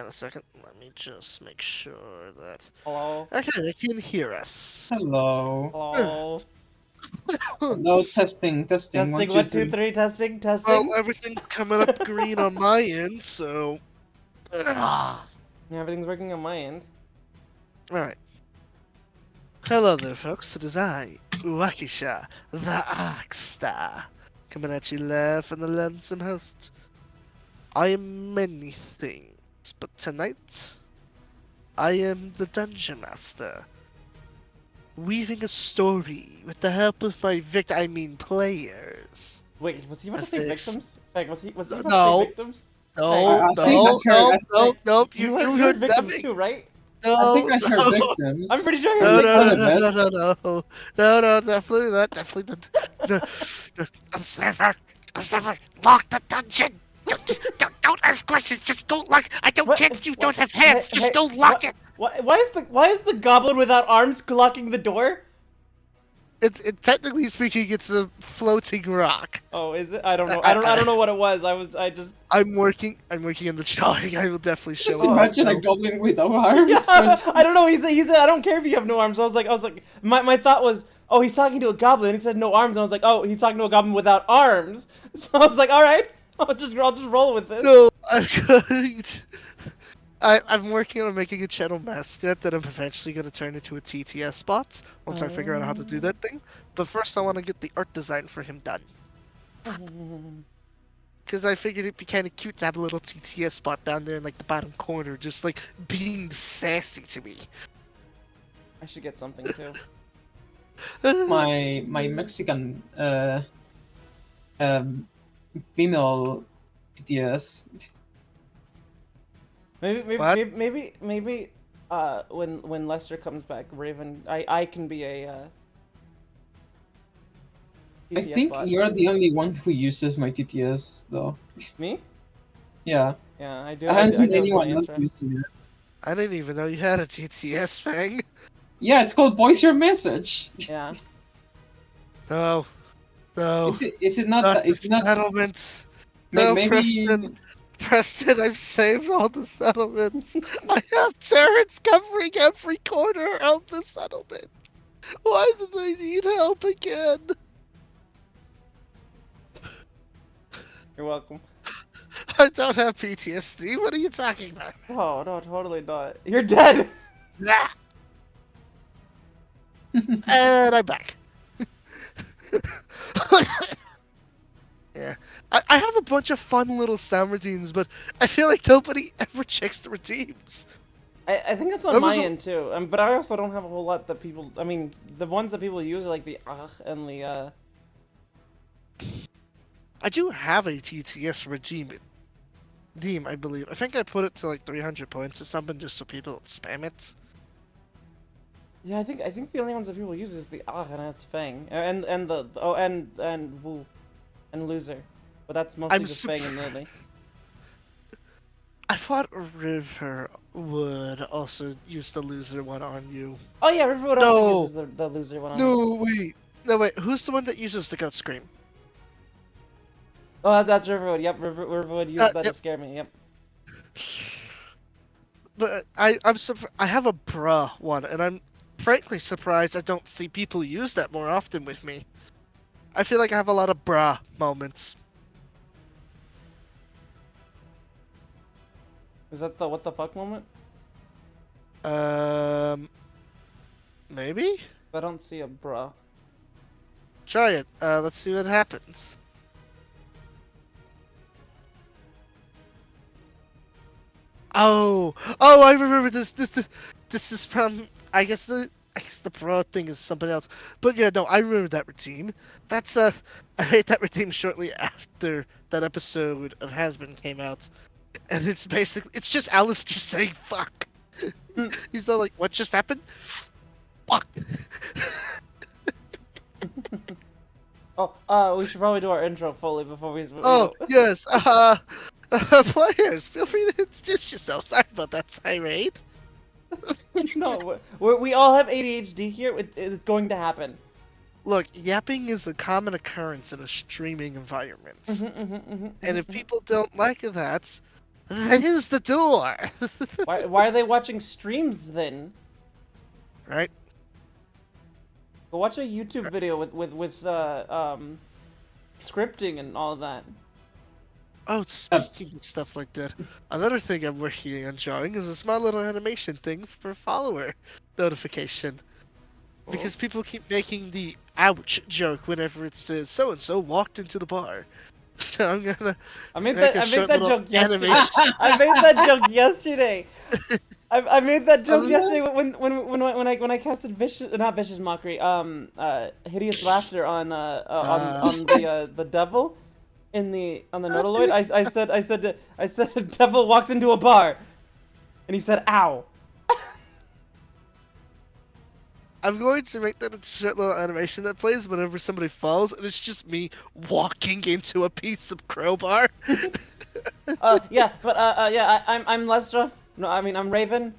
on a second. Let me just make sure that... Hello? Okay, they can hear us. Hello. Hello? Hello, testing. Testing, 1, 2, 3, testing, Well, testing. everything's coming up green on my end, so... Yeah, everything's working on my end. Alright. Hello there, folks. It is I, Wakisha, the Arc Star, coming at you live from the Lonesome Host. I am many things, but tonight, I am the Dungeon Master, weaving a story with the help of my players. Wait, was he about to As say they victims? Like, was he about to No. say victims? No, I think no, I've heard- no, You you heard heard victims nothing. too, right? No, I think I heard no. victims. I'm pretty sure I No, heard no, victims. no, no, no, no, no, no, no, definitely not, definitely not. No, no. I'm Sniffer, lock the dungeon. Don't ask questions, just go lock. I don't care that you don't have hands, just go lock it. Why is the goblin without arms locking the door? Technically speaking, it's a floating rock. Oh, is it? I don't know. I don't know what it was. I just. I'm working in the drawing. I will definitely show Just it. imagine a No. goblin without arms. Yeah, I don't know. He said, I don't care if you have no arms. I was like, my thought was, oh, he's talking to a goblin. He said no arms, and I was like, oh, he's talking to a goblin without arms. So I was like, all right, I'll just roll with this. No, I'm going. I'm working on making a channel mascot that I'm eventually going to turn into a TTS bot once I figure out how to do that thing. But first, I want to get the art design for him done. Because I figured it'd be kind of cute to have a little TTS spot down there in like the bottom corner, just like being sassy to me. I should get something too. my Mexican female TTS. Maybe, when Lester comes back, Raven, I can be a, I TTS think bot. you're the only one who uses my TTS though. Me? Yeah. Yeah, I do. I haven't seen do have anyone my else intro. using it. I didn't even know you had a TTS thing. Yeah, it's called Voice Your Message. Yeah. No. No. Is it not Not that? the Is it not? settlements. No, Maybe. Preston, I've saved all the settlements. I have turrets covering every corner of the settlement. Why do they need help again? You're welcome. I don't have PTSD. What are you talking about? Oh no, totally not. You're dead. Nah. And I'm back. Yeah. I have a bunch of fun little sound routines, but I feel like nobody ever checks the routines. I think that's on That my was a- end too. But I also don't have a whole lot that people. I mean, the ones that people use are like the and the I do have a TTS redeem, I believe. I think I put it to like 300 points or something just so people don't spam it. Yeah, I think the only ones that people use is the and that's Fang and the and Woo and Loser, but that's mostly just Fang and Lily. I thought River would also use the loser one on you. Oh yeah, Riverwood also uses the Loser one. No, wait. Who's the one that uses the goat scream? Oh, that's Riverwood. Yep, Riverwood used that to scare me. Yep. But I have a bruh one, and I'm frankly surprised I don't see people use that more often with me. I feel like I have a lot of bruh moments. Is that the what the fuck moment? Maybe? I don't see a bruh. Try it. Let's see what happens. Oh, I remember this. This is from. I guess the broad thing is something else. But yeah, no, I remember that routine. That's I made that routine shortly after that episode of Hasbin came out, and it's just Alice just saying fuck. He's all like, "What just happened?" Fuck. Oh, we should probably do our intro fully before we. Oh yes. Players, feel free to introduce yourself. Sorry about that tirade. No, we all have ADHD here. It's going to happen. Look, yapping is a common occurrence in a streaming environment. And if people don't like that, There's the door. Why are they watching streams then? Right? Go watch a YouTube video with scripting and all that. Oh, speaking of stuff like that, another thing I'm working on drawing is a small little animation thing for follower notification. Because people keep making the ouch joke whenever it says so and so walked into the bar. So I'm gonna I made make that. a I made short that little joke yesterday. animation. I made that joke yesterday. I made that joke Oh, yesterday when I casted not vicious mockery, hideous laughter on the devil, on the Nodaloid. I said a devil walks into a bar, and he said ow. I'm going to make that a short little animation that plays whenever somebody falls, and it's just me walking into a piece of crowbar. Yeah, but yeah, I'm Lestra. No, I mean I'm Raven.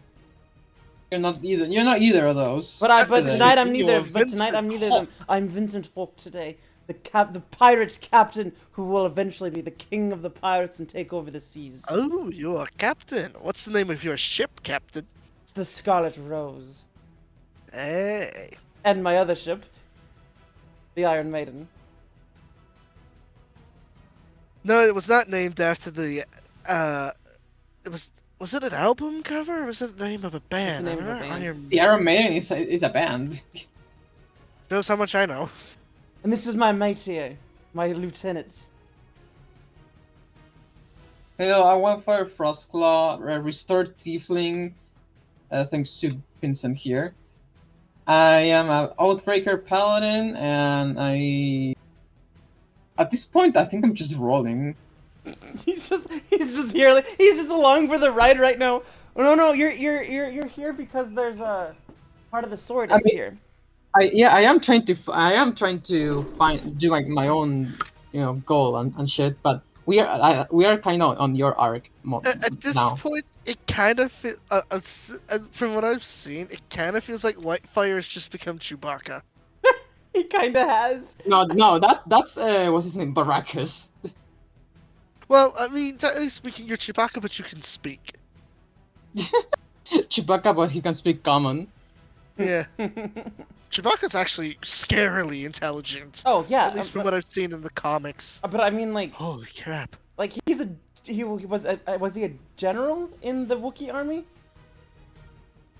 You're not either. You're not either of those. But Today. tonight I'm You're neither. But tonight I'm Vincent neither of them. I'm Vincent Hawke today, the pirates captain who will eventually be the king of the pirates and take over the seas. Oh, you're a captain. What's the name of your ship, Captain? It's the Scarlet Rose. Hey. And my other ship, the Iron Maiden. No, it was not named after the. It was it an album cover or was it the name of a band? the name of a I remember band. Iron The Iron Maiden is a band. Knows how much I know. And this is my mate here, my lieutenant. Hello, I want Fire Frostclaw, Restored Tiefling. Thanks to Vincent here. I am an Outbreaker Paladin, and at this point, I think I'm just rolling. He's just here. He's just along for the ride right now. Oh, no, you're here because there's a part of the sword is here. I am trying to do like my own, goal and shit. But we are kind of on your arc At this now. point, it kind of from what I've seen, it kind of feels like Whitefire has just become Chewbacca. He kinda has. No, that's what's his name, Baracus. Well, I mean, technically speaking, you're Chewbacca, but you can speak. Chewbacca, but he can speak common. Yeah. Chewbacca's actually scarily intelligent. Oh yeah. At least from what I've seen in the comics. But I mean, like, Holy crap. like he was he a general in the Wookiee army?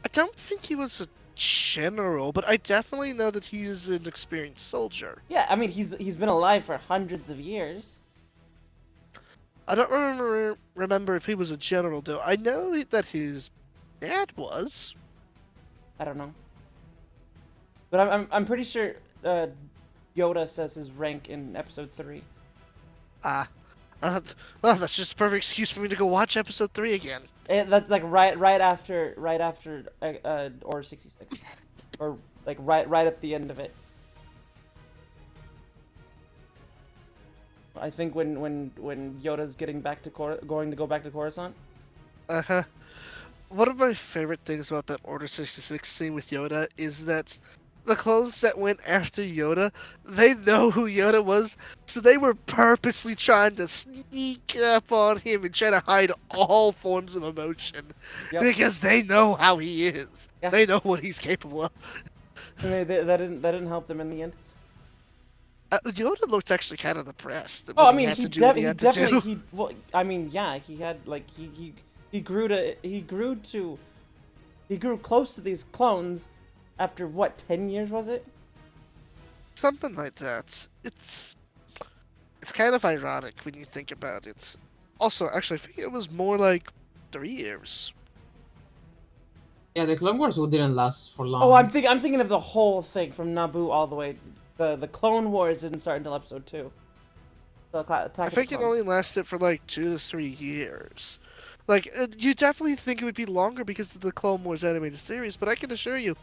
I don't think he was a general, but I definitely know that he's an experienced soldier. Yeah, I mean he's been alive for hundreds of years. I don't remember if he was a general, though. I know that his dad was. I don't know. But I'm pretty sure Yoda says his rank in episode 3. Well, that's just a perfect excuse for me to go watch episode 3 again. That's like right after Order 66, or like right at the end of it. I think when Yoda's getting back to going to go back to Coruscant. Uh-huh. One of my favorite things about that Order 66 scene with Yoda is that the clones that went after Yoda, they know who Yoda was, so they were purposely trying to sneak up on him and try to hide all forms of emotion. Yep. Because they know how he is. Yeah. They know what he's capable of. And that didn't help them in the end. Yoda looked actually kind of depressed. Oh, I when mean, had he to do what he had to do. definitely well, I mean, yeah, he had like he grew close to these clones after what, 10 years was it? Something like that. It's kind of ironic when you think about it. Also, actually, I think it was more like 3 years. Yeah, the Clone Wars didn't last for long. Oh, I'm thinking of the whole thing from Naboo all the way. The Clone Wars didn't start until episode 2. The Attack of the I think it Clones. only lasted for like 2 to 3 years. Like, you definitely think it would be longer because of the Clone Wars animated series, but I can assure you,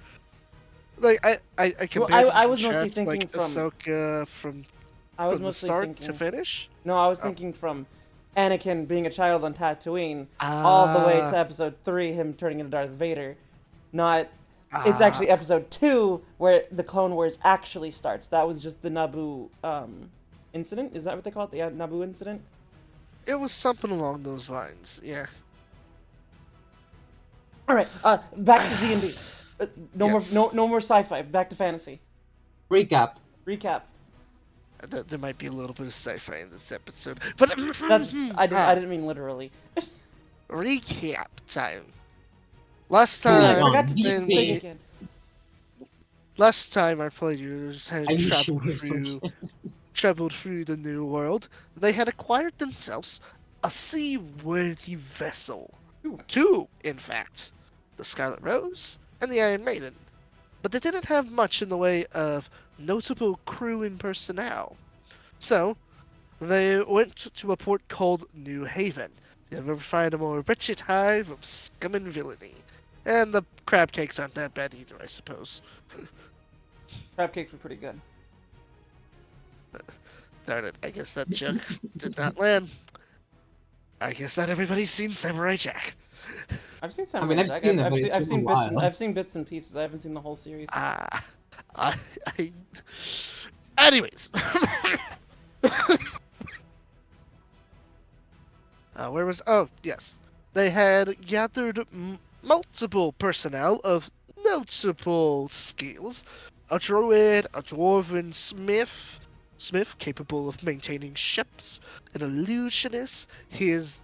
like, I compared I was mostly contrast, like, thinking from- Ahsoka from I was the mostly start thinking. to finish. No, I was thinking from Anakin being a child on Tatooine all the way to episode 3, him turning into Darth Vader. Not. It's actually episode 2 where the Clone Wars actually starts. That was just the Naboo incident. Is that what they call it? The Naboo incident? It was something along those lines. Yeah. All right. Back to D&D. No Yes. more. No more sci-fi. Back to fantasy. Recap. Recap. There might be a little bit of sci-fi in this episode, but That's. I didn't mean literally. recap time. Last Moving I time, on. forgot to Deep think thing. again. last time our players had I wish you traveled would through forget. the new world. They had acquired themselves a seaworthy vessel. Ooh. Two, in fact, the Scarlet Rose and the Iron Maiden. But they didn't have much in the way of notable crew and personnel. So, they went to a port called New Haven. You'll never find a more wretched hive of scum and villainy. And the crab cakes aren't that bad either, I suppose. Crab cakes were pretty good. Darn it, I guess that joke did not land. I guess not everybody's seen Samurai Jack. I've seen I Samurai mean, I've Jack. seen it, I've but seen, it's I've been a seen bits. while. I've seen bits and pieces. I haven't seen the whole series. I... Anyways. Where was... Oh, yes. They had gathered multiple personnel of notable skills. A druid, a dwarven smith capable of maintaining ships, an illusionist, his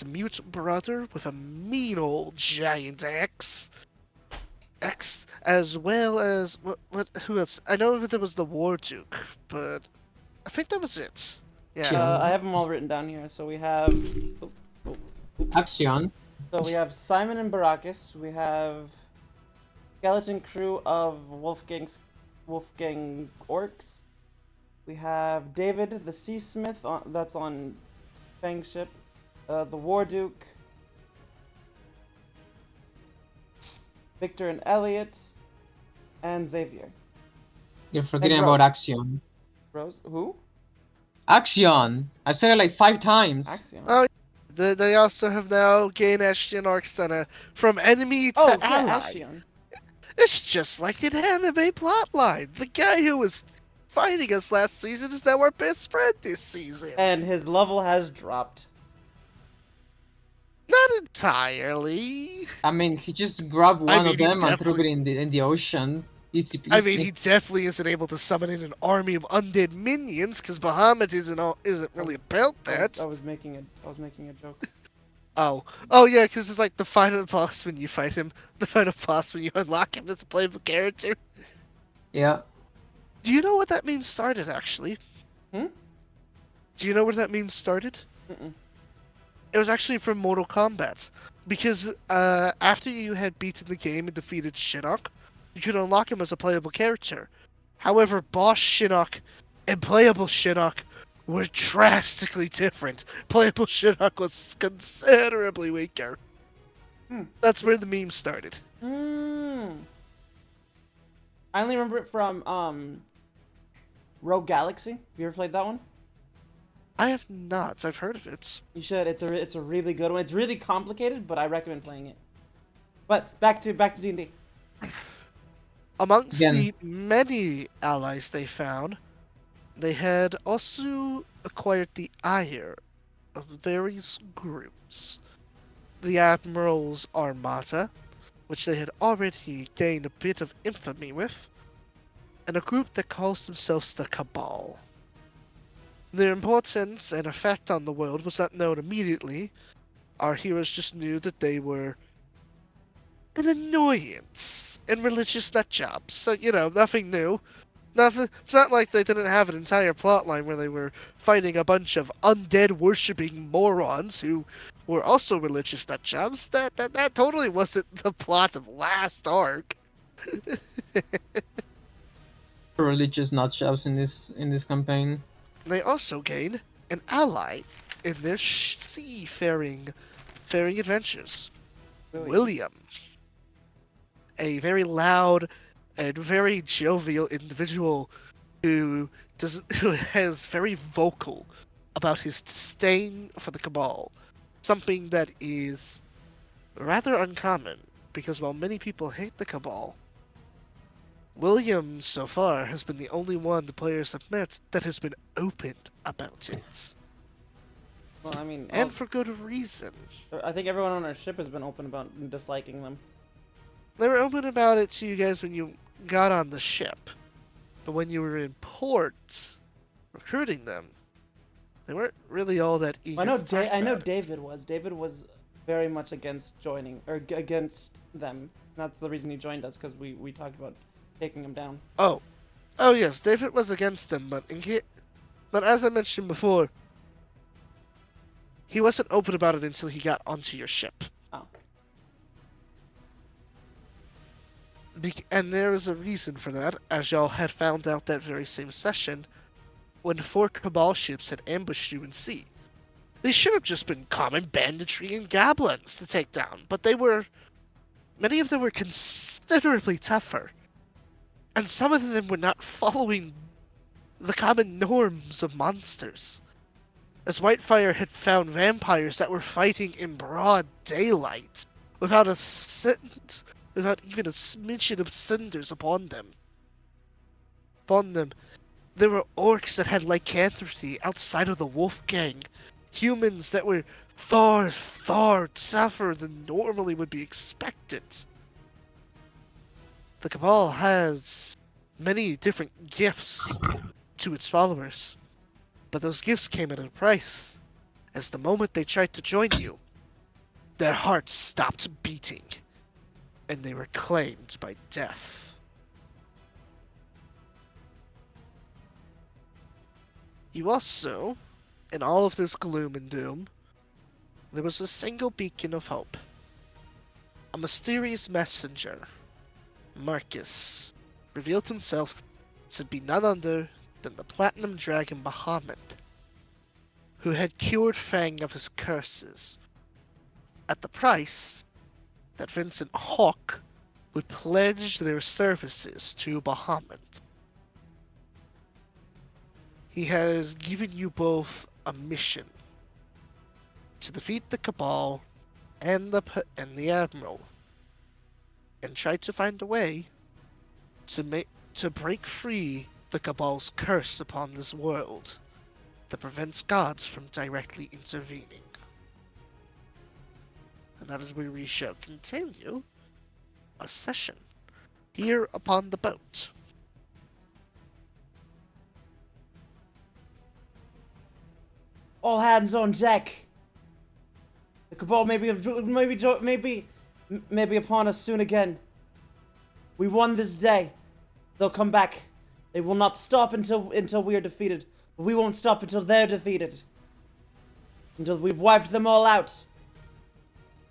mute brother with a mean old giant axe, as well as who else? I know there was the War Duke, but I think that was it. Yeah. I have them all written down here. So we have. Oh, oh, oh. Axion. So we have Simon and Baracus. We have skeleton crew of Wolfgang orcs. We have David the Seasmith that's on Fang's ship. The War Duke. Victor and Elliot. And Xavier. You're forgetting And about Rose. Axion. Rose? Who? Axion! I've said it like 5 times. Axion. Oh, they also have now gained Ashton Arcsena from enemy to Oh, yeah, ally. Axion. It's just like an anime plotline. The guy who was fighting us last season is now our best friend this season. And his level has dropped. Not entirely. I mean, he just grabbed one I mean, of them he and threw it definitely- in the ocean. Easy peasy. I mean, he definitely isn't able to summon in an army of undead minions because Bahamut isn't really about that. I was making a joke. Oh, yeah, because it's like the final boss when you fight him. The final boss when you unlock him as a playable character. Yeah. Do you know what that meme started, actually? Hmm? Do you know where that meme started? Mm-mm. It was actually from Mortal Kombat. Because after you had beaten the game and defeated Shinnok, you could unlock him as a playable character. However, boss Shinnok and playable Shinnok were drastically different. Playable Shinnok was considerably weaker. Hmm. That's where the meme started. I only remember it from Rogue Galaxy. Have you ever played that one? I have not. I've heard of it. You should. It's a really good one. It's really complicated, but I recommend playing it. But back to D&D. Amongst Again. the many allies they found, they had also acquired the ire of various groups. The Admiral's Armada, which they had already gained a bit of infamy with, and a group that calls themselves the Cabal. Their importance and effect on the world was not known immediately. Our heroes just knew that they were an annoyance and religious nutjobs. So, nothing new. Nothing. It's not like they didn't have an entire plotline where they were fighting a bunch of undead worshipping morons who were also religious nutjobs. That totally wasn't the plot of last arc. Religious nutshots in this campaign. They also gain an ally in their faring adventures. William, a very loud and very jovial individual who has very vocal about his disdain for the Cabal, something that is rather uncommon because while many people hate the Cabal, William so far has been the only one the players have met that has been open about it. Well, I mean, And for good reason. I think everyone on our ship has been open about disliking them. They were open about it to you guys when you got on the ship. But when you were in port, recruiting them, they weren't really all that eager I know. to talk I know about it. David was. David was very much against joining or against them. That's the reason he joined us because we talked about taking him down. Oh, yes, David was against them, but as I mentioned before, he wasn't open about it until he got onto your ship. Oh. And there is a reason for that, as y'all had found out that very same session, when 4 Cabal ships had ambushed you in sea. They should have just been common banditry and goblins to take down, but many of them were considerably tougher. And some of them were not following the common norms of monsters. As Whitefire had found vampires that were fighting in broad daylight, without even a smidgen of cinders upon them. There were orcs that had lycanthropy outside of the wolf gang. Humans that were far, far tougher than normally would be expected. The Cabal has many different gifts to its followers, but those gifts came at a price, as the moment they tried to join you, their hearts stopped beating, and they were claimed by death. You also, in all of this gloom and doom, there was a single beacon of hope. A mysterious messenger, Marcus, revealed himself to be none other than the Platinum Dragon Bahamut, who had cured Fang of his curses, at the price that Vincent Hawk would pledge their services to Bahamut. He has given you both a mission to defeat the Cabal and the Admiral, and try to find a way to break free the Cabal's curse upon this world that prevents gods from directly intervening. And that is where we shall continue our session here upon the boat. All hands on deck. The Cabal may be upon us soon again. We won this day. They'll come back. They will not stop until we are defeated. But we won't stop until they're defeated. Until we've wiped them all out.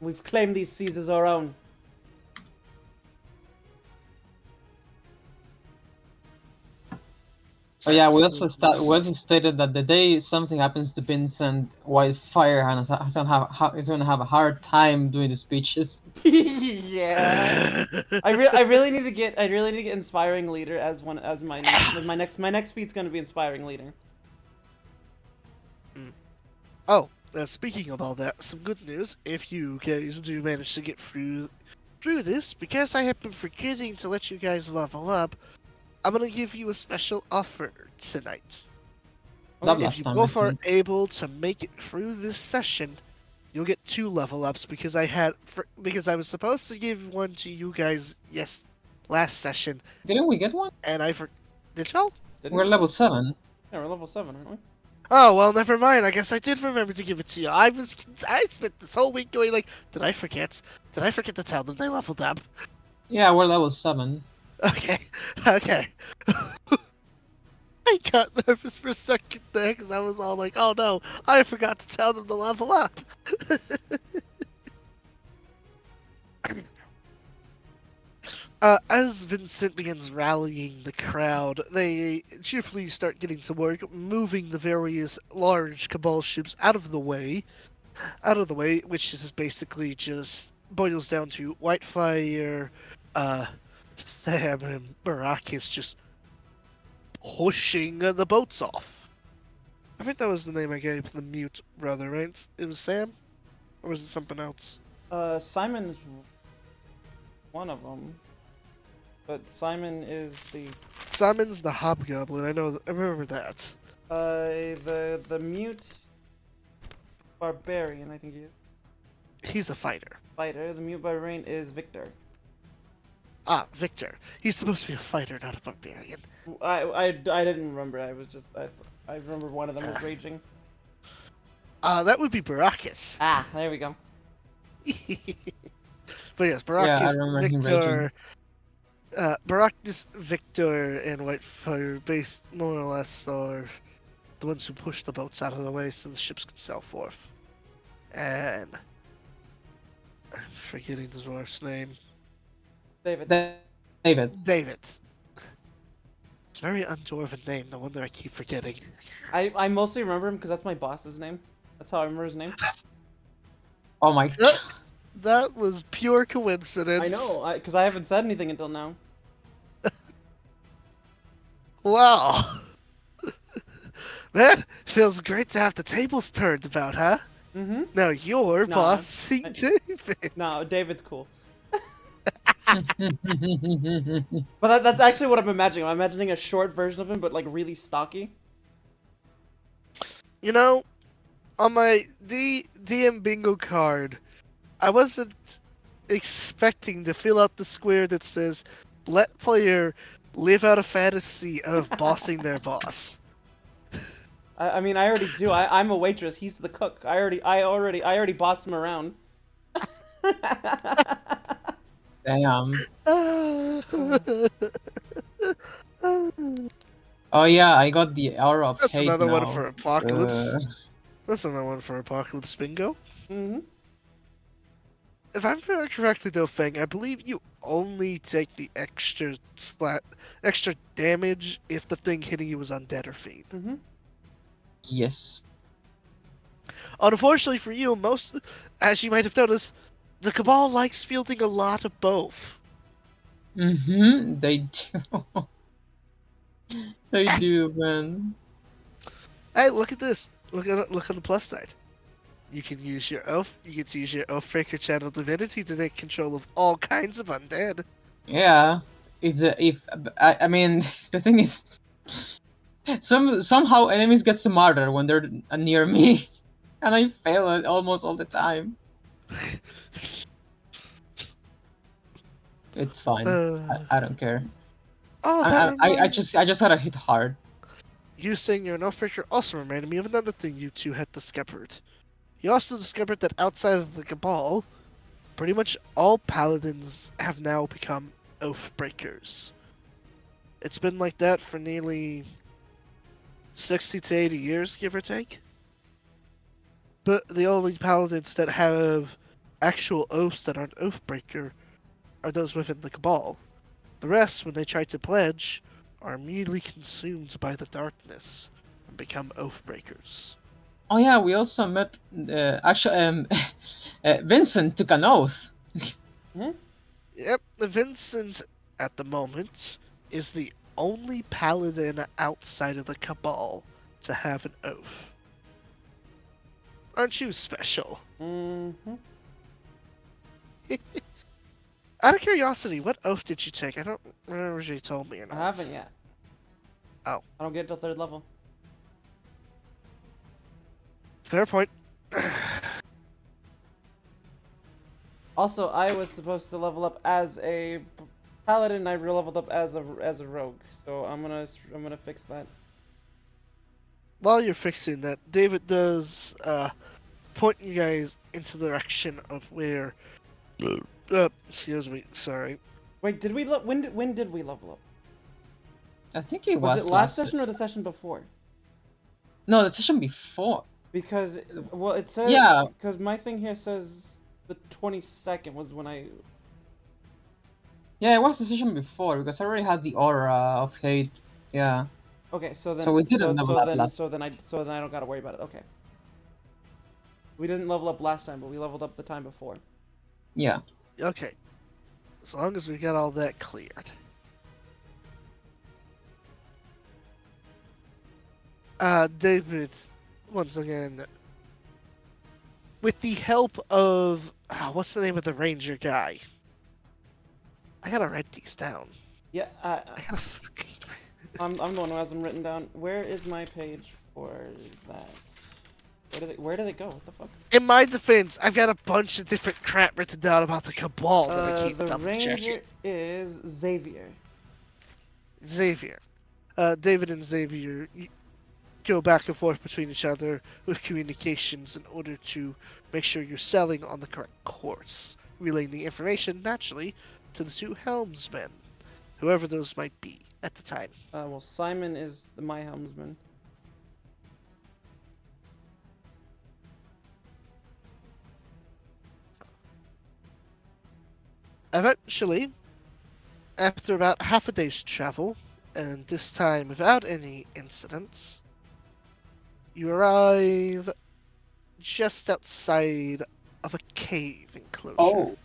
We've claimed these seas as our own. Oh yeah, we also stated that the day something happens to Vincent, Whitefire is going to have a hard time doing the speeches. Yeah. I really need to get inspiring leader as my next feat's going to be inspiring leader. Oh, speaking of all that, some good news. If you guys do manage to get through this, because I have been forgetting to let you guys level up, I'm gonna give you a special offer tonight. If you both are able to make it through this session, you'll get 2 level ups because I was supposed to give one to you guys last session. Didn't we get one? And did y'all? We're level 7. Yeah, we're level 7, aren't we? Oh well, never mind. I guess I did remember to give it to you. I spent this whole week going like, did I forget? Did I forget to tell them they leveled up? Yeah, we're level 7. Okay. I got nervous for a second there because I was all like, oh no, I forgot to tell them to level up. As Vincent begins rallying the crowd, they cheerfully start getting to work, moving the various large Cabal ships out of the way, which is basically just boils down to Whitefire, Sam, and Baracus just pushing the boats off. I think that was the name I gave the mute brother, right? It was Sam? Or was it something else? Simon's one of them. But Simon's the hobgoblin. I remember that. the mute. Barbarian, I think he is. He's a fighter. Fighter. The mute barbarian is Victor. Ah, Victor. He's supposed to be a fighter, not a barbarian. I didn't remember. I remember one of them was raging. That would be Baracus. Ah, there we go. But yes, Yeah, I Baracus, remember him Victor. Baracus, Victor, and Whitefire, based more or less, are the ones who push the boats out of the way so the ships can sail forth. And I'm forgetting the dwarf's name. David. David. David. It's a very undwarven name. No wonder I keep forgetting. I mostly remember him because that's my boss's name. That's how I remember his name. Oh my god. That was pure coincidence. I know, because I haven't said anything until now. Wow. Man, feels great to have the tables turned about, huh? Mm-hmm. Now you're No, bossing David. No, David's cool. But that's actually what I'm imagining. I'm imagining a short version of him, but like really stocky. You know, on my DM bingo card, I wasn't expecting to fill out the square that says, let player live out a fantasy of bossing their boss. I mean, I already do. I'm a waitress. He's the cook. I already bossed him around. Damn. Oh yeah, I got the hour of That's hate another now. one for Apocalypse. Uh, That's another one for Apocalypse bingo. Mm-hmm. If I'm remember correctly, though, Fang, I believe you only take the extra damage if the thing hitting you was undead or fiend. Mm-hmm. yes. Unfortunately for you, as you might have noticed, the Cabal likes fielding a lot of both. Mm-hmm. They do. They do, man. Hey, look at this. Look on the plus side. You can use your oath. You get to use your Oathbreaker Channel Divinity to take control of all kinds of undead. Yeah. I mean the thing is, somehow enemies get smarter when they're near me, and I fail it almost all the time. It's fine. I don't care. Oh, I just gotta hit hard. You saying you're an Oathbreaker also reminded me of another thing you two had discovered. You also discovered that outside of the Cabal, pretty much all paladins have now become Oathbreakers. It's been like that for nearly 60 to 80 years, give or take. But the only paladins that have actual oaths that aren't Oathbreaker are those within the Cabal. The rest, when they try to pledge, are immediately consumed by the darkness and become Oathbreakers. Oh yeah, we also met. Vincent took an oath. Yep, Vincent, at the moment, is the only paladin outside of the Cabal to have an oath. Aren't you special? Mm-hmm. Out of curiosity, what oath did you take? I don't remember if you told me or I not. haven't yet. Oh. I don't get till 3rd level. Fair point. Also, I was supposed to level up as a paladin. I leveled up as a rogue. So I'm gonna fix that. While you're fixing that, David does point you guys into the direction of where. Excuse me, sorry. Wait, did we when did we level up? I think it Was was it last session or the session before? No, the session before. Because well, it says Yeah. Because my thing here says the 22nd was when I. Yeah, it was the session before because I already had the aura of hate. Yeah. Okay, so then So we didn't level up last. so then I don't gotta worry about it. Okay. We didn't level up last time, but we leveled up the time before. Yeah. Okay. As long as we got all that cleared. David, once again, with the help of what's the name of the ranger guy? I gotta write these down. Yeah, I gotta fucking. I'm the one who has them written down. Where is my page for that? Where do they go? What the fuck? In my defense, I've got a bunch of different crap written down about the Cabal that I keep The double checking. ranger is Xavier. Xavier. David and Xavier go back and forth between each other with communications in order to make sure you're sailing on the correct course, relaying the information, naturally, to the two helmsmen, whoever those might be at the time. Well, Simon is my helmsman. Eventually, after about half a day's travel, and this time without any incidents, you arrive just outside of a cave enclosure. Oh.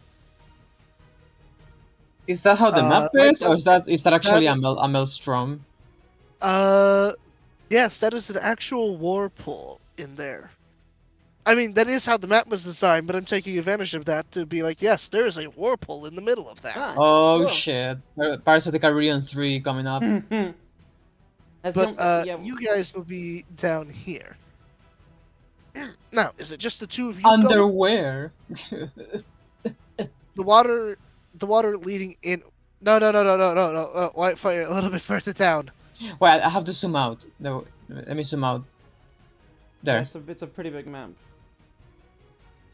Is that how the map like is, or is that actually that- a maelstrom? Yes, that is an actual war pool in there. I mean, that is how the map was designed, but I'm taking advantage of that to be like, yes, there is a war pool in the middle of that. Ah. Oh Cool. shit! Pirates of the Caribbean 3 coming up. That's But yeah. you guys will be down here. Now, is it just the two of you going? Underwear. The water leading in. No. Whitefire, a little bit further down. Well, I have to zoom out. No, let me zoom out. There. It's a pretty big map.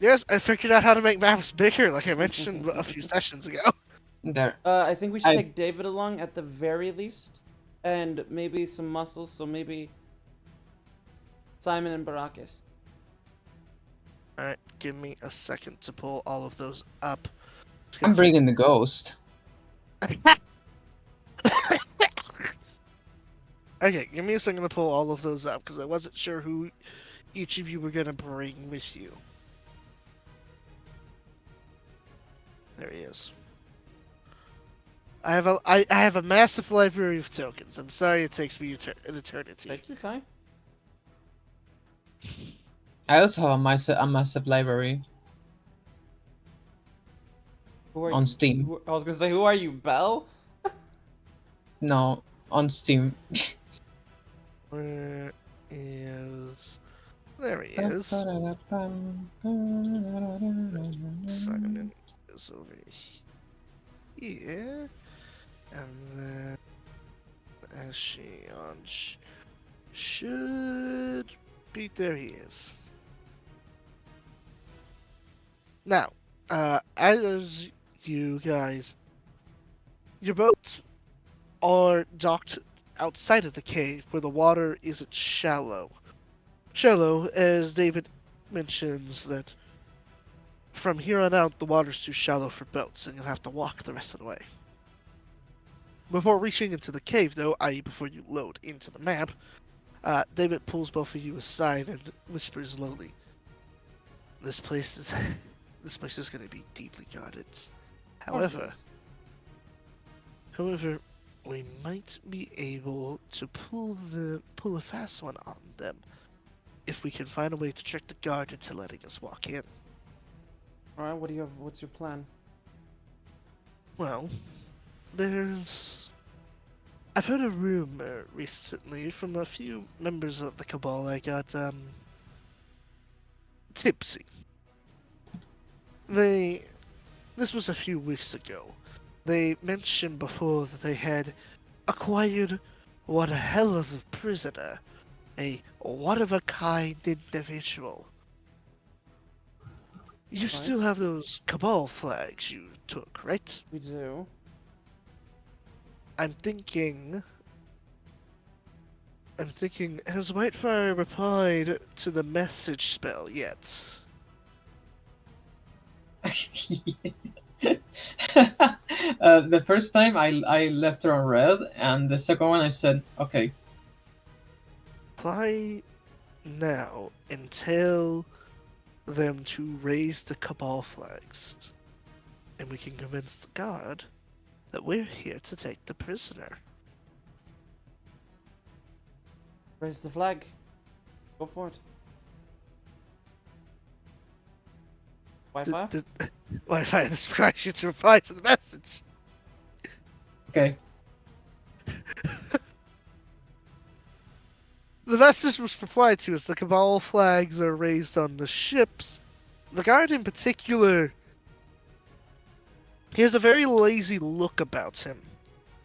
Yes, I figured out how to make maps bigger, like I mentioned a few sessions ago. There. I think we should I- take David along at the very least, and maybe some muscles. So maybe Simon and Baracus. Alright, give me a second to pull all of those up. I'm bringing the ghost. Okay, give me a second to pull all of those up, because I wasn't sure who each of you were going to bring with you. There he is. I have a massive library of tokens. I'm sorry it takes me an eternity. Take your time. I also have a massive library Who are on you? Steam. I was gonna say, who are you, Belle? No, on Steam. Where is... There he is. Simon is over here. And then Ashion should be... There he is. Now, as you guys... Your boats are docked outside of the cave where the water isn't shallow. Shallow, as David mentions, that from here on out the water's too shallow for boats and you'll have to walk the rest of the way. Before reaching into the cave, though, i.e. before you load into the map, David pulls both of you aside and whispers slowly, This place is going to be deeply guarded. However, we might be able to pull a fast one on them if we can find a way to trick the guard into letting us walk in. All right. What do you have? What's your plan? Well, I've heard a rumor recently from a few members of the Cabal. I got tipsy. This was a few weeks ago. They mentioned before that they had acquired one hell of a prisoner, a one-of-a-kind individual. You still Right. have those Cabal flags you took, right? We do. I'm thinking, has Whitefire replied to the message spell yet? The first time I left her on red, and the second one I said, okay. Apply now and tell them to raise the Cabal flags, and we can convince the guard that we're here to take the prisoner. Raise the flag. Go for it. Wi-Fi? Wi-Fi, this requires you to reply to the message. Okay. The message was replied to as the Cabal flags are raised on the ships. The guard in particular, he has a very lazy look about him,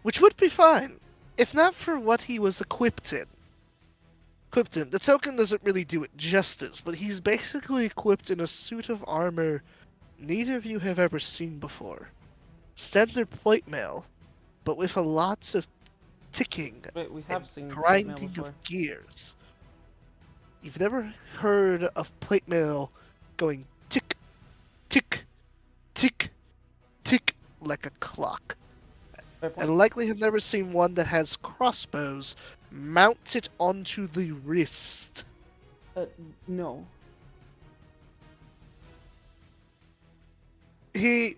which would be fine, if not for what he was equipped in. The token doesn't really do it justice, but he's basically equipped in a suit of armor neither of you have ever seen before. Standard plate mail, but with a lots of ticking Wait, we and have seen plate mail grinding before. of gears. You've never heard of plate mail going tick, tick, tick, tick like a clock. Fair point. And likely have never seen one that has crossbows mounted onto the wrist. No. He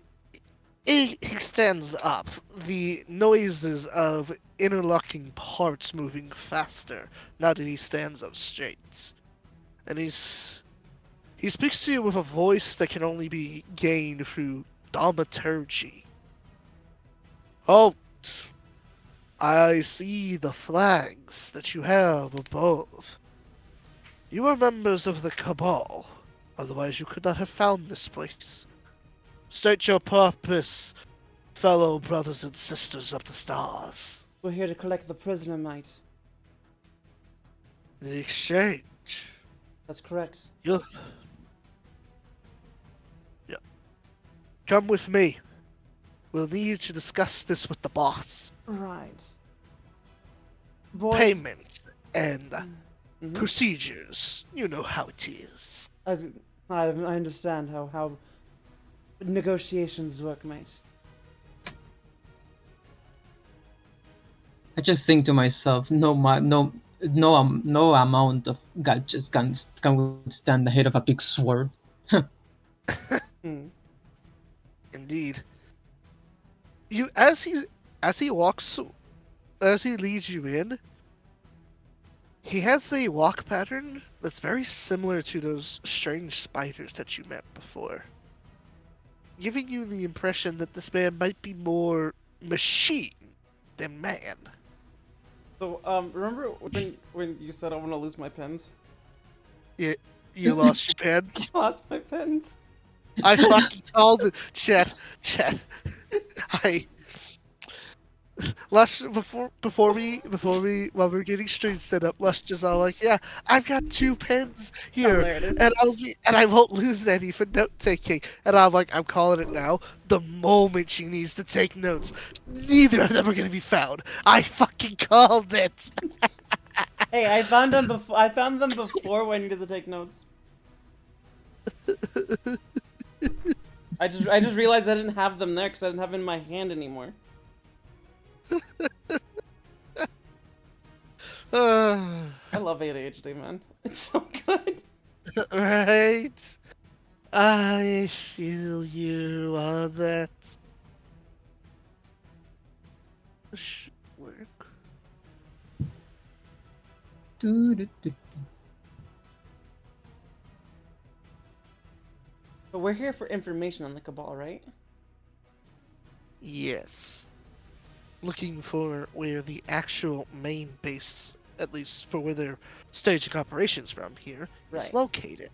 stands up. The noises of interlocking parts moving faster now that he stands up straight. And he speaks to you with a voice that can only be gained through thaumaturgy. Halt! I see the flags that you have above. You are members of the Cabal, otherwise you could not have found this place. State your purpose, fellow brothers and sisters of the stars. We're here to collect the prisoner, mate. The exchange. That's correct. You. Yeah. Come with me. We'll need to discuss this with the boss. Right. Boys. Payment and Mhm. procedures. You know how it is. I understand how negotiations work, mate. I just think to myself, no amount of gadgets can withstand the head of a big sword. Hmm. Indeed. You as he walks as he leads you in, he has a walk pattern that's very similar to those strange spiders that you met before, giving you the impression that this man might be more machine than man. So, remember when you said I want to lose my pens? You lost your pens? I lost my pens. I fucking called it. Chat. Lush, before we while we were getting streams set up, Lush just all like, yeah, I've got 2 pens here, there it is. and I won't lose any for note taking. And I'm like, I'm calling it now. The moment she needs to take notes, neither of them are gonna be found. I fucking called it. Hey, I found them before. I found them before when I needed to take notes. I just realized I didn't have them there because I didn't have them in my hand anymore. I love ADHD, man. It's so good. Right? I feel you on that. Should work. But we're here for information on the Cabal, right? Yes. Looking for where the actual main base, at least for where they're staging operations from here, is Right. located.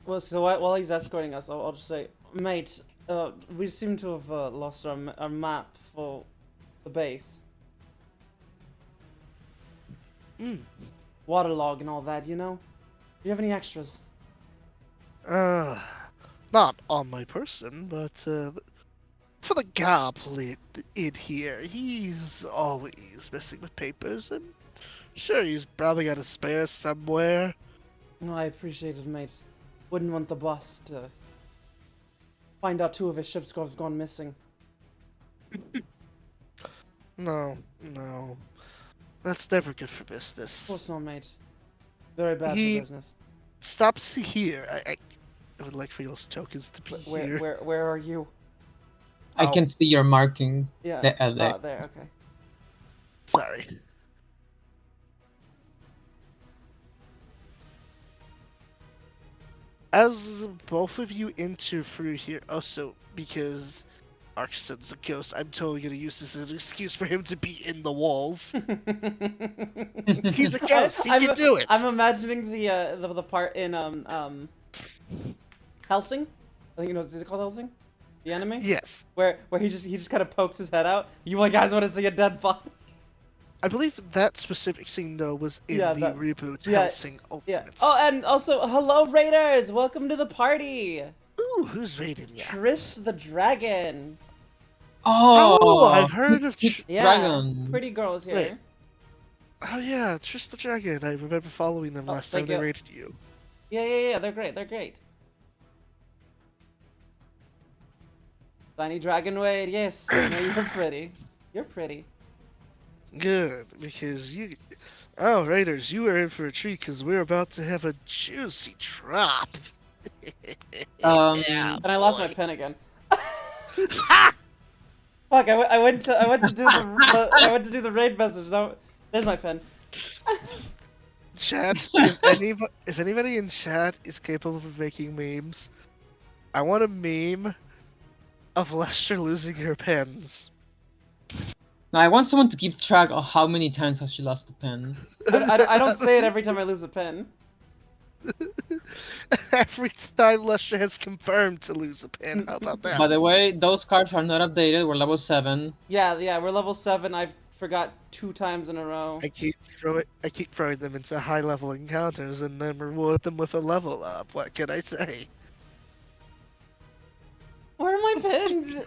Well, so while he's escorting us, I'll just say, mate, we seem to have lost our map for the base. Mm. Waterlog and all that, you know? Do you have any extras? Not on my person, but for the goblin in here, he's always messing with papers, and sure, he's probably got a spare somewhere. No, I appreciate it, mate. Wouldn't want the boss to find out 2 of his ships have gone missing. No. That's never good for Of course business. not, mate. Very bad He- for business. Stops here. I would like for those tokens to be here. Where are you? I Oh. can see your marking. Yeah. There. Oh, there. Okay. Sorry. As both of you enter through here, also because Arcsen's a ghost. I'm totally gonna use this as an excuse for him to be in the walls. He's a ghost. He can do it. I'm imagining the part in Helsing. I think you know, is it called Helsing? The anime? Yes. Where he just kind of pokes his head out. You guys want to see a dead body? I believe that specific scene though was in Yeah, the that- reboot yeah, Hellsing Yeah. Ultimate. Oh, and also, hello Raiders! Welcome to the party. Ooh, who's raiding ya? Trish the Dragon. Oh, I've heard of. Yeah. Dragon. Pretty girls here. Wait. Oh yeah, Trish the Dragon. I remember following them Oh, last time thank they you. raided you. Yeah. They're great. They're great. Tiny Dragon Wade. Yes. No, you're pretty. You're pretty. Good, because you. Oh, Raiders, you are in for a treat because we're about to have a juicy drop. Yeah, And I lost my boy. pen again. Fuck! I went to do I went to do the raid message. Now there's my pen. Chat, if anybody in chat is capable of making memes, I want a meme of Lester losing her pens. Now I want someone to keep track of how many times has she lost the pen. I don't say it every time I lose a pen. Every time Lester has confirmed to lose a pen. How about that? By the way, those cards are not updated. We're level 7. Yeah. We're level 7. I forgot 2 times in a row. I keep throwing them into high level encounters and then reward them with a level up. What can I say? Where are my pens?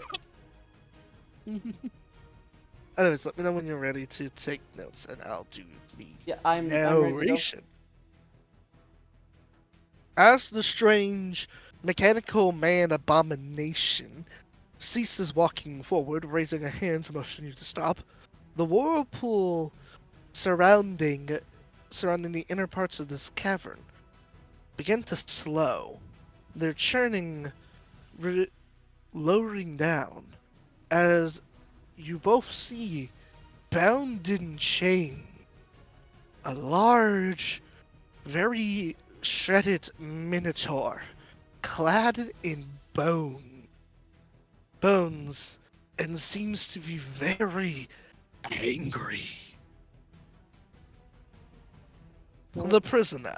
Anyways, let me know when you're ready to take notes, and I'll do the Yeah, I'm ready to go. narration. As the strange mechanical man abomination ceases walking forward, raising a hand to motion you to stop, the whirlpool surrounding the inner parts of this cavern begin to slow. They're churning, lowering down, as you both see, bound in chain, a large, very shredded minotaur, clad in bones, and seems to be very angry. The prisoner,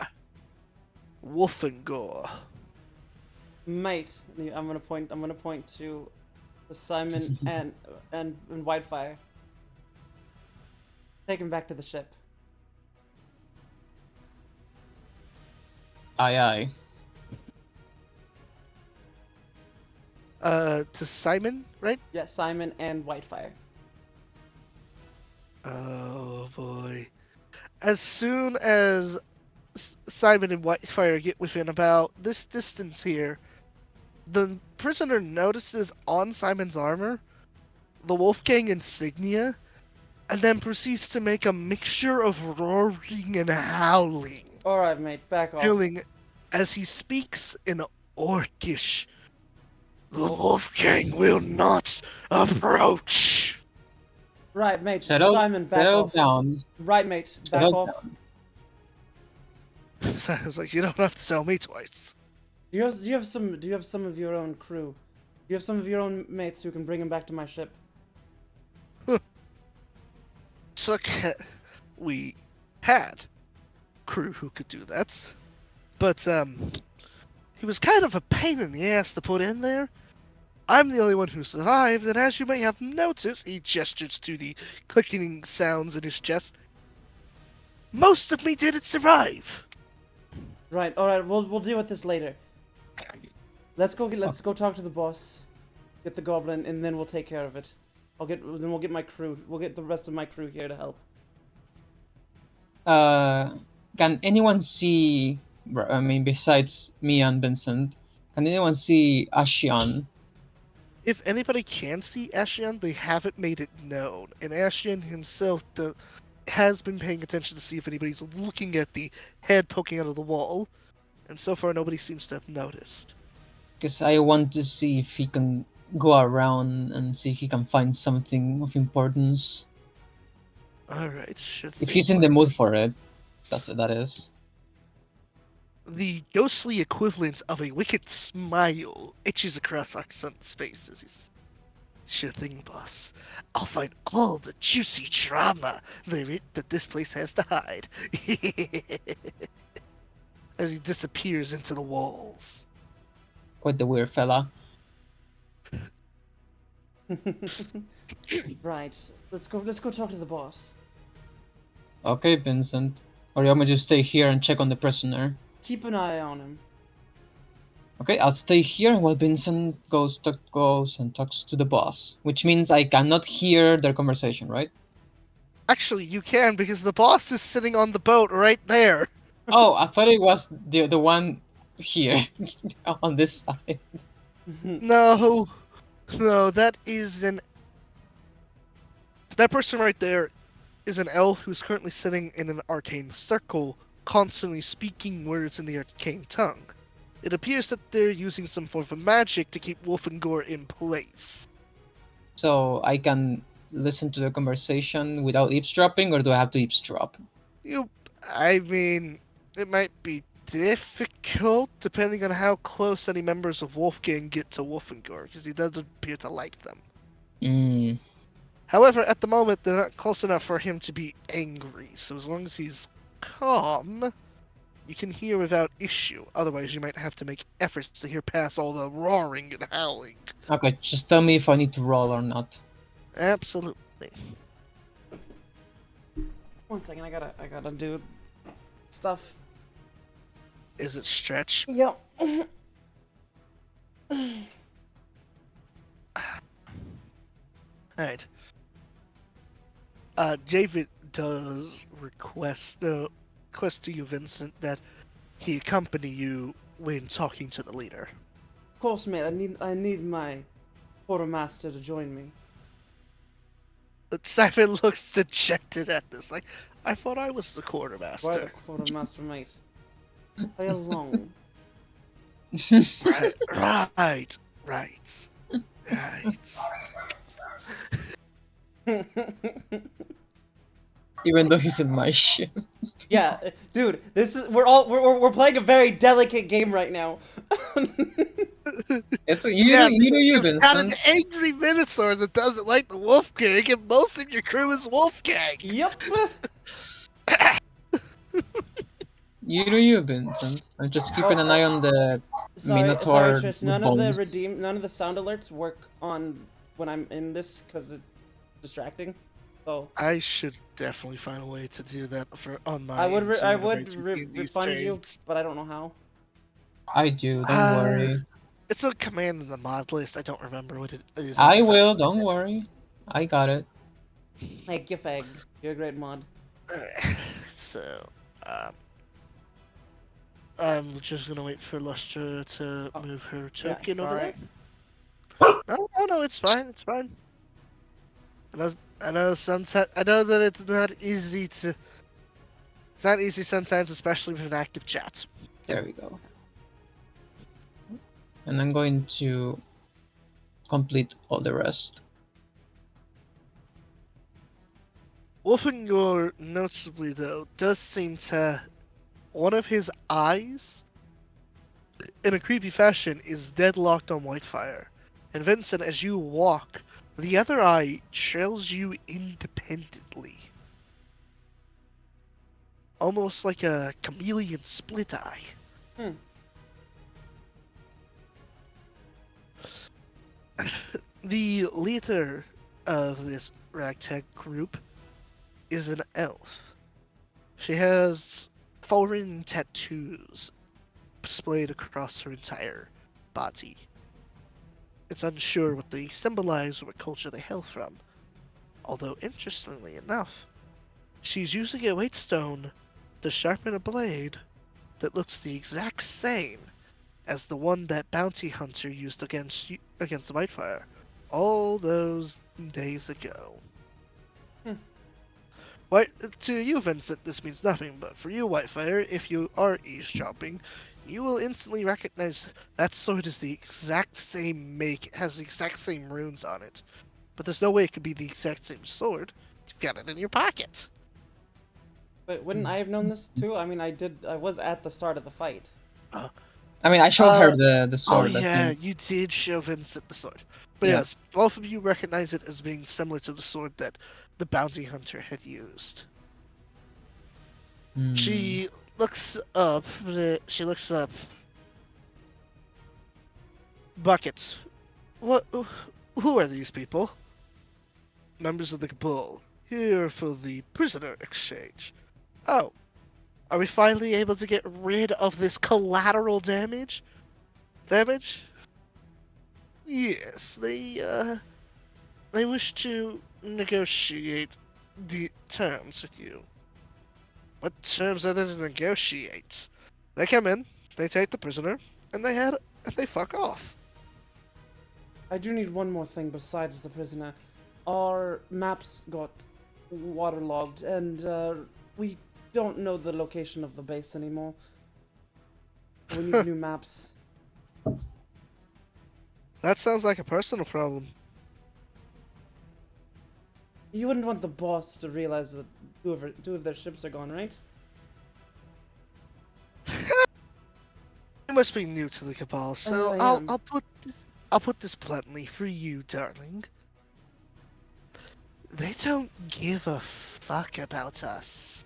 Wolfengor. Mate, I'm gonna point to Simon and Whitefire. Take him back to the ship. Aye. To Simon, right? Yeah, Simon and Whitefire. Oh boy. As soon as Simon and Whitefire get within about this distance here, the prisoner notices on Simon's armor the Wolfgang insignia, and then proceeds to make a mixture of roaring and howling, Alright, mate, back off. as he speaks in Orcish. The Wolfgang will not approach. Right, mate, Settle, Simon, back settle off. down. Right, mate, back Settle off. down. Sounds like you don't have to tell me twice. Do you have some of your own crew? Do you have some of your own mates who can bring him back to my ship? We had crew who could do that, but he was kind of a pain in the ass to put in there. I'm the only one who survived, and as you may have noticed, he gestures to the clicking sounds in his chest. Most of me didn't survive. Right, alright, we'll deal with this later. Let's go talk to the boss. Get the goblin, and then we'll take care of it. Then we'll get my crew. We'll get the rest of my crew here to help. Can anyone see? I mean, besides me and Vincent, can anyone see Ashian? If anybody can see Ashian, they haven't made it known, and Ashian himself has been paying attention to see if anybody's looking at the head poking out of the wall, and so far nobody seems to have noticed. Because I want to see if he can go around and see if he can find something of importance. Alright, should If he's in the mood for it, that is. The ghostly equivalent of a wicked smile itches across Accent's face as Sure thing, boss. I'll find all the juicy drama that this place has to hide. As he disappears into the walls. Quite the weird fella. Right. Let's go talk to the boss. Okay, Vincent. Or you want me to stay here and check on the prisoner? Keep an eye on him. Okay, I'll stay here while Vincent goes and talks to the boss. Which means I cannot hear their conversation, right? Actually, you can because the boss is sitting on the boat right there. Oh, I thought it was the one here on this side. No, no, that person right there is an elf who's currently sitting in an arcane circle, constantly speaking words in the arcane tongue. It appears that they're using some form of magic to keep Wolfengor in place. So I can listen to the conversation without eavesdropping, or do I have to eavesdrop? I mean, it might be difficult depending on how close any members of Wolfgang get to Wolfengor, because he doesn't appear to like them. Hmm. However, at the moment, they're not close enough for him to be angry, so as long as he's calm, you can hear without issue. Otherwise, you might have to make efforts to hear past all the roaring and howling. Okay, just tell me if I need to roll or not. Absolutely. 1 second, I gotta do stuff. Is it stretch? Yep. Alright. David does request to you, Vincent, that he accompany you when talking to the leader. Of course, mate. I need my quartermaster to join me. But Simon looks dejected at this, like, I thought I was the quartermaster. Why the quartermaster, mate? Play along. Right. Even though he's in my ship. Yeah, dude, we're playing a very delicate game right now. It's you know you, You've got an Vincent. angry Minotaur that doesn't like the Wolfgang, and most of your crew is Wolfgang. Yep. You, Vincent. I'm just keeping an eye on the Minotaur. Sorry, Trish. with bones. None of the sound alerts work on when I'm in this because it's distracting. So I should definitely find a way to do that on my. I would end refund you, but I don't know how. I do. Don't worry. It's a command in the mod list. I don't remember what it is. I will. Don't worry. I got it. Hey, Gifeg, you're a great mod. So, I'm just gonna wait for Lustra to move her token over there. No, it's fine. It's fine. I know sometimes. I know that it's not easy to. It's not easy sometimes, especially with an active chat. There we go. And I'm going to complete all the rest. Wolfengor, noticeably though, does seem to. One of his eyes, in a creepy fashion, is deadlocked on Whitefire. And Vincent, as you walk, the other eye trails you independently. Almost like a chameleon split eye. The leader of this ragtag group is an elf. She has foreign tattoos displayed across her entire body. It's unsure what they symbolize or what culture they hail from. Although, interestingly enough, she's using a whetstone to sharpen a blade that looks the exact same as the one that Bounty Hunter used against Whitefire all those days ago. To you, Vincent, this means nothing, but for you, Whitefire, if you are eavesdropping, you will instantly recognize that sword is the exact same make. It has the exact same runes on it. But there's no way it could be the exact same sword. You've got it in your pocket. But wouldn't I have known this too? I mean, I was at the start of the fight. I mean, I showed her the sword. Oh yeah, I think. you did show Vincent the sword. But Yeah. yes, both of you recognize it as being similar to the sword that the bounty hunter had used. Hmm. She looks up. She looks up. Bucket. What? Who are these people? Members of the Cabal. Here for the prisoner exchange. Oh, are we finally able to get rid of this collateral damage? Damage? Yes, they wish to negotiate the terms with you. What terms are there to negotiate? They come in, they take the prisoner, and they fuck off. I do need one more thing besides the prisoner. Our maps got waterlogged, and we don't know the location of the base anymore. We need new maps. That sounds like a personal problem. You wouldn't want the boss to realize that two of their ships are gone, right? You must be new to the Cabal, so I I'll am. I'll put this bluntly for you, darling. They don't give a fuck about us.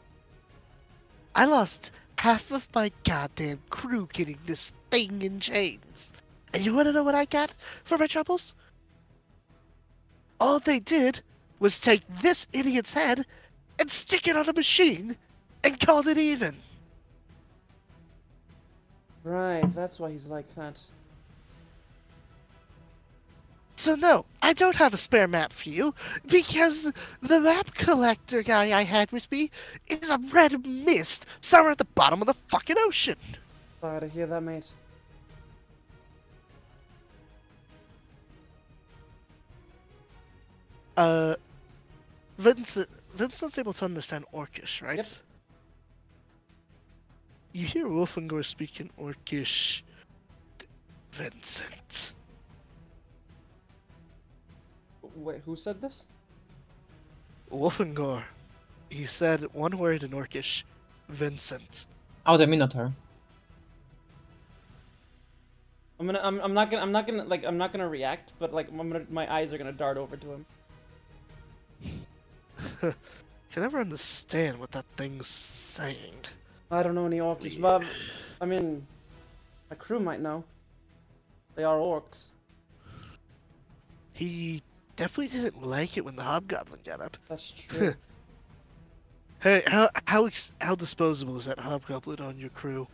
I lost half of my goddamn crew getting this thing in chains. And you wanna know what I got for my troubles? All they did was take this idiot's head and stick it on a machine and called it even. Right, that's why he's like that. So no, I don't have a spare map for you, because the map collector guy I had with me is a red mist somewhere at the bottom of the fucking ocean. Sorry to hear that, mate. Uh, Vincent's able to understand Orcish, right? Yep. You hear Wolfengor speak in Orcish. Vincent. Wait, who said this? Wolfengor. He said one word in Orcish. Vincent. Oh, the Minotaur. I'm not gonna react, but like my eyes are gonna dart over to him. Can never understand what that thing's saying. I don't know any orcs, but I mean, my crew might know. They are orcs. He definitely didn't like it when the hobgoblin got up. That's true. Hey, how disposable is that hobgoblin on your crew?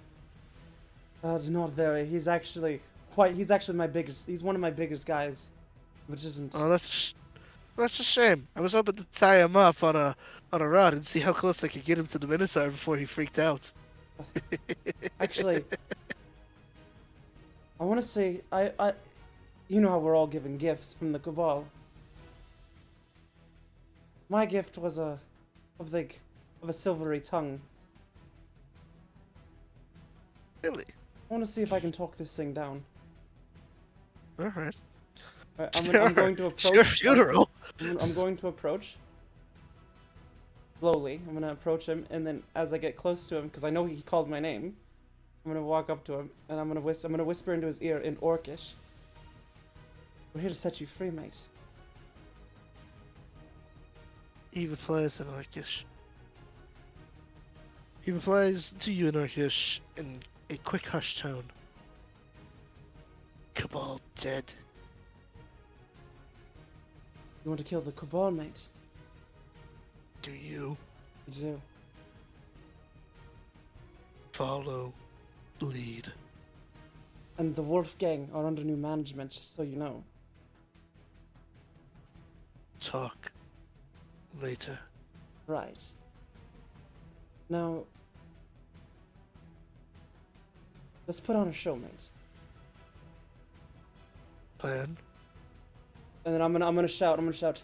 Not very. He's actually my biggest. He's one of my biggest guys, which isn't. Oh, that's a shame. I was hoping to tie him up on a rod and see how close I could get him to the Minotaur before he freaked out. Actually, I want to say you know how we're all given gifts from the Cabal. My gift was of a silvery tongue. Really? I want to see if I can talk this thing down. All right. I'm going to approach. Your funeral. I'm going to approach. Slowly, I'm gonna approach him, and then as I get close to him, because I know he called my name, I'm gonna walk up to him, and I'm gonna whisper into his ear in Orcish. We're here to set you free, mate. He replies in Orcish. He replies to you in Orcish in a quick hushed tone. Cabal dead. You want to kill the Cabal, mate? Do you You do. follow, bleed? And the Wolf Gang are under new management, so you know. Talk later. Right. Now, let's put on a show, mate. Plan? And then I'm gonna shout.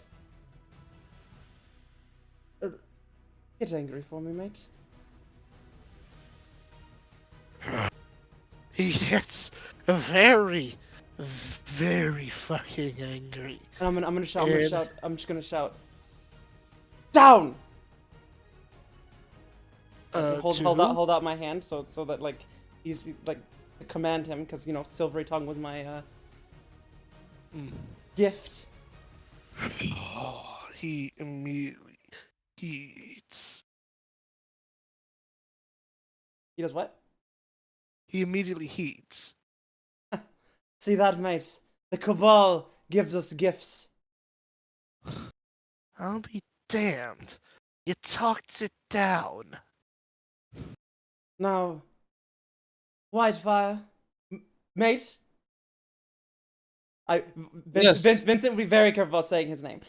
Get angry for me, mate. He gets very, very fucking angry. And I'm gonna shout. I'm just gonna shout. Down. Hold out my hand so that like he's like to command him, because you know Silvery Tongue was my gift. Oh, he immediately heats. He does what? He immediately heats. See that, mate? The Cabal gives us gifts. I'll be damned. You talked it down. Now, Whitefire, mate. Yes. Vincent will be very careful about saying his name.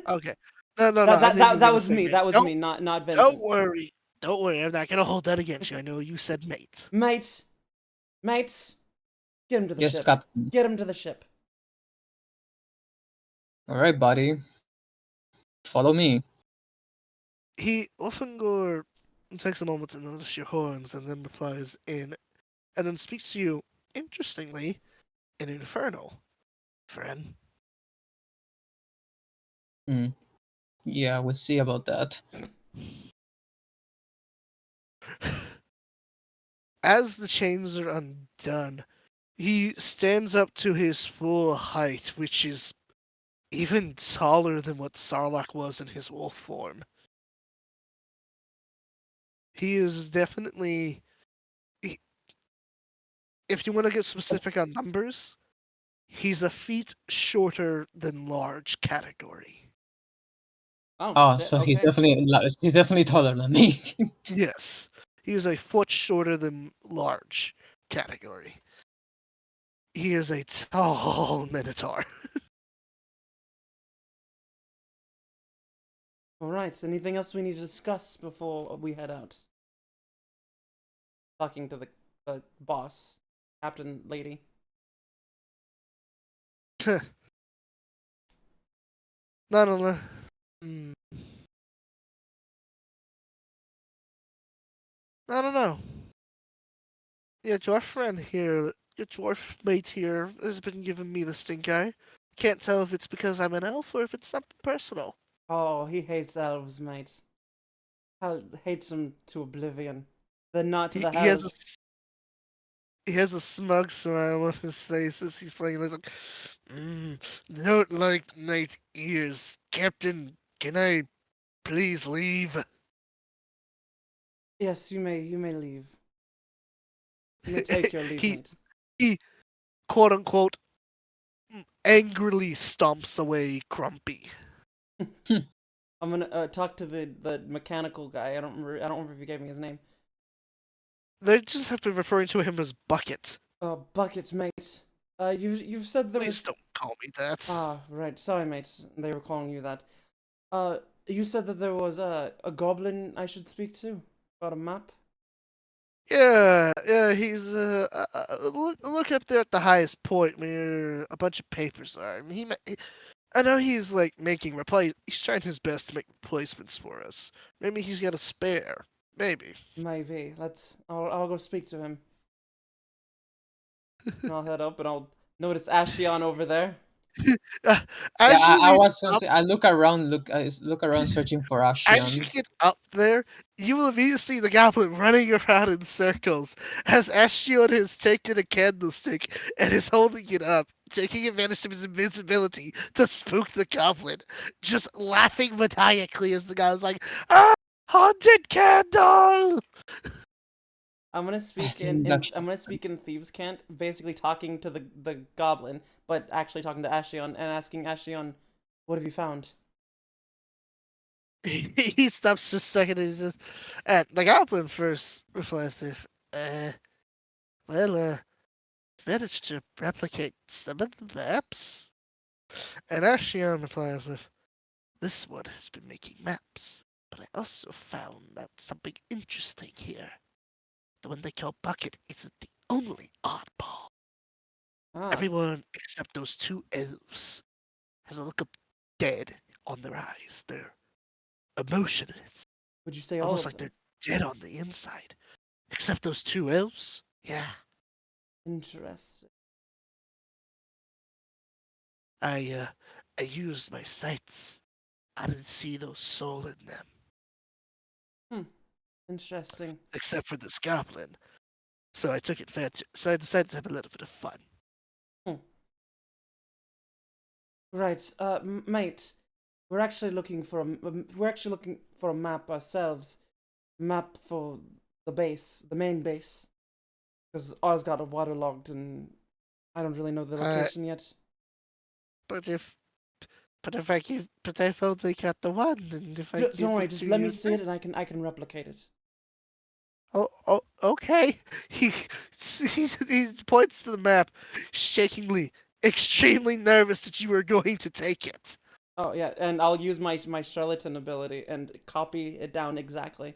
Okay. No, no, no. That I that didn't that, even that gonna was say me. mate. That was me, not Don't Vincent. worry. Don't worry. I'm not gonna hold that against you. I know you said mate. Mate, get him to the Yes, ship. Captain. Get him to the ship. All right, buddy. Follow me. He Wolfengor takes a moment to notice your horns and then replies and then speaks to you, interestingly, in Infernal, friend. Hmm. Yeah, we'll see about that. As the chains are undone, he stands up to his full height, which is even taller than what Sarlacc was in his wolf form. He is definitely. he- If you want to get specific on numbers, he's a feet shorter than large category. Oh Oh, shit. so Okay. he's definitely taller than me. Yes, he is a foot shorter than large category. He is a tall minotaur. All right. Anything else we need to discuss before we head out? Talking to the boss, Captain Lady. Not only. Mm, I don't know. Your dwarf friend here, your dwarf mate here, has been giving me the stink eye. Can't tell if it's because I'm an elf or if it's something personal. Oh, he hates elves, mate. Hell, hates them to oblivion. They're not to He the he has a hells. s- he has a smug smile on his face as he's playing. He's like, don't like night ears, Captain. Can I please leave? Yes, you may leave. You may take your leave, he mate. he quote unquote angrily stomps away Grumpy. I'm gonna talk to the mechanical guy. I don't remember if you gave me his name. They just have been referring to him as Bucket. Buckets, mate. You've said there Please was don't call me that. right. Sorry, mate. They were calling you that. You said that there was a goblin I should speak to about a map. Yeah, yeah, he's look up there at the highest point where a bunch of papers are. I mean, I know he's like making replace. He's trying his best to make replacements for us. Maybe he's got a spare. Maybe. Maybe. I'll go speak to him. And I'll head up and I'll notice Ashion over there. Uh, Yeah, as you I reach was gonna up, say I look around searching for as you Ashion. get up there, you will immediately see the goblin running around in circles as Ashion has taken a candlestick and is holding it up, taking advantage of his invincibility to spook the goblin, just laughing maniacally as the guy's like, "Ah, haunted candle!" I think that I'm gonna speak in thieves' cant, basically talking to the goblin, but actually talking to Ashion and asking Ashion, "What have you found?" He stops for a second and he says, the goblin first replies with, uh, well, managed to replicate some of the maps. And Ashion replies with, this one has been making maps, but I also found out something interesting here. The one they call Bucket isn't the only oddball. Ah, Everyone except those two elves has a look of dead on their eyes. They're emotionless, would you say all almost of like them? they're dead on the inside. Except those two elves. Yeah, Interesting. I I used my sights. I didn't see those soul in them, Hmm. Interesting. except for this goblin. So I took advantage. So I decided to have a little bit of fun. Hmm. Right, mate. We're actually looking for a map ourselves. Map for the base, the main base, because ours got waterlogged and I don't really know the Uh, location yet. but if I give, but I've only got the one, and if I Don't give worry, it just to let me you, see it and I can replicate it. oh, okay. He points to the map, shakingly, extremely nervous that you are going to take it. Oh yeah, and I'll use my charlatan ability and copy it down exactly.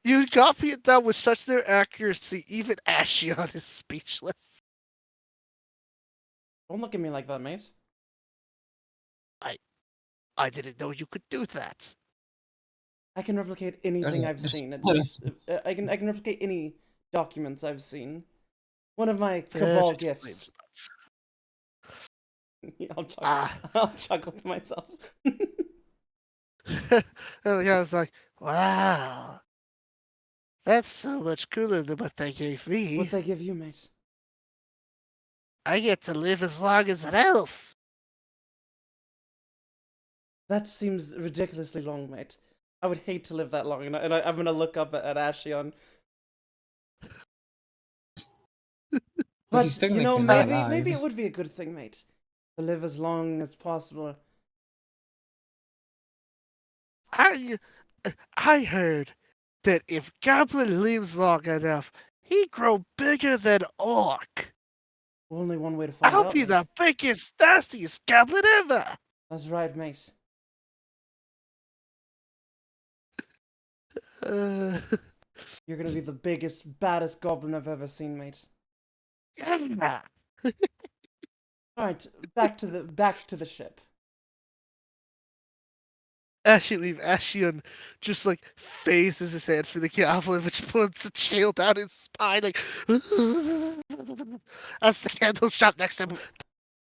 You copy it down with such their accuracy, even Ashion is speechless. Don't look at me like that, mate. I I didn't know you could do that. I can replicate anything I've seen. I can replicate any documents I've seen. One of my That cabal explains gifts. that. I'll chuckle. Ah. I'll chuckle to myself. And the guy was like, wow, that's so much cooler than what they gave What me. they give you, mate? I get to live as long as an elf. That seems ridiculously long, mate. I would hate to live that long, I'm gonna look up at Ashion. But he's But you know, technically not maybe alive. it would be a good thing, mate, to live as long as possible. I I heard that if Goblin lives long enough, he grow bigger than Orc. Only one way to find I'll out, be mate. the biggest, nastiest goblin ever. That's right, mate. Uh, You're gonna be the biggest, baddest goblin I've ever seen, mate. yeah. All right, back to the ship. Actually, Ashion just like phases his head for the goblin, which puts a chill down his spine. Like, as the candle shop next to him.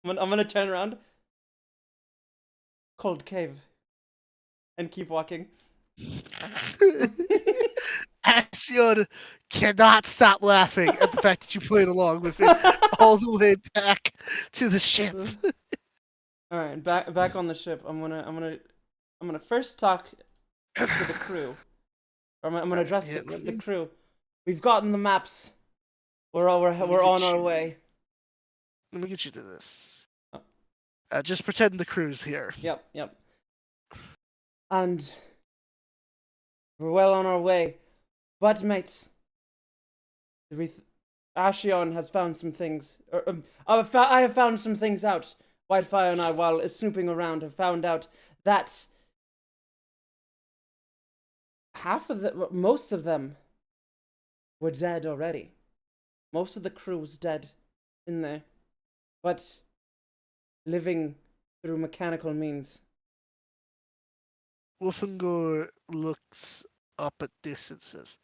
I'm gonna turn around. Cold cave, and keep walking. Ashion cannot stop laughing at the fact that you played along with it all the way back to the ship. All right, back on the ship. I'm gonna first talk to the crew. Or I'm gonna address Yeah, the crew. We've gotten the maps. let me We're on get our you. way. Let me get you to this. Oh, Just pretend the crew's here. yep. And we're well on our way. But mates, we Ashion has found some things. I have found some things out. Whitefire and I, while snooping around, have found out that most of them were dead already. Most of the crew was dead in there, but living through mechanical means. Wolfengor looks up at this and says,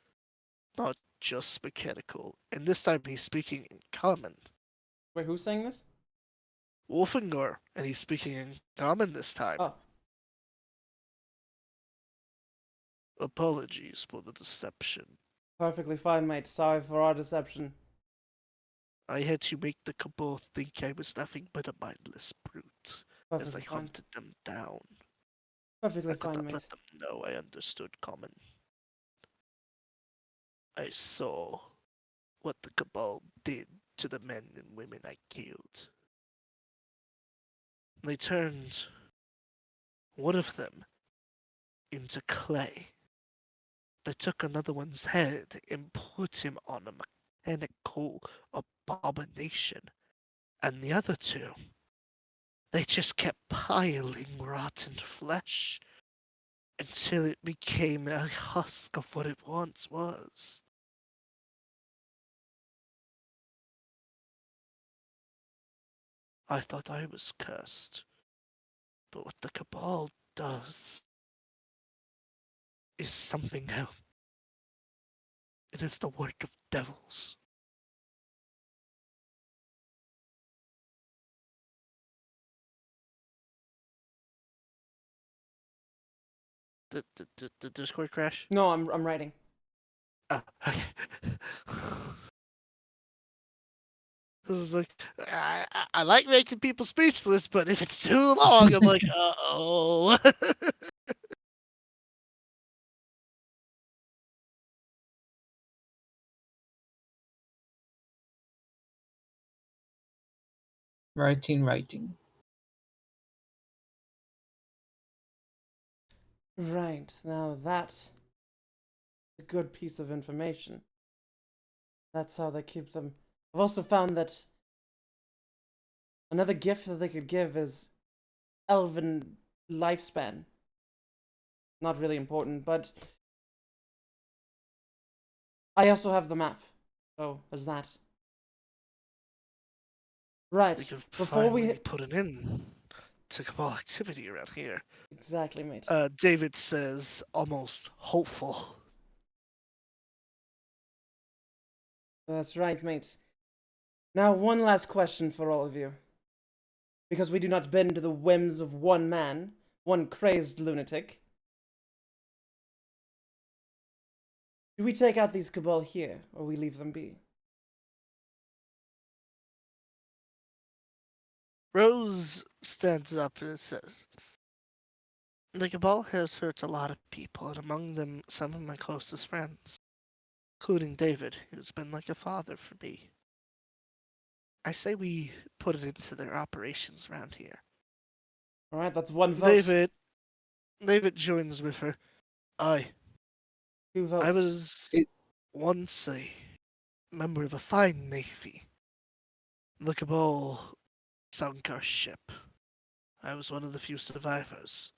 not just mechanical. And this time he's speaking in common. Wait, who's saying this? Wolfengor, and he's speaking in common this time. Oh, Apologies for the deception. perfectly fine, mate. Sorry for our deception. I had to make the Cabal think I was nothing but a mindless brute as I Perfectly fine. hunted them down. Perfectly I could fine, not mate. let them know I understood common. I saw what the Cabal did to the men and women I killed. They turned one of them into clay. They took another one's head and put him on a mechanical abomination. And the other two, they just kept piling rotten flesh until it became a husk of what it once was. I thought I was cursed, but what the Cabal does is something else. It is the work of devils. Did the Discord crash? No, I'm writing. Oh, okay. This is like, I like making people speechless, but if it's too long, I'm like, uh-oh. Writing. Right, now that's a good piece of information. That's how they keep them. I've also found that another gift that they could give is elven lifespan. Not really important, but I also have the map. So there's that. We Right, could before finally we put an end to cabal activity around here. exactly, mate. David says, almost hopeful. That's right, mate. Now, one last question for all of you. Because we do not bend to the whims of one man, one crazed lunatic. Do we take out these cabal here, or we leave them be? Rose stands up and says, the cabal has hurt a lot of people, and among them some of my closest friends, including David, who's been like a father for me. I say we put it into their operations around here. Alright, that's one vote. David joins with her. I 2 votes. was It- once a member of a fine navy. The cabal sunk our ship. I was one of the few survivors.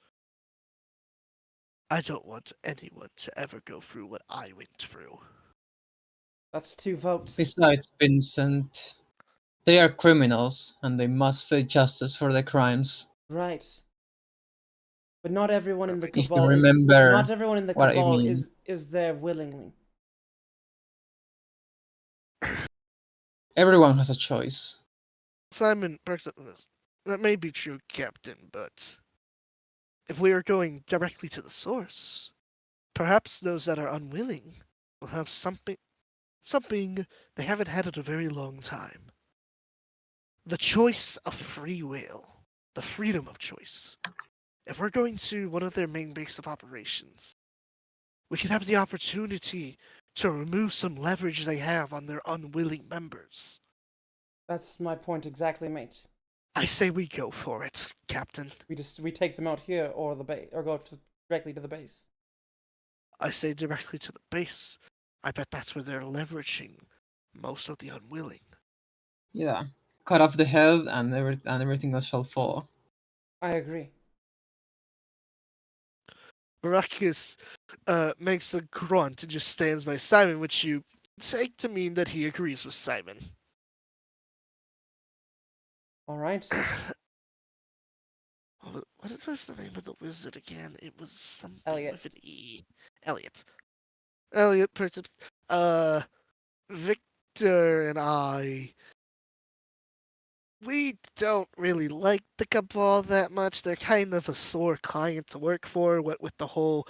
I don't want anyone to ever go through what I went through. That's 2 votes. Besides, Vincent, they are criminals and they must face justice for their crimes. Right. But not everyone in the You should cabal is remember not everyone in the what I cabal mean. is there willingly. Everyone has a choice. Simon perks up with this. That may be true, Captain, but if we are going directly to the source, perhaps those that are unwilling will have something they haven't had in a very long time. The choice of free will, the freedom of choice. If we're going to one of their main base of operations, we could have the opportunity to remove some leverage they have on their unwilling members. That's my point exactly, mate. I say we go for it, Captain. We take them out here or the base or directly to the base. I say directly to the base. I bet that's where they're leveraging most of the unwilling. Yeah. Cut off the head and everything else shall fall. I agree. Baracus makes a grunt and just stands by Simon, which you take to mean that he agrees with Simon. All right. What was the name of the wizard again? It was something Elliot. with an E. Elliot, Victor and I, we don't really like the Cabal that much. They're kind of a sore client to work for, what with the whole,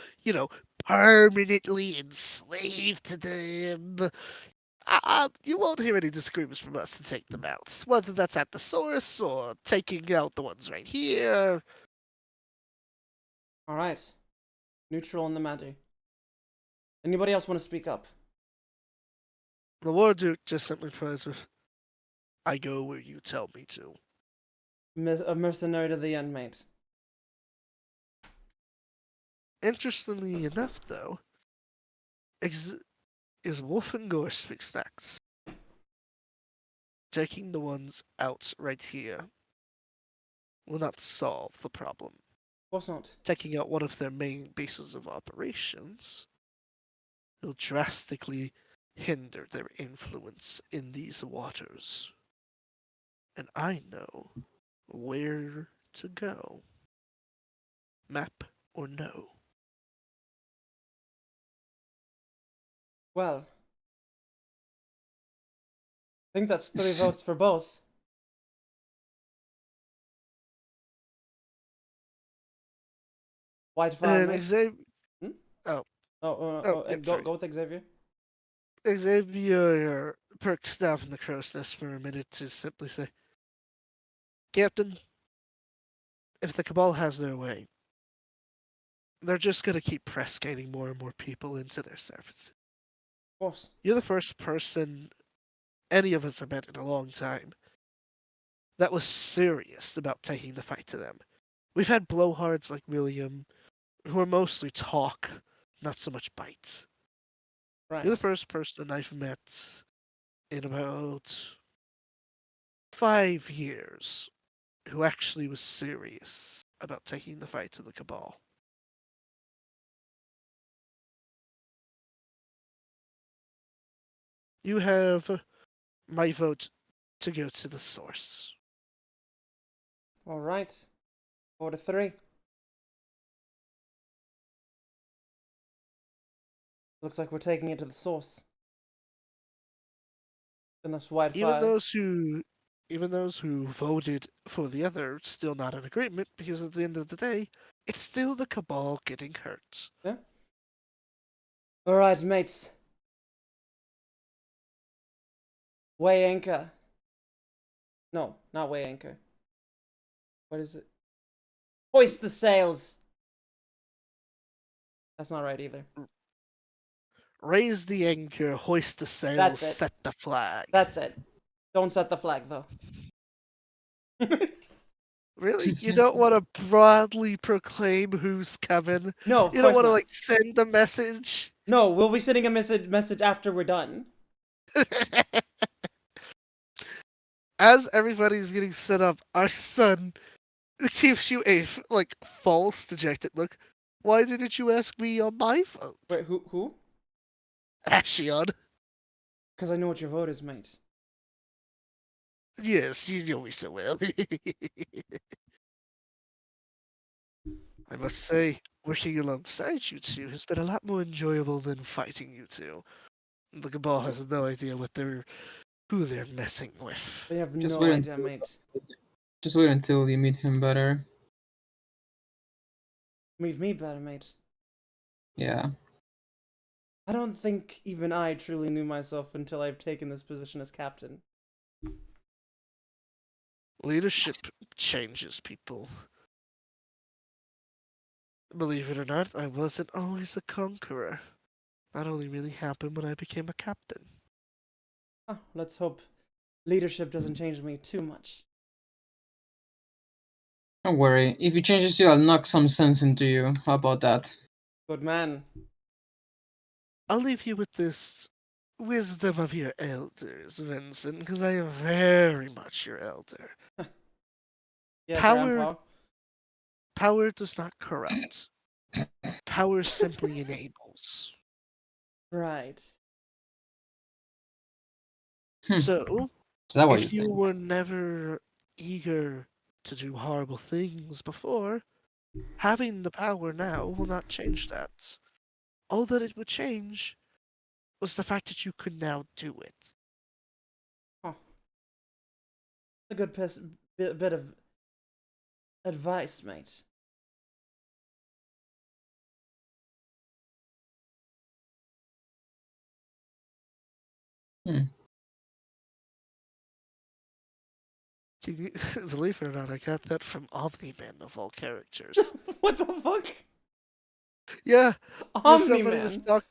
permanently enslaved to them. You won't hear any disagreements from us to take them out, whether that's at the source or taking out the ones right here. All right. Neutral on the matter. Anybody else want to speak up? The War Duke just simply replies with, I go where you tell me to. A mercenary to the end, mate. Interestingly enough, though, is Wolfengor speaks next. Taking the ones out right here will not solve the problem. Of course not. Taking out one of their main bases of operations will drastically hinder their influence in these waters. And I know where to go. Map or no. Well, I think that's 3 votes for both. White fire, And mate. Xavier. Hmm? Oh, Oh, yeah, go sorry. go with Xavier. Xavier perks down from the crow's nest for a minute to simply say, Captain, if the Cabal has their way, they're just going to keep press-gaining more and more people into their service. Of course. You're the first person any of us have met in a long time that was serious about taking the fight to them. We've had blowhards like William, who are mostly talk, not so much bite. Right. You're the first person I've met in about 5 years who actually was serious about taking the fight to the Cabal. You have my vote to go to the source. All right. 4-3. Looks like we're taking it to the source. And that's wide Even fire. those who voted for the other still not in agreement because at the end of the day, it's still the Cabal getting hurt. Yeah. All right, mates. Weigh anchor. No, not weigh anchor. What is it? Hoist the sails. That's not right either. Raise the anchor, hoist the sails, That's it. set the flag. That's it. Don't set the flag though. Really? You don't want to broadly proclaim who's coming? No, of You don't course want to not. like send a message? No, we'll be sending a message after we're done. As everybody's getting set up, our son gives you a like false, dejected look. Why didn't you ask me on my phone? Wait, who? Ashion. Because I know what your vote is, mate. Yes, you know me so well. I must say, working alongside you two has been a lot more enjoyable than fighting you two. The Cabal has no idea who they're messing with. They have Just no wait idea, until mate. just wait until you meet him better. Meet me better, mate. Yeah. I don't think even I truly knew myself until I've taken this position as captain. Leadership changes people. Believe it or not, I wasn't always a conqueror. That only really happened when I became a captain. Let's hope leadership doesn't change me too much. Don't worry. If he changes you, I'll knock some sense into you. How about that? Good man. I'll leave you with this wisdom of your elders, Vincent, because I am very much your elder. Yes, Power, Grandpa. power does not corrupt. Power simply enables. Right. So, Is that what you if you think? were never eager to do horrible things before, having the power now will not change that. All that it would change was the fact that you could now do it. Oh. A good bit of advice, mate. Hmm. Can you, believe it or not, I got that from Omni-Man of all characters. What the fuck? Yeah, somebody was Omni-Man. talking.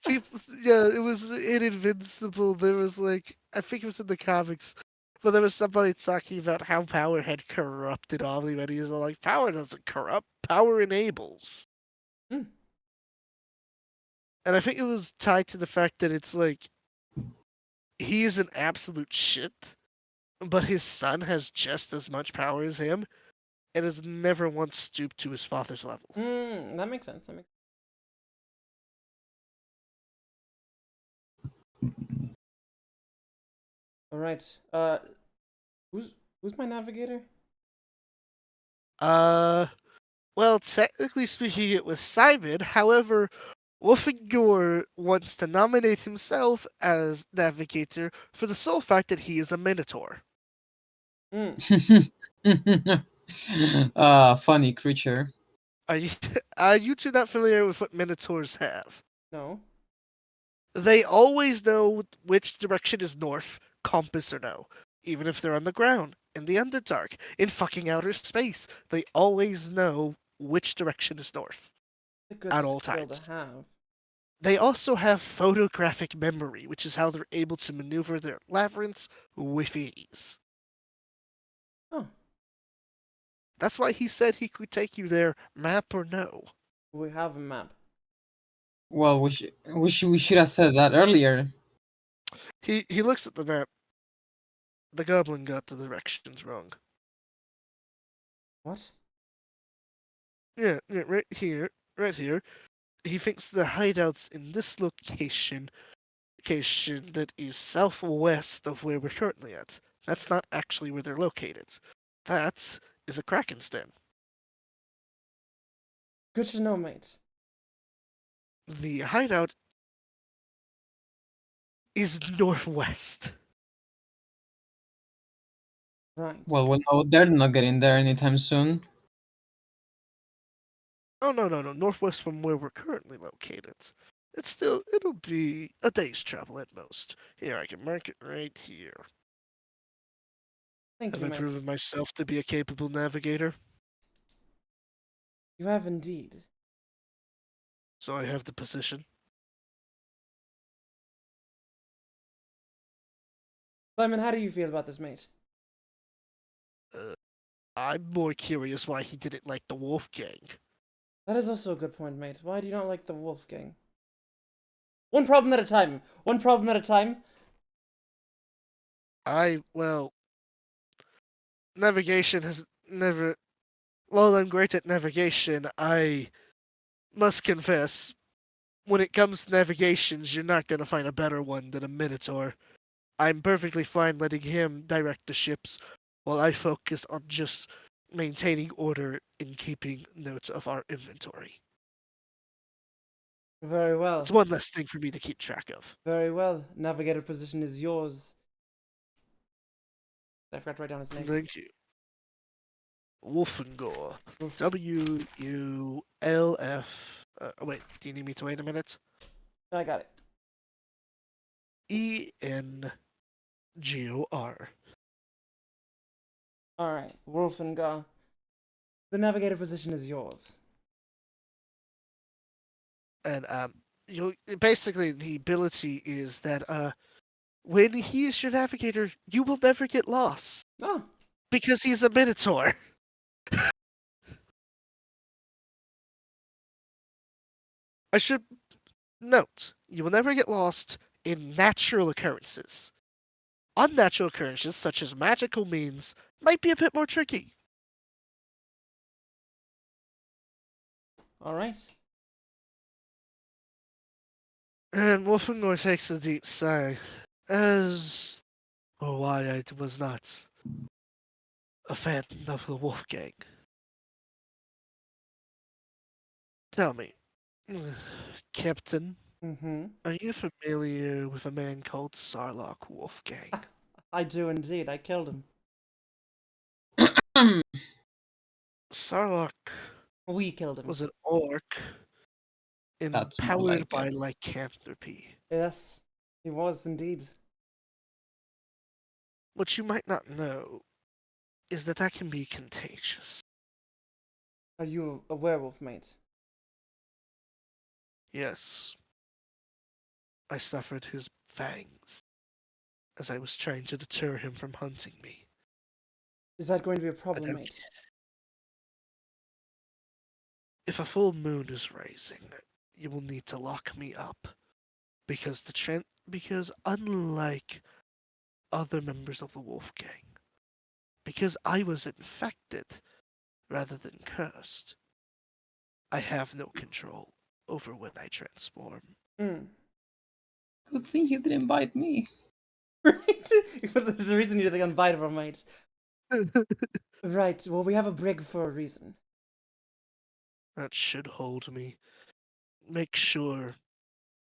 People, yeah, it was in Invincible. There was like, I think it was in the comics, but there was somebody talking about how power had corrupted Omni-Man. He was all like, power doesn't corrupt, power enables. Hmm. And I think it was tied to the fact that it's like, he is an absolute shit, but his son has just as much power as him, and has never once stooped to his father's level. That makes sense. That makes All right. Who's my navigator? Well, technically speaking, it was Simon. However, Wolfengor wants to nominate himself as navigator for the sole fact that he is a minotaur. Hmm. Funny creature. Are you are you two not familiar with what minotaurs have? No. They always know which direction is north, compass or no. Even if they're on the ground, in the Underdark, in fucking outer space, they always know which direction is north It's a good at all skill to times. have. They also have photographic memory, which is how they're able to maneuver their labyrinths with ease. Oh, That's why he said he could take you there, map or no. we have a map. Well, we should have said that earlier. He looks at the map. The goblin got the directions wrong. What? Yeah, right here, right here. He thinks the hideout's in this location that is southwest of where we're currently at. That's not actually where they're located. That is a Kraken's den. Good to know, mate. The hideout is northwest. Right. Well, we know they're not getting there anytime soon. Oh no, northwest from where we're currently located. It'll be a day's travel at most. Here, I can mark it right here. Thank Have you, I mate. proven myself to be a capable navigator? You have indeed. So I have the position. Simon, how do you feel about this, mate? Uh, I'm more curious why he didn't like the Wolf Gang. That is also a good point, mate. Why do you not like the Wolfgang? One problem at a time. One problem at a time. Well, navigation has never. While I'm great at navigation, I must confess, when it comes to navigations, you're not gonna find a better one than a Minotaur. I'm perfectly fine letting him direct the ships while I focus on just maintaining order and keeping notes of our inventory. Very It's well. one less thing for me to keep track of. Very well. Navigator position is yours. I forgot to write down his name. Thank you. Wolfengor. Oof. WULF. Wait, do you need me to wait a minute? I got it. ENGOR. Alright. Wolfengar. The navigator position is yours. And you basically the ability is that when he is your navigator, you will never get lost Oh. because he's a minotaur. I should note, you will never get lost in natural occurrences. Unnatural occurrences, such as magical means, might be a bit more tricky. Alright. And Wolfenor takes a deep sigh, as for why I was not a fan of the Wolfgang. Tell me, Captain, Mm-hmm. are you familiar with a man called Sarlacc Wolfgang? I do indeed. I killed him. Sarlacc We killed him. was an orc That's more empowered like by it. lycanthropy. Yes. He was indeed. What you might not know is that can be contagious. Are you a werewolf, mate? Yes, I suffered his fangs as I was trying to deter him from hunting me. Is that going to be a I problem, don't. mate? If a full moon is rising, you will need to lock me up because because unlike other members of the Wolf Gang, because I was infected rather than cursed, I have no control over when I transform. Hmm. Good thing you didn't bite me. Right? There's a reason you're the unbiteable, mate. Right. Well, we have a brig for a reason. That should hold me. Make sure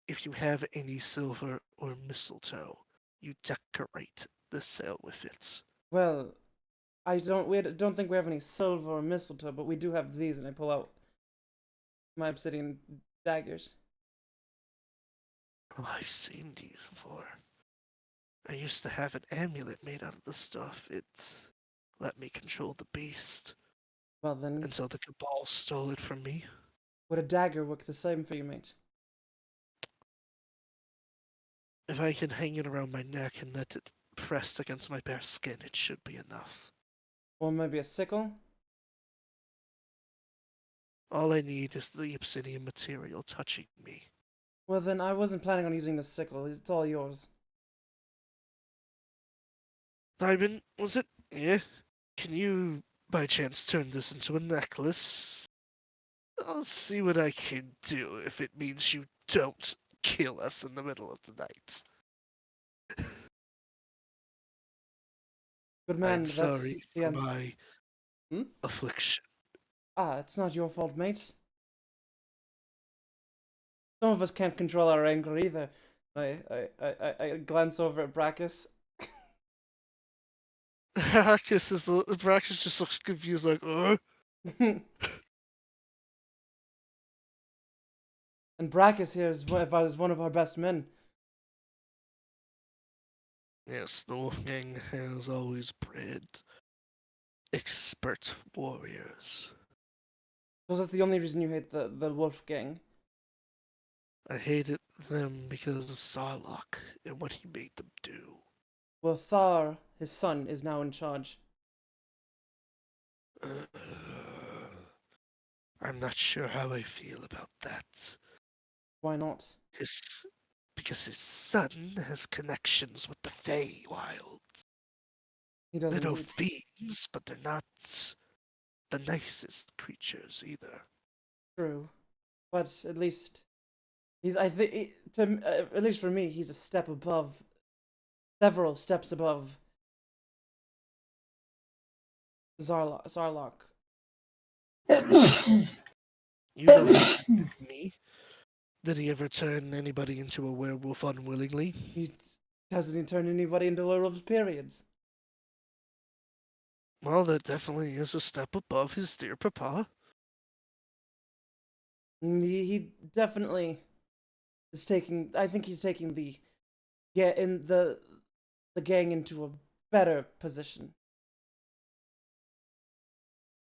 if you have any silver or mistletoe, you decorate the sail with it. Well, we don't think we have any silver or mistletoe, but we do have these, and I pull out my obsidian daggers. Oh, I've seen these before. I used to have an amulet made out of the stuff. It let me control the beast Well then, until the Cabal stole it from me. would a dagger work the same for you, mate? If I can hang it around my neck and let it press against my bare skin, it should be enough. Or maybe a sickle? All I need is the obsidian material touching me. Well then, I wasn't planning on using the sickle. It's all yours. Simon, was it? Yeah? Can you, by chance, turn this into a necklace? I'll see what I can do if it means you don't kill us in the middle of the night. Good I'm man, that's sorry the for end. my Hmm? affliction. Ah, it's not your fault, mate. Some of us can't control our anger either. I glance over at Brachus. Braxis just looks confused, like, And Brachus here is one of our best men. Yes, the Wolfgang has always bred expert warriors. Was that the only reason you hate the Wolf Gang? I hated them because of Sarlocke and what he made them do. Well, Thar, his son, is now in charge. Uh, I'm not sure how I feel about that. Why not? His, because his son has connections with the Feywild. He They're does no indeed. fiends, but they're not the nicest creatures either. True, but at least he's. I think to at least for me, he's a step above, several steps above Zarlock. You know something about me? Did he ever turn anybody into a werewolf unwillingly? He hasn't even turned anybody into werewolves. Periods. Well, that definitely is a step above his dear papa. He definitely is taking. I think he's taking the gang into a better position.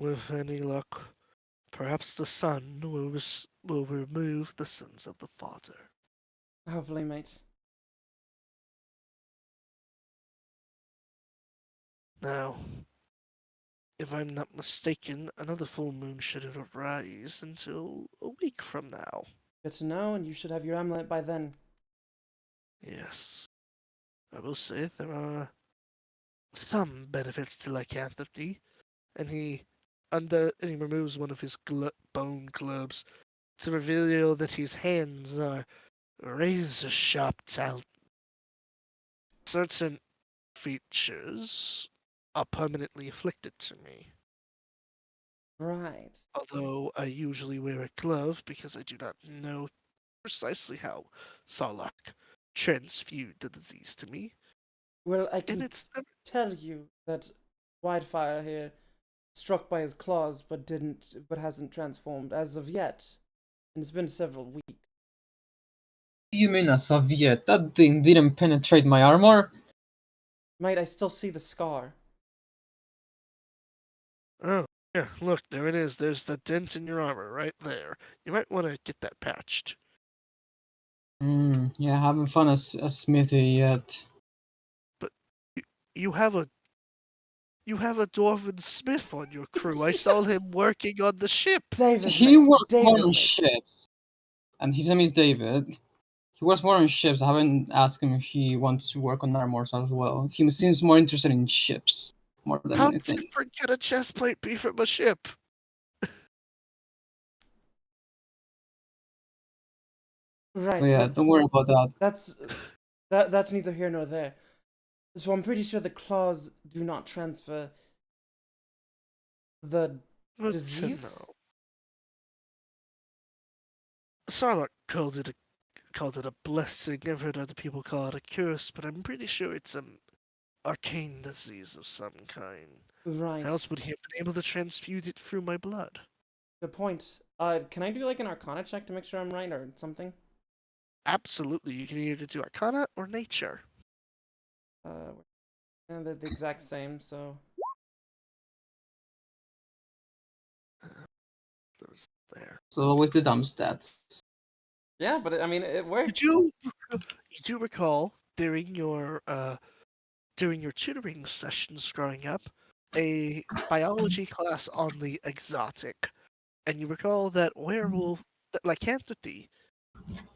With any luck, perhaps the son will remove the sins of the father. Hopefully, mate. Now, if I'm not mistaken, another full moon shouldn't arise until a week from now. Good to know, and you should have your amulet by then. Yes, I will say there are some benefits to lycanthropy, and he removes one of his bone globes to reveal that his hands are razor sharp talent. Certain features are permanently afflicted to me. Right. Although I usually wear a glove because I do not know precisely how Sarlacc transferred the disease to me, Well, I and can it's never. tell you that Wildfire here struck by his claws, but hasn't transformed as of yet, and it's been several weeks. You mean a Soviet? That thing didn't penetrate my armor? Mate, I still see the scar. Oh, yeah, look, there it is. There's the dent in your armor right there. You might want to get that patched. Yeah, I haven't found a smithy yet. But you have a you have a dwarven smith on your crew. I saw him working on the ship. He works more David, on mate. ships, and his name is David. He works more on ships. I haven't asked him if he wants to work on armors as well. He seems more interested in ships more than How anything. different can a chest plate be from a ship? But Right, yeah, but don't worry about that. that's that's neither here nor there. So I'm pretty sure the claws do not transfer the Good to disease. know. Sarlacc called it a blessing. I've heard other people call it a curse, but I'm pretty sure it's an arcane disease of some kind. How Right. else would he have been able to transfuse it through my blood? Good point. Can I do like an Arcana check to make sure I'm right or something? Absolutely, you can either do Arcana or Nature. Uh, and they're the exact same, so There's there. So always the dumb stats. yeah. But I mean, it You worked. do you do recall during your tutoring sessions growing up, a biology class on the exotic, and you recall that werewolf, that lycanthropy,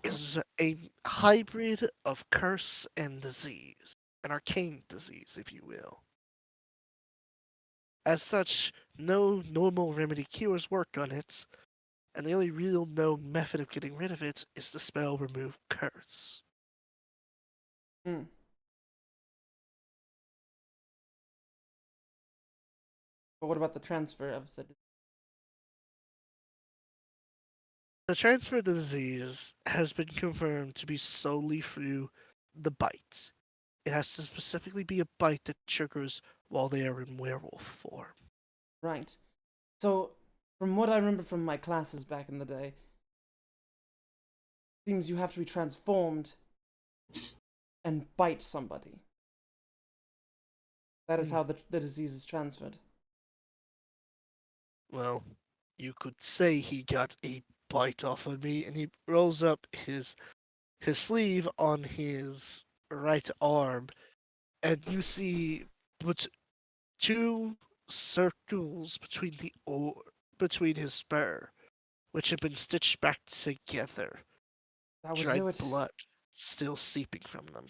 is a hybrid of curse and disease, an arcane disease, if you will. As such, no normal remedy cures work on it, and the only real known method of getting rid of it is to spell remove curse. Hmm. But what about the transfer of the? The transfer of the disease has been confirmed to be solely through the bite. It has to specifically be a bite that triggers while they are in werewolf form. Right. So, from what I remember from my classes back in the day, seems you have to be transformed and bite somebody. That is Hmm. how the disease is transferred. Well, you could say he got a bite off of me, and he rolls up his sleeve on his right arm, and you see but two circles between between his spur, which have been stitched back together, That would dried do it. blood still seeping from them.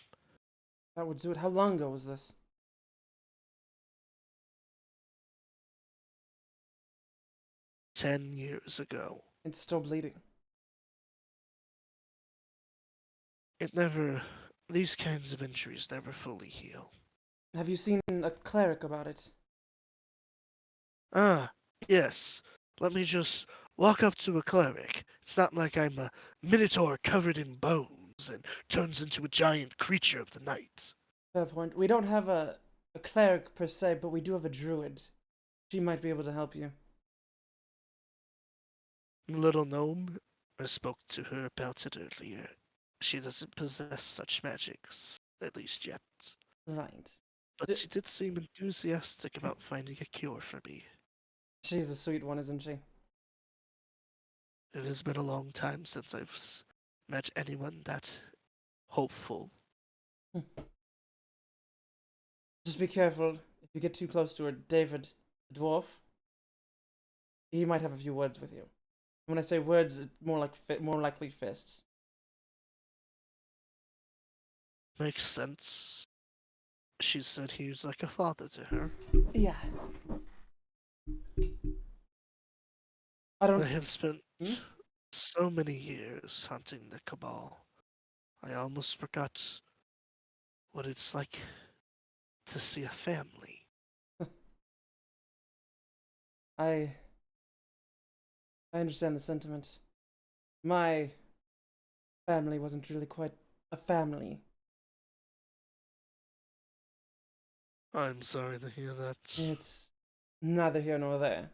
That would do it. How long ago was this? 10 years ago. It's still bleeding. It never. These kinds of injuries never fully heal. Have you seen a cleric about it? Ah, yes. Let me just walk up to a cleric. It's not like I'm a minotaur covered in bones and turns into a giant creature of the night. Fair point. We don't have a cleric per se, but we do have a druid. She might be able to help you. Little gnome, I spoke to her about it earlier. She doesn't possess such magics, at least yet. Right. But she did seem enthusiastic about finding a cure for me. She's a sweet one, isn't she? It has been a long time since I've met anyone that hopeful. Just be careful. If you get too close to her, David, the dwarf, he might have a few words with you. When I say words, it's more like more likely fists. Makes sense. She said he was like a father to her. Yeah. I I don't. have spent Hmm? so many years hunting the Cabal. I almost forgot what it's like to see a family. I I understand the sentiment. My family wasn't really quite a family. I'm sorry to hear that. It's neither here nor there.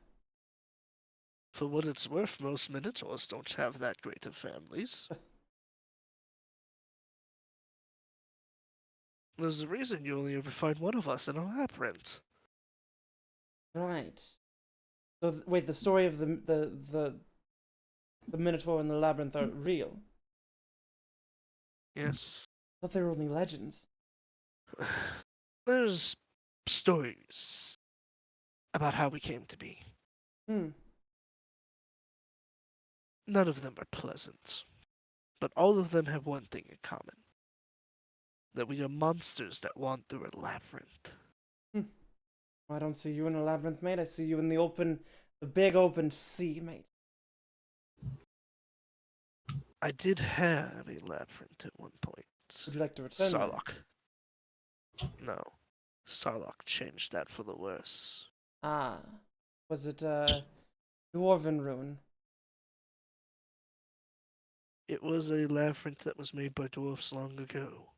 For what it's worth, most Minotaurs don't have that great of families. There's a reason you only ever find one of us in a labyrinth. Right. So wait, the story of the Minotaur and the labyrinth are real. Yes. I thought they were only legends. There's stories about how we came to be. Hmm. None of them are pleasant, but all of them have one thing in common: that we are monsters that wander a labyrinth. Hmm. I don't see you in a labyrinth, mate. I see you in the open, the big open sea, mate. I did have a labyrinth at one point. Would you like to return there? Sarlocke. No. Sarlocke changed that for the worse. Ah. Was it Dwarven Rune? It was a labyrinth that was made by dwarfs long ago.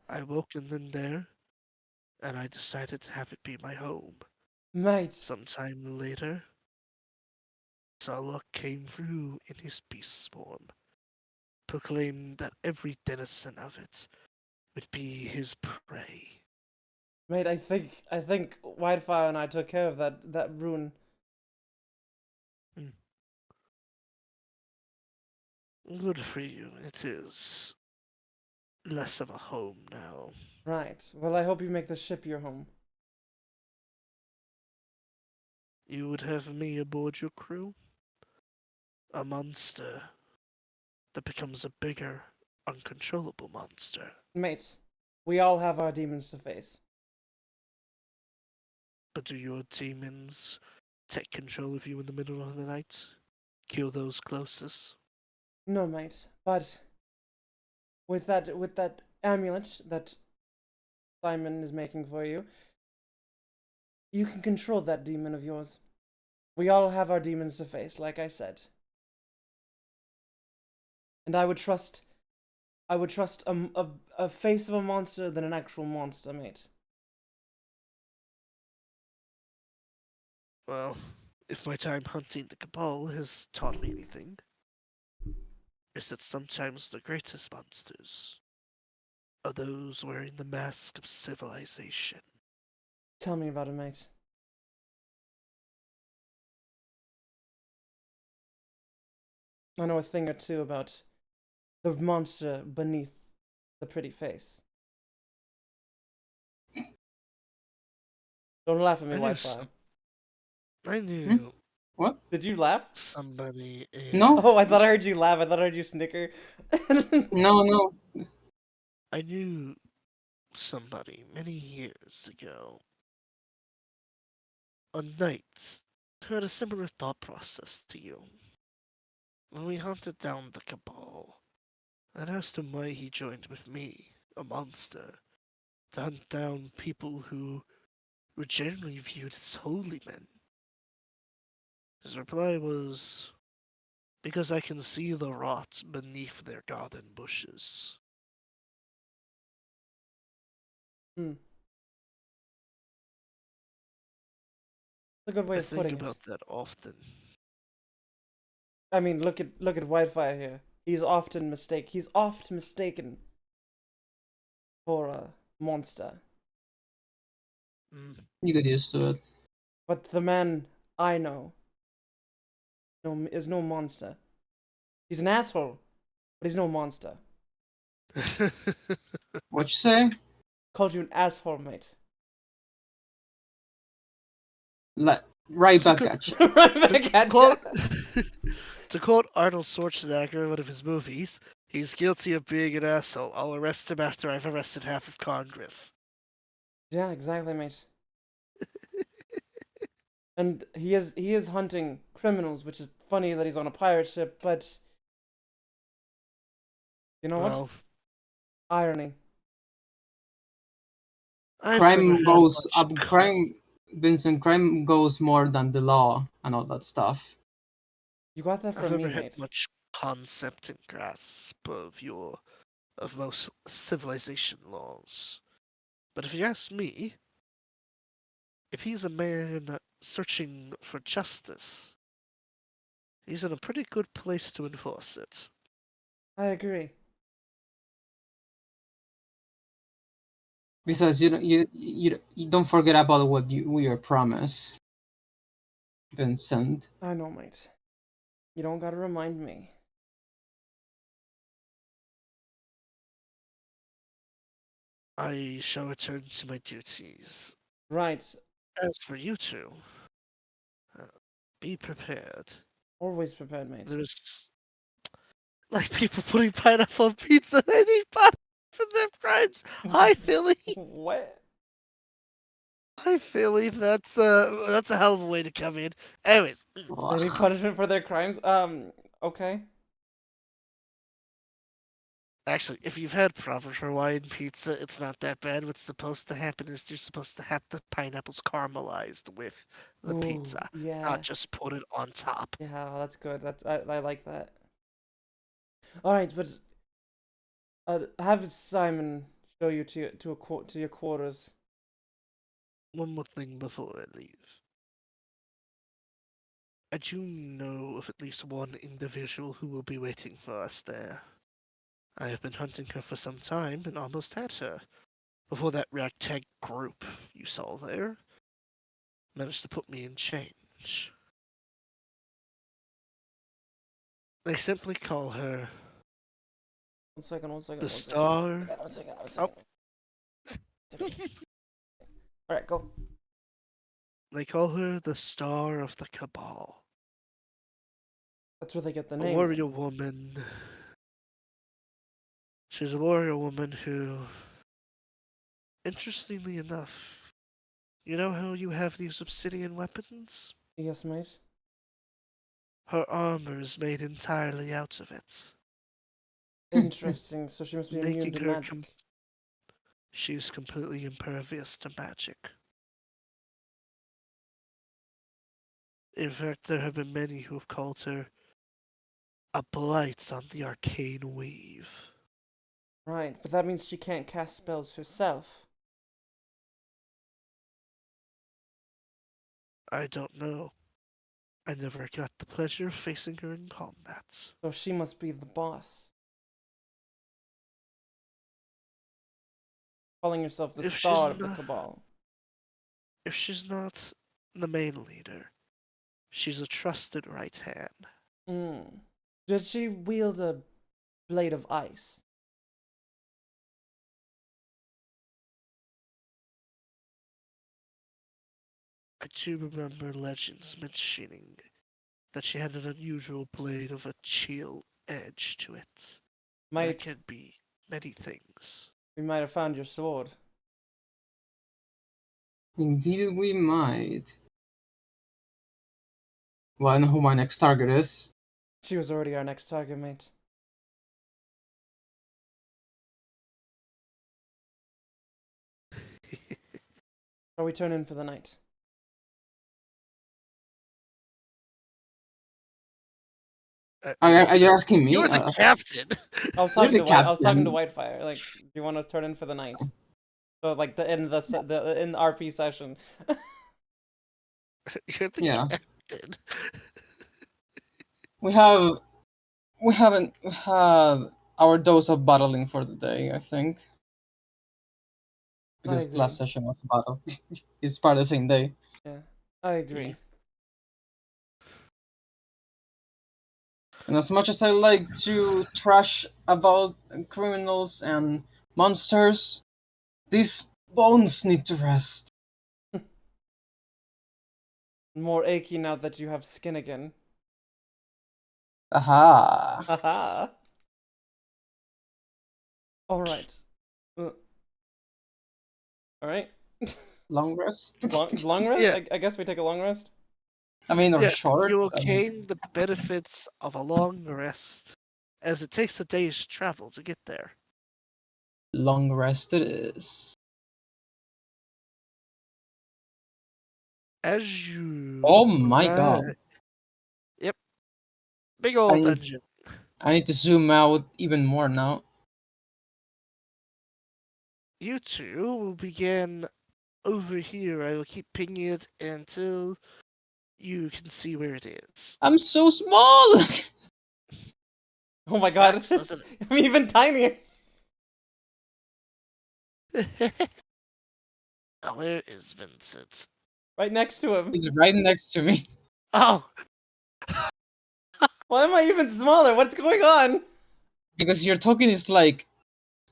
I woke in there, and I decided to have it be my home. Mate. Sometime later, Sarlocke came through in his beast form, proclaimed that every denizen of it would be his prey. Mate, I think Whitefire and I took care of that rune. Good for you. It is less of a home now. Right. Well, I hope you make the ship your home. You would have me aboard your crew? A monster that becomes a bigger, uncontrollable monster. Mate, we all have our demons to face. But do your demons take control of you in the middle of the night? Kill those closest? No, mate. But with that amulet that Simon is making for you, you can control that demon of yours. We all have our demons to face, like I said. And I would trust a face of a monster than an actual monster, mate. Well, if my time hunting the Cabal has taught me anything, is that sometimes the greatest monsters are those wearing the mask of civilization. Tell me about it, mate. I know a thing or two about the monster beneath the pretty face. Don't laugh at me, I knew Whitefire. I knew What? Did you laugh? somebody in. No? Oh, I thought I heard you laugh. I thought I heard you snicker. No, no. I knew somebody many years ago. A knight who had a similar thought process to you. When we hunted down the Cabal, I asked him why he joined with me, a monster, to hunt down people who were generally viewed as holy men. His reply was, because I can see the rot beneath their garden bushes. Hmm. It's a good way I of think putting it. about that often. I mean, look at Whitefire here. He's oft mistaken for a monster. Mm. You get used to it. But the man I know is no monster. He's an asshole, but he's no monster. What you say? Called you an asshole, mate. Right So back good. at you. Right To back at quote, ya. to quote Arnold Schwarzenegger in one of his movies, he's guilty of being an asshole. I'll arrest him after I've arrested half of Congress. Yeah, exactly, mate. And he is hunting criminals, which is funny that he's on a pirate ship, but you know what? Well, Irony. I've never Crime had goes much up. Crime, Vincent. Crime goes more than the law and all that stuff. You got that I've from never me, had mate. much concept and grasp of most civilization laws. But if you ask me, if he's a man searching for justice, he's in a pretty good place to enforce it. I agree. Besides, you don't forget about what you were promised, Vincent. I know, mate. You don't gotta remind me. I shall return to my duties. Right. As for you two, uh, be prepared. Always prepared, mate. There's like people putting pineapple on pizza. They need pineapple for their crimes. Hi, Philly. What? Hi, Philly. That's a hell of a way to come in. Anyways, They need punishment for their crimes? Okay. actually, if you've had proper Hawaiian pizza, it's not that bad. What's supposed to happen is you're supposed to have the pineapples caramelized with the Ooh, pizza, yeah. not just put it on top. Yeah, that's good. I like that. Alright, but have Simon show you to your quarters. One more thing before I leave. I do know of at least one individual who will be waiting for us there. I have been hunting her for some time and almost had her. Before that ragtag group you saw there managed to put me in change. They simply call her 1 second, 1 second, the 1 second. star. 1 second, 1 Oh, second. Alright, go. they call her the star of the Cabal. That's where they get the A name. warrior woman. She's a warrior woman who, interestingly enough, you know how you have these obsidian weapons? Yes, mate. Her armor is made entirely out of it, Interesting. So she must be immune making to her magic. she's completely impervious to magic. In fact, there have been many who have called her a blight on the arcane weave. Right, but that means she can't cast spells herself. I don't know. I never got the pleasure of facing her in combat. So she must be the boss. Calling herself the If she's star of the not, Cabal. if she's not the main leader, she's a trusted right hand. Mm. Did she wield a blade of ice? I do remember legends mentioning that she had an unusual blade of a chill edge to it. That Might could be many things. we might have found your sword. Indeed, we might. Well, I know who my next target is. She was already our next target, mate. Shall we turn in for the night? Are you asking me? You're the captain. I was You're talking the to I was talking to captain. Whitefire. Like, do you want to turn in for the night? So like in the RP session. You're the Yeah. captain. We haven't had our dose of battling for the day, I think. I Because agree. last session was a battle. It's part of the same day. Yeah, I agree. And as much as I like to trash about criminals and monsters, these bones need to rest. More achy now that you have skin again. Aha. Haha. All right. All right. Long rest? Long rest. Yeah. I guess we take a long rest. I mean, or Yeah, short. you will I mean, gain the benefits of a long rest, as it takes a day's travel to get there. long rest it is. As you Oh my god. arrive, yep, big I old need, dungeon. I need to zoom out even more now. You two will begin over here. I will keep pinging it until you can see where it is. I'm so small! Oh my god. Sucks, doesn't I'm even tinier. it? Where is Vincent? Right next to him. He's right next to me. Oh, Why am I even smaller? What's going on? Because your token is like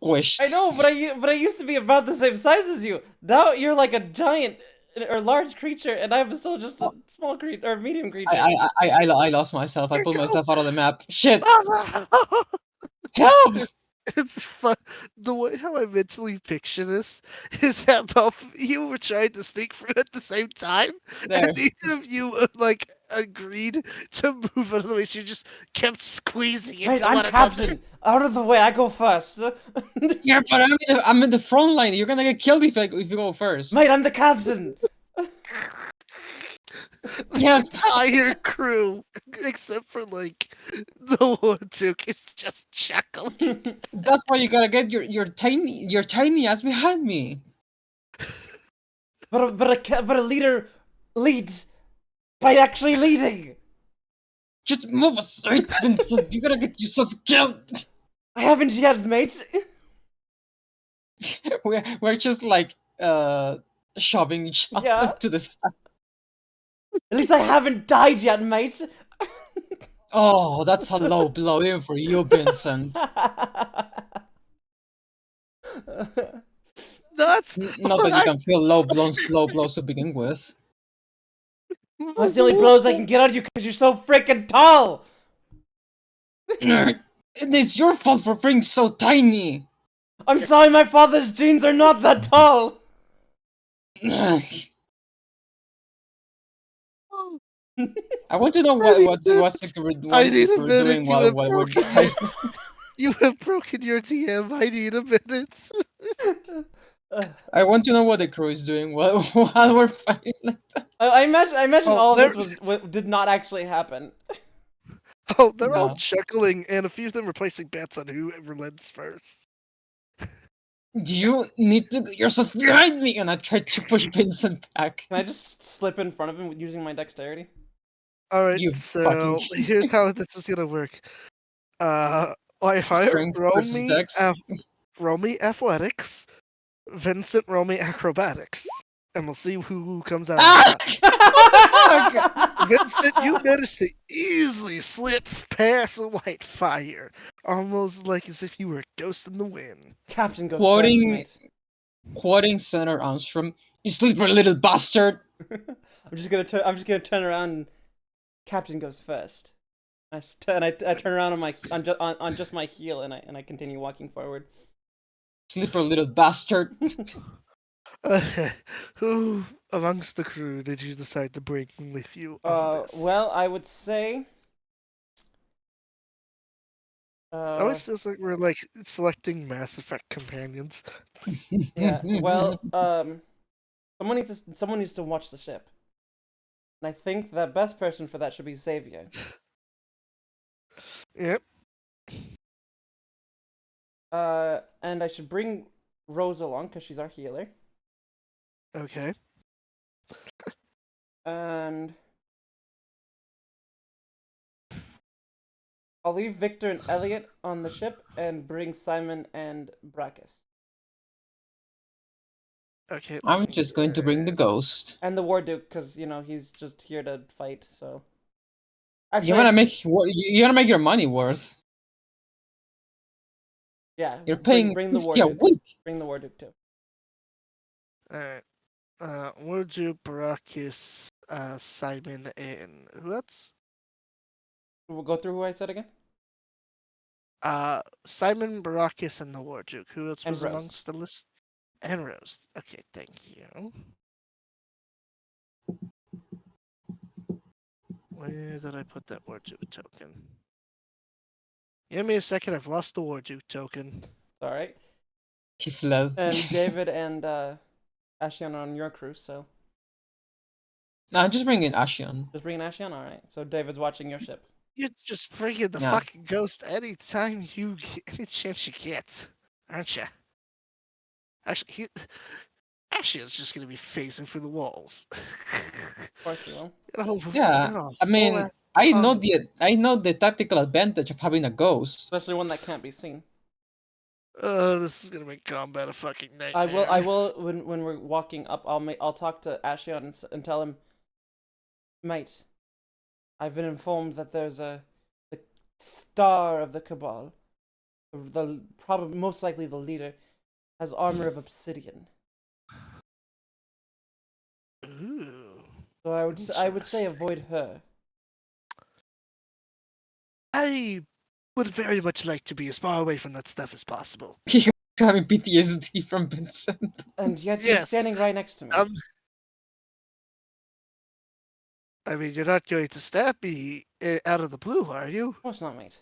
squished. I know, but I used to be about the same size as you. Now you're like a giant or large creature, and I'm still just a small creature or medium creature. I lost myself. I Here pulled you go. myself out of the map. Shit! oh no! Help! It's fun. The way how I mentally picture this is that both of you were trying to sneak through at the same time, There. and neither of you like agreed to move out of the way. So you just kept squeezing into Wait, one I'm another. captain. Out of the way, I go first. Yeah, but I'm in the front line. You're gonna get killed if you go first. Mate, I'm the captain. The Yes. entire crew, except for like the one Duke, is just chuckling. That's why you gotta get your tiny ass behind me. But a leader leads by actually leading. Just move aside, Vincent. You're gonna get yourself killed. I haven't yet, mate. We're just like shoving each other Yeah. to the side. At least I haven't died yet, mate. Oh, that's a low blow even for you, Vincent. That's Not that you can feel low blows to begin with. That's the only blows I can get out of you because you're so freaking tall. It's your fault for being so tiny. I'm sorry, my father's genes are not that tall. I want to know I need what's it. the I what need a we're minute. doing You while have we're broken your. You have broken your TM. I need a minute. I want to know what the crew is doing while we're fighting. I imagine Oh, all of there- this did not actually happen. Oh, they're all No. chuckling, and a few of them are placing bets on who relents first. You need to get yourself behind me, and I tried to push Vincent back. Can I just slip in front of him using my dexterity? Alright, You so fucking here's how this is gonna work. If strength versus dex. roll me athletics, Vincent roll me acrobatics, and we'll see who comes out on top. Vincent, you managed to easily slip past a white fire, almost like as if you were a ghost in the wind. Captain goes Quoting- first, mate. Quoting Senator Armstrong, "You sleeper little bastard." I'm just gonna turn around. And Captain goes first. I turn around on just my heel and I continue walking forward. Sleeper little bastard. Who amongst the crew did you decide to bring with you on this? Well, I would say. It always feels like we're like selecting Mass Effect companions. Yeah. Well, someone needs to watch the ship, and I think the best person for that should be Xavier. Yep. And I should bring Rose along because she's our healer, Okay. and I'll leave Victor and Elliot on the ship and bring Simon and Brackus. Okay. I'm just going to bring the ghost. And the War Duke, because, you know, he's just here to fight, so. You Actually, wanna make your money worth. yeah. You're paying bring the War 50 a Duke. week. Bring the War Duke, too. Alright. Woju, Barakis, Simon, and who else? We'll go through who I said again? Simon, Barakis, and the Warjuk. Who else And was Rose. amongst the list? And Rose. Okay, thank you. Where did I put that Warjuk token? Give me a second, I've lost the Warjuk token. Alright. He fled. And David and Ashion are on your crew, so. No, I'm just bringing Ashion. Just bringing Ashion? Alright. So David's watching your ship. You're just bringing the Yeah. fucking ghost any chance you get, aren't you? Actually, Ashion's just gonna be facing for the walls. Of course you will. Yeah, I mean, I know the tactical advantage of having a ghost. Especially one that can't be seen. This is gonna make combat a fucking nightmare. I will when we're walking up, I'll talk to Ashion and tell him, mate, I've been informed that there's the star of the Cabal, the probably most likely the leader, has armor of obsidian. Ooh. So I would say avoid her. I would very much like to be as far away from that stuff as possible. Having PTSD from Vincent. And yet you're Yes. standing right next to me. I mean, you're not going to stab me out of the blue, are you? Of course not, mate.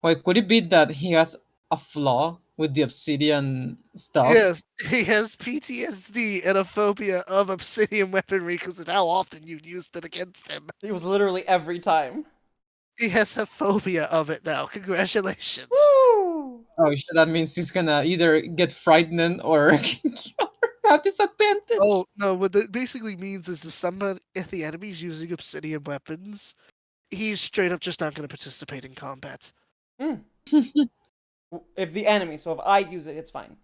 Wait, could it be that he has a flaw with the obsidian stuff? Yes, he has PTSD and a phobia of obsidian weaponry because of how often you used it against him. It was literally every time. He has a phobia of it now. Congratulations. Woo! Oh shit, that means he's gonna either get frightened or have disadvantage. Oh no! What that basically means is if the enemy's using obsidian weapons, he's straight up just not going to participate in combat. If the enemy, so if I use it, it's fine.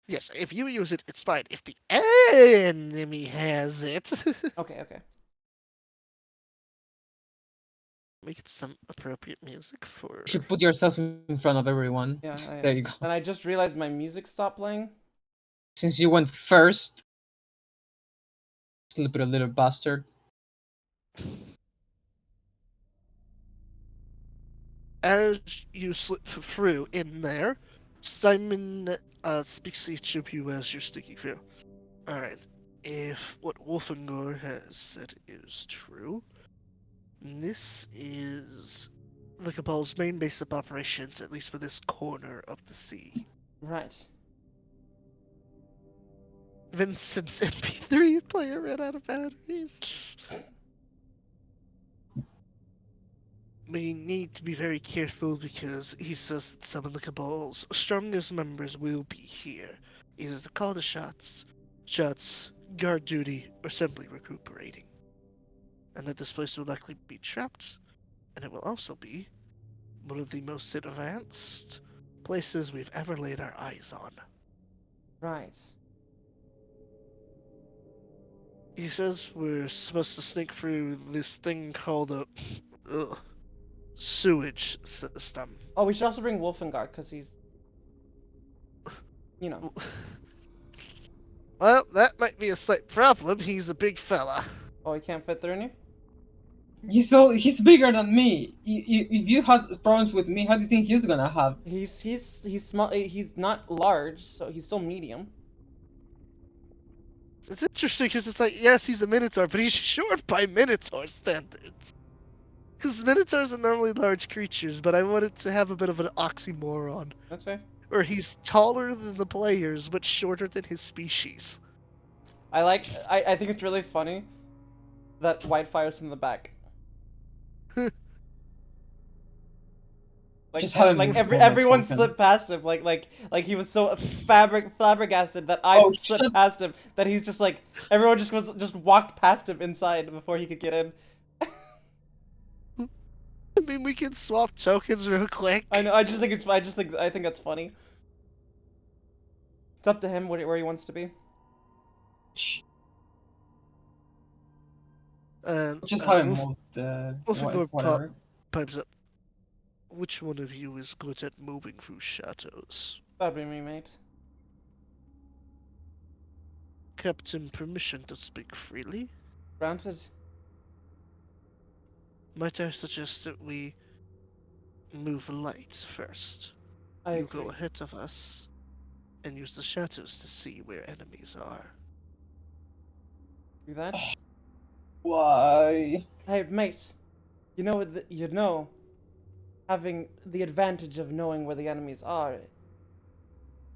Yes, if you use it, it's fine. If the enemy has it, Okay, okay. make it some appropriate music for. You should put yourself in front of everyone. Yeah, There you go. And I just realized my music stopped playing. Since you went first, slippery little bastard. As you slip through in there, Simon speaks to you as you're sneaking through. Alright, if what Wolfengor has said is true, this is the Cabal's main base of operations, at least for this corner of the sea. Right. Vincent's MP3 player ran out of batteries. We need to be very careful because he says that some of the Cabal's strongest members will be here, either to call the shots, guard duty, or simply recuperating. And that this place will likely be trapped, and it will also be one of the most advanced places we've ever laid our eyes on. Right. He says we're supposed to sneak through this thing called a sewage system. Oh, we should also bring Wolfengard, because he's... You know. Well, that might be a slight problem. He's a big fella. Oh, he can't fit through in you? He's bigger than me. If you had problems with me, how do you think he's gonna have? He's small. He's not large, so he's still medium. It's interesting because it's like, yes, he's a Minotaur, but he's short by Minotaur standards. Because Minotaurs are normally large creatures, but I wanted to have a bit of an oxymoron. That's fair. Where he's taller than the players, but shorter than his species. I think it's really funny that Whitefire's in the back. Like, Just have him like move everyone token. slipped past him. Like he was so flabbergasted that I Oh, slipped shit. past him that he's just like everyone just walked past him inside before he could get in. I mean, we can swap tokens real quick. I know. I think that's funny. It's up to him where he wants to be. Just have him Wolf, move the Wolfengor whatever. pipes up. Which one of you is good at moving through shadows? That'd be me, mate. Captain, permission to speak freely? Granted. Might I suggest that we move light first? I You agree. go ahead of us and use the shadows to see where enemies are. Do that. Why? Hey, mate. You know, having the advantage of knowing where the enemies are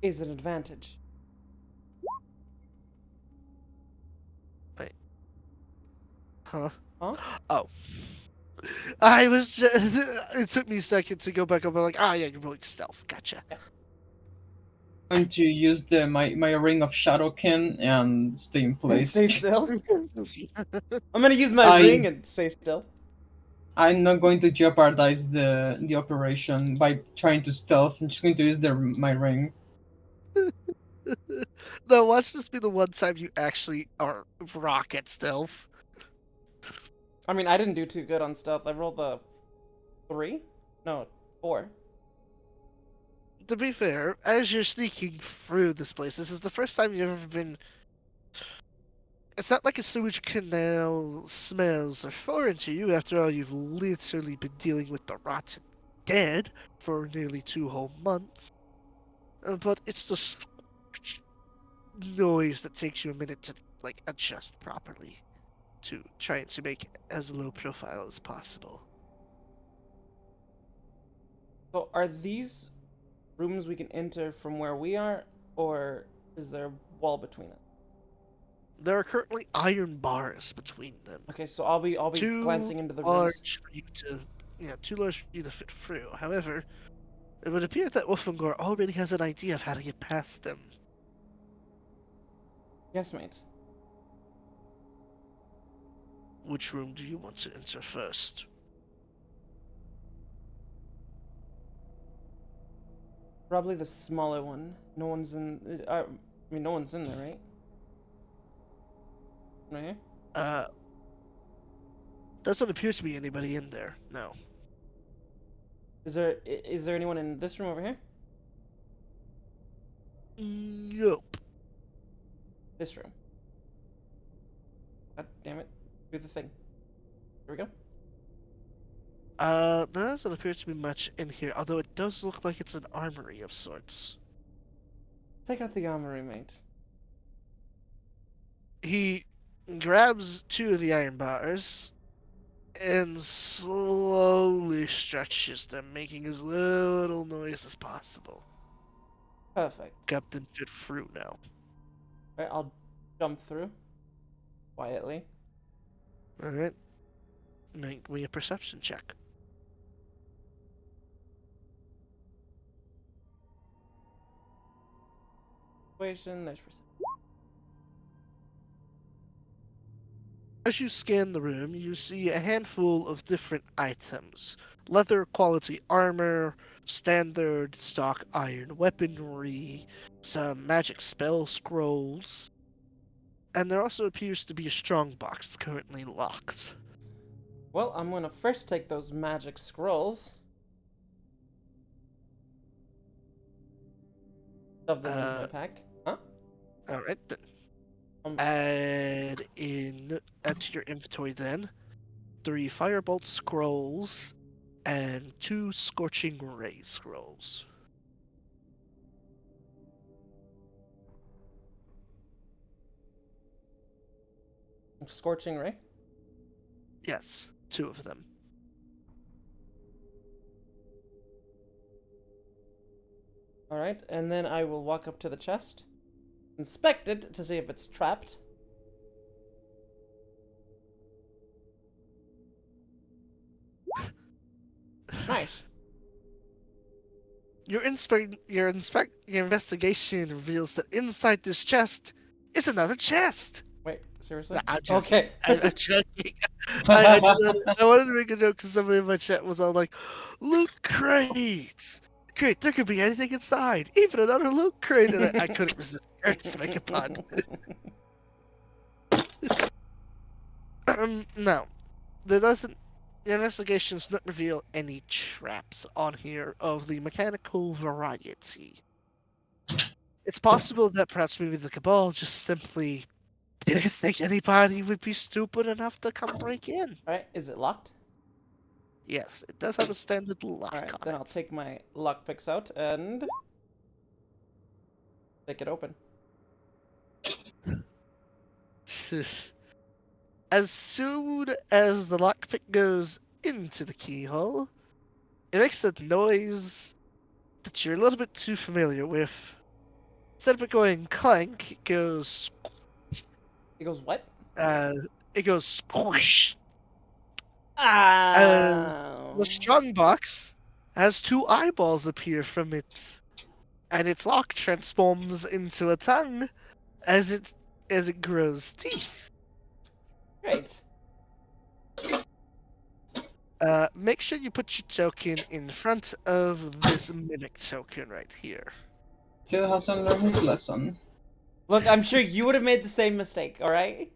is an advantage. Wait. Huh? Huh? Oh. I was just, it took me a second to go back up. I'm like, yeah, you're rolling stealth. Gotcha. I'm going to use my ring of Shadowkin and stay in place. Stay still. I'm gonna use my I- ring and stay still. I'm not going to jeopardize the operation by trying to stealth. I'm just going to use my ring. No, watch this be the one time you actually are rocket stealth. I mean, I didn't do too good on stealth. I rolled a 3? No, 4. To be fair, as you're sneaking through this place, this is the first time you've ever been. It's not like a sewage canal smells are foreign to you. After all, you've literally been dealing with the rotten dead for nearly 2 whole months. But it's the noise that takes you a minute to adjust properly to try to make as low profile as possible. So, are these rooms we can enter from where we are, or is there a wall between us? There are currently iron bars between them. Okay, so I'll be Too glancing into the rooms. large for you to, too large for you to fit through. However, it would appear that Wolfengor already has an idea of how to get past them. Yes, mate. Which room do you want to enter first? Probably the smaller one. No one's in. I mean, no one's in there, right? Right here. Doesn't appear to be anybody in there. No. Is there anyone in this room over here? Nope. This room. God damn it! Do the thing. Here we go. There doesn't appear to be much in here, although it does look like it's an armory of sorts. Take out the armory, mate. He grabs two of the iron bars and slowly stretches them, making as little noise as possible. Perfect. Captain fit through now. Alright, I'll jump through. Quietly. Alright. Make me a perception check. There's perception. As you scan the room, you see a handful of different items. Leather quality armor, standard stock iron weaponry, some magic spell scrolls, and there also appears to be a strong box currently locked. Well, I'm gonna first take those magic scrolls. Shove them into my pack. Huh? Alright then. Um, Add to your inventory then 3 firebolt scrolls and 2 scorching ray scrolls. Scorching ray. Yes, 2 of them. Alright, and then I will walk up to the chest. Inspect it to see if it's trapped. Nice. Your investigation reveals that inside this chest is another chest. Wait, seriously? Nah, I'm joking. Okay. I'm joking. I wanted to make a joke because somebody in my chat was all like, "Loot crate! Great, there could be anything inside, even another loot crate." And I couldn't resist the urge to make a pun. No, there doesn't. Your investigation does not reveal any traps on here of the mechanical variety. It's possible that perhaps maybe the Cabal just simply didn't think anybody would be stupid enough to come break in. Alright, is it locked? Yes, it does have a standard lock Alright, on then it. I'll take my lockpicks out and take it open. As soon as the lockpick goes into the keyhole, it makes a noise that you're a little bit too familiar with. Instead of it going clank, it goes. It goes what? It goes squish. Ah. The strong box has 2 eyeballs appear from it, and its lock transforms into a tongue as it grows teeth. Great. Make sure you put your token in front of this mimic token right here. Still hasn't learned his lesson. Look, I'm sure you would have made the same mistake, alright?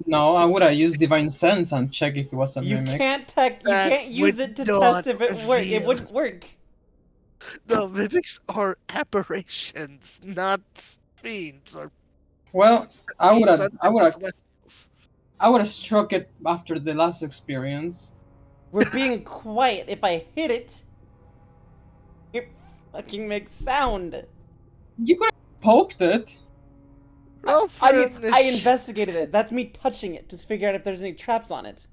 No, I would have used Divine Sense and check if it was a You mimic. can't use would it to not test if it worked. It reveal. wouldn't work. No, mimics are aberrations, not fiends or Well, I would fiends have, under celestials. I would have struck it after the last experience. We're being quiet. If I hit it, it fucking makes sound. You could have poked it. Roll for I mean, I initi- investigated it. That's me touching it to figure out if there's any traps on it.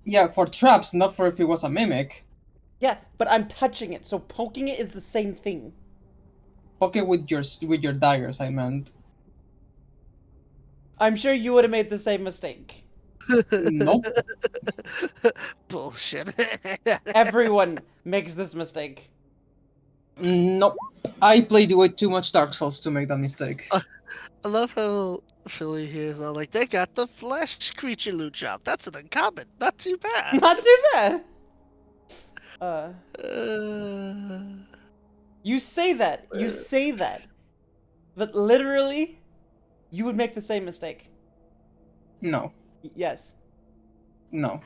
Yeah, for traps, not for if it was a mimic. Yeah, but I'm touching it, so poking it is the same thing. Poke it with your daggers, I meant. I'm sure you would have made the same mistake. Nope. Bullshit. Everyone makes this mistake. Nope. I played way too much Dark Souls to make that mistake. I love how Philly here is all like, they got the flesh creature loot drop. That's an uncommon. Not too bad. Not too bad. Uh, You say that. You say that. But literally, you would make the same mistake. No, Yes. no.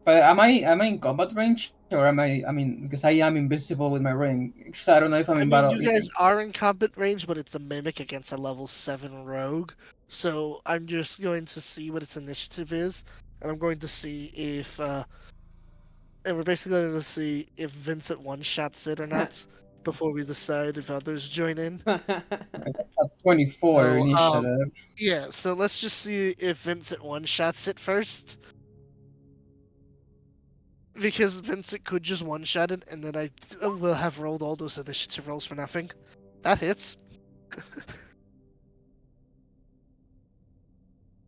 But am I in combat range or am I? I mean, because I am invisible with my ring. So I don't know if I'm I in mean, battle. you guys are in combat range, but it's a mimic against a level 7 rogue. So I'm just going to see what its initiative is, and I'm going to see if, and we're basically going to see if Vincent one-shots it or not before we decide if others join in. At 24 So, initiative. yeah, so let's just see if Vincent one-shots it first. Because Vincent could just one-shot it, and then I will have rolled all those initiative rolls for nothing. That hits.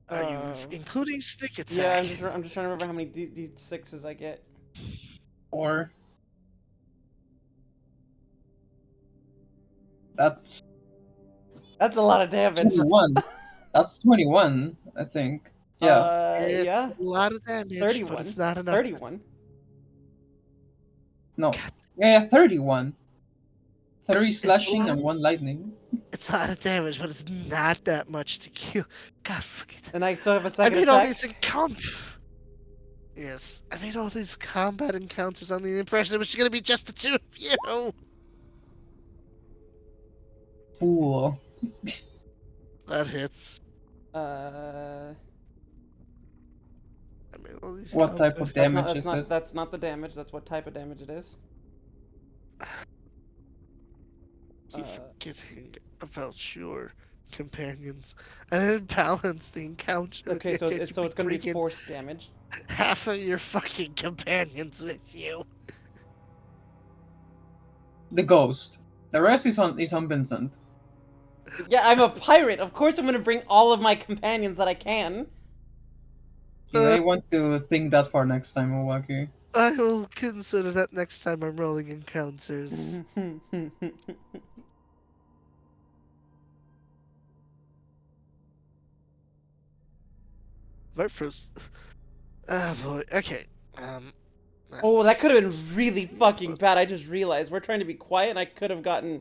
Are you including stick attack? Yeah, I'm just trying to remember how many D6s I get. Or that's That's a lot of damage. 21. That's 21, I think. Yeah. It's Yeah. a lot of damage, 31. but it's not enough. 31. No. Yeah, 31. 30 It's a slashing lot. and 1 lightning. It's a lot of damage, but it's not that much to kill. God fucking. And I still have a I second made all attack. these Yes, I made all these combat encounters on the impression it was gonna be just the two of you. Fool. That hits. Uh, I made all these. What type of damage is it? that's not the damage. That's what type of damage it is. Keep forgetting about your companions. I didn't balance the encounter. Okay, so You'd it's be gonna be bringing force damage. half of your fucking companions with you. The ghost. The rest is on Vincent. Yeah, I'm a pirate. Of course, I'm gonna bring all of my companions that I can. You may want to think that for next time, Owaki. I will consider that next time I'm rolling encounters. My first. Oh boy. Okay. Oh, that could have been really fucking bad. I just realized we're trying to be quiet, and I could have gotten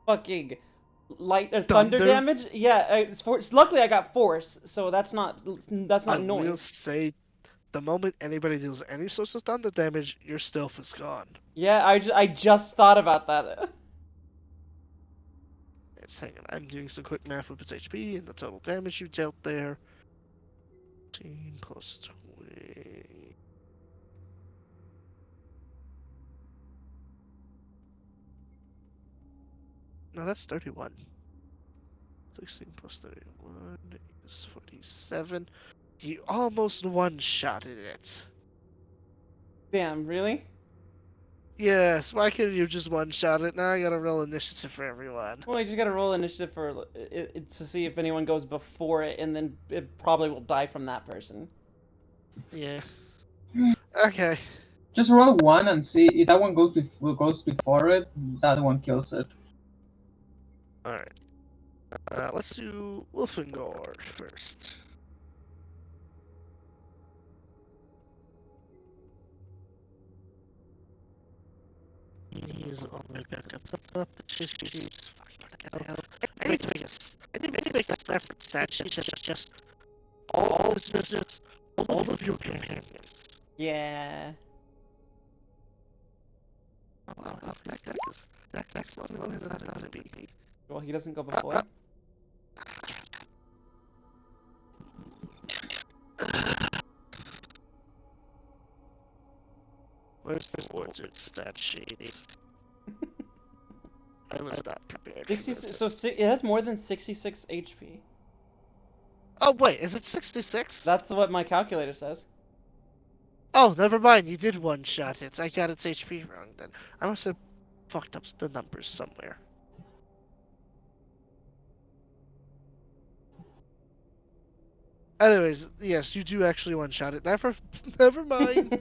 fucking light or thunder Thunder? damage. Yeah, luckily I got force, so that's not I will noise. say, the moment anybody deals any sorts of thunder damage, your stealth is gone. Yeah, I just thought about that. It's hang on. I'm doing some quick math with its HP and the total damage you dealt there. 15 plus 20. No, that's 31. 16 plus 31 is 47. You almost one-shotted it. Damn, really? Yes, why couldn't you just one-shot it? Now I gotta roll initiative for everyone. Well, I just gotta roll initiative for to see if anyone goes before it, and then it probably will die from that person. Yeah. Okay. Just roll 1 and see if that one goes before it. That one kills it. Alright. Let's do Wolfengord first. He's on the up. Fucking hell. I need to make a separate stat sheet. Just all of your companions. Yeah. Wow, that's one that ought to be. Well, he doesn't go before. Where's the ordered stat sheet? I was not prepared. 66, so it has more than 66 HP. Oh wait, is it 66? That's what my calculator says. Oh, never mind. You did one-shot it. I got its HP wrong then. I must have fucked up the numbers somewhere. Anyways, yes, you do actually one-shot it. Never mind.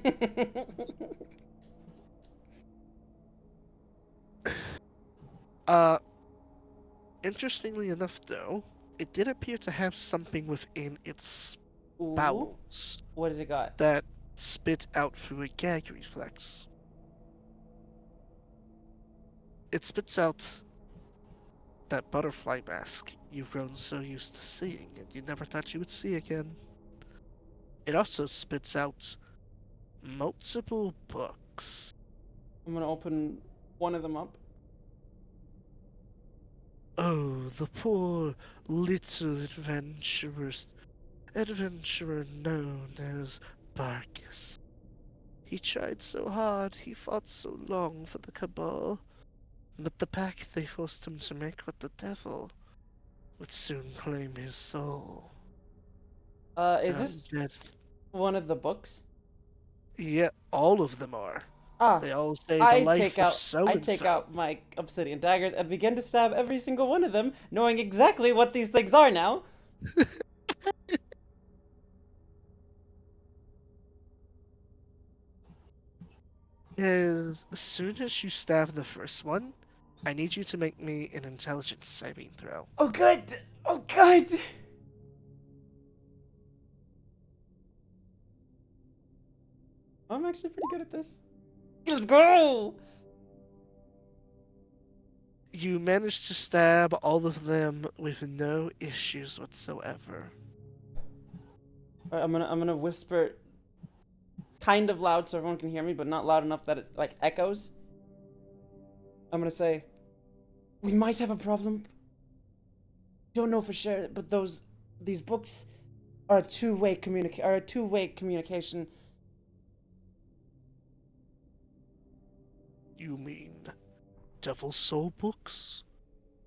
Interestingly enough, though, it did appear to have something within its Ooh, bowels what has it got? that spit out through a gag reflex. It spits out that butterfly mask you've grown so used to seeing and you never thought you would see again. It also spits out multiple books. I'm gonna open one of them up. Oh, the poor little adventurer known as Barkus. He tried so hard, he fought so long for the Cabal, but the pact they forced him to make with the devil would soon claim his soul. Is And this dead. one of the books? Yeah, all of them are. Ah, They all say the life of I so-and-so. take out my obsidian daggers and begin to stab every single one of them, knowing exactly what these things are now. As soon as you stab the first one, I need you to make me an intelligence saving throw. Oh good! Oh good! I'm actually pretty good at this. Let's go! You managed to stab all of them with no issues whatsoever. Alright, I'm gonna whisper kind of loud so everyone can hear me, but not loud enough that it like echoes. I'm gonna say, we might have a problem. Don't know for sure, but these books are a two-way communication. You mean Devil Soul books?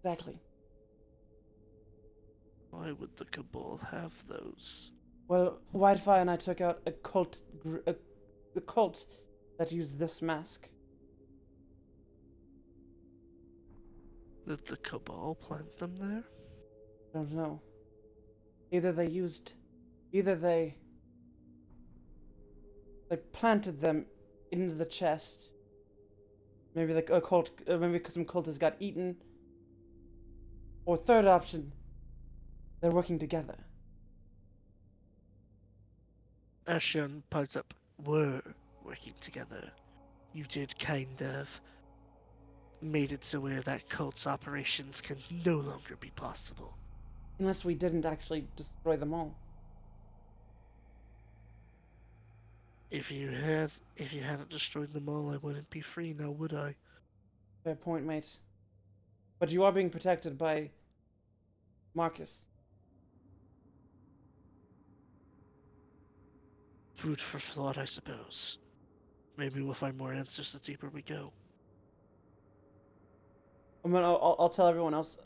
Exactly. Why would the Cabal have those? Well, Wildfire and I took out a cult that used this mask. Did the Cabal plant them there? I don't know. Either they planted them into the chest. Maybe like a cult, maybe because some cultists got eaten. Or third option, they're working together. Ashion pipes up. Were working together. You did kind of made it to where that cult's operations can no longer be possible. Unless we didn't actually destroy them all. If you hadn't destroyed them all, I wouldn't be free now, would I? Fair point, mate. But you are being protected by Marcus. Food for thought, I suppose. Maybe we'll find more answers the deeper we go. I'll tell everyone else.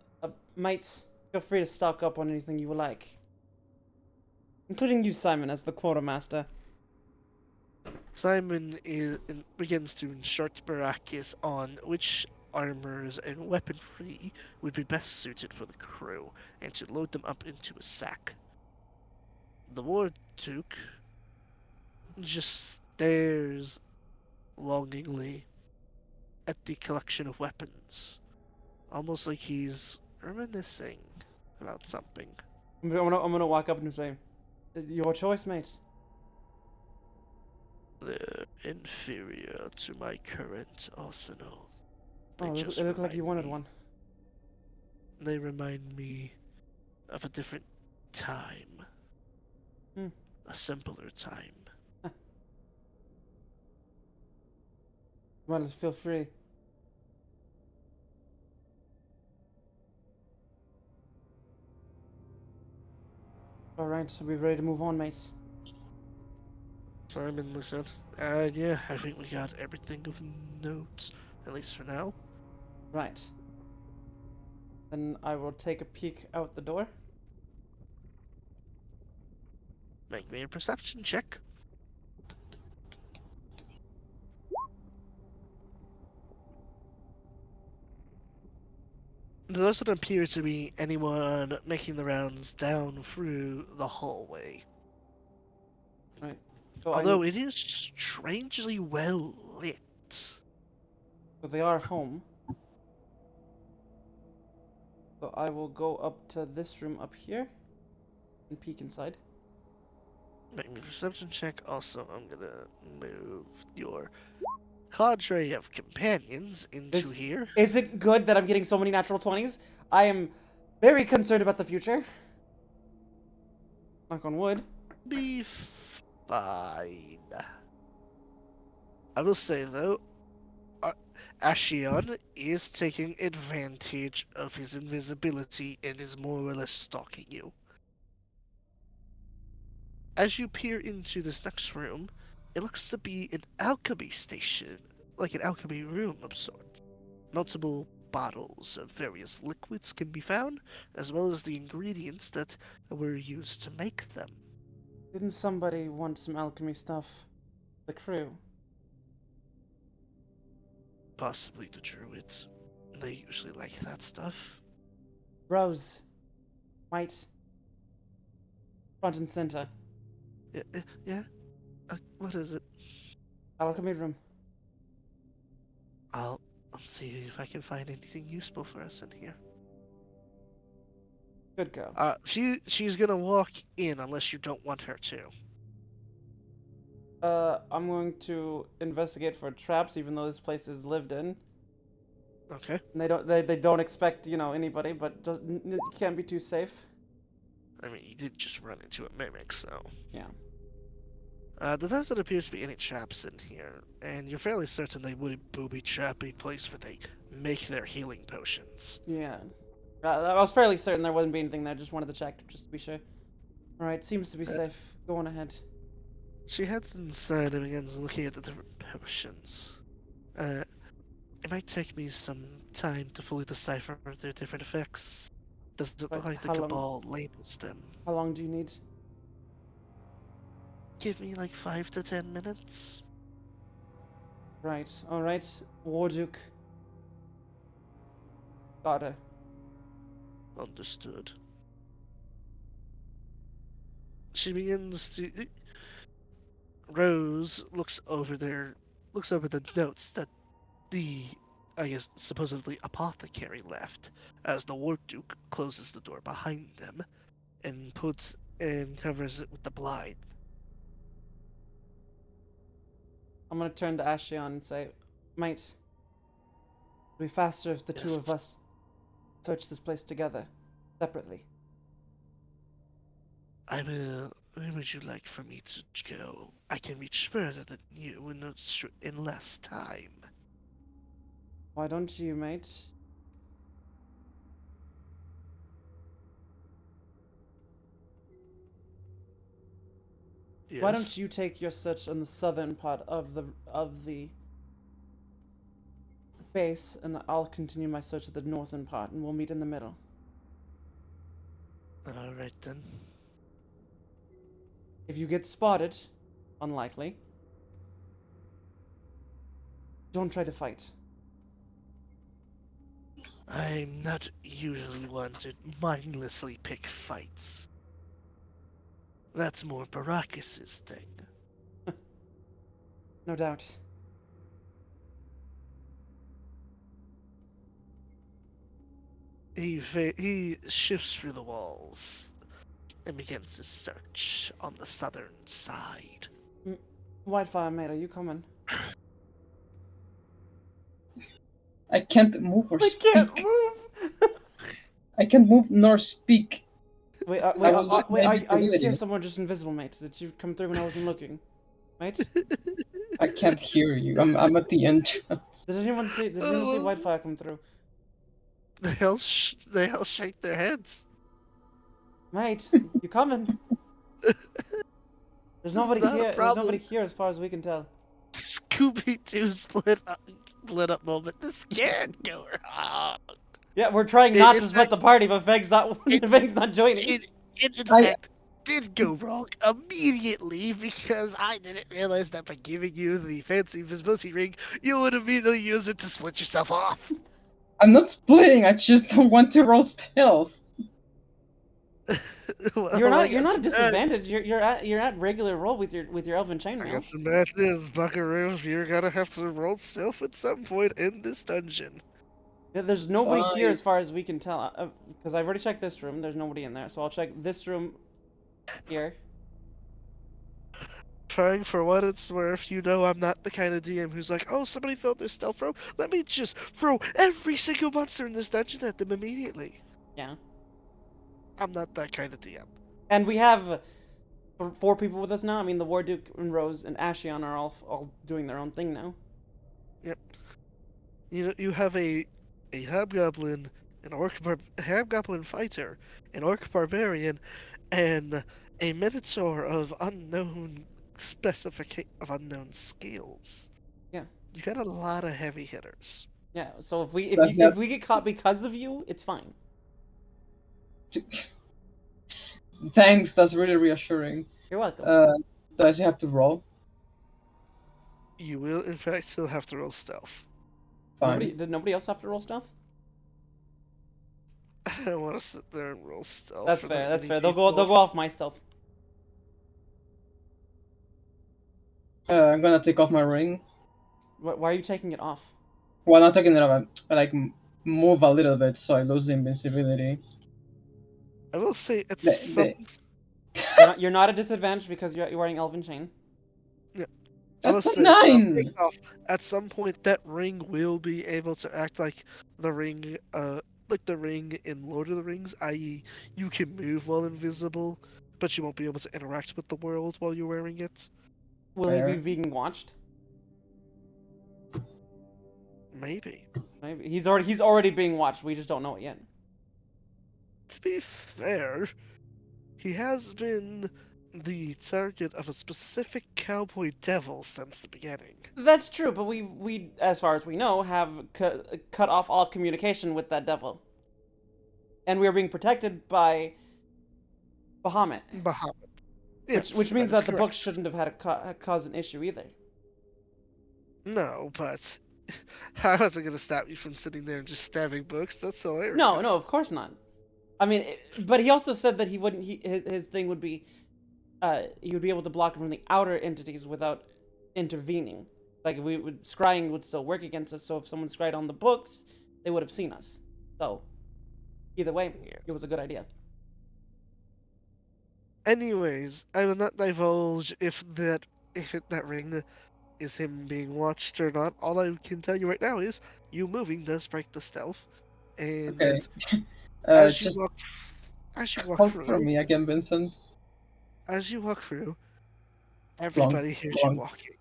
Mates, feel free to stock up on anything you would like. Including you, Simon, as the quartermaster. Simon begins to instruct Baracus on which armors and weaponry would be best suited for the crew, and to load them up into a sack. The War Duke just stares longingly at the collection of weapons, almost like he's reminiscing about something. I'm gonna walk up and say, "Your choice, mate." They're inferior to my current arsenal. Oh, it looked like you wanted one. They remind me of a different time. Hmm. A simpler time. Well, feel free. Alright, are we ready to move on, mates? Simon listened. Yeah, I think we got everything of note, at least for now. Right. Then I will take a peek out the door. Make me a perception check. There doesn't appear to be anyone making the rounds down through the hallway. Right. So Although it is strangely well lit. So they are home. So I will go up to this room up here and peek inside. Make me a perception check. Also, I'm gonna move your cadre of companions into Is, here. is it good that I'm getting so many natural 20s? I am very concerned about the future. Knock on wood. Be fine. I will say though, Ashion is taking advantage of his invisibility and is more or less stalking you. As you peer into this next room, it looks to be an alchemy station, like an alchemy room of sorts. Multiple bottles of various liquids can be found, as well as the ingredients that were used to make them. Didn't somebody want some alchemy stuff? The crew. Possibly the druids. They usually like that stuff. Rose. White. Front and center. Yeah? What is it? Alchemy room. I'll see if I can find anything useful for us in here. Good girl. She's gonna walk in unless you don't want her to. I'm going to investigate for traps, even though this place is lived in. Okay. And they don't expect, you know, anybody, but can't be too safe. I mean, you did just run into a mimic, so. Yeah. There doesn't appear to be any traps in here, and you're fairly certain they wouldn't booby trap a place where they make their healing potions. Yeah. I was fairly certain there wouldn't be anything there. Just wanted to check, just to be sure. Alright, seems to be safe. Go on ahead. She heads inside and begins looking at the different potions. It might take me some time to fully decipher their different effects. Does it look like the Cabal labels them? How long do you need? Give me like 5 to 10 minutes. Right, alright. Warduke. Got her. Understood. She begins to. Rose looks over the notes that the, I guess, supposedly apothecary left, as the Ward Duke closes the door behind them, and covers it with the blind. I'm gonna turn to Ashion and say, mate, it'd be faster if the two of us search this place together, separately. Where would you like for me to go? I can reach further than you in less time. Why don't you, mate? Yes. Why don't you take your search on the southern part of the base, and I'll continue my search at the northern part, and we'll meet in the middle. All right then. If you get spotted, unlikely, don't try to fight. I'm not usually one to mindlessly pick fights. That's more Baracus's thing. No doubt. He shifts through the walls and begins his search on the southern side. Whitefire, mate, are you coming? I can't move or speak. I can't move! I can't move nor speak. Wait, I will lose my are you visibility. here somewhere just invisible, mate? Did you come through when I wasn't looking? Mate? I can't hear you. I'm at the entrance. Did anyone see Whitefire come through? They all shake their heads. Mate, you coming? There's nobody not a here. There's problem. nobody here as far as we can tell. Scooby-Doo split up moment. This can't go wrong. Yeah, we're trying In not to fact- split the party, but Veg's not joining. It in fact did go wrong immediately because I didn't realize that by giving you the fancy visibility ring, you would immediately use it to split yourself off. I'm not splitting. I just don't want to roll stealth. Well, You're I not. You're got not some disadvantaged. You're at regular roll with your elven chain I roll. got some bad news, Buckaroo. You're gonna have to roll self at some point in this dungeon. Yeah, there's nobody here Fine. as far as we can tell. Because I've already checked this room. There's nobody in there, so I'll check this room here. Referring for what it's worth, you know I'm not the kind of DM who's like, oh, somebody failed their stealth throw. Let me just throw every single monster in this dungeon at them immediately. Yeah. I'm not that kind of DM. And we have 4 people with us now. I mean, the War Duke and Rose and Ashion are all doing their own thing now. Yep. You have a hobgoblin, hobgoblin fighter, an orc barbarian, and a minotaur of unknown skills. Yeah. You got a lot of heavy hitters. Yeah. So if That- we get caught because of you, it's fine. Thanks, that's really reassuring. You're welcome. Does he have to roll? You will, in fact, still have to roll stealth. Fine. Did nobody else have to roll stealth? I don't want to sit there and roll stealth. That's for fair. that That's many fair. They'll go people. off my stealth. I'm gonna take off my ring. Why are you taking it off? Well, not taking it off. I like move a little bit so I lose the invincibility. I will say it's The- some. You're not at disadvantage because you're wearing Elven Chain. I will That's a say, 9! take off. At some point, that ring will be able to act like the ring, in Lord of the Rings, i.e., you can move while invisible, but you won't be able to interact with the world while you're wearing it. Will he Fair. be being watched? Maybe. Maybe he's already being watched. We just don't know it yet. To be fair, he has been the target of a specific cowboy devil since the beginning. That's true, but we as far as we know have cut off all communication with that devil, and we are being protected by Bahamut, Bahamut. which means is that the correct. books shouldn't have had caused an issue either. No, but how is it going to stop you from sitting there and just stabbing books? That's hilarious. No, of course not. I mean, but he also said that he wouldn't. His thing would be, he would be able to block from the outer entities without intervening. Like if scrying would still work against us. So if someone scryed on the books, they would have seen us. So either way, it was a good idea. Anyways, I will not divulge if that ring is him being watched or not. All I can tell you right now is you moving does break the stealth, and Okay. as you Just walk hold through, for me again, Vincent. as you walk through, everybody hears you clunk. walking.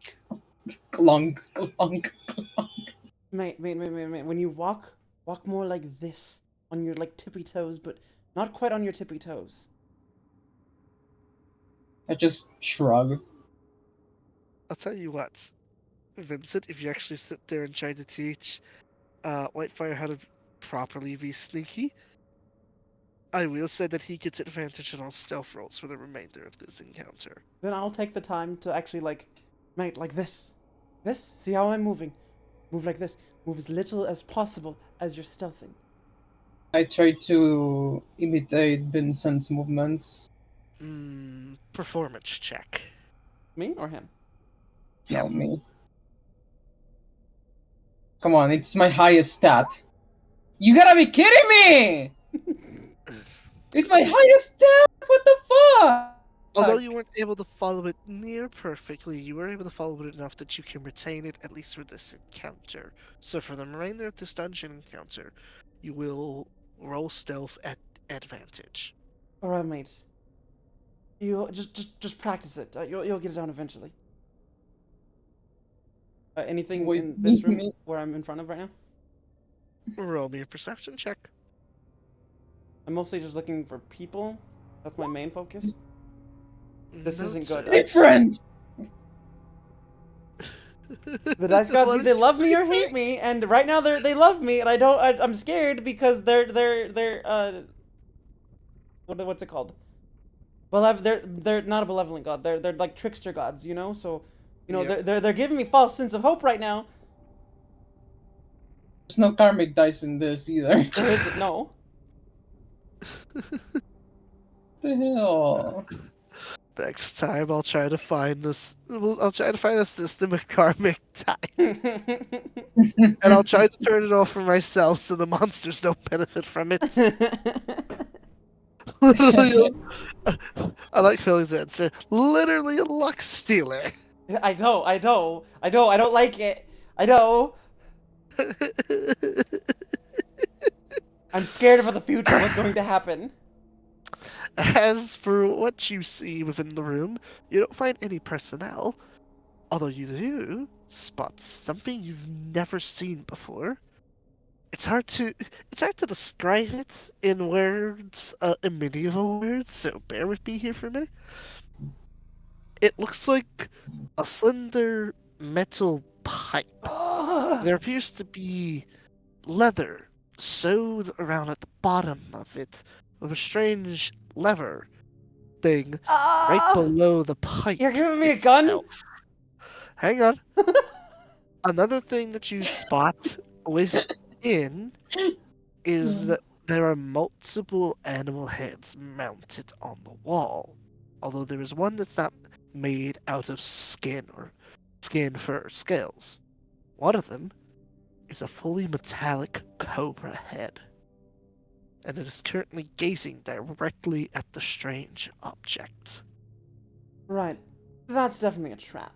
Clunk, clunk. Mate. When you walk more like this on your like tippy toes, but not quite on your tippy toes. I just shrug. I'll tell you what, Vincent, if you actually sit there and try to teach Whitefire how to properly be sneaky, I will say that he gets advantage on all stealth rolls for the remainder of this encounter. Then I'll take the time to actually mate, like this. See how I'm moving? Move like this. Move as little as possible as you're stealthing. I try to imitate Vincent's movements. Performance check. Me or him? Not me. Come on, it's my highest stat. You gotta be kidding me! It's my highest stat! What the fuck? Although you weren't able to follow it near perfectly, you were able to follow it enough that you can retain it at least for this encounter. So for the remainder of this dungeon encounter, you will roll stealth at advantage. Alright, mate. You just practice it. You'll get it down eventually. Anything Wait, in this room me- where I'm in front of right now? Roll me a perception check. I'm mostly just looking for people. That's my main focus. This isn't good. Difference! The dice gods What either did love you me or say? hate me, and right now they love me, and I'm scared because they're what's it called? They're not a benevolent god. They're like trickster gods, you know. So, you know, Yep. they're giving me false sense of hope right now. There's no karmic dice in this either. There isn't no. What the hell? Next time, I'll try to find this. I'll try to find a system of karmic time, and I'll try to turn it off for myself so the monsters don't benefit from it. Literally, I like Philly's answer. Literally a luck stealer. I know, I know, I know, I don't like it. I know. I'm scared about the future, what's going to happen. As for what you see within the room, you don't find any personnel, although you do spot something you've never seen before. It's hard to describe it in words, in medieval words, so bear with me here for a minute. It looks like a slender metal pipe. Ah, There appears to be leather sewed around at the bottom of it with a strange lever thing right ah, below the pipe you're giving me a gun? itself. Hang on. Another thing that you spot within is that there are multiple animal heads mounted on the wall. Although there is one that's not made out of skin or skin, fur, or scales. One of them is a fully metallic cobra head, and it is currently gazing directly at the strange object. Right, that's definitely a trap.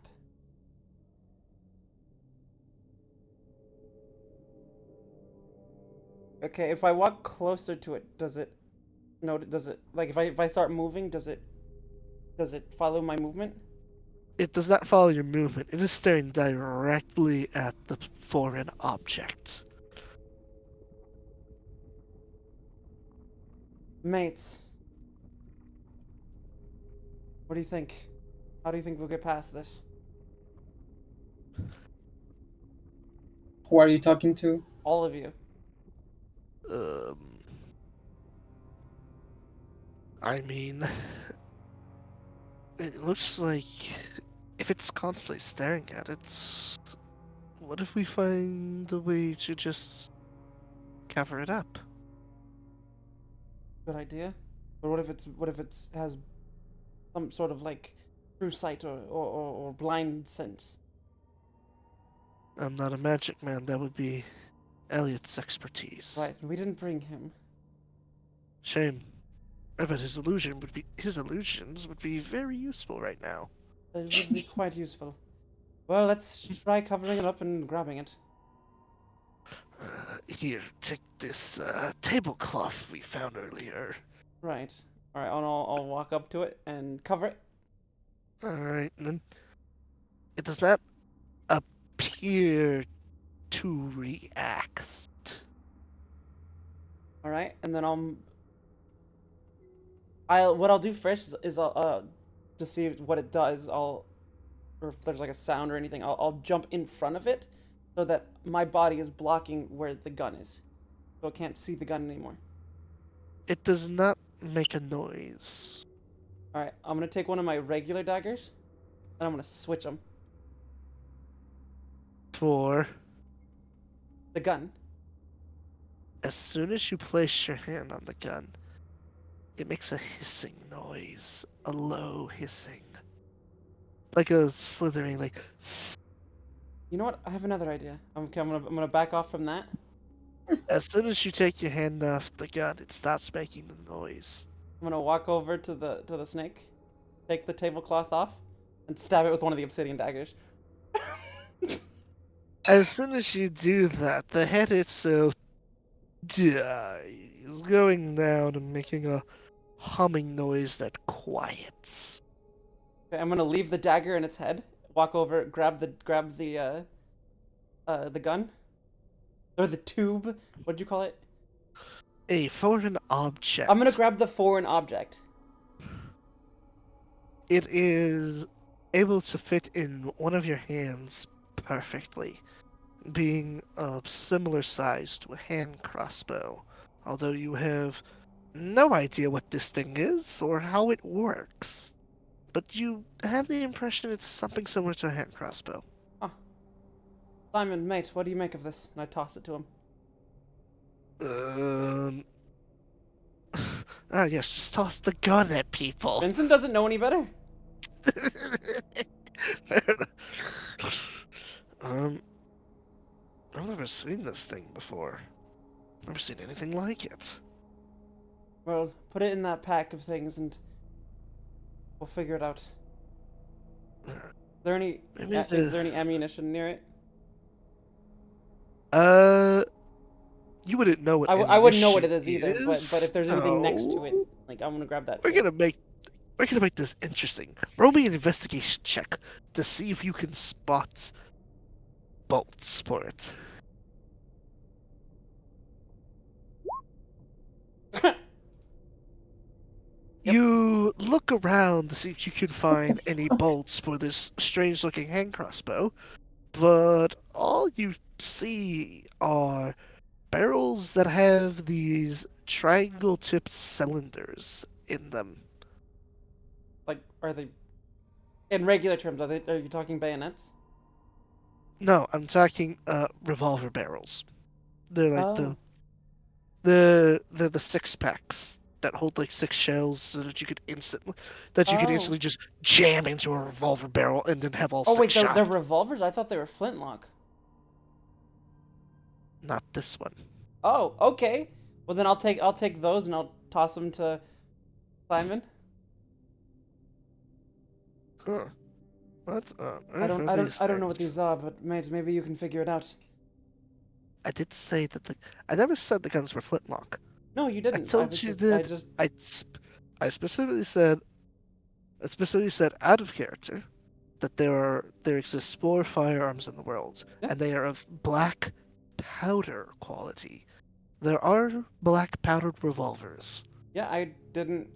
Okay, if I walk closer to it, does it... No, does it... Like, if I start moving, does it... Does it follow my movement? It does not follow your movement, it is staring directly at the foreign object. Mates. What do you think? How do you think we'll get past this? Who are you talking to? All of you. Um, I mean, it looks like if it's constantly staring at it, what if we find a way to just cover it up? Good idea. But what if it's has some sort of like true sight or blind sense? I'm not a magic man, that would be Elliot's expertise. Right, we didn't bring him. Shame. I bet his illusions would be very useful right now. It would be quite useful. Well, let's try covering it up and grabbing it. Here, take this tablecloth we found earlier. Right. All right. I'll walk up to it and cover it. Alright, and then it does not appear to react. All right, and then I'll what I'll do first is I'll to see what it does. Or if there's like a sound or anything, I'll jump in front of it so that my body is blocking where the gun is, so it can't see the gun anymore. It does not make a noise. All right, I'm gonna take one of my regular daggers, and I'm gonna switch them. For The gun. as soon as you place your hand on the gun, it makes a hissing noise, a low hissing, like a slithering, like. You know what? I have another idea. I'm gonna back off from that. As soon as you take your hand off the gun, it stops making the noise. I'm gonna walk over to the snake, take the tablecloth off, and stab it with one of the obsidian daggers. As soon as you do that, the head itself dies, going down and making a humming noise that quiets. Okay, I'm gonna leave the dagger in its head. Walk over, grab the gun or the tube. What'd you call it? A foreign object. I'm gonna grab the foreign object. It is able to fit in one of your hands perfectly, being of similar size to a hand crossbow, although you have no idea what this thing is or how it works. But you have the impression it's something similar to a hand crossbow. Simon, mate, what do you make of this? And I toss it to him. Yes, just toss the gun at people. Vincent doesn't know any better. Fair enough. I've never seen this thing before. Never seen anything like it. Well, put it in that pack of things and we'll figure it out. Is there any Maybe is there any ammunition near it? uh, you wouldn't know what I wouldn't know what ammunition it is either, but is. if there's anything next to it, So like I'm gonna grab that we're too. gonna make this interesting. Roll me an investigation check to see if you can spot bolts for it. Yep. You look around to see if you can find any bolts for this strange-looking hand crossbow, but all you see are barrels that have these triangle-tipped cylinders in them. Like, are they in regular terms? Are you talking bayonets? No, I'm talking revolver barrels. They're like Oh. they're the six packs that hold like six shells so that you could Oh. instantly just jam into a revolver barrel and then have all Oh six wait, they're shots. revolvers? I thought they were flintlock. Not this one. Oh, okay. Well then I'll take those and I'll toss them to Simon. Huh. What on earth are these I don't know what things? these are, but mate, maybe you can figure it out. I did say that I never said the guns were flintlock. No, you I didn't. told you that just I specifically said out of character that there exists four firearms in the world, Yeah. and they are of black powder quality. There are black powdered revolvers. yeah, I didn't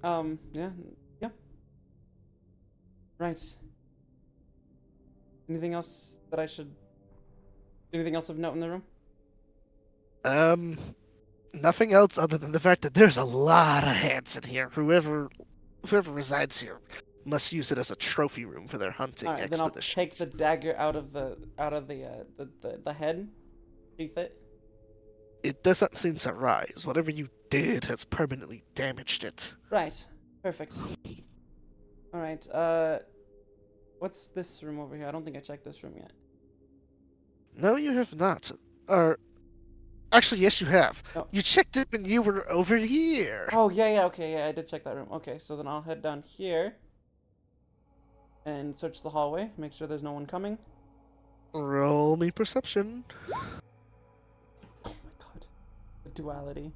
yeah. Yeah. Right. Anything else that I should anything else of note in the room? Um, Nothing else other than the fact that there's a lot of hands in here. Whoever resides here must use it as a trophy room for their hunting All right, then I'll take expeditions. the dagger out of the head. Sheath it. It doesn't seem to rise. Whatever you did has permanently damaged it. Right. Perfect. All right. What's this room over here? I don't think I checked this room yet. No, you have not. Or actually, yes, you have. Oh. You checked it when you were over here. Oh, yeah, okay, yeah, I did check that room. Okay, so then I'll head down here and search the hallway, make sure there's no one coming. Roll me perception. Oh my god. The duality.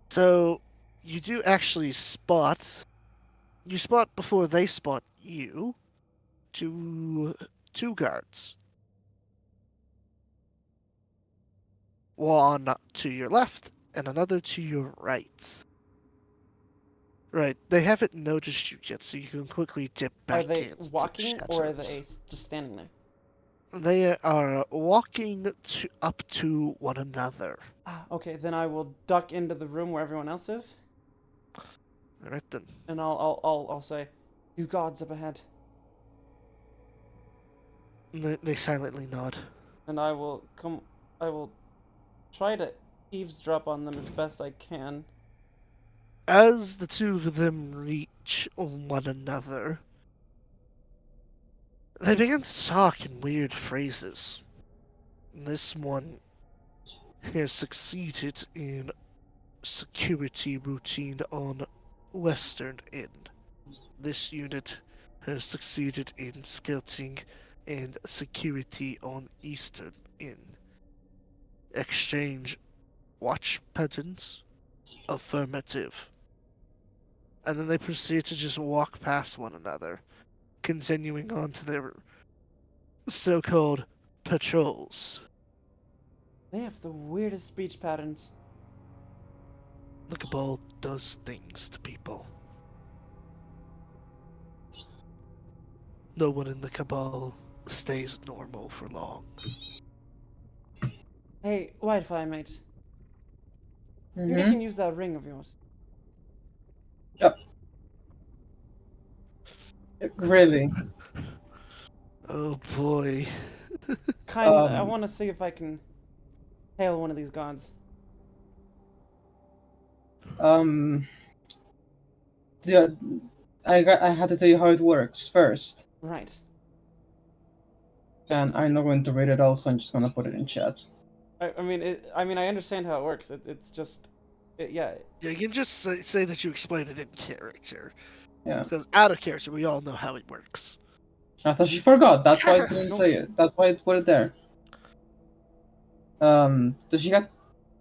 So you do actually spot. You spot before they spot you. Two guards. One to your left and another to your right. Right, they haven't noticed you yet, so you can quickly dip Are back they in. walking or are they just standing there? They are walking up to one another. Ah, okay, then I will duck into the room where everyone else is, Alright then. and I'll say, "You gods up ahead," They silently nod. and I will try to eavesdrop on them as best I can. As the two of them reach one another, they begin to talk in weird phrases. This one has succeeded in security routine on Western End. This unit has succeeded in scouting and security on Eastern End. Exchange watch patterns? Affirmative. And then they proceed to just walk past one another, continuing on to their so-called patrols. They have the weirdest speech patterns. The Cabal does things to people. No one in the Cabal stays normal for long. Hey, Wi-Fi mate, maybe you Mm-hmm. can use that ring of yours. Yep. Really. Oh boy. I want to see if I can hail one of these gods. Yeah, I had to tell you how it works first. Right. And I'm not going to read it all, so I'm just gonna put it in chat. I mean, I understand how it works. It's just, yeah. Yeah, you can just say that you explained it in character. Yeah. Because out of character, we all know how it works. I thought she forgot. That's why I didn't No. say it. That's why I put it there. Does she have?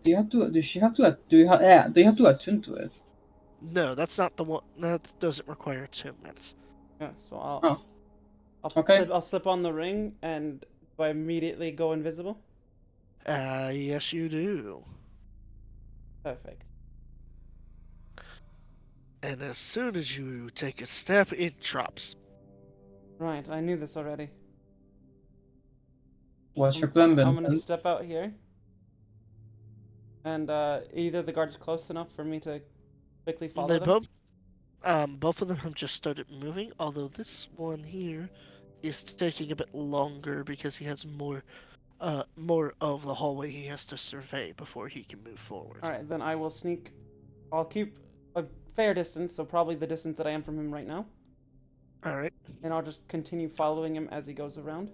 Do you have to? Do she have to? Do you have? Yeah. Do you have to attune to it? No, that's not the one. That doesn't require attunements. Yeah. So I'll Oh. I'll Okay. I'll slip on the ring and do I immediately go invisible? Yes, you do. Perfect. And as soon as you take a step, it drops. Right. I knew this already. What's your plan, I'm gonna Vincent? step out here, and either the guard's close enough for me to quickly follow They them. both of them have just started moving. Although this one here is taking a bit longer because he has more of the hallway he has to survey before he can move forward. All right. Then I will sneak. I'll keep a fair distance, so probably the distance that I am from him right now, All right. and I'll just continue following him as he goes around,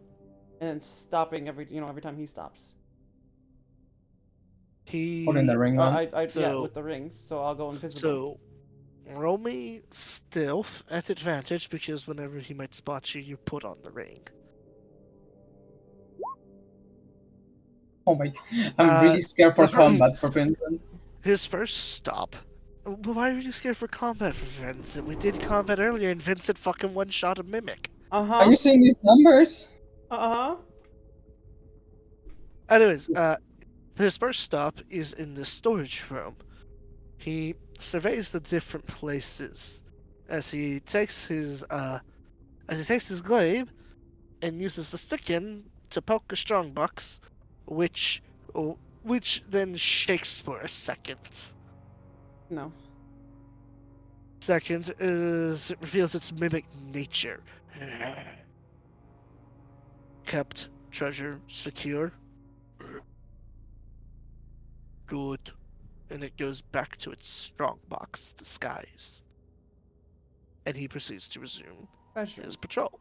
and stopping every time he stops. Putting the ring on. Yeah, So- with the rings, so I'll go invisible. So roll me stealth at advantage because whenever he might spot you, you put on the ring. Oh my! I'm really scared for combat for Vincent. His first stop. Why are you scared for combat, Vincent? We did combat earlier, and Vincent fucking one-shot a mimic. Are you seeing these numbers? Uh-huh. Anyways, his first stop is in the storage room. He surveys the different places as he takes his glaive and uses the stick-in to poke a strongbox, which then shakes for a second. No. Second is it reveals its mimic nature. Kept treasure secure. Good. And it goes back to its strongbox disguise. And he proceeds to resume Treasure. his patrol.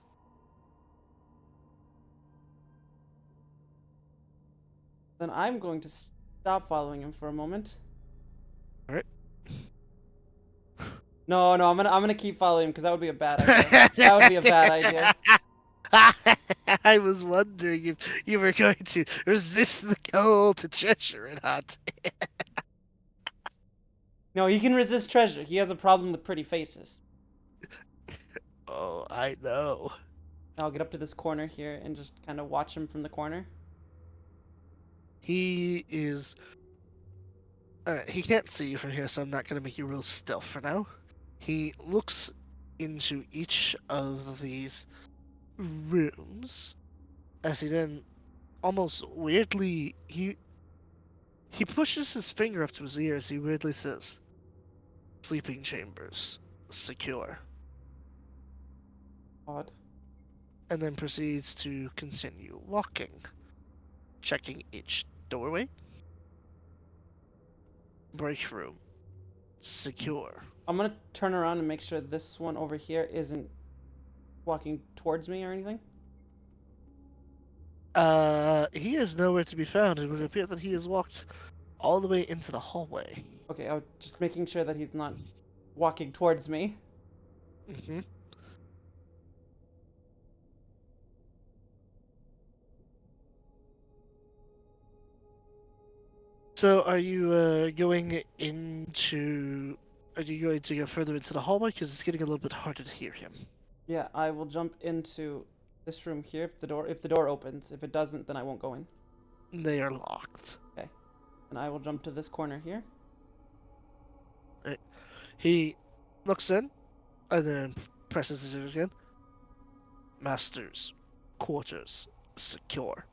Then I'm going to stop following him for a moment. Alright. No, I'm gonna keep following him because that would be a bad idea. That would be a bad idea. I was wondering if you were going to resist the call to treasure or not. No, he can resist treasure. He has a problem with pretty faces. Oh, I know. I'll get up to this corner here and just kind of watch him from the corner. He is. He can't see you from here, so I'm not going to make you roll stealth for now. He looks into each of these rooms as he then almost weirdly he pushes his finger up to his ear as he weirdly says, "Sleeping chambers secure," Odd. and then proceeds to continue walking, checking each doorway. Break room secure. I'm gonna turn around and make sure this one over here isn't walking towards me or anything. He is nowhere to be found. It would appear that he has walked all the way into the hallway. Okay, I was just making sure that he's not walking towards me. Mm-hmm. So, are you going into? Are you going to go further into the hallway? Because it's getting a little bit harder to hear him. Yeah, I will jump into this room here if the door opens. If it doesn't, then I won't go in. They are locked. And I will jump to this corner here. He looks in, and then presses it again. Master's quarters secure.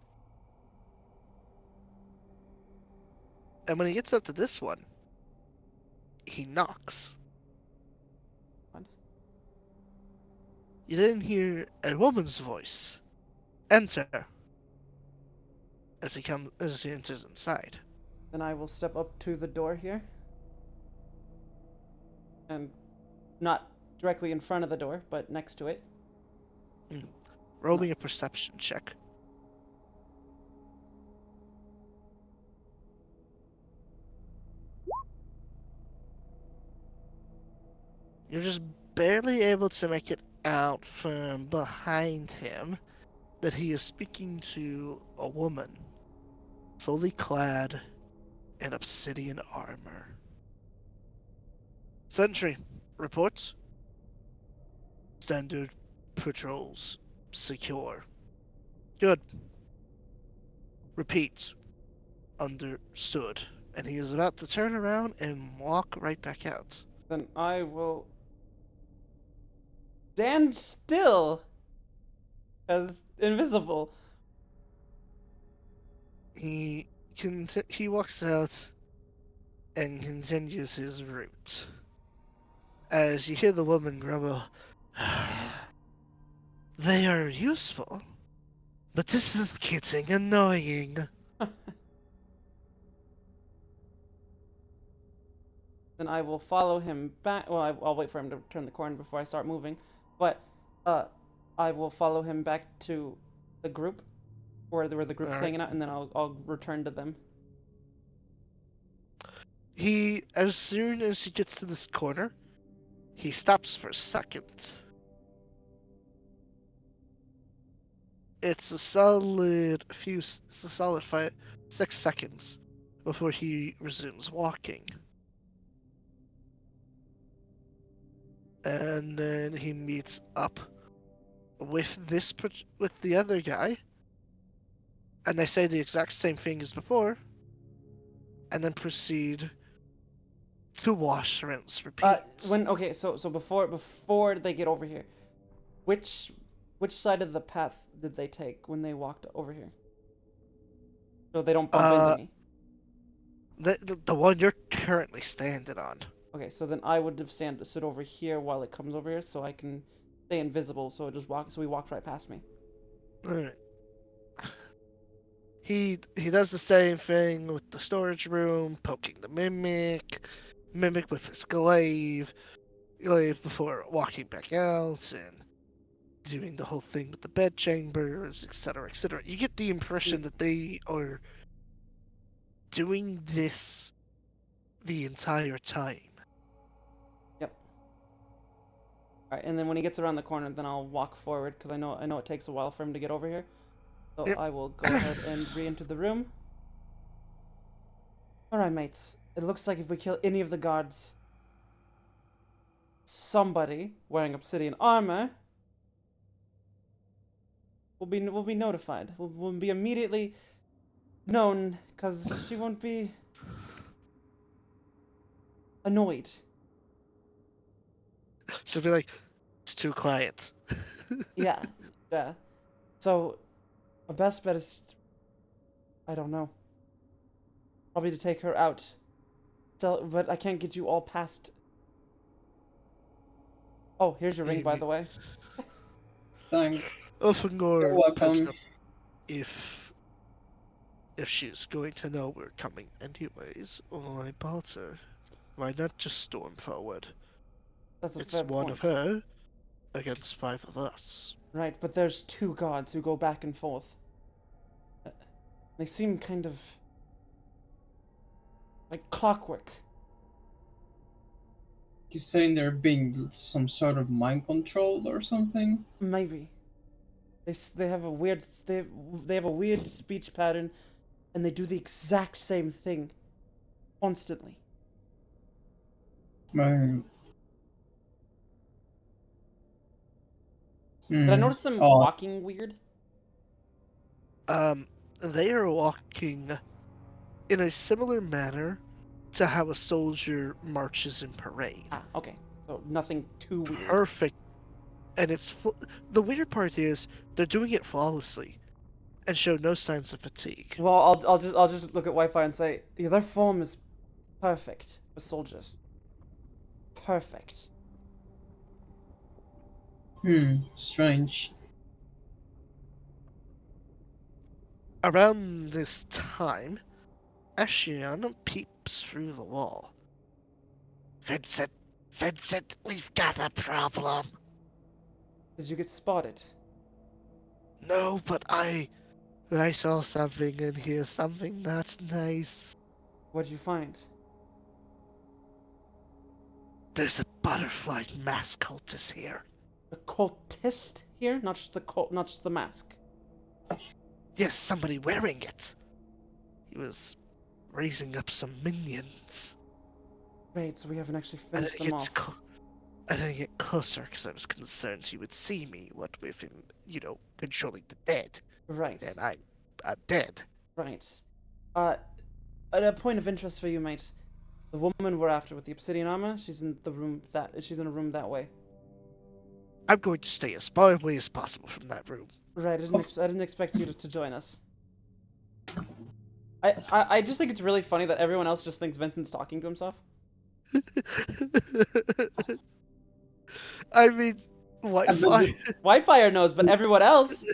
And when he gets up to this one, he knocks. What? You then hear a woman's voice enter as he enters inside. Then I will step up to the door here. And not directly in front of the door, but next to it. Roll me a perception check. You're just barely able to make it out from behind him that he is speaking to a woman, fully clad in obsidian armor. Sentry, reports. Standard patrols secure. Good. Repeat. Understood. And he is about to turn around and walk right back out. Then I will stand still as invisible. He walks out and continues his route. As you hear the woman grumble, they are useful, but this is getting annoying. Then I will follow him back. Well, I'll wait for him to turn the corner before I start moving. But I will follow him back to the group, where the group's Alright. hanging out, and then I'll return to them. As soon as he gets to this corner, he stops for a second. It's a solid 6 seconds before he resumes walking. And then he meets up with the other guy, and they say the exact same thing as before, and then proceed to wash, rinse, repeat. So before they get over here, which side of the path did they take when they walked over here? So they don't bump into me. The one you're currently standing on. Okay, so then I would have stood over here while it comes over here, so I can stay invisible. So he walks right past me. Alright. He does the same thing with the storage room, poking the mimic with his glaive before walking back out, and doing the whole thing with the bed chambers, etc., etc. You get the impression that they are doing this the entire time. Yep. All right, and then when he gets around the corner, then I'll walk forward because I know it takes a while for him to get over here. So Yep. I will go ahead and re-enter the room. All right, mates. It looks like if we kill any of the guards, somebody wearing obsidian armor will be notified. Will be immediately known because she won't be annoyed. She'll be like, it's too quiet. Yeah. So, our best bet is, I don't know, probably to take her out. So, but I can't get you all past. Oh, here's your ring, by the way. Thanks. Ophangor You're welcome. if she's going to know we're coming anyways, I bought her. Why not just storm forward? That's a It's fair one point. of her against 5 of us. Right, but there's 2 gods who go back and forth. They seem kind of like clockwork. You saying they're being some sort of mind controlled or something? Maybe. They have a weird they have a weird speech pattern, and they do the exact same thing constantly. Right. Did I notice them Oh, walking weird? They are walking in a similar manner to how a soldier marches in parade. Ah, okay. So nothing too weird. Perfect. And the weird part is they're doing it flawlessly and show no signs of fatigue. Well, I'll just look at Wi-Fi and say, yeah, their form is perfect for soldiers. Perfect. strange. Around this time, Ashion peeps through the wall. Vincent, we've got a problem. Did you get spotted? No, but I saw something in here, something not nice. What'd you find? There's a butterfly mask cultist here. A cultist here, not just the cult, not just the mask. Yes, somebody wearing it. He was raising up some minions. Right, so we haven't actually I finished didn't them get off. I didn't get closer because I was concerned he would see me, what with him, controlling the dead. Right, And I'm dead. right. Uh, a point of interest for you, mate. The woman we're after with the obsidian armor, she's in a room that way. I'm going to stay as far away as possible from that room. Right, I didn't expect you to join us. I just think it's really funny that everyone else just thinks Vincent's talking to himself. I mean, Wi-Fi. Wi-Fi knows, but everyone else.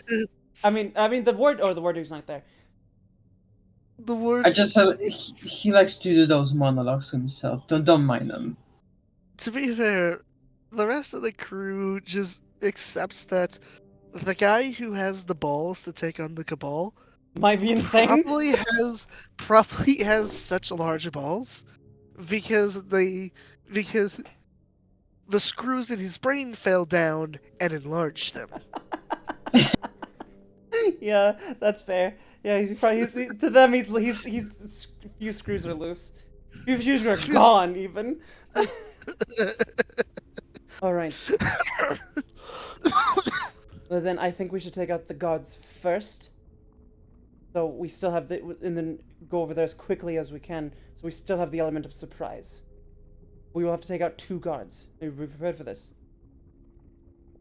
I mean, the warder's not there. The word. I just he likes to do those monologues himself. Don't mind him. To be fair, the rest of the crew just accepts that the guy who has the balls to take on the Cabal Might be insane. probably has such large balls because the screws in his brain fell down and enlarged them. Yeah, that's fair. Yeah, he's probably to them he's a few screws are loose. A few screws are gone even. All right. But then I think we should take out the gods first. So we still have and then go over there as quickly as we can. So we still have the element of surprise. We will have to take out 2 guards. Are you prepared for this?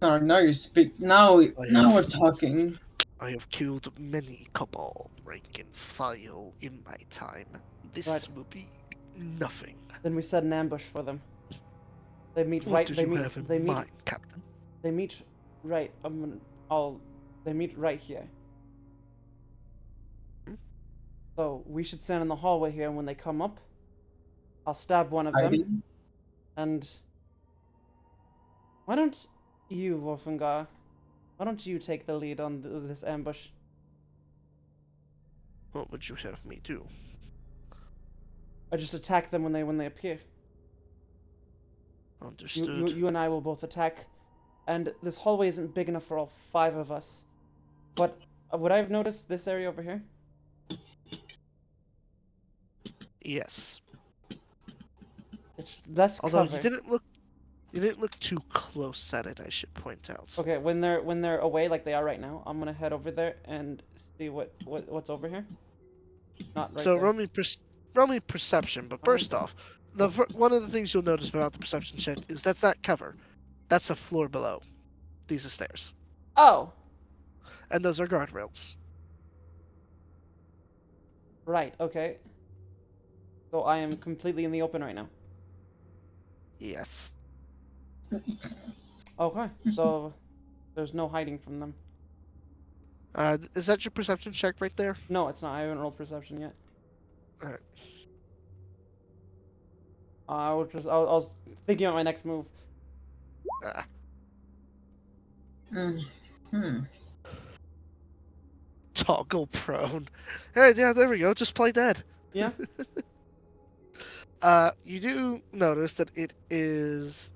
Now you speak. Now we're talking. I have killed many Cabal rank and file in my time. This Right. will be nothing. Then we set an ambush for them. They meet What right. did They you meet. have in They meet. mind, Captain? They meet right. They meet right here. Hmm? So we should stand in the hallway here, and when they come up, I'll stab one of them. Hiding. And why don't you, Wolfengar? Why don't you take the lead on this ambush? What would you have me do? I just attack them when they appear. Understood. You and I will both attack, and this hallway isn't big enough for all 5 of us. But would I have noticed this area over here? Yes. It's less Although cover. you didn't look too close at it, I should point out. Okay, when they're away like they are right now, I'm gonna head over there and see what's over here. Not right So there. roll me perception, but first off, one of the things you'll notice about the perception check is that's not cover. That's a floor below. These are stairs. Oh, And those are guardrails. right. Okay. So I am completely in the open right now. Yes. Okay. So there's no hiding from them. Is that your perception check right there? No, it's not. I haven't rolled perception yet. Alright. I was thinking about my next move. Ah. Toggle prone. Hey, yeah, there we go. Just play dead. Yeah. You do notice that it is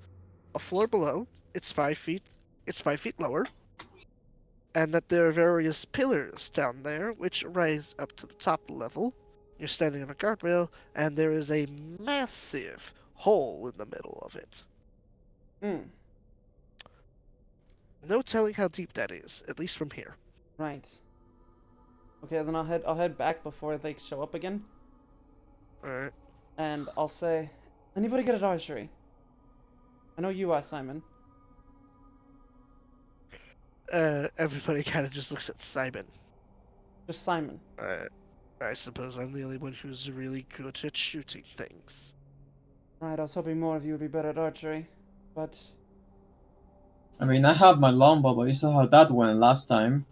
a floor below. It's 5 feet. It's 5 feet lower, and that there are various pillars down there which rise up to the top level. You're standing on a guardrail, and there is a massive hole in the middle of it. Hmm. No telling how deep that is, at least from here. Right. Okay, then I'll head back before they show up again, Alright. and I'll say, anybody good at archery? I know you are, Simon. Everybody kind of just looks at Simon. Just Simon. I suppose I'm the only one who's really good at shooting things. Right, I was hoping more of you would be better at archery, but I mean, I have my longbow, but you saw how that went last time.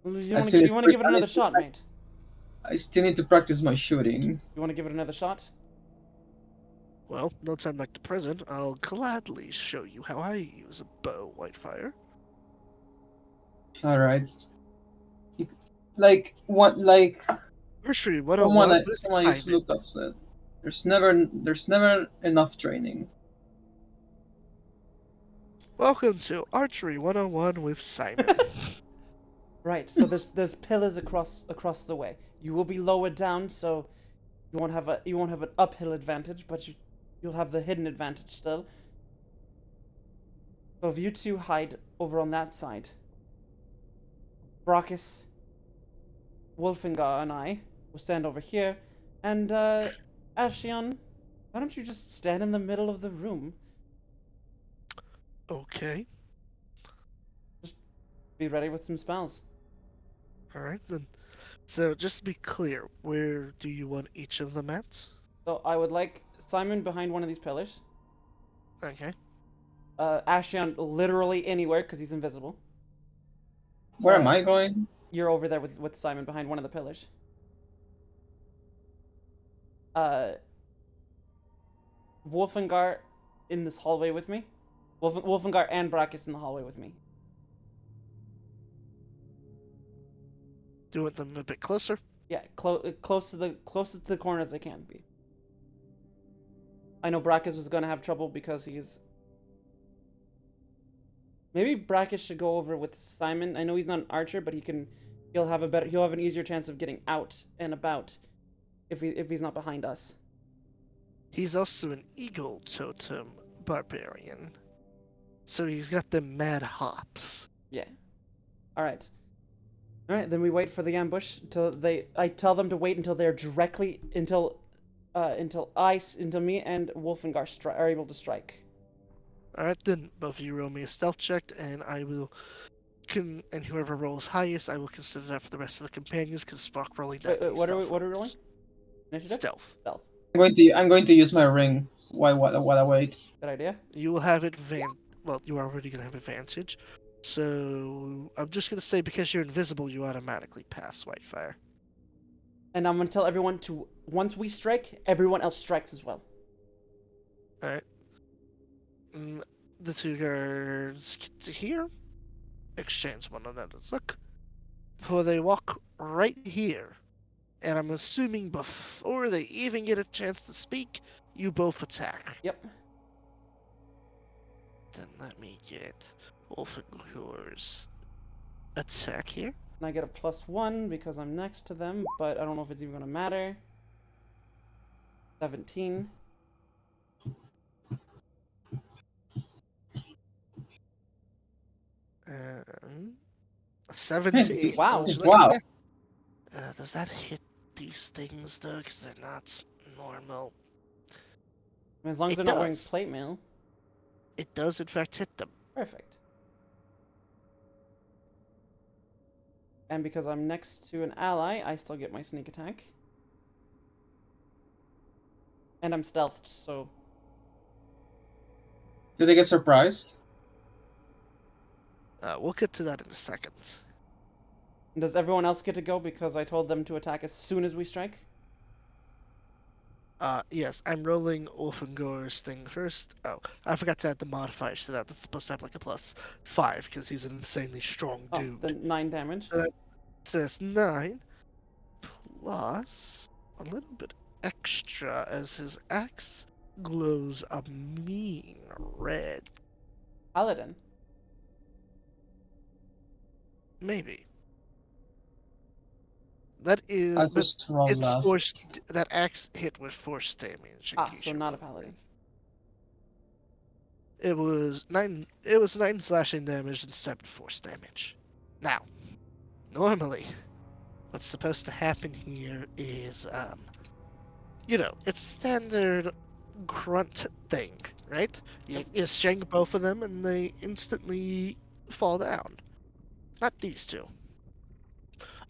you I want see to it give it pretty- another shot, mate? I still need to practice my shooting. You want to give it another shot? Well, no time like the present. I'll gladly show you how I use a bow, Whitefire. Alright. Like, what, like, Archery someone 101 with I used to Simon. look up said, there's never enough training. Welcome to Archery 101 with Simon. Right. So there's pillars across the way. You will be lowered down, so you won't have an uphill advantage, but you'll have the hidden advantage still. So if you two hide over on that side, Brachus, Wolfingar, and I will stand over here, and Ashion, why don't you just stand in the middle of the room? Okay. Be ready with some spells. Alright then. So, just to be clear, where do you want each of them at? So I would like Simon behind one of these pillars. Okay. Ashion literally anywhere because he's invisible. Where am I going? You're over there with Simon behind one of the pillars. Uh, Wolfingar in this hallway with me. Wolfingar and Brachus in the hallway with me. Do you want them a bit closer? Yeah, closest to the corner as they can be. I know Brachus was gonna have trouble because he's. Maybe Brachus should go over with Simon. I know he's not an archer, but he'll have an easier chance of getting out and about if he's not behind us. He's also an eagle totem barbarian. So he's got the mad hops. Yeah. All right. All right. Then we wait for the ambush until I tell them to wait until they're directly until me and Wolfingar are able to strike. Alright then, both of you roll me a stealth check, and I will. And whoever rolls highest, I will consider that for the rest of the companions, because Spock rolling that. Wait, what are we rolling? Initiative? Stealth. Stealth. I'm going to use my ring while I wait. Good idea. You will have well, you are already gonna have advantage. So I'm just gonna say because you're invisible, you automatically pass Whitefire. And I'm gonna tell everyone to once we strike, everyone else strikes as well. Alright. The two guards get to here, exchange one another's look, before they walk right here. And I'm assuming before they even get a chance to speak, you both attack. Yep. Then let me get Wolfengore's attack here. And I get a +1 because I'm next to them, but I don't know if it's even gonna matter. 17. Um, 17. Wow. Wow. Does that hit these things though? Because they're not normal. I mean, as long as It they're not wearing does. plate mail. It does in fact hit them. Perfect. And because I'm next to an ally, I still get my sneak attack. And I'm stealthed, so... Did they get surprised? We'll get to that in a second. Does everyone else get to go because I told them to attack as soon as we strike? Yes, I'm rolling Wolfengore's thing first. Oh, I forgot to add the modifiers to that. That's supposed to have like a +5 because he's an insanely strong Oh, dude. the 9 damage. So that says 9 plus a little bit extra as his axe glows a mean red. Paladin. Maybe. That is. I But just rolled it's last. forced. That axe hit with force damage. in Ah, case so you're not a wondering. paladin. It was 9. It was 9 slashing damage and 7 force damage. Now, normally, what's supposed to happen here is, it's standard grunt thing, right? You shank both of them and they instantly fall down. Not these two.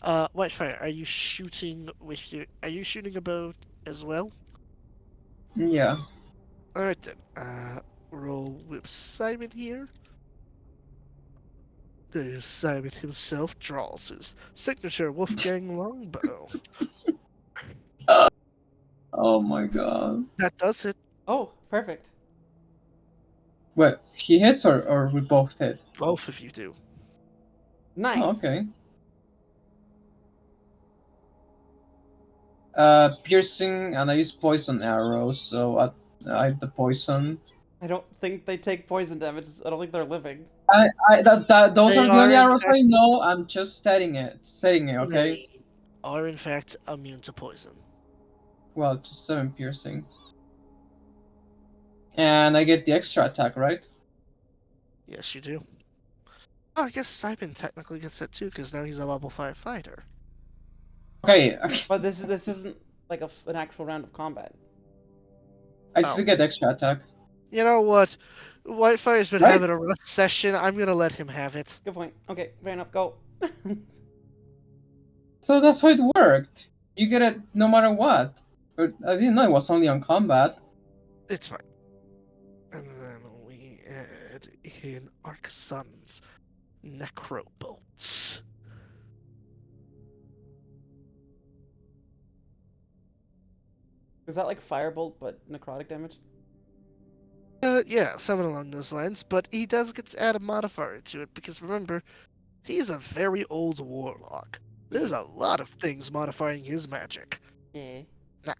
Whitefire, are you shooting with your? Are you shooting a bow as well? Yeah. All right then. Roll with Simon here. There's Simon himself draws his signature Wolfgang longbow. Oh my god. That does it. Oh, perfect. Wait, he hits or we both hit? Both of you do. Nice. Oh, okay. Piercing, and I use poison arrows, so I the poison. I don't think they take poison damage. I don't think they're living. Those They are the are only in arrows fact I know. I'm just stating it, okay? they are in fact immune to poison. Well, just 7 piercing. And I get the extra attack, right? Yes, you do. Oh, I guess Simon technically gets it too, because now he's a level 5 fighter. Okay, But this isn't like an actual round of combat. I Oh. still get extra attack. You know what? Whitefire's been Right? having a rough session. I'm gonna let him have it. Good point. Okay, fair enough. Go. So that's how it worked. You get it no matter what. But I didn't know it was only on combat. It's fine. And then we add in Arc Sun's Necrobolts. Is that like firebolt but necrotic damage? Yeah, something along those lines, but he does get to add a modifier to it, because remember, he's a very old warlock. There's a lot of things modifying his magic. Yeah. Now,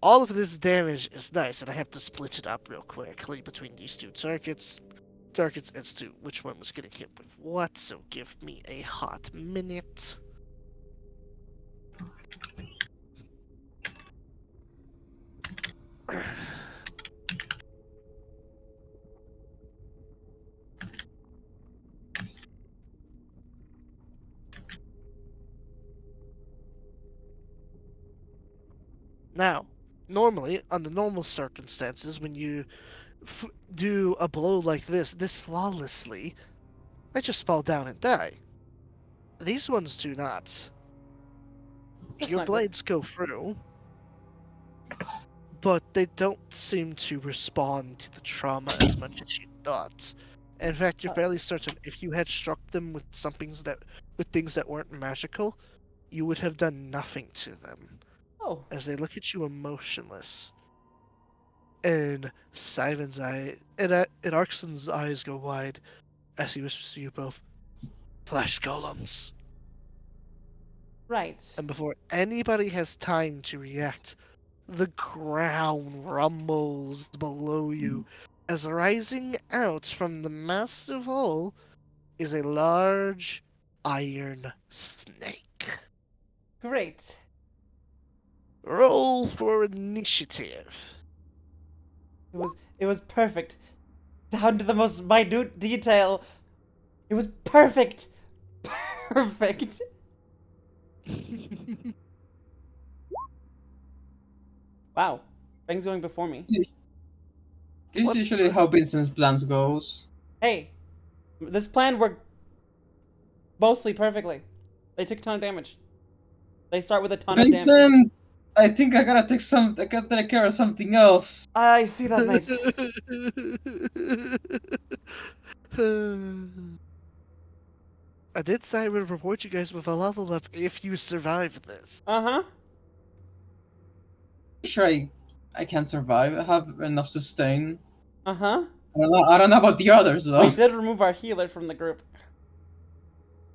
all of this damage is nice, and I have to split it up real quickly between these two targets as to which one was getting hit with what, so give me a hot minute. Now, normally, under normal circumstances, when you do a blow like this flawlessly, they just fall down and die. These ones do not. That's Your not good. blades go through, but they don't seem to respond to the trauma as much as you thought. In fact, you're fairly certain if you had struck them with things that weren't magical, you would have done nothing to them, Oh. as they look at you emotionless. And Simon's eye and Arkson's eyes go wide as he whispers to you both, "Flesh golems." Right. And before anybody has time to react, the ground rumbles below you as rising out from the massive hole is a large iron snake. Great. Roll for initiative. It was perfect. Down to the most minute detail. It was perfect. Perfect. Wow. Bang's going before me. This is What usually how Vincent's plans goes. Hey, this plan worked mostly perfectly. They took a ton of damage. They start with a ton of damage. Vincent, I think I gotta take care of something else. I see that, mate. I did say I would report you guys with a level up if you survive this. Uh-huh. Sure, I can survive. I have enough sustain. Uh-huh. I don't know about the others though. We did remove our healer from the group.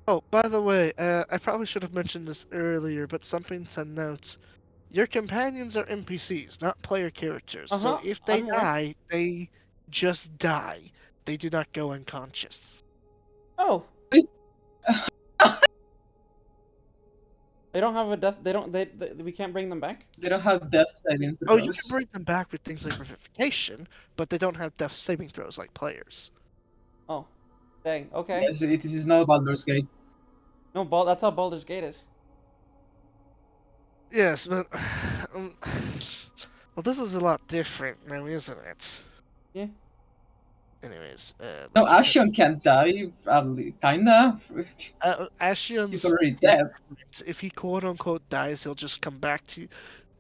Oh, by the way, I probably should have mentioned this earlier, but something to note. Your companions are NPCs, not player characters. So Uh-huh, if they I'm aware. die, they just die. They do not go unconscious. Oh. They don't have a death. We can't bring them back? They don't have death saving Oh, you can throws. bring them back with things like revivification, but they don't have death saving throws like players. Oh. Dang. Okay. Yes, it is not Baldur's Gate. No, that's how Baldur's Gate is. Yes, but um, well, this is a lot different now, isn't it? Yeah. Anyways, No, Ashion can't die. Kinda. He's Ashion's already dead. if he quote unquote dies, he'll just come back to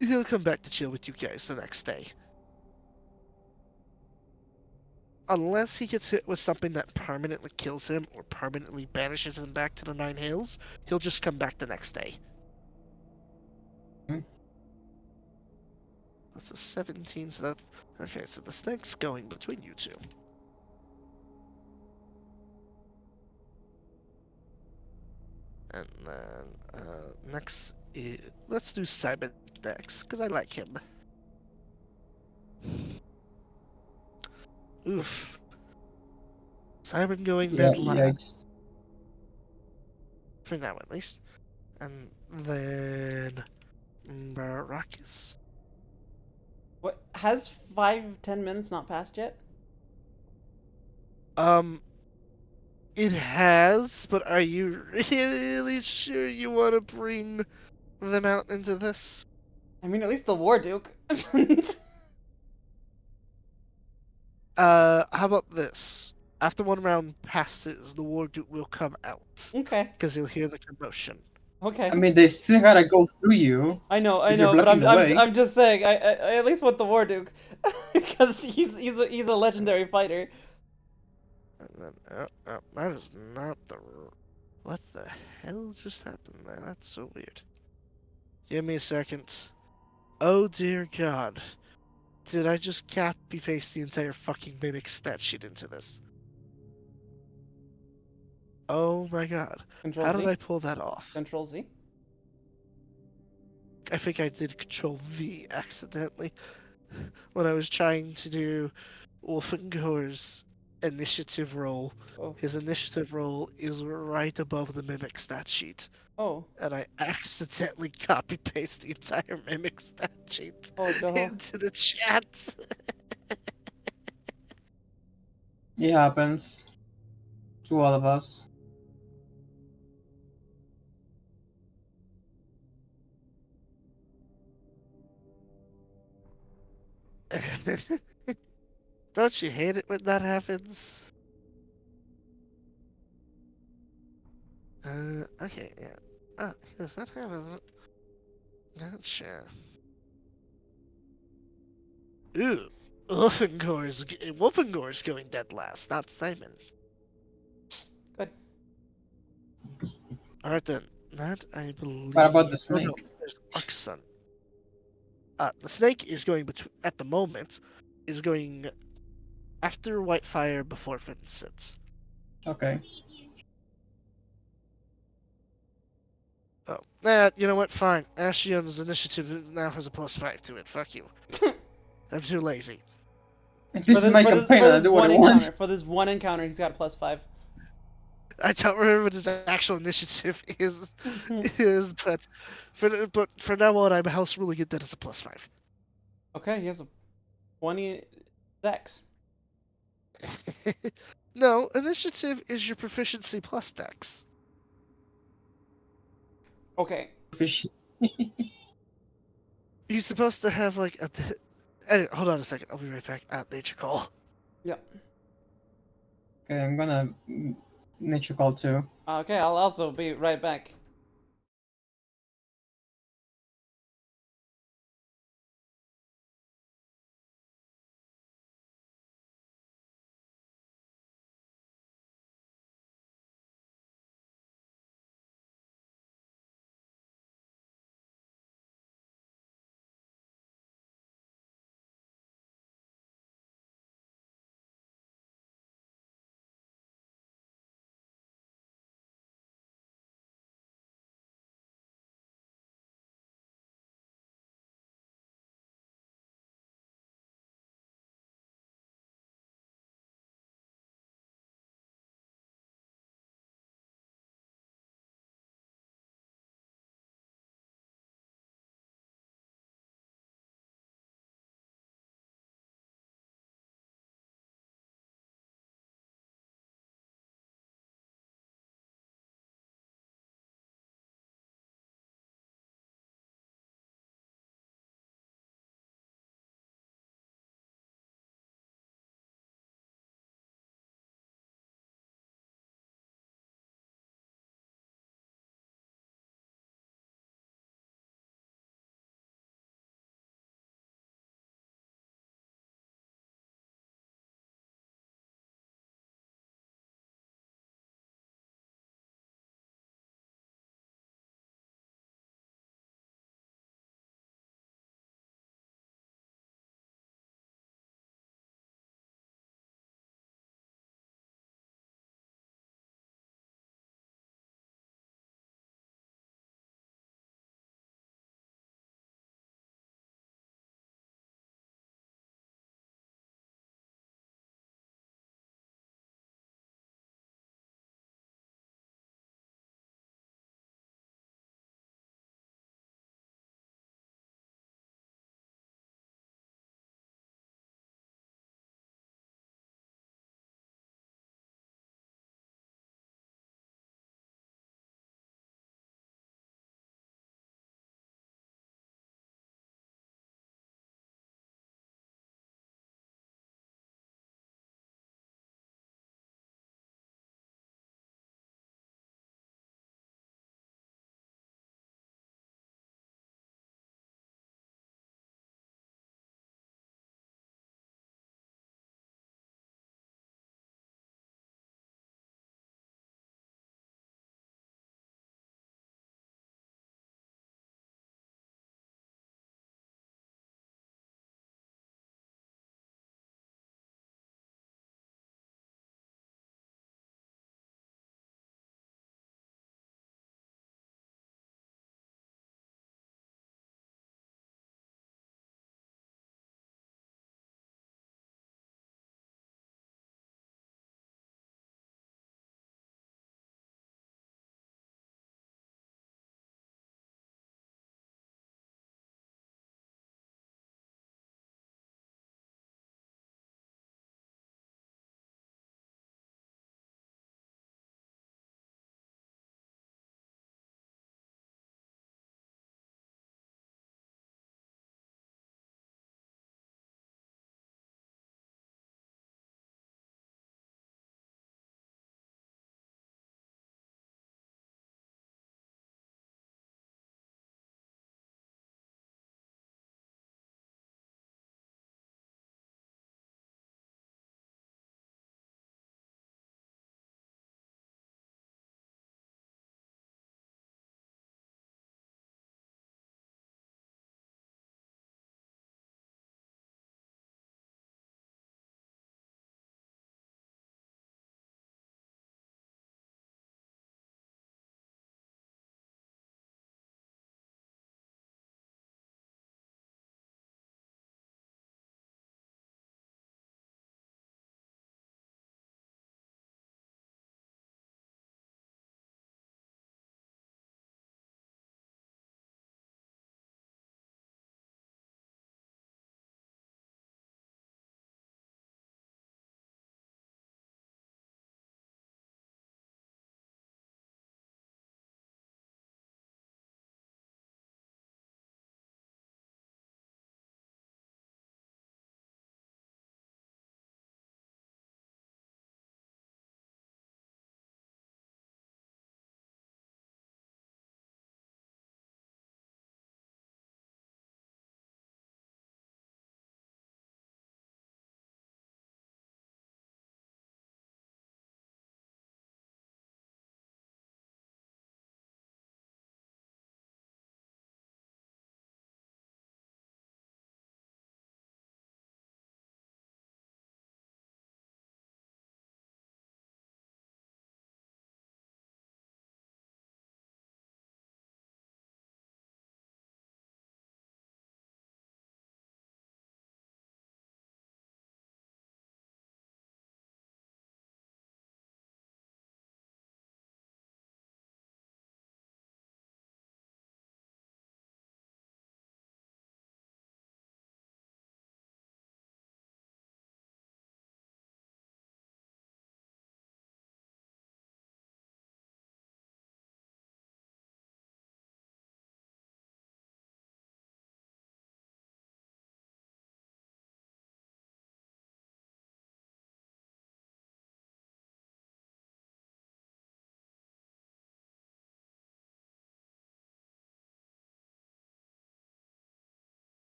he'll come back to chill with you guys the next day. Unless he gets hit with something that permanently kills him or permanently banishes him back to the Nine Hills, he'll just come back the next day. Hmm. That's a 17, so that's okay, so the snake's going between you two. And then next, let's do Simon next, because I like him. Oof. Simon going Yeah, dead last. yikes. For now, at least. And then... Baracus. What has 5-10 minutes not passed yet? It has, but are you really sure you want to bring them out into this? I mean, at least the War Duke. How about this? After one round passes, the War Duke will come out. Okay. Because he'll hear the commotion. Okay. I mean, they still gotta go through you. I know, Because you're but blocking the way. I'm just saying. I at least want the War Duke, because he's a legendary fighter. And then, that is not the... What the hell just happened there? That's so weird. Give me a second. Oh dear god. Did I just copy paste the entire fucking Mimic stat sheet into this? Oh my god. Control How Z. did I pull that off? Control Z. I think I did Control V accidentally when I was trying to do Wolfengore's initiative roll. Oh. His initiative roll is right above the Mimic stat sheet. Oh. And I accidentally copy paste the entire Mimic stat sheet Oh no. into the chat. It happens. To all of us. Don't you hate it when that happens? Okay, yeah. Oh, yes, that happens. Not sure. Ooh, Wolfengore's going dead last, not Simon. Good. Alright then, that I believe... What about the Oh no, snake? there's Oxon. The snake is going between, at the moment, is going after Whitefire before Vincent. Okay. Oh, you know what? Fine. Ashion's initiative now has a +5 to it. Fuck you. I'm too lazy. This is my campaign and I do what I want. For this one encounter, he's got a +5. I don't remember what his actual initiative is, but for now on, I'm house ruling it that it's a +5. Okay, he has a 20 dex. No, initiative is your proficiency plus dex. Okay. You're supposed to have like a. Anyway, hold on a second. I'll be right back. Nature call. Yep. Okay, I'm gonna nature call too. Okay, I'll also be right back.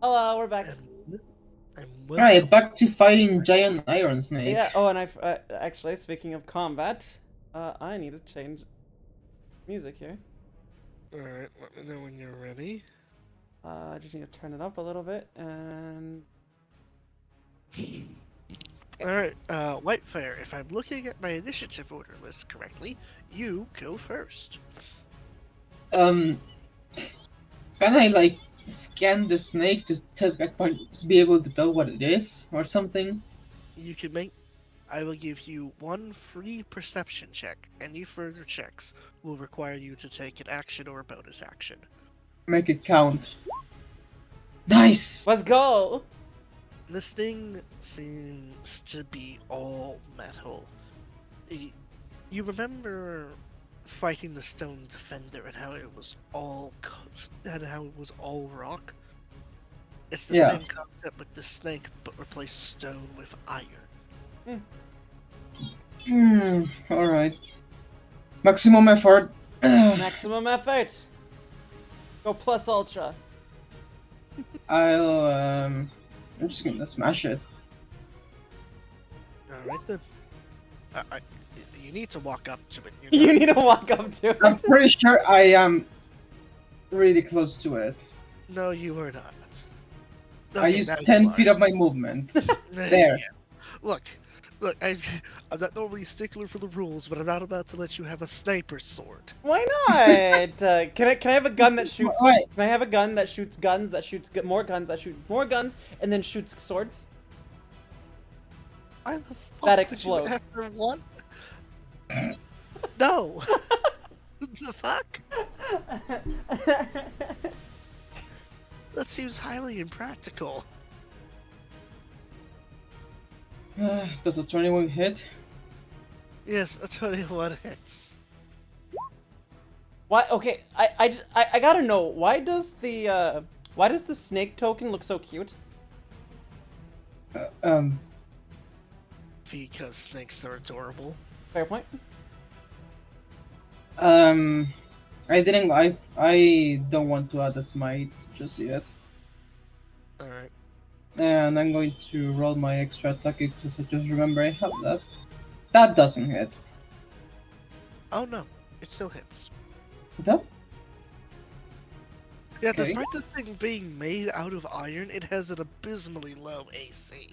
Hello, we're back. I'm Alright, welcome. back to fighting giant iron snake. Yeah. Oh, and actually, speaking of combat, I need to change music here. Alright, let me know when you're ready. I just need to turn it up a little bit, and Alright, Whitefire, if I'm looking at my initiative order list correctly, you go first. Um, can I like scan the snake to be able to tell what it is or something? You can make. I will give you one free perception check. Any further checks will require you to take an action or a bonus action. Make it count. Nice. let's go. This thing seems to be all metal. You remember fighting the stone defender and how it was all rock? It's the Yeah. same concept with the snake, but replace stone with iron. Alright. Maximum effort. Maximum effort. Go plus ultra. I'm just gonna smash it. Alright then. You need to walk up to it. You're You not- need to walk up to I'm it. pretty sure I am really close to it. No, you are not. I Okay, used now you 10 are. feet of my movement. There. Yeah. Look, I'm not normally a stickler for the rules, but I'm not about to let you have a sniper sword. Why not? Can I have a gun that shoots? Wait. Can I have a gun that shoots guns that shoots more guns that shoot more guns and then shoots swords? Why the fuck That would explode. you after one? No. The fuck? That seems highly impractical. Does a 21 hit? Yes, a 21 hits. Why? Okay, I gotta know, why does the snake token look so cute? Because snakes are adorable. Fair point. I don't want to add a smite just yet. Alright. And I'm going to roll my extra attack because I just remember I have that. That doesn't hit. Oh no, it still hits. That? Yeah, Okay. despite this thing being made out of iron, it has an abysmally low AC.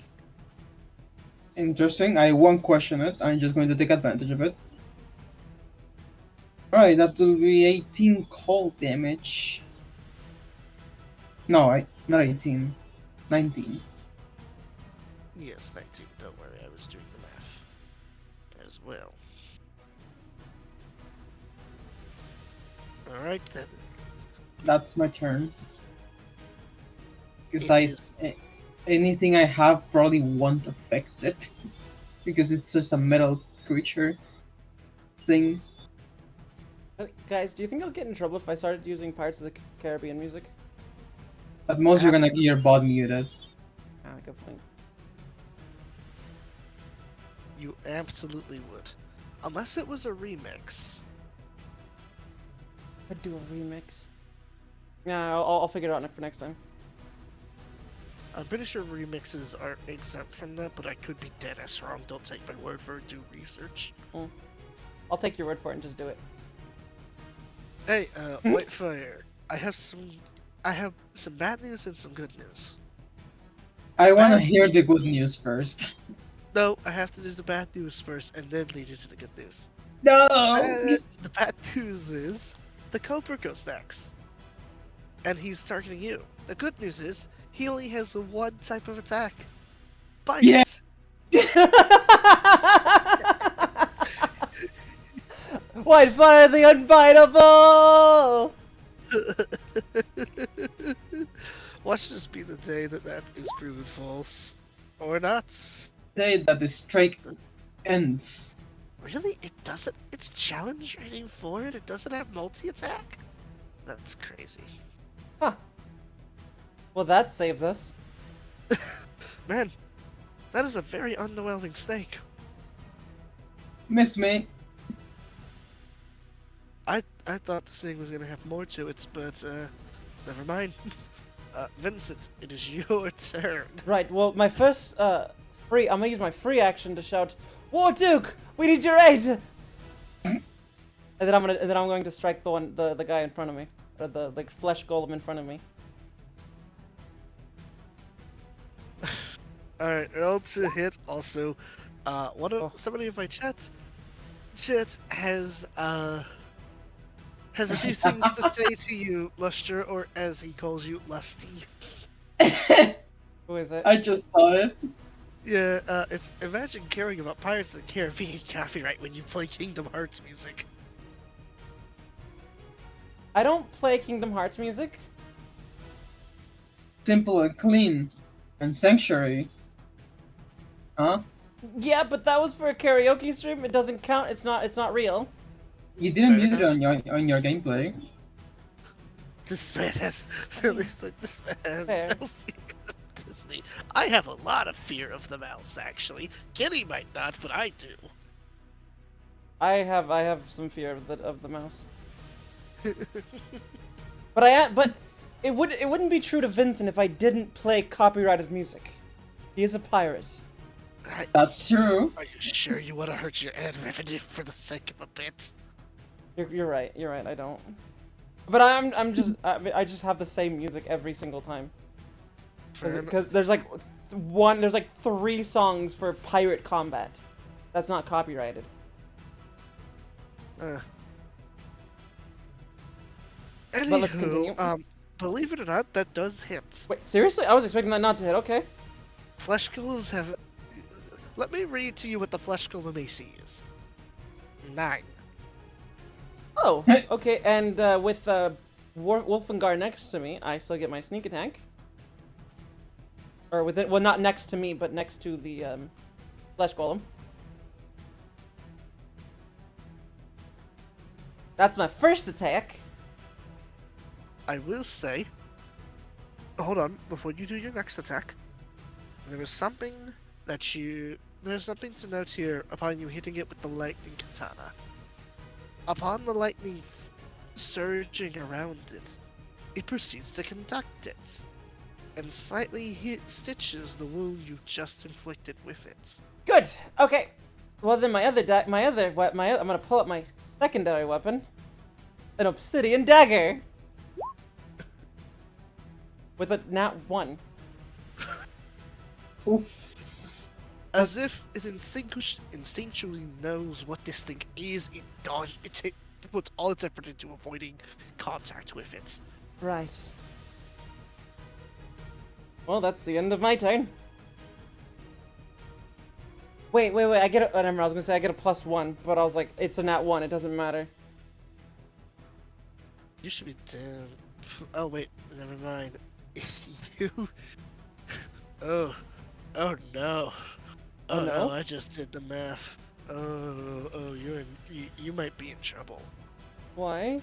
Interesting. I won't question it. I'm just going to take advantage of it. Alright, that will be 18 cold damage. No, not 18. 19. Yes, 19, don't worry, I was doing the math as well. Alright then. That's my turn. Because It is- anything I have probably won't affect it. Because it's just a metal creature thing. Guys, do you think I'll get in trouble if I started using Pirates of the Caribbean music? At most, you're gonna get your bot muted. Ah, good point. You absolutely would. Unless it was a remix. I'd do a remix. Nah, I'll figure it out for next time. I'm pretty sure remixes are exempt from that, but I could be dead ass wrong. Don't take my word for it, do research. I'll take your word for it and just do it. Hey, Whitefire, I have some bad news and some good news. I wanna Bad hear the good news first. No, I have to do the bad news first and then lead you to the good news. No! The bad news is the Cobra goes next. And he's targeting you. The good news is he only has one type of attack. Bite! Yeah. Whitefire the Unbiteable! Watch this be the day that is proven false. Or not. Day that the strike ends. Really? It doesn't? It's challenge rating 4 and it doesn't have multi-attack? That's crazy. Huh. Well, that saves us. Man, that is a very underwhelming snake. Miss me. I thought this thing was gonna have more to it, but never mind. Vincent, it is your turn. Right. Well, my first free. I'm gonna use my free action to shout, "War Duke, we need your aid!" And then I'm going to strike the guy in front of me, or the like flesh golem in front of me. Alright, roll to hit. Also, somebody in my chat has a few things to say to you, Luster, or as he calls you, Lusty. Who is it? I just saw it. Yeah, it's imagine caring about Pirates of the Caribbean copyright when you play Kingdom Hearts music. I don't play Kingdom Hearts music. Simple and clean. And Sanctuary. Huh? Yeah, but that was for a karaoke stream. It doesn't count. It's not real. You didn't mute it on your gameplay. This man has this man has Fair. no fear of Disney. I have a lot of fear of the mouse, actually. Kenny might not, but I do. I have some fear of the mouse. But it wouldn't be true to Vincent if I didn't play copyrighted music. He is a pirate. That's true. Are you sure you want to hurt your ad revenue for the sake of a bit? You're right. You're right. I don't. But I just have the same music every single time. Because there's like there's like 3 songs for pirate combat. That's not copyrighted. Anywho, But let's continue. Believe it or not, that does hit. Wait, seriously? I was expecting that not to hit. Okay. Flesh golems have. Let me read to you what the flesh golem AC is. 9. Oh, okay. And with Wolfengar next to me, I still get my sneak attack. Or with it, well, not next to me, but next to the flesh golem. That's my first attack. I will say. Hold on, before you do your next attack, there's something to note here upon you hitting it with the lightning katana. Upon the lightning surging around it, it proceeds to conduct it, and slightly stitches the wound you just inflicted with it. Good. Okay. Well then, I'm gonna pull up my secondary weapon, an obsidian dagger, with a nat 1. Oof. As if it instinctually knows what this thing is, it puts all its effort into avoiding contact with it. Right. Well, that's the end of my turn. Wait. I get a. I was gonna say I get a +1, but I was like, it's a nat 1. It doesn't matter. You should be dead. Oh wait, never mind. You. Oh no. Oh no, I just did the math. Oh, you might be in trouble. Why?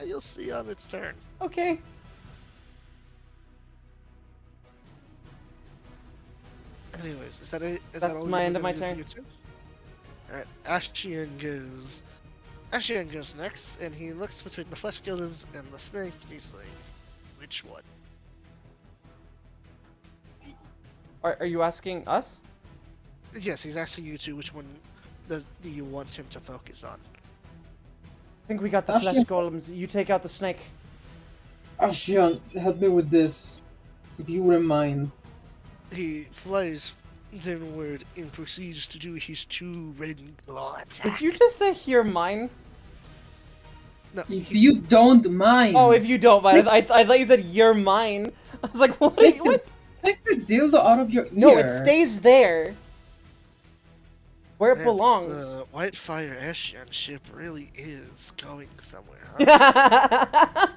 You'll see on its turn. Okay. Anyways, is that it? That's my end of my turn. Alright, Ashian goes next, and he looks between the flesh golems and the snake, and he's like, which one? Are you asking us? Yes, he's asking you two which one do you want him to focus on. I think we got the flesh golems. You take out the snake. Ashian, help me with this, if you wouldn't mind. He flies downward and proceeds to do his 2 red claw attack. Did you just say hear mine? No, If you don't mind. Oh, if you don't mind. I thought you said you're mine. I was like, what? What? Take the dildo out of your ear. No, it stays there. Where it man, belongs. The Whitefire Ashian ship really is going somewhere, huh?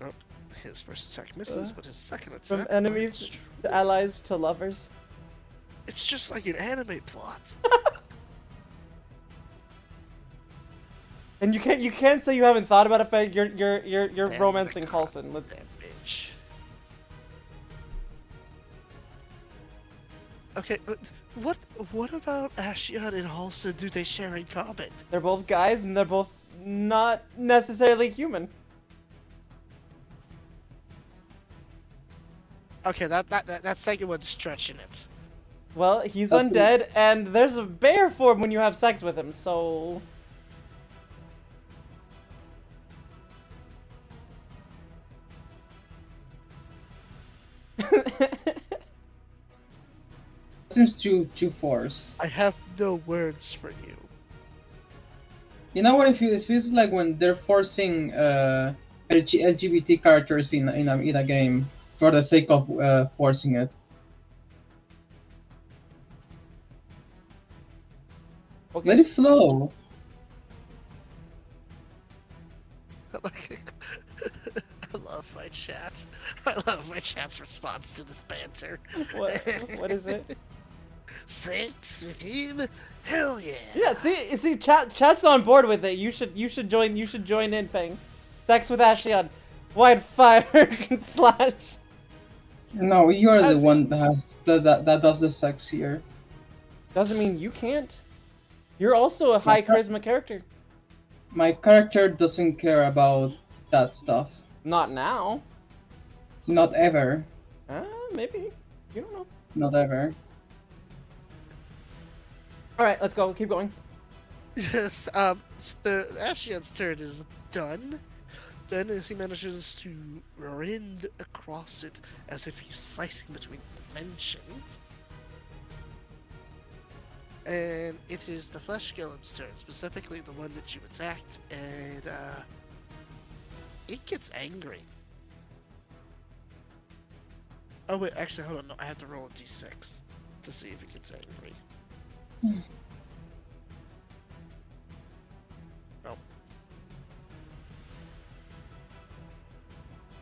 Oh, his first attack misses, but his second attack... From enemies to allies to lovers. It's just like an anime plot. And you can't say you haven't thought about it. You're Damn romancing the Coulson. That bitch. Okay, but what about Ashian and Halson do they share in common? They're both guys, and they're both not necessarily human. Okay, that second one's stretching it. Well, he's That's undead, and there's a bear form when you have sex with him, so... Seems too forced. I have no words for you. You know what it feels like when they're forcing LGBT characters in a game for the sake of forcing it. Okay. Let it flow. Like, I love my chat. I love my chat's response to this banter. What is it? Sex with him? Hell yeah! Yeah, see, chat's on board with it. You should join in, Fang. Sex with Ashley on Wildfire slash. No, you're the As- one that has that does the sex here. Doesn't mean you can't. You're also a high charisma character. My character doesn't care about that stuff. Not now. Not ever. Maybe. You don't know. Not ever. All right, let's go. Keep going. Yes, the Ashian's turn is done. Then as he manages to rend across it as if he's slicing between dimensions. And it is the Flesh Golem's turn, specifically the one that you attacked, and it gets angry. Oh wait, actually, hold on, no, I have to roll a d6 to see if it gets angry. No.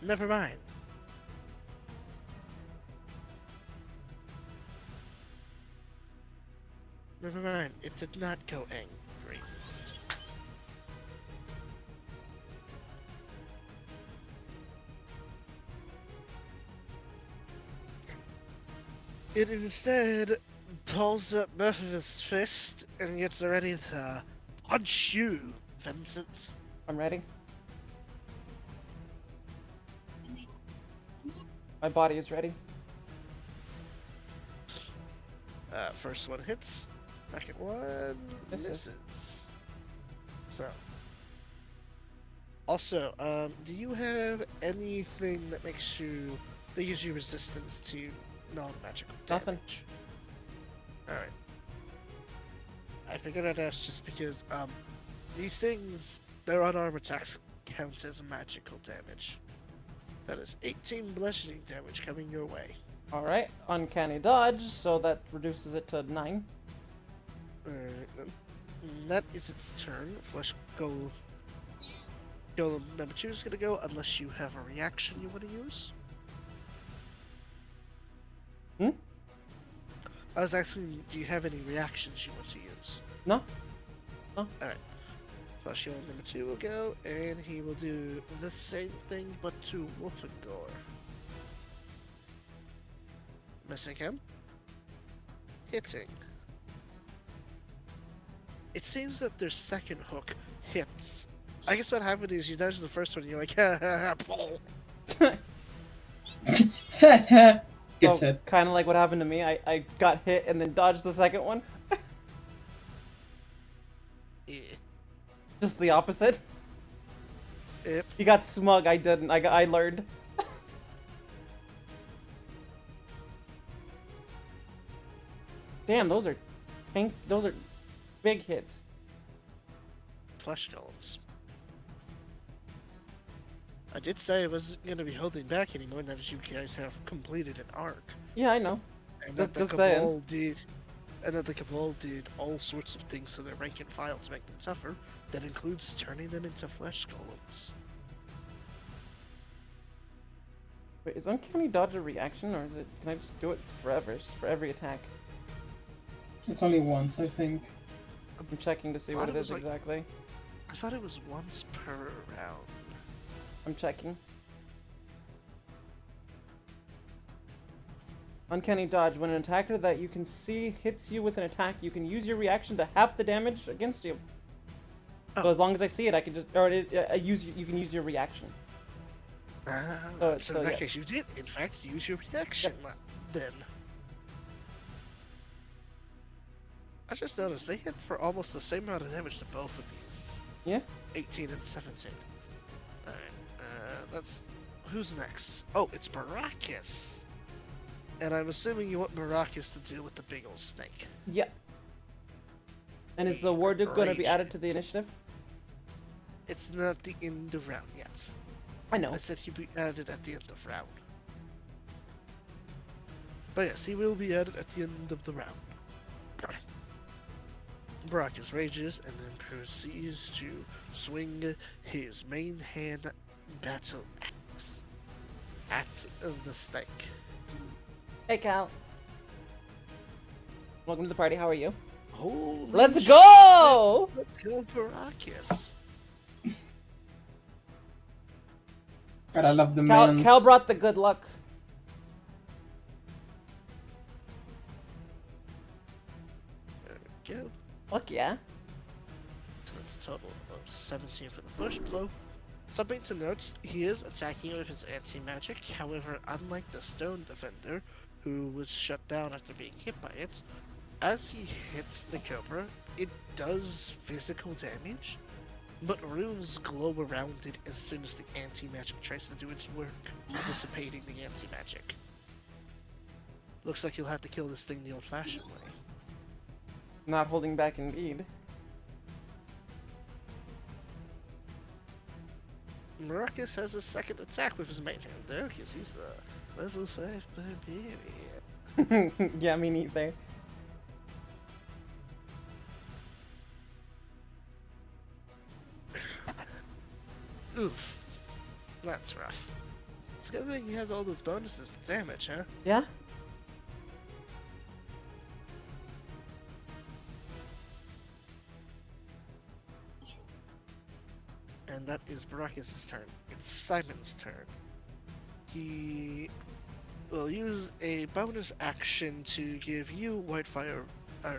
Never mind. Never mind, it did not go angry. It instead pulls up both of his fists and gets ready to punch you, Vincent. I'm ready. My body is ready. First one hits, second one Misses. misses. So, also, do you have anything that makes you that gives you resistance to non-magical damage? Nothing. Alright. I figured I'd ask just because, these things, their unarmed attacks count as magical damage. That is 18 bludgeoning damage coming your way. All right, uncanny dodge, so that reduces it to 9. Alright then. And that is its turn. Flesh Golem number 2 is gonna go unless you have a reaction you want to use. Hmm? I was asking, do you have any reactions you want to use? No. Alright. Flesh Golem number 2 will go, and he will do the same thing but to Wolfengore. Missing him. Hitting. It seems that their second hook hits. I guess what happened is you dodged the first one and you're like, ha ha ha, pull. Gets hit. Kind of like what happened to me. I got hit and then dodged the second one. Yeah. Just the opposite. Yep. He got smug. I didn't. I learned. Damn, those are big hits. Flesh Golems. I did say I wasn't going to be holding back anymore now that you guys have completed an arc. Yeah, I know. And Just- that the just saying. Cabal did. And that the Cabal did all sorts of things to their rank and file to make them suffer. That includes turning them into Flesh Golems. Wait, is uncanny dodge a reaction, or is it? Can I just do it forever, for every attack? It's only once, I think. I'm checking to see what Thought it it is was like- exactly. I thought it was once per round. I'm checking. Uncanny dodge. When an attacker that you can see hits you with an attack, you can use your reaction to half the damage against you. So Oh. as long as I see it, I can just, or you can use your reaction. So so in that yeah. case, you did, in fact, use your reaction then. I just noticed they hit for almost the same amount of damage to both of you. Yeah. 18 and 17. Alright, that's... Who's next? Oh, it's Baracus. And I'm assuming you want Baracus to deal with the big old snake. Yeah. And is the War Duke going to be added to the initiative? It's not the end of round yet. I know. I said he'd be added at the end of round. But yes, he will be added at the end of the round. Baracus rages and then proceeds to swing his main hand battle axe at the snake. Hey, Cal. Welcome to the party. How are you? Holy Let's shit. go! Let's go, Baracus. God, I love the Cal, man. brought the good luck. There we go. Fuck yeah. So that's a total of 17 for the first blow. Something to note, he is attacking with his anti-magic, however, unlike the Stone Defender, who was shut down after being hit by it, as he hits the Cobra, it does physical damage, but runes glow around it as soon as the anti-magic tries to do its work, dissipating the anti-magic. Looks like you'll have to kill this thing the old-fashioned way. Not holding back indeed. Marcus has a second attack with his main hand though, because he's a level 5 barbarian. Yeah, me neither. Oof. That's rough. It's a good thing he has all those bonuses to damage, huh? Yeah? And that is Baracus' turn. It's Simon's turn. He will use a bonus action to give you Whitefire.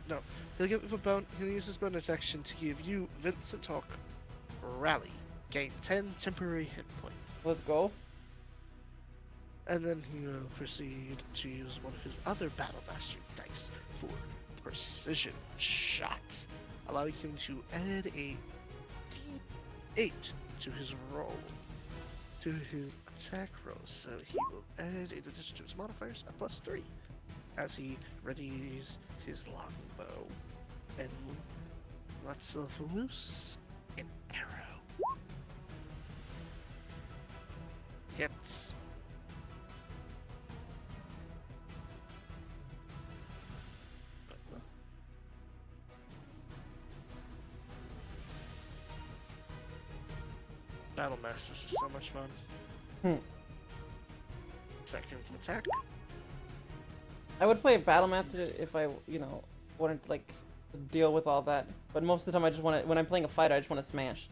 No, he'll use his bonus action to give you Vincent Hawk Rally. Gain 10 temporary hit points. Let's go. And then he will proceed to use one of his other Battle Mastery dice for Precision Shot, allowing him to add a D8 to his roll, to his attack roll. So he will add, in addition to his modifiers, a +3 as he readies his longbow and lets loose an arrow. Hits. Battle Masters are so much fun. Second attack. I would play Battle Master if I, wanted to, deal with all that. But most of the time I just want to, when I'm playing a fighter, I just want to smash.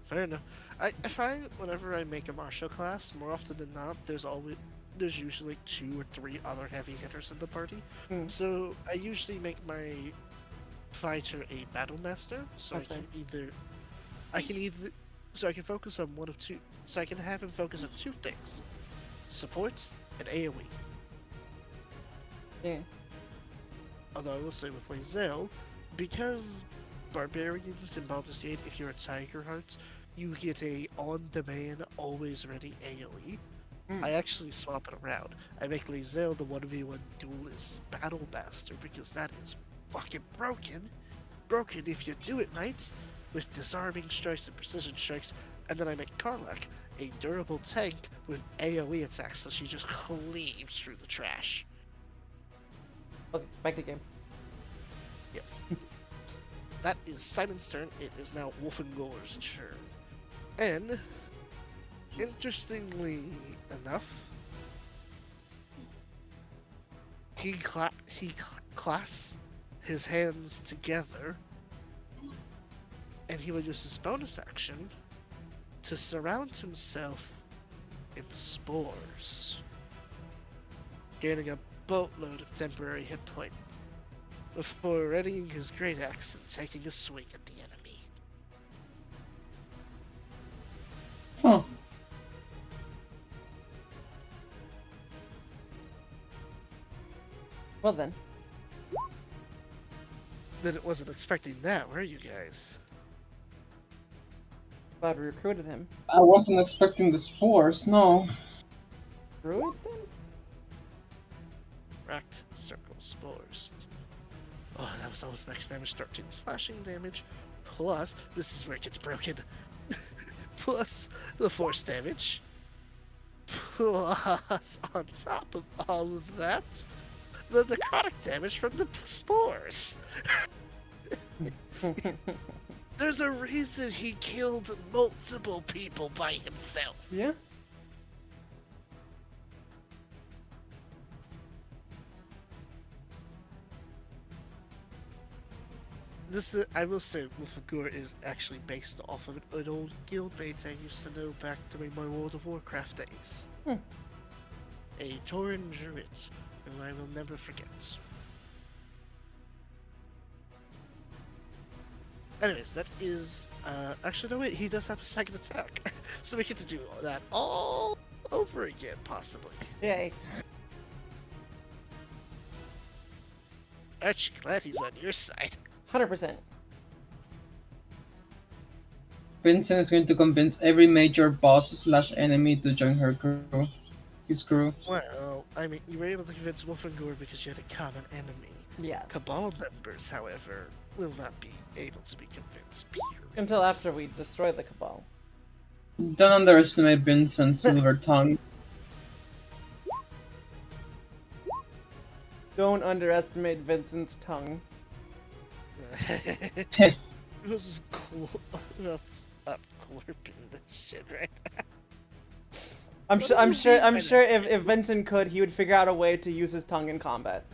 Fair enough. I find whenever I make a martial class, more often than not, there's usually 2 or 3 other heavy hitters in the party. So I usually make my fighter a battle master, so That's I can focus on one of two. So I can have him focus on 2 things: support and AOE. Yeah. Although I will say with Lae'zel, because barbarians in Baldur's Gate, if you're a Tiger Heart, you get a on-demand, always-ready AoE. I actually swap it around. I make Lae'zel the 1v1 duelist battle master because that is fucking broken. Broken if you do it right, with disarming strikes and precision strikes, and then I make Karlach a durable tank with AoE attacks, so she just cleaves through the trash. Okay, back to the game. Yes. That is Simon's turn. It is now Wolfengor's turn. And, interestingly enough, he clasps his hands together, and he will use his bonus action to surround himself in spores, gaining a boatload of temporary hit points before readying his great axe and taking a swing at the enemy. Huh. Well then. Then it wasn't expecting that, were you guys? Glad we recruited him. I wasn't expecting the spores, no. Druid then? Racked circle spores. Oh, that was always max damage, 13 slashing damage. Plus, this is where it gets broken. Plus the force damage. Plus, on top of all of that, the necrotic damage from the spores. There's a reason he killed multiple people by himself. Yeah. This is, I will say, Wolfengur is actually based off of an old guildmate I used to know back during my World of Warcraft days. A Tauren Druid, who I will never forget. Anyways, that is, actually no wait, he does have a second attack. So we get to do that all over again, possibly. Yay. Actually, glad he's on your side. 100%. Vincent is going to convince every major boss slash enemy to join her crew. His crew. Well, I mean, you were able to convince Wolfengur because you had a common enemy. Yeah. Cabal members, however, will not be able to be convinced. Period. Until after we destroy the Cabal. Don't underestimate Vincent's silver tongue. Don't underestimate Vincent's tongue. It was cool. Stop corping this shit right now. I'm sure if Vincent could, he would figure out a way to use his tongue in combat.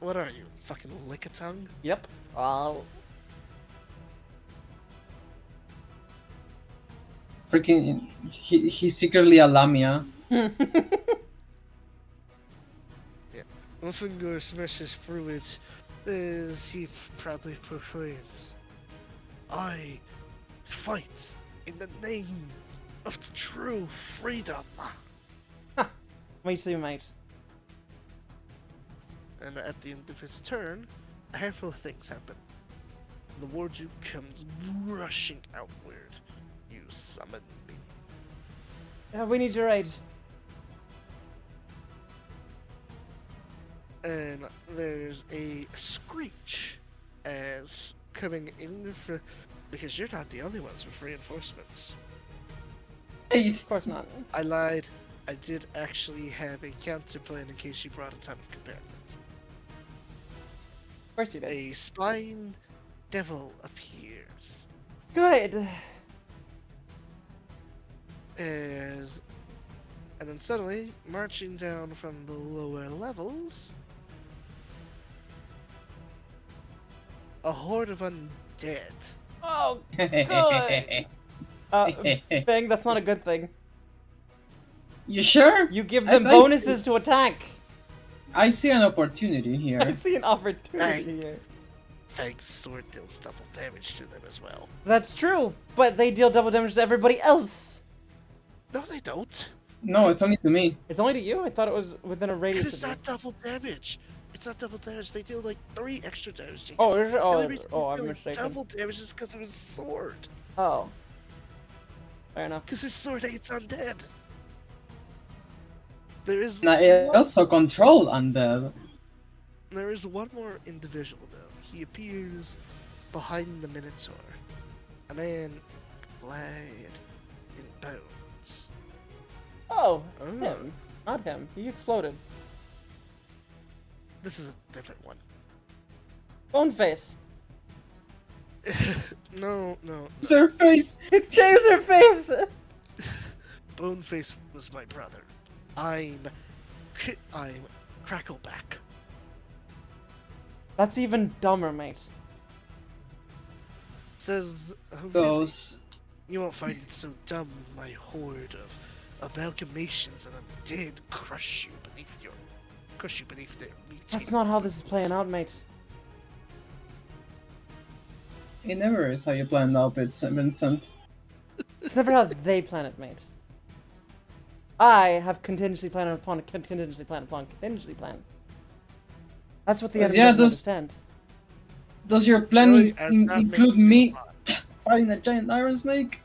What are you? Fucking lick-a-tongue? Yep. Freaking, he's secretly a Lamia. Wolfengur smashes through it as he proudly proclaims, I fight in the name of true freedom. Me too, mate. And at the end of his turn, a handful of things happen. The Warduke comes rushing outward. You summon me. We need your aid. And there's a screech as coming in for, because you're not the only ones with reinforcements. Of course not. I lied. I did actually have a counter plan in case you brought a ton of companions. Of course you did. A spine devil appears Good. and then suddenly, marching down from the lower levels, a horde of undead. Oh, good. Bang, that's not a good thing. You sure? You give them I bonuses to attack. I see an opportunity here. I see an opportunity Bang. here. Fang's sword deals double damage to them as well. That's true, but they deal double damage to everybody else. No, they don't. No, it's only to me. It's only to you? I thought it was within a radius It's of you. not double damage. It's not double damage. They deal like 3 extra damage. to you. Oh, The only reason I'm he's dealing mistaken. double damage is because of his sword. Oh. Fair enough. Because his sword hates undead. There is And I also control undead. There is one more individual though. He appears behind the Minotaur. A man clad in bones. Oh, Oh. him. Not him. He exploded. This is a different one. Bone face. No. Surface! It's Taserface! Boneface was my brother. I'm Crackleback. That's even dumber, mate. Says, oh, really? Goes. You won't find it so dumb, my horde of amalgamations and undead crush you beneath their mutated. That's not how this is playing out, mate. It never is how you planned out it, Vincent. It's never how they plan it, mate. I have contingency plan upon contingency plan upon contingency plan. That's what the enemy Yeah, doesn't understand. does your plan Really, I'm not include making me you fighting a giant iron snake?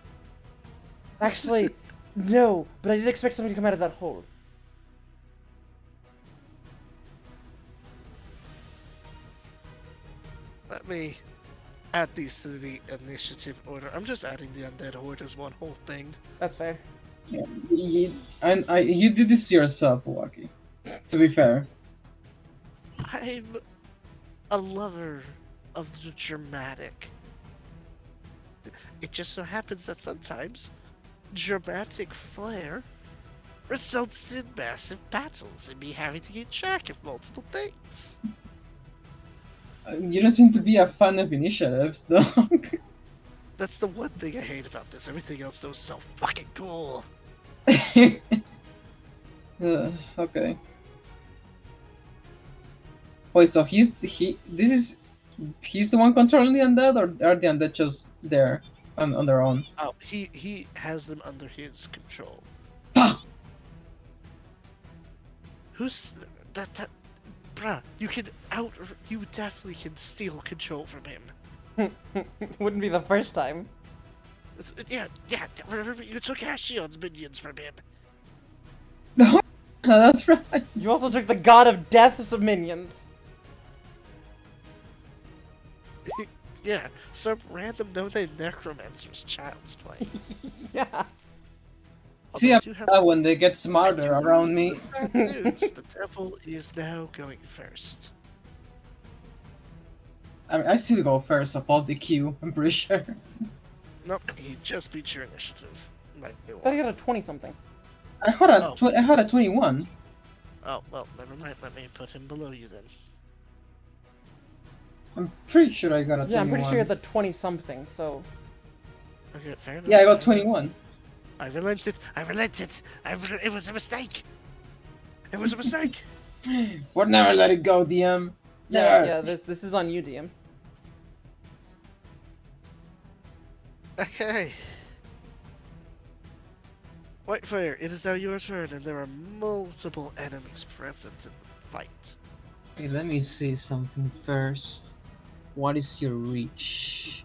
Actually, no, but I did expect somebody to come out of that hole. Let me add these to the initiative order. I'm just adding the undead horde as one whole thing. That's fair. Yeah, you did this to yourself, Waki. To be fair. I'm a lover of the dramatic. It just so happens that sometimes dramatic flair results in massive battles and me having to keep track of multiple things. You don't seem to be a fan of initiatives, though. That's the one thing I hate about this. Everything else though is so fucking cool. Okay. Wait, so he's the one controlling the undead, or are the undead just there on their own? Oh, he has them under his control. Fuck! Who's that? Bruh, you definitely can steal control from him. Wouldn't be the first time. Yeah. Remember, you took Ashion's minions from him. No, that's right. You also took the god of death's minions. Yeah, some random no-name necromancer's child's play. Yeah. See, Although I I do have that when they get smarter around me. bad news. The devil is now going first. I still go first of all the queue, I'm pretty sure. Nope, he just beat your initiative. Might be I thought you one. got a 20-something. I had a Oh. I had a 21. Oh, well, never mind. Let me put him below you then. I'm pretty sure I got a 21. Yeah, I'm pretty sure you're the 20-something, so... Okay, fair enough. Yeah, I got 21. I relented. It was a mistake. It was a mistake. We'll never let it go, DM. Yeah, this is on you, DM. Okay. Whitefire, it is now your turn, and there are multiple enemies present in the fight. Okay, let me see something first. What is your reach?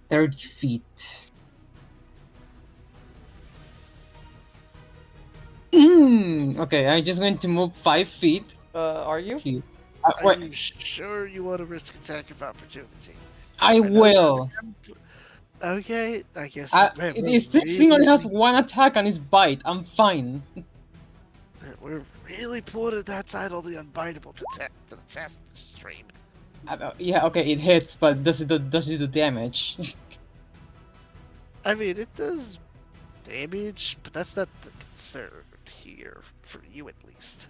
30 feet. Okay, I'm just going to move 5 feet. Are you? Here. Are Wait, you sure you want to risk attack of opportunity? I know will. Okay, I guess. This thing only has one attack and it's bite. I'm fine. We're really putting that title, the unbiteable, to the test this stream. Yeah, okay, it hits, but does it do damage? I mean, it does damage, but that's not the concern here, for you at least.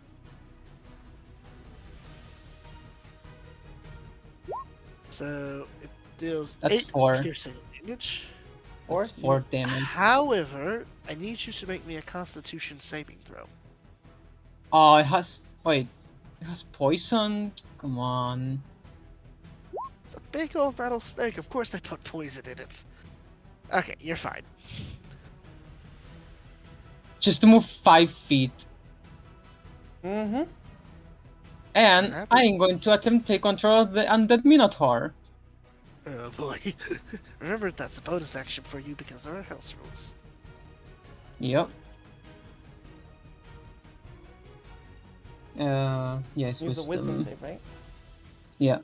So, it deals That's 8 4. piercing damage. Or That's 4 damage. However, I need you to make me a Constitution saving throw. Oh, it has. Wait, it has poison. Come on. It's a big old metal snake. Of course, they put poison in it. Okay, you're fine. Just to move 5 feet, Mm-hmm. and What I am going to attempt to take control of the undead Minotaur. Oh boy. Remember, that's a bonus action for you because there are house rules. Yep. Yes, Use the wisdom save, right? Yeah.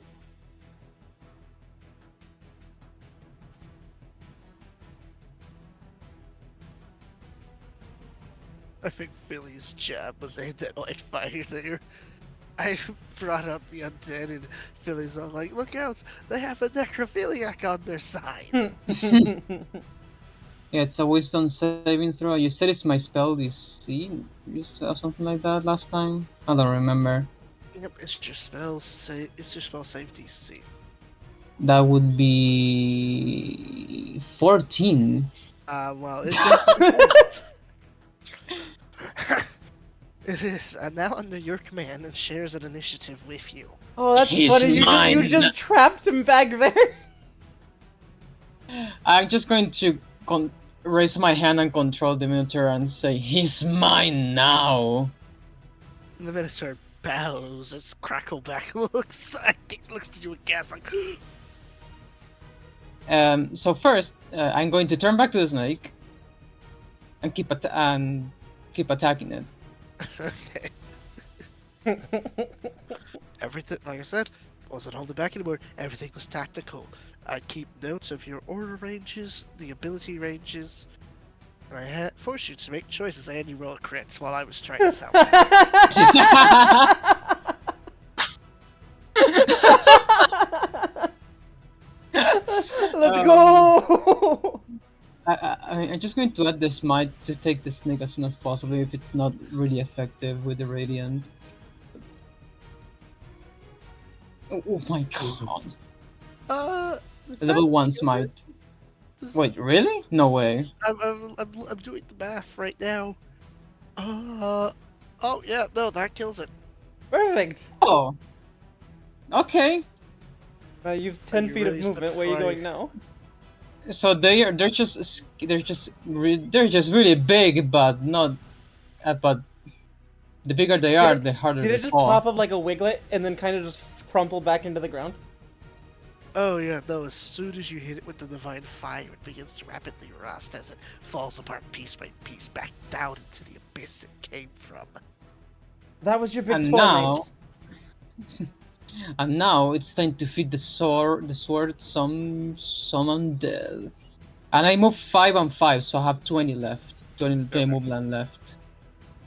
I think Philly's jab was aimed at Whitefire there. I brought out the undead and Philly's all like, look out, they have a necrophiliac on their side. Yeah, it's a wisdom saving throw. You said it's my spell DC, something like that last time. I don't remember. Yep, it's your spell save DC. That would be 14. Well, it definitely is. It is, and now under your command and shares an initiative with you. Oh, that's He's funny. You mine. just trapped him back there. I'm just going to raise my hand and control the Minotaur and say, "He's mine now." The Minotaur bows as Crackleback looks at you aghast like. So first, I'm going to turn back to the snake and keep attacking it. Okay. Everything, like I said, wasn't holding back anymore. Everything was tactical. I keep notes of your order ranges, the ability ranges, and I had forced you to make choices and you roll crits while I was trying this out. Let's go! I'm just going to add the smite to take the snake as soon as possible if it's not really effective with the radiant. Oh my god. Is Level that 1 kill smite. it? Does- Wait, really? No way. I'm doing the math right now. Oh yeah, no, that kills it. Perfect. Oh. Okay. You've 10 you feet of raised the movement. Where are you play. going now? So they're just really big, but not. But the bigger they are, the harder Did they it just fall. pop up like a wiglet and then kind of just crumple back into the ground? Oh yeah, no, as soon as you hit it with the divine fire, it begins to rapidly rust as it falls apart piece by piece back down into the abyss it came from. That was your big And toy, now- mates. And now it's time to feed the sword some undead. And I move 5 and 5, so I have 20 left. 20 Perfect. movement left.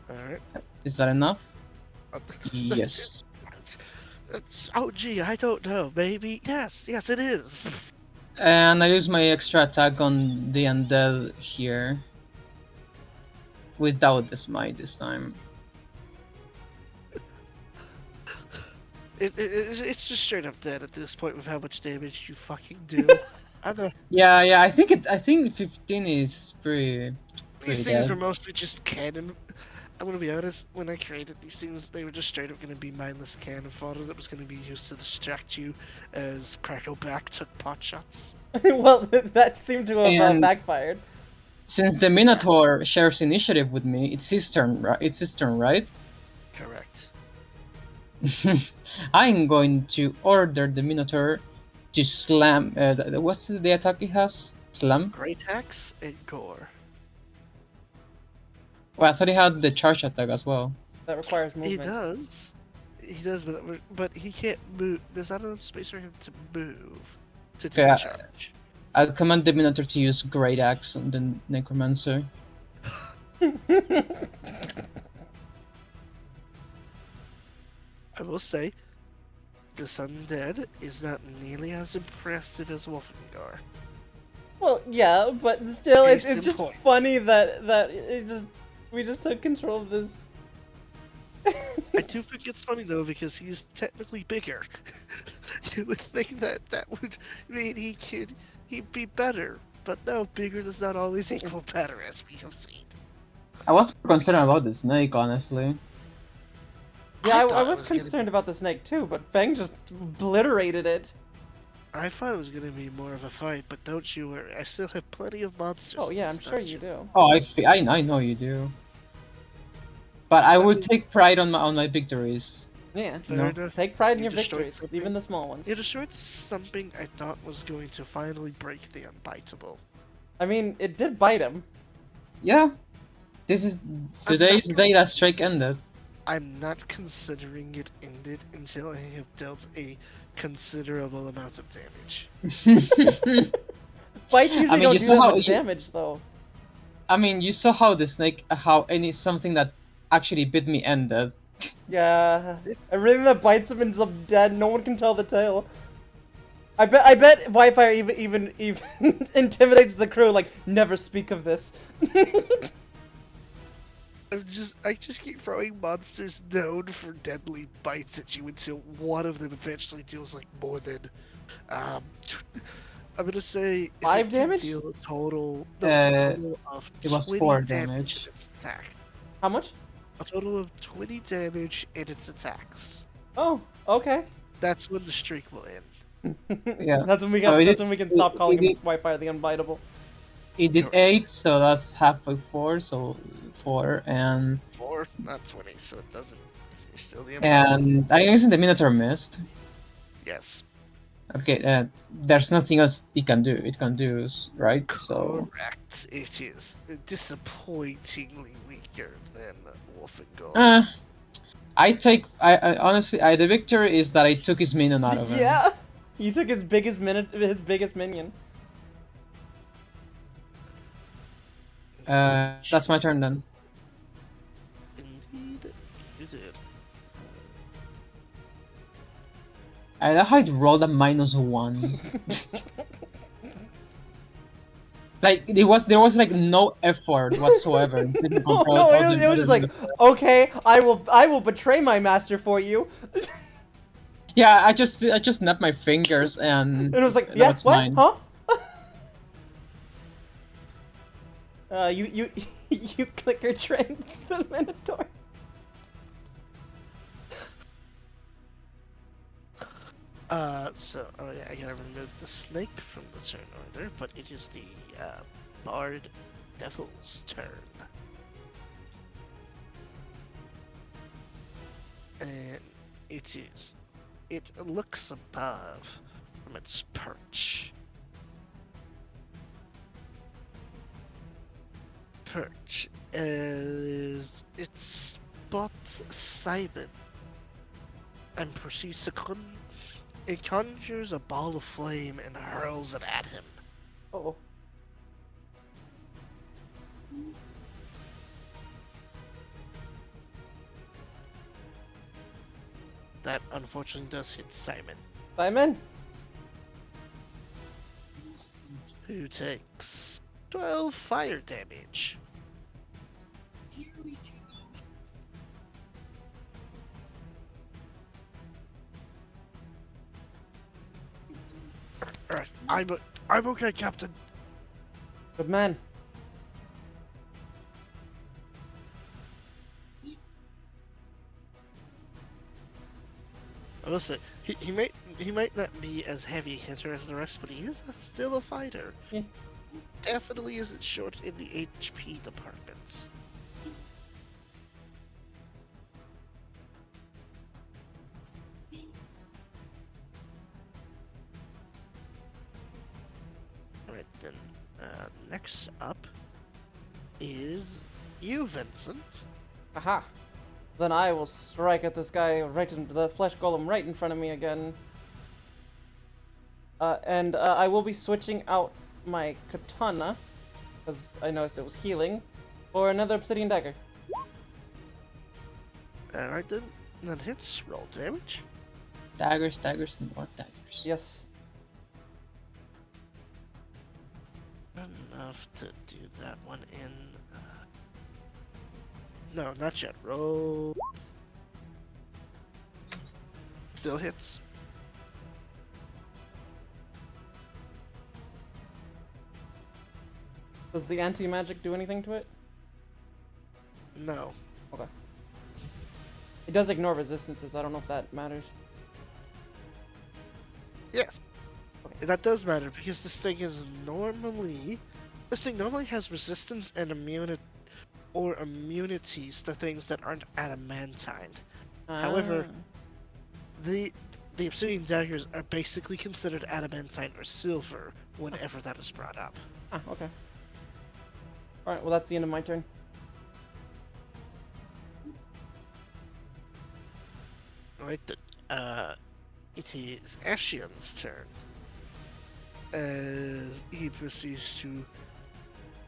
Alright. Is that enough? Yes. Oh gee, I don't know, maybe. Yes, it is. And I use my extra attack on the undead here. Without the smite this time. It's just straight up dead at this point with how much damage you fucking do. Yeah, I think 15 is pretty These things dead. were mostly just cannon. I'm gonna be honest, when I created these things, they were just straight up gonna be mindless cannon fodder that was gonna be used to distract you as Crackleback took pot shots. Well, that seemed to have And- backfired. Since the Minotaur shares initiative with me, it's his turn, right? It's his turn, right? Correct. I'm going to order the Minotaur to slam. What's the attack he has? Slam? Great axe and gore. Well, I thought he had the charge attack as well. That requires He movement. does. He does, but he can't move. There's not enough space for him to move to do Okay, the charge. I'll command the Minotaur to use Great Axe on the Necromancer. I will say, this undead is not nearly as impressive as Wolfengar. Well, yeah, but still, Case it's in just point. funny that we just took control of this. I do think it's funny though because he's technically bigger. You would think that would mean he'd be better, but no, bigger does not always equal better, as we have seen. I was concerned about the snake, honestly. Yeah, I thought it was gonna concerned about the snake too, but Fang just obliterated it. I thought it was gonna be more of a fight, but don't you worry, I still have plenty of monsters. Oh in yeah, this I'm sure you dungeon. do. Oh, I know you do. But I will take pride on my victories. Yeah. Fair No. enough. Take pride in You your destroyed victories, something. even the small ones. You destroyed something I thought was going to finally break the unbiteable. I mean, it did bite him. Yeah. This is today's day that strike ended. I'm not considering it ended until I have dealt a considerable amount of damage. Bites usually mean, don't you do saw that how much you- damage, though. I mean, you saw how the snake, something that actually bit me ended. Yeah. Everything that bites him ends up dead. No one can tell the tale. I bet Wi-Fi even intimidates the crew. Like, never speak of this. I just keep throwing monsters known for deadly bites at you until one of them eventually deals like more than I'm gonna say if 5 it can damage? deal a total a total of it was 20 4 damage damage. in its attack. How much? A total of 20 damage in its attacks. Oh, okay. That's when the streak will end. Yeah. That's when we So can stop calling it- him Wi-Fi the unbiteable. It did Correct. 8, so that's half of 4, so 4, and 4, not 20, so it doesn't. You're still the impound. I guess the Minotaur missed. Yes. Okay, there's nothing else it can do. It can do, right? So Correct. It is disappointingly weaker than Wolf and Gold. I honestly, the victory is that I took his minion out of him. Yeah. You took his biggest minion. That's my turn then. Indeed, you did. I love how it rolled a -1. Like there was like no effort whatsoever in taking No, control no, of it was just like, okay, I will betray my master for you. Yeah, I just snapped my fingers and And it was like, now yeah, it's what? mine. Huh? You you clicker trained the Minotaur. Oh yeah, I gotta remove the snake from the turn order, but it is the, Bard Devil's turn. And it looks above from its perch. As it spots Simon and proceeds to it conjures a ball of flame and hurls it at him. Oh. That unfortunately does hit Simon, Simon? who takes 12 fire damage. Alright, I'm okay, Captain. Good man. I will say, he might not be as heavy hitter as the rest, but he is still a fighter. Yeah. Definitely isn't short in the HP department. Alright then, next up is you, Vincent. Aha. Then I will strike at this guy right into the flesh golem right in front of me again. And I will be switching out my katana, because I noticed it was healing, for another obsidian dagger. Alright then, that hits. Roll damage. Daggers, and more daggers. Yes. Enough to do that one in. No, not yet. Roll. Still hits. Does the anti-magic do anything to it? No. Okay. It does ignore resistances. I don't know if that matters. Yes. Okay. That does matter because this thing normally has resistance and immunities to things that aren't adamantine. However, the obsidian daggers are basically considered adamantine or silver whenever that is brought up. Ah, okay. Alright, well that's the end of my turn. Alright, it is Ashian's turn. As he proceeds to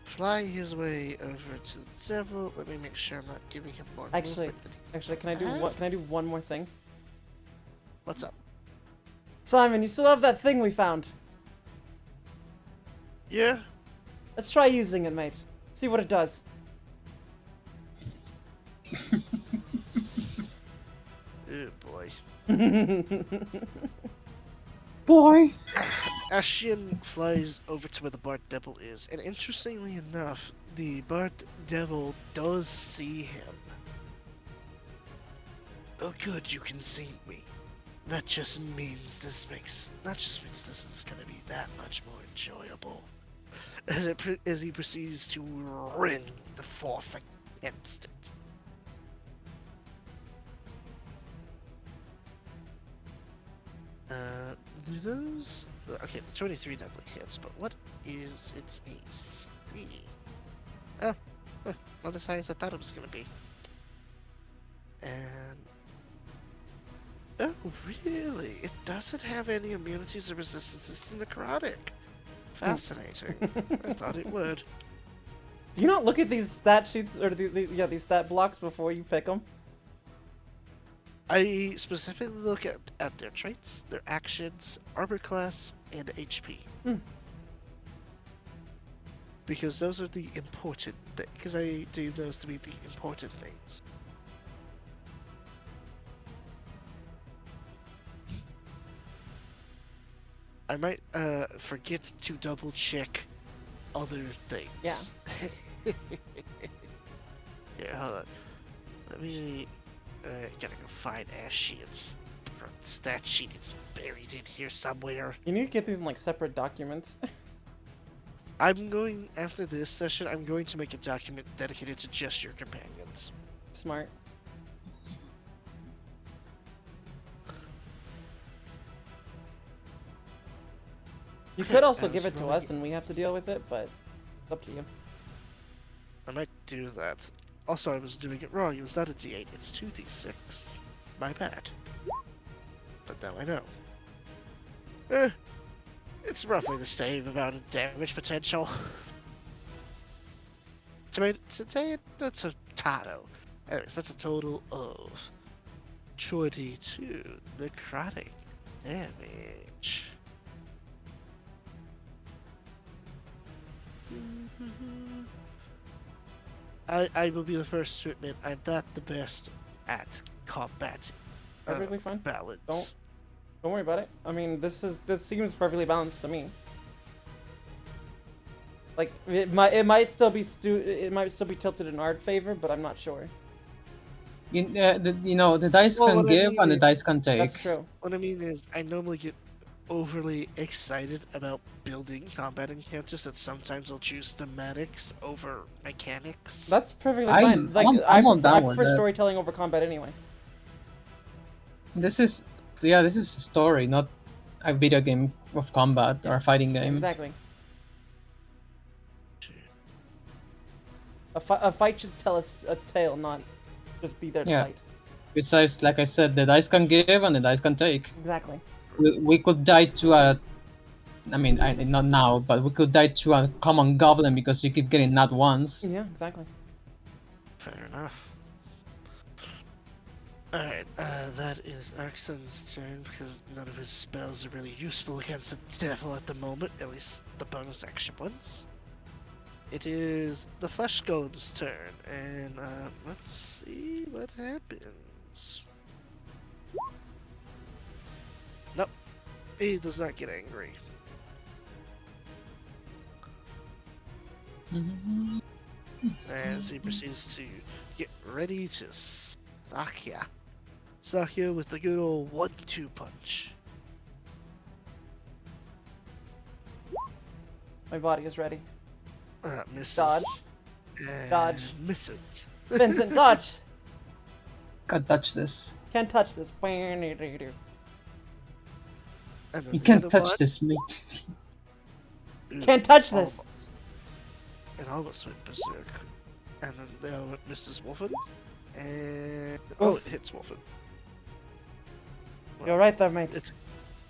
fly his way over to the devil. Let me make sure I'm not giving him more Actually, movement than he's Actually, supposed to have. can I do one more thing? What's up? Simon, you still have that thing we found. Yeah? Let's try using it, mate. See what it does. Oh boy. Boy. Ashian flies over to where the Bard Devil is, and interestingly enough, the Bard Devil does see him. Oh good, you can see me. That just means this is gonna be that much more enjoyable. as he proceeds to rend the forth against it. Do those? Okay, the 23 definitely hits, but what is its AC? Oh, not as high as I thought it was gonna be. And oh, really? It doesn't have any immunities or resistances to necrotic. Fascinating. I thought it would. Do you not look at these stat sheets or these stat blocks before you pick them? I specifically look at their traits, their actions, armor class, and HP. Hmm. Because those are the important things. Because I deem those to be the important things. I might forget to double check other things. Yeah. Yeah, hold on. Let me gotta go find Ash Sheet's stat sheet. It's buried in here somewhere. You need to get these in like separate documents. I'm going after this session. I'm going to make a document dedicated to just your companions. Smart. You Okay, could also I give was it to rolling us and we have to deal with it, but it's up to you. I might do that. Also, I was doing it wrong. It was not a D8. It's 2d6. My bad. But now I know. It's roughly the same amount of damage potential. Tomato, potato. Anyways, that's a total of 22 necrotic damage. I will be the first to admit I'm not the best at combat Perfectly fine. balance. Don't worry about it. I mean, this seems perfectly balanced to me. Like it might still be tilted in our favor, but I'm not sure. The dice Well, can what I give mean and the is- dice can take. That's true. What I mean is, I normally get overly excited about building combat encounters that sometimes I'll choose thematics over mechanics. That's perfectly I'm- fine. Like I'm on I that one, prefer that- storytelling over combat anyway. This is a story, not a video game of combat or a fighting game. Exactly. A fight should tell us a tale, not just be there to Yeah. fight. Besides, like I said, the dice can give and the dice can take. Exactly. We could die to a. I mean, not now, but we could die to a common goblin because you keep getting that once. Yeah, exactly. Fair enough. Alright, that is Axon's turn because none of his spells are really useful against the devil at the moment, at least the bonus action ones. It is the Flesh Golem's turn, and let's see what happens. Nope, he does not get angry. As he proceeds to get ready to sock ya. Sock ya with the good old 1-2 punch. My body is ready. Misses. Dodge. And Dodge. Misses. Vincent, dodge. Can't touch this. Can't touch this. And then You the can't other touch one, this, mate. ooh, Can't touch this. almost. It almost went berserk. And then the other one misses Wolfen. And oh, Oof. it hits Wolfen. You're right there, mate.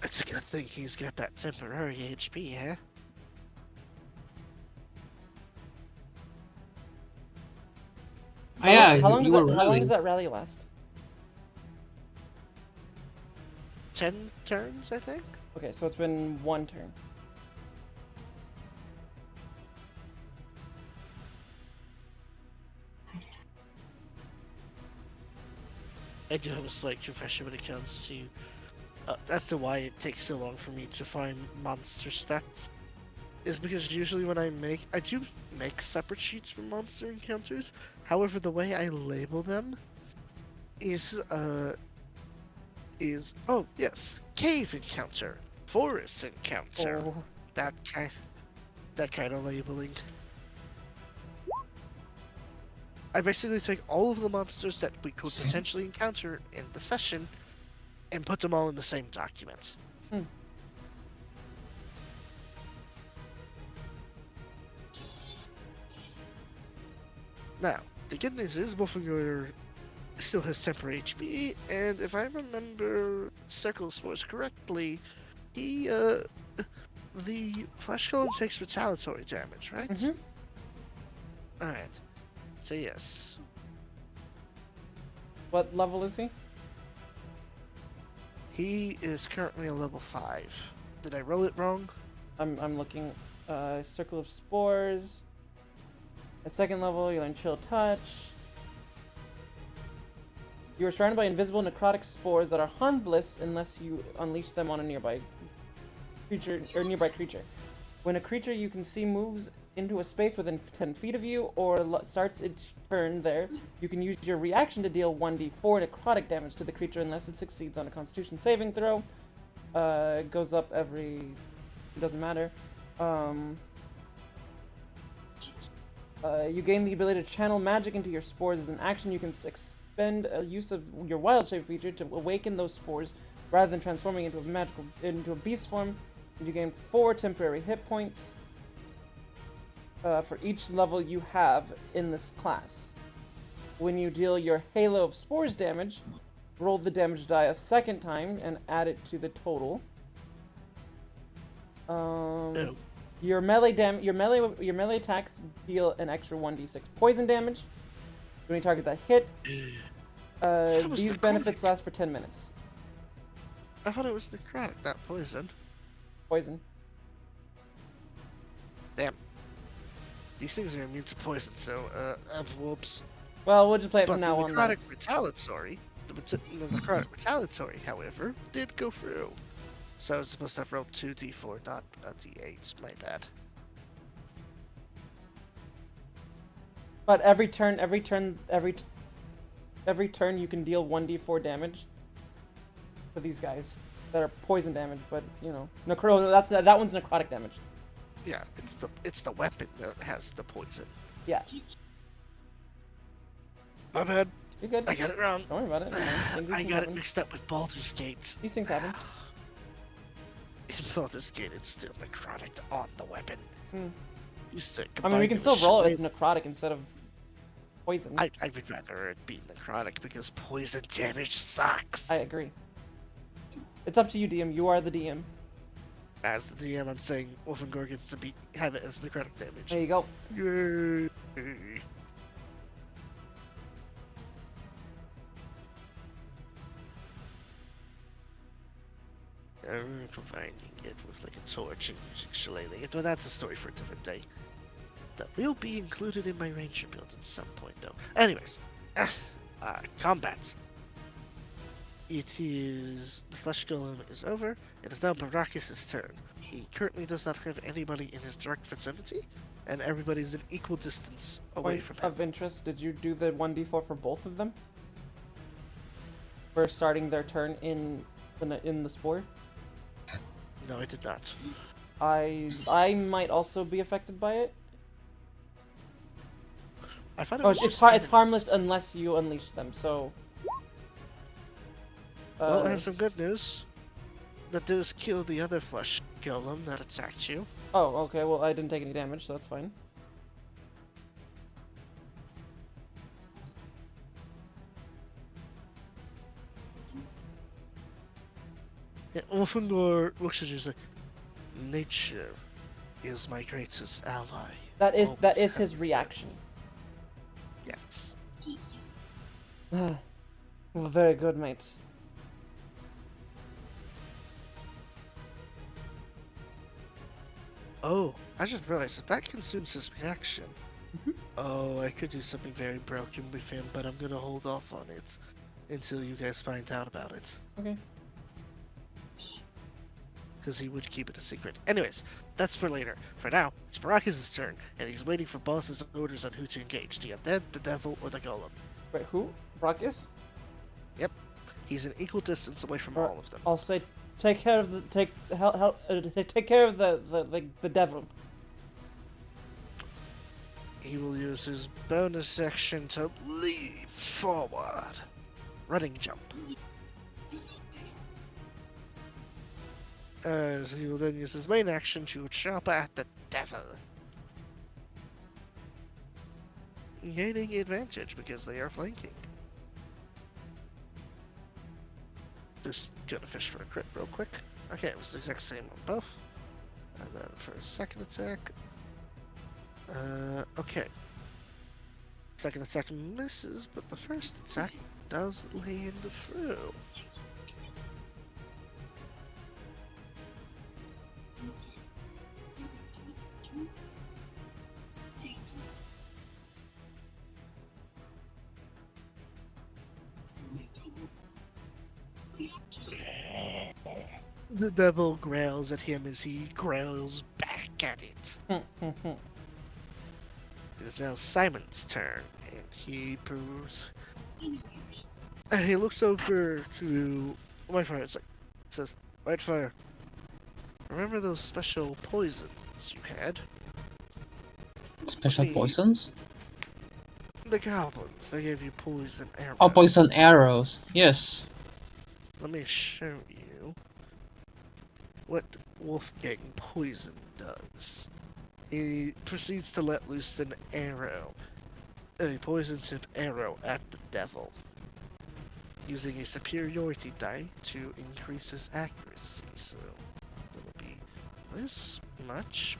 It's a good thing he's got that temporary HP, huh? Yeah, how long you does were that, how long rallying. does that rally last? 10 turns, I think? Okay, so it's been one turn. I do have a slight confession when it comes to as to why it takes so long for me to find monster stats. Is because usually when I do make separate sheets for monster encounters. However, the way I label them is oh yes, cave encounter, forest encounter, Oh, that kind. that kind of labeling. I basically take all of the monsters that we could potentially encounter in the session and put them all in the same document. Hmm. Now, the good news is Wolfengoyer still has temporary HP, and if I remember Circle of Spores correctly, he, the Flash Golem takes retaliatory damage, right? Mm-hmm. Alright. So yes. What level is he? He is currently a level 5. Did I roll it wrong? I'm looking. Circle of Spores. At second level, you learn Chill Touch. You are surrounded by invisible necrotic spores that are harmless unless you unleash them on a nearby creature. When a creature you can see moves into a space within 10 feet of you or starts its turn there, you can use your reaction to deal 1d4 necrotic damage to the creature unless it succeeds on a Constitution saving throw. It goes up every... It doesn't matter. You gain the ability to channel magic into your spores. As an action, you can expend a use of your wild shape feature to awaken those spores rather than transforming into a beast form. You gain 4 temporary hit points for each level you have in this class. When you deal your Halo of Spores damage, roll the damage die a second time and add it to the total. Your melee attacks deal an extra 1d6 poison damage when you target that hit. These benefits last for 10 minutes. I thought it was necrotic, not poison. Poison. Damn. These things are immune to poison, so, whoops. Well, we'll just play it But from now the on. necrotic retaliatory, the necrotic retaliatory, however, did go through. So I was supposed to have rolled 2d4, not a d8. My bad. But every turn you can deal 1d4 damage to these guys that are poison damage. But you know, that one's necrotic damage. Yeah, it's the weapon that has the poison. Yeah. My bad. You're good. I got it wrong. Don't worry about it. I got it mixed up with Baldur's Gate. These things happen. In Baldur's Gate, it's still necrotic on the weapon. Used to I mean, we can still roll it as necrotic instead of poison. I would rather it be necrotic because poison damage sucks. I agree. It's up to you, DM. You are the DM. As the DM, I'm saying Wolfengor gets to have it as necrotic damage. There you go. Yay! Combining it with like a torch and using shillelagh. But that's a story for a different day. That will be included in my ranger build at some point, though. Anyways, combat. It is the flesh golem is over. It is now Baracus' turn. He currently does not have anybody in his direct vicinity, and everybody's in equal distance away from him. Of interest, did you do the 1d4 for both of them? For starting their turn in the spore? No, I did not. I might also be affected by it. I thought it was it's harmless unless you unleash them. So. Well, I have some good news. That does kill the other flesh golem that attacked you. Oh, okay. Well, I didn't take any damage, so that's fine. Yeah, Wolfengor looks at you and like, nature is my greatest ally. That is Always his has reaction. been. Yes. Well, very good, mate. Oh, I just realized that consumes his reaction. Oh, I could do something very broken with him, but I'm gonna hold off on it until you guys find out about it. Okay. Because he would keep it a secret. Anyways, that's for later. For now, it's Baracus' turn, and he's waiting for boss's orders on who to engage, the undead, the devil, or the golem. Wait, who? Brachus? Yep. He's an equal distance away from all of them. I'll say, take care of the take care of the devil. he will use his bonus action to leap forward. Running jump. As he will then use his main action to chop at the devil. Gaining advantage because they are flanking. Just gonna fish for a crit real quick. Okay, it was the exact same on both. And then for a second attack. Okay. Second attack misses, but the first attack does land through. The devil growls at him as he growls back at it. It is now Simon's turn, and he proves. And he looks over to Whitefire and says, Whitefire, remember those special poisons you had? Special poisons? The goblins, they gave you poison arrows. Oh, poison arrows. Yes. Let me show you what Wolfgang poison does. He proceeds to let loose an arrow, a poison-tipped arrow at the devil, using a superiority die to increase his accuracy. So it'll be this much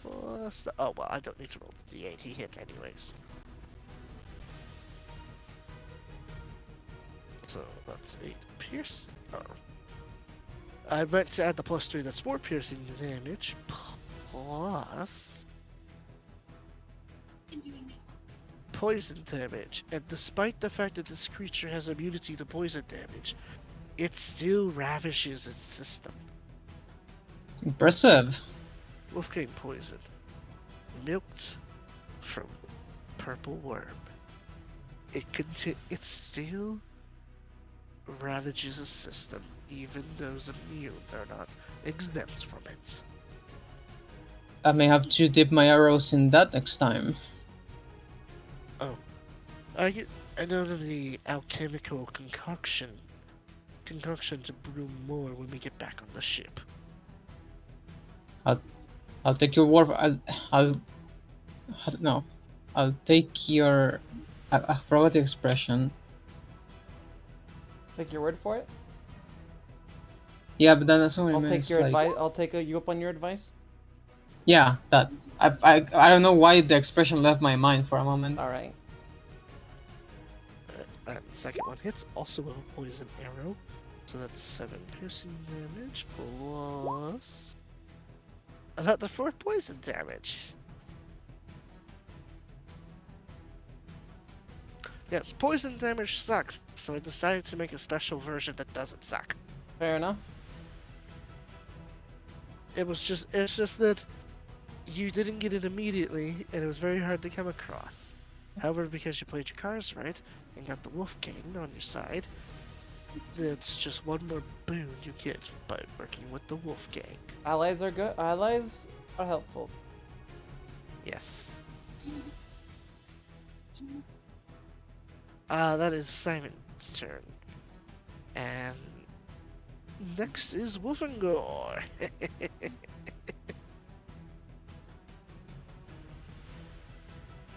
plus the, oh well, I don't need to roll the d8. He hit anyways. So that's 8 pierce. Oh. I meant to add the +3. That's more piercing damage plus poison damage. And despite the fact that this creature has immunity to poison damage, it still ravishes its system. Impressive. Wolfgang poison, milked from purple worm. It still ravages a system, even those immune are not exempt from it. I may have to dip my arrows in that next time. Oh, I know that the alchemical concoction to brew more when we get back on the ship. I'll take your word. I'll take your. I forgot the expression. Take your word for it. Yeah, but then that's what I I'll meant. take It's your like, advice. I'll take you up on your advice. yeah, that. I don't know why the expression left my mind for a moment. All right. And second one hits, also with a poison arrow. So that's 7 piercing damage plus another 4 poison damage. Yes, poison damage sucks, so I decided to make a special version that doesn't suck. Fair enough. It's just that you didn't get it immediately, and it was very hard to come across. However, because you played your cards right, and got the Wolfgang on your side, that's just one more boon you get by working with the Wolfgang. Allies are good. Allies are helpful. Yes. That is Simon's turn. And next is Wolfengor.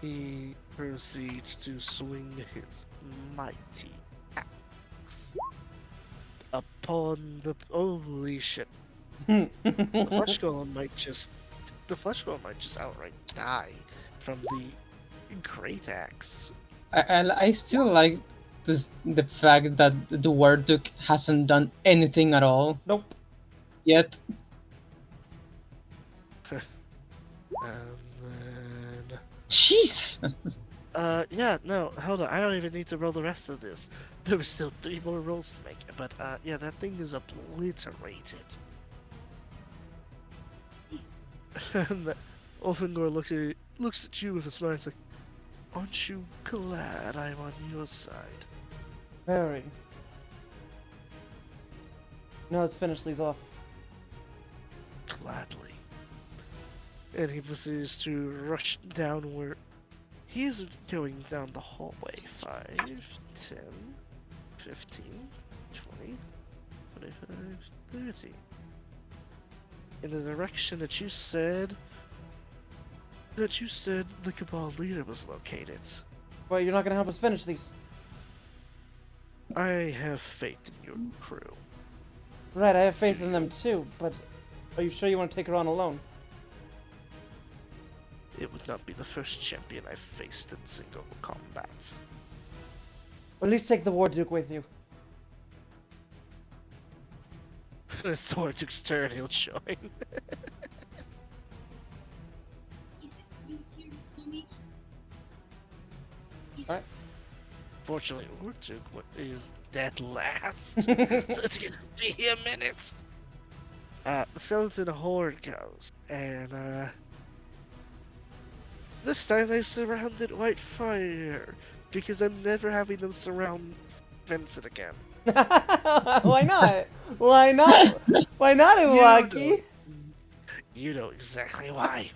He proceeds to swing his mighty axe upon the holy shit. The flesh golem might just outright die from the great axe. I still like the fact that the Warduke hasn't done anything at all Nope. yet. And then Jeez. yeah, no, hold on. I don't even need to roll the rest of this. There were still 3 more rolls to make. But yeah, that thing is obliterated. And Olfengor looks at you with a smile. It's like, aren't you glad I'm on your side? Very. No, let's finish these off. Gladly. And he proceeds to rush downward He's going down the hallway. 5, 10, 15, 20, 25, 30. In the direction that you said the Cabal leader was located. Wait, you're not gonna help us finish these? I have faith in your crew. Right, I have faith in them too, but are you sure you want to take her on alone? It would not be the first champion I've faced in single combat. Or at least take the War Duke with you. When it's Tortuk's turn, he'll join. Alright. Fortunately, Tortuk is dead last, so it's gonna be a minute. The skeleton horde goes, and this time they've surrounded Whitefire, because I'm never having them surround Vincent again. Why not? Why not? Why not, Iwaki? You know exactly why.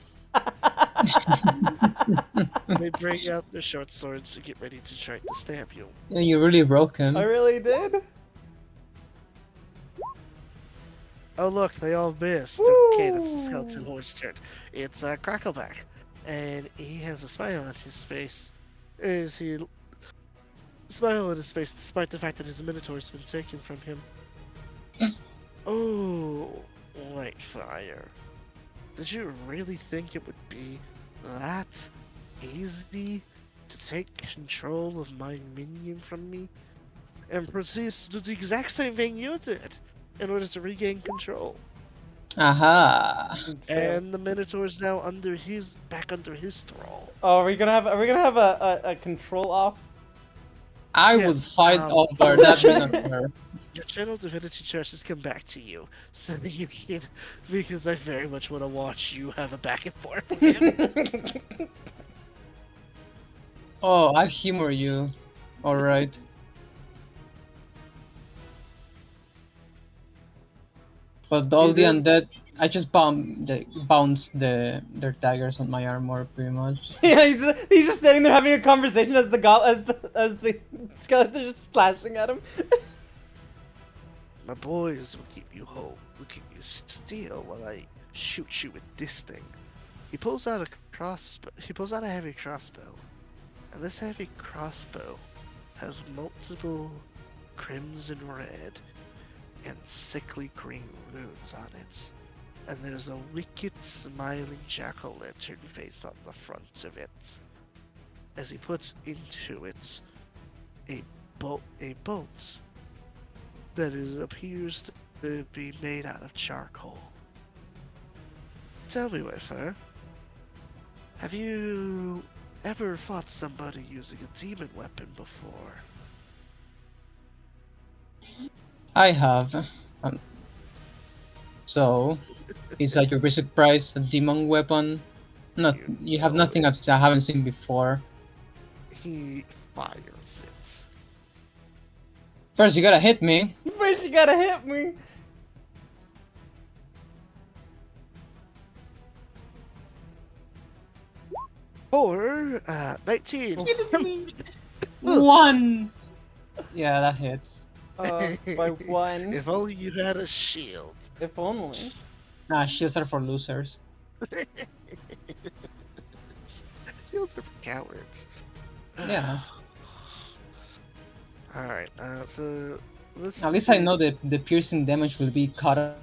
They bring out their short swords to get ready to try to stab you. Yeah, you really broke him. I really did? Oh look, they all missed. Woo! Okay, that's the skeleton horde's turn. It's Crackleback, and he has a smile on his face. Smile on his face despite the fact that his Minotaur's been taken from him. Oh, Whitefire. Did you really think it would be that easy to take control of my minion from me? And proceeds to do the exact same thing you did in order to regain control. Aha. And the Minotaur's now back under his thrall. Oh, are we gonna have a control off? I Yes, would fight um, over that Minotaur. Your channel Divinity Church has come back to you, so that you can, because I very much want to watch you have a back and forth with him. Oh, I'll humor you. Alright. But all the undead, I just bounced their daggers on my armor pretty much. Yeah, he's just standing there having a conversation as the skeleton is just slashing at him. My boys will keep you whole, will keep you still while I shoot you with this thing. He pulls out a heavy crossbow, and this heavy crossbow has multiple crimson red and sickly green runes on it. And there's a wicked smiling jack-o'-lantern face on the front of it. As he puts into it a bolt that appears to be made out of charcoal. Tell me, Whitefire, have you ever fought somebody using a demon weapon before? I have. So, is that your basic price? A demon weapon? Not. You have nothing I haven't seen before. He fires it. First, you gotta hit me. First, you gotta hit me. Or 19. One. Yeah, that hits. By one. If only you had a shield. If only. Ah, shields are for losers. Shields are for cowards. Yeah. Alright, so let's. At least I know that the piercing damage will be cut out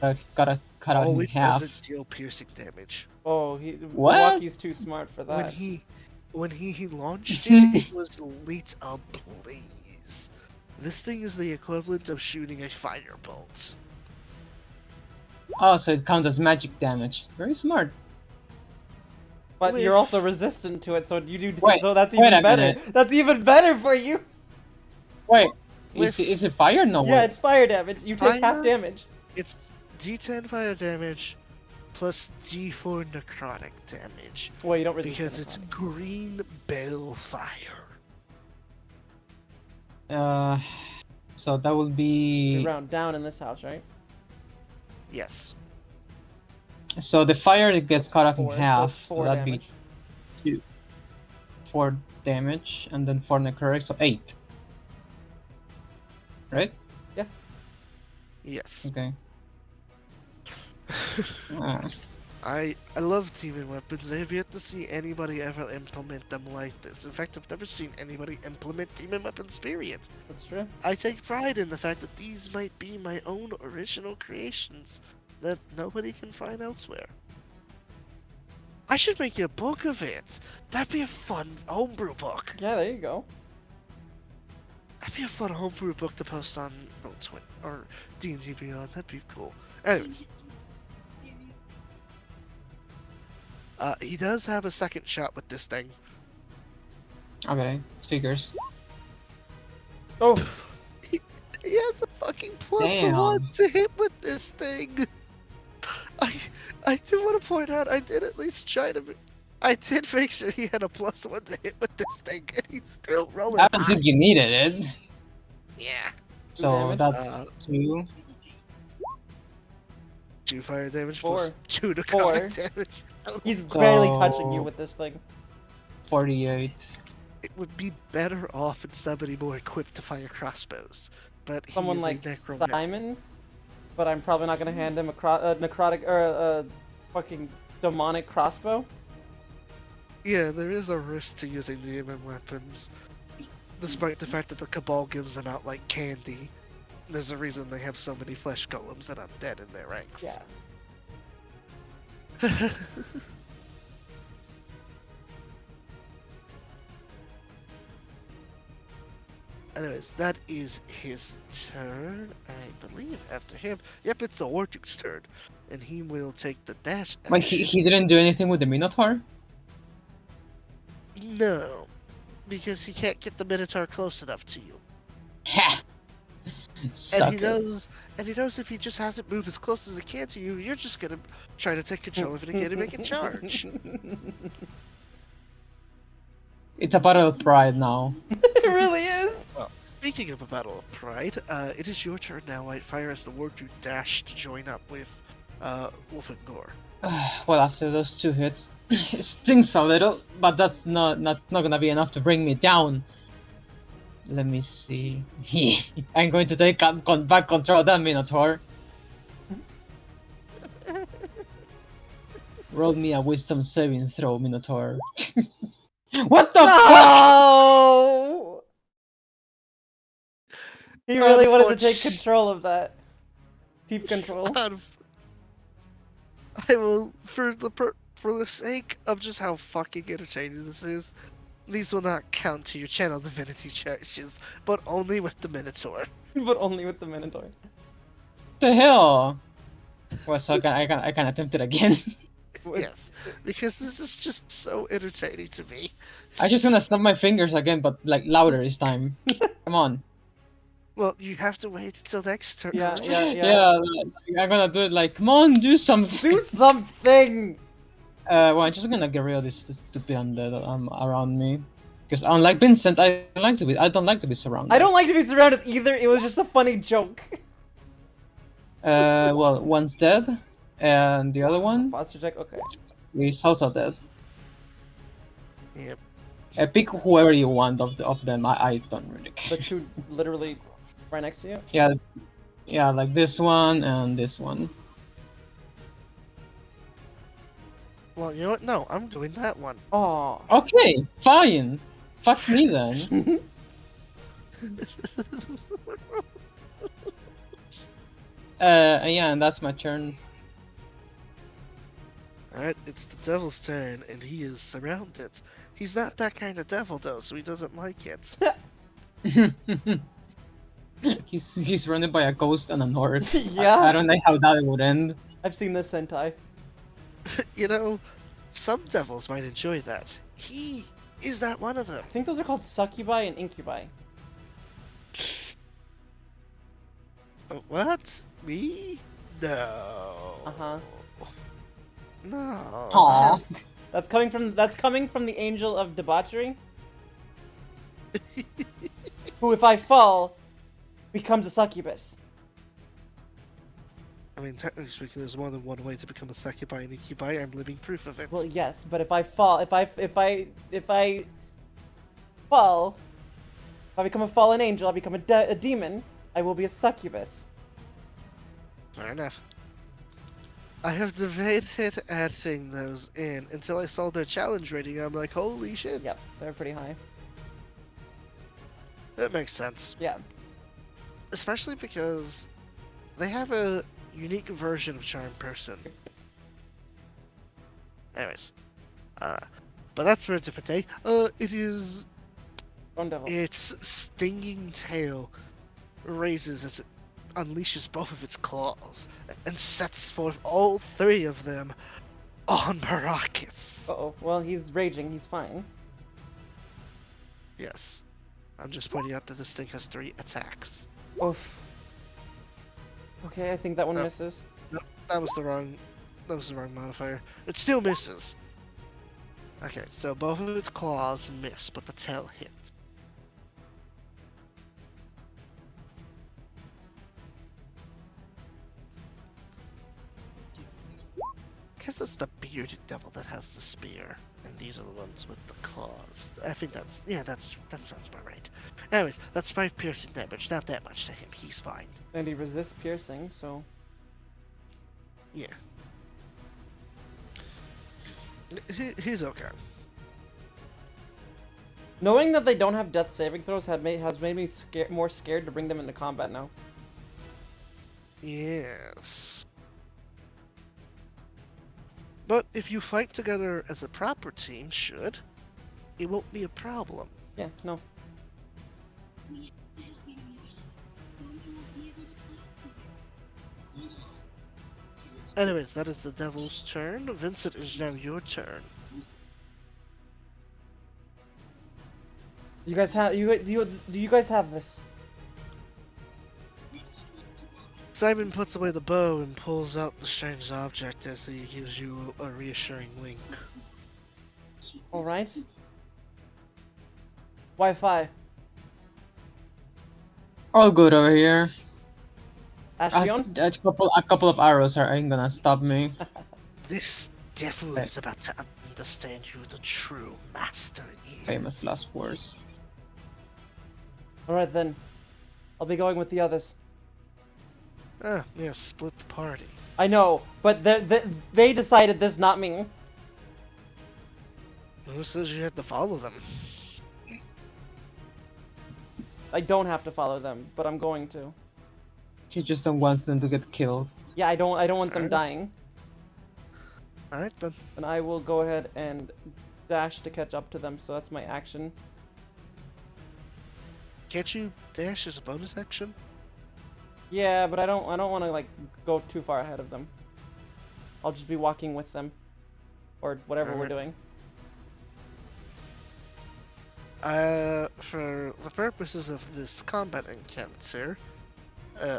Oh, in it half. doesn't deal piercing damage. Oh, What? Milwaukee's too smart for that. When he launched it, it was lit ablaze. This thing is the equivalent of shooting a firebolt. Oh, so it counts as magic damage. Very smart. But Well, you're if- also resistant to it, so you do. Wait, so that's wait even a better. minute. That's even better for you. Wait, With- is it fire? No. Yeah, wait. it's fire damage. You take half Fire? damage. It's D10 fire damage plus D4 necrotic damage. Well, you don't resist. Because it's necrotic. green bell fire. So that will You be. round down in this house, right? Yes. So the fire it gets cut off in Four, half. it's So four that'd damage. be 4 damage, and then 4 necrotic, so 8. Right? Yes. Okay. Ah. I love demon weapons. I have yet to see anybody ever implement them like this. In fact, I've never seen anybody implement demon weapons, period. That's true. I take pride in the fact that these might be my own original creations that nobody can find elsewhere. I should make a book of it. That'd be a fun homebrew book. Yeah, there you go. That'd be a fun homebrew book to post on Roll20 or D&D Beyond. That'd be cool. Anyways. He does have a second shot with this thing. Okay, figures. Oh, He has a fucking plus Damn. 1 to hit with this thing. I do want to point out, I did at least try to. I did make sure he had a plus 1 to hit with this thing, and he's still rolling. I don't think you needed it. Yeah. So damage. that's 2. 2 fire damage 4. plus 2 to Four. damage. he's barely So- touching you with this thing. 48. It would be better off in somebody more equipped to fire crossbows, but he Someone is like a necromancer. Simon, but I'm probably not gonna hand him a necrotic or a fucking demonic crossbow. Yeah, there is a risk to using demon weapons, despite the fact that the Cabal gives them out like candy. There's a reason they have so many flesh golems and undead in their ranks. Yeah. Anyways, that is his turn, I believe. After him, yep, it's the Warduke's turn, and he will take the dash. Wait, action. he didn't do anything with the Minotaur? No, because he can't get the Minotaur close enough to you, Ha! and Sucker. he knows if he just hasn't moved as close as he can to you, you're just gonna try to take control of it again and make a charge. It's a battle of pride now. It really is. Well, speaking of a battle of pride, it is your turn now, Whitefire, as the Warduke dash to join up with Wolf and Gore. Well, after those 2 hits, it stings a little, but that's not gonna be enough to bring me down. Let me see. I'm going to take back control of that Minotaur. Roll me a wisdom saving throw, Minotaur. What the fuck? No! He really wanted to take control of that. Keep control. I will, for the sake of just how fucking entertaining this is, these will not count to your channel divinity charges, but only with the Minotaur. But only with the Minotaur. The hell? Well, so I can attempt it again. Yes, because this is just so entertaining to me. I'm just gonna snap my fingers again, but like louder this time. Come on. Well, you have to wait until next turn. Yeah, right? yeah. Yeah, like, I'm gonna do it like, come on, do something. Do something! Well, I'm just gonna get rid of this stupid undead around me. Because unlike Vincent, I don't like to be surrounded. I don't like to be surrounded either. It was just a funny joke. Well, one's dead, and the other one Posture check. Okay. is also dead. Yep. Pick whoever you want of them. I don't really care. The 2 literally right next to you. Yeah, like this one and this one. Well, you know what? No, I'm doing that one. Oh. Okay, fine. Fuck me then. Yeah, and that's my turn. Alright, it's the devil's turn, and he is surrounded. He's not that kind of devil, though, so he doesn't like it. He's surrounded by a ghost and a Nord. Yeah. I don't know how that would end. I've seen this Sentai. You know, some devils might enjoy that. He is not one of them. I think those are called succubi and incubi. What? Me? No. Uh-huh. No. Aww. That's coming from the angel of debauchery. Who, if I fall, becomes a succubus. I mean, technically speaking, there's more than one way to become a succubi and incubi. I'm living proof of it. Well, yes, but if I fall, if I fall, if I become a fallen angel, I become a demon, I will be a succubus. Fair enough. I have debated adding those in until I saw their challenge rating. I'm like, holy shit. Yep, they're pretty high. That makes sense. Yeah. Especially because they have a unique version of Charm Person. Anyways. But that's for a different day. It is... Bone Devil. Its stinging tail raises as it unleashes both of its claws and sets forth all three of them on Barakis. Uh-oh. Well, he's raging. He's fine. Yes. I'm just pointing out that this thing has 3 attacks. Oof. Okay, I think that one No. misses. No, that was the wrong modifier. It still misses. Okay, so both of its claws miss, but the tail hits. I guess it's the bearded devil that has the spear, and these are the ones with the claws. I think that sounds about right. Anyways, that's 5 piercing damage, not that much to him. He's fine. And he resists piercing, so... Yeah. He's okay. Knowing that they don't have death saving throws has made me more scared to bring them into combat now. Yes. But if you fight together as a proper team, it won't be a problem. Yeah, no. Anyways, that is the devil's turn. Vincent, it is now your turn. You guys have do you guys have this? Simon puts away the bow and pulls out the strange object as he gives you a reassuring wink. All right. Wi-Fi. All good over here. Ashion? A couple of arrows ain't gonna stop me. This devil is about to understand who the true master is. Famous last words. All right then. I'll be going with the others. Ah, yeah, split the party. I know, but they decided this, not me. Who says you had to follow them? I don't have to follow them, but I'm going to. He just don't wants them to get killed. Yeah, I don't want them Alright. dying. Alright then. And I will go ahead and dash to catch up to them, so that's my action. Can't you dash as a bonus action? Yeah, but I don't want to like go too far ahead of them. I'll just be walking with them, or whatever we're Alright. doing. For the purposes of this combat encounter,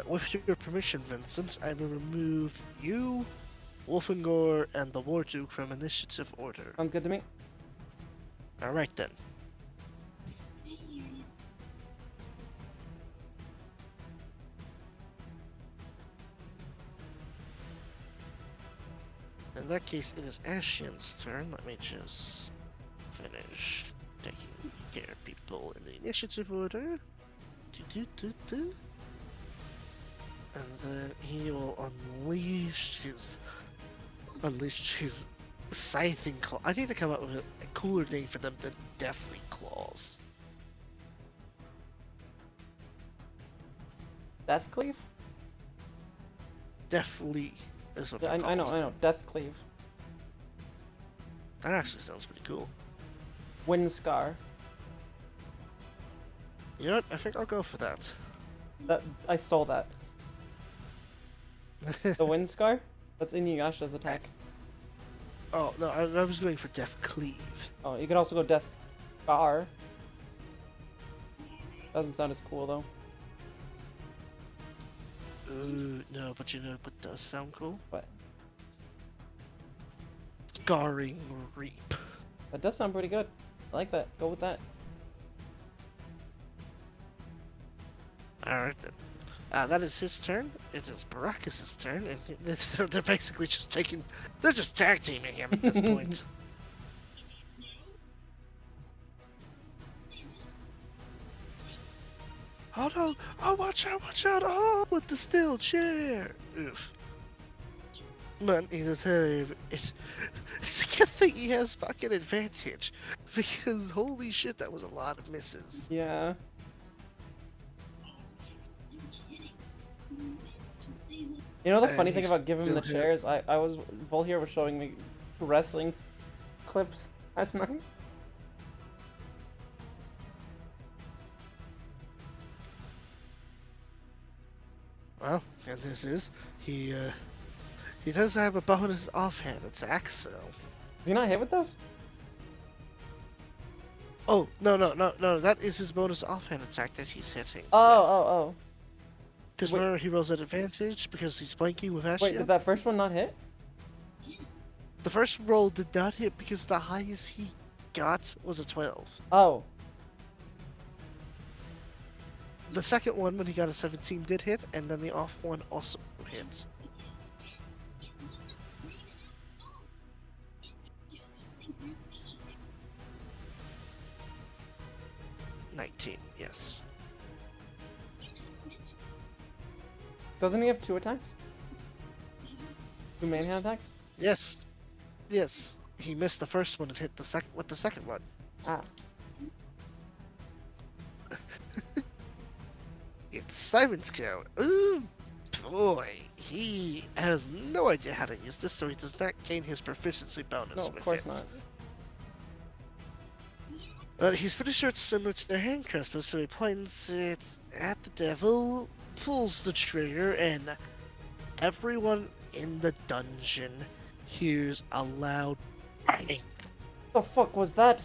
with your permission, Vincent, I will remove you, Wolfengor, and the War Duke from initiative order. Sounds good to me. Alright then. In that case, it is Ashian's turn. Let me just finish taking care of people in the initiative order. Do. And then he will unleash his scything claw. I need to come up with a cooler name for them than Deathly Claws. Death Cleave? Deathly is what they're I know, called. I know. Death Cleave. That actually sounds pretty cool. Wind Scar. You know what? I think I'll go for that. That I stole that. The Wind Scar? That's Inuyasha's attack. Oh, no, I was going for Death Cleave. Oh, you could also go Death Scar. Doesn't sound as cool though. No, but you know what does sound cool? But Scarring Reap. that does sound pretty good. I like that. Go with that. Alright then. That is his turn. It is Barakis' turn, and they're basically just they're just tag teaming him at this point. Oh no! Oh, watch out! Watch out! Oh, with the steel chair. Oof. But either time, it's a good thing he has fucking advantage, because holy shit, that was a lot of misses. Yeah. You know the And funny thing he's about giving him the still hit. chairs? I was Volhere was showing me wrestling clips last night. Well, and this is he does have a bonus offhand attack, so. Does he not hit with those? Oh no! That is his bonus offhand attack that he's hitting. Oh. Because Wait. remember he rolls at advantage because he's flanking with Ashia. Wait, did that first one not hit? The first roll did not hit because the highest he got was a 12. Oh. The second one, when he got a 17, did hit, and then the off one also hit. $19, yes. Doesn't he have 2 attacks? 2 main hand attacks? Yes. Yes. He missed the first one and hit the second with the second one. Ah. It's Simon's go. Ooh, boy. He has no idea how to use this, so he does not gain his proficiency bonus No, with of course it. not. But he's pretty sure it's similar to the hand crossbow, so he points it at the devil, pulls the trigger, and everyone in the dungeon hears a loud bang. The fuck was that?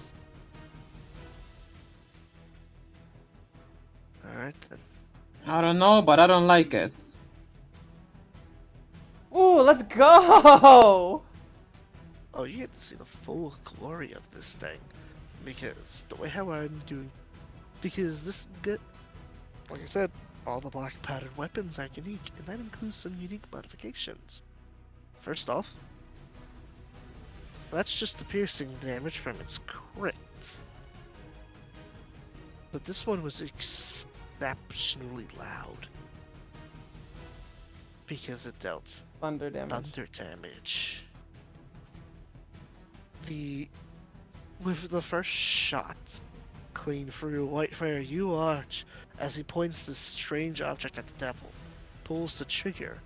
Alright then. I don't know, but I don't like it. Ooh, let's go! Oh, you get to see the full glory of this thing. Because the way how I'm doing. Because this get. Like I said, all the black patterned weapons are unique, and that includes some unique modifications. First off, that's just the piercing damage from its crit. But this one was exceptionally loud. Because it dealt Thunder damage. thunder damage. With the first shot clean through Whitefire, you watch as he points this strange object at the devil, pulls the trigger,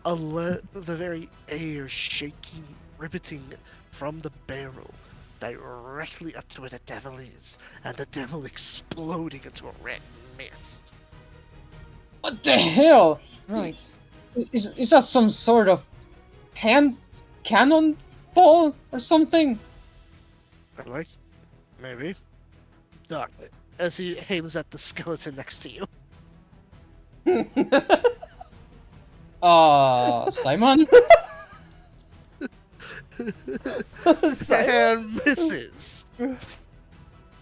the very air shaking, riveting from the barrel directly up to where the devil is, and the devil exploding into a red mist. What the hell? Right. Is that some sort of hand cannon ball or something? I'm like, maybe. Doc, as he aims at the skeleton next to you. Simon? And misses.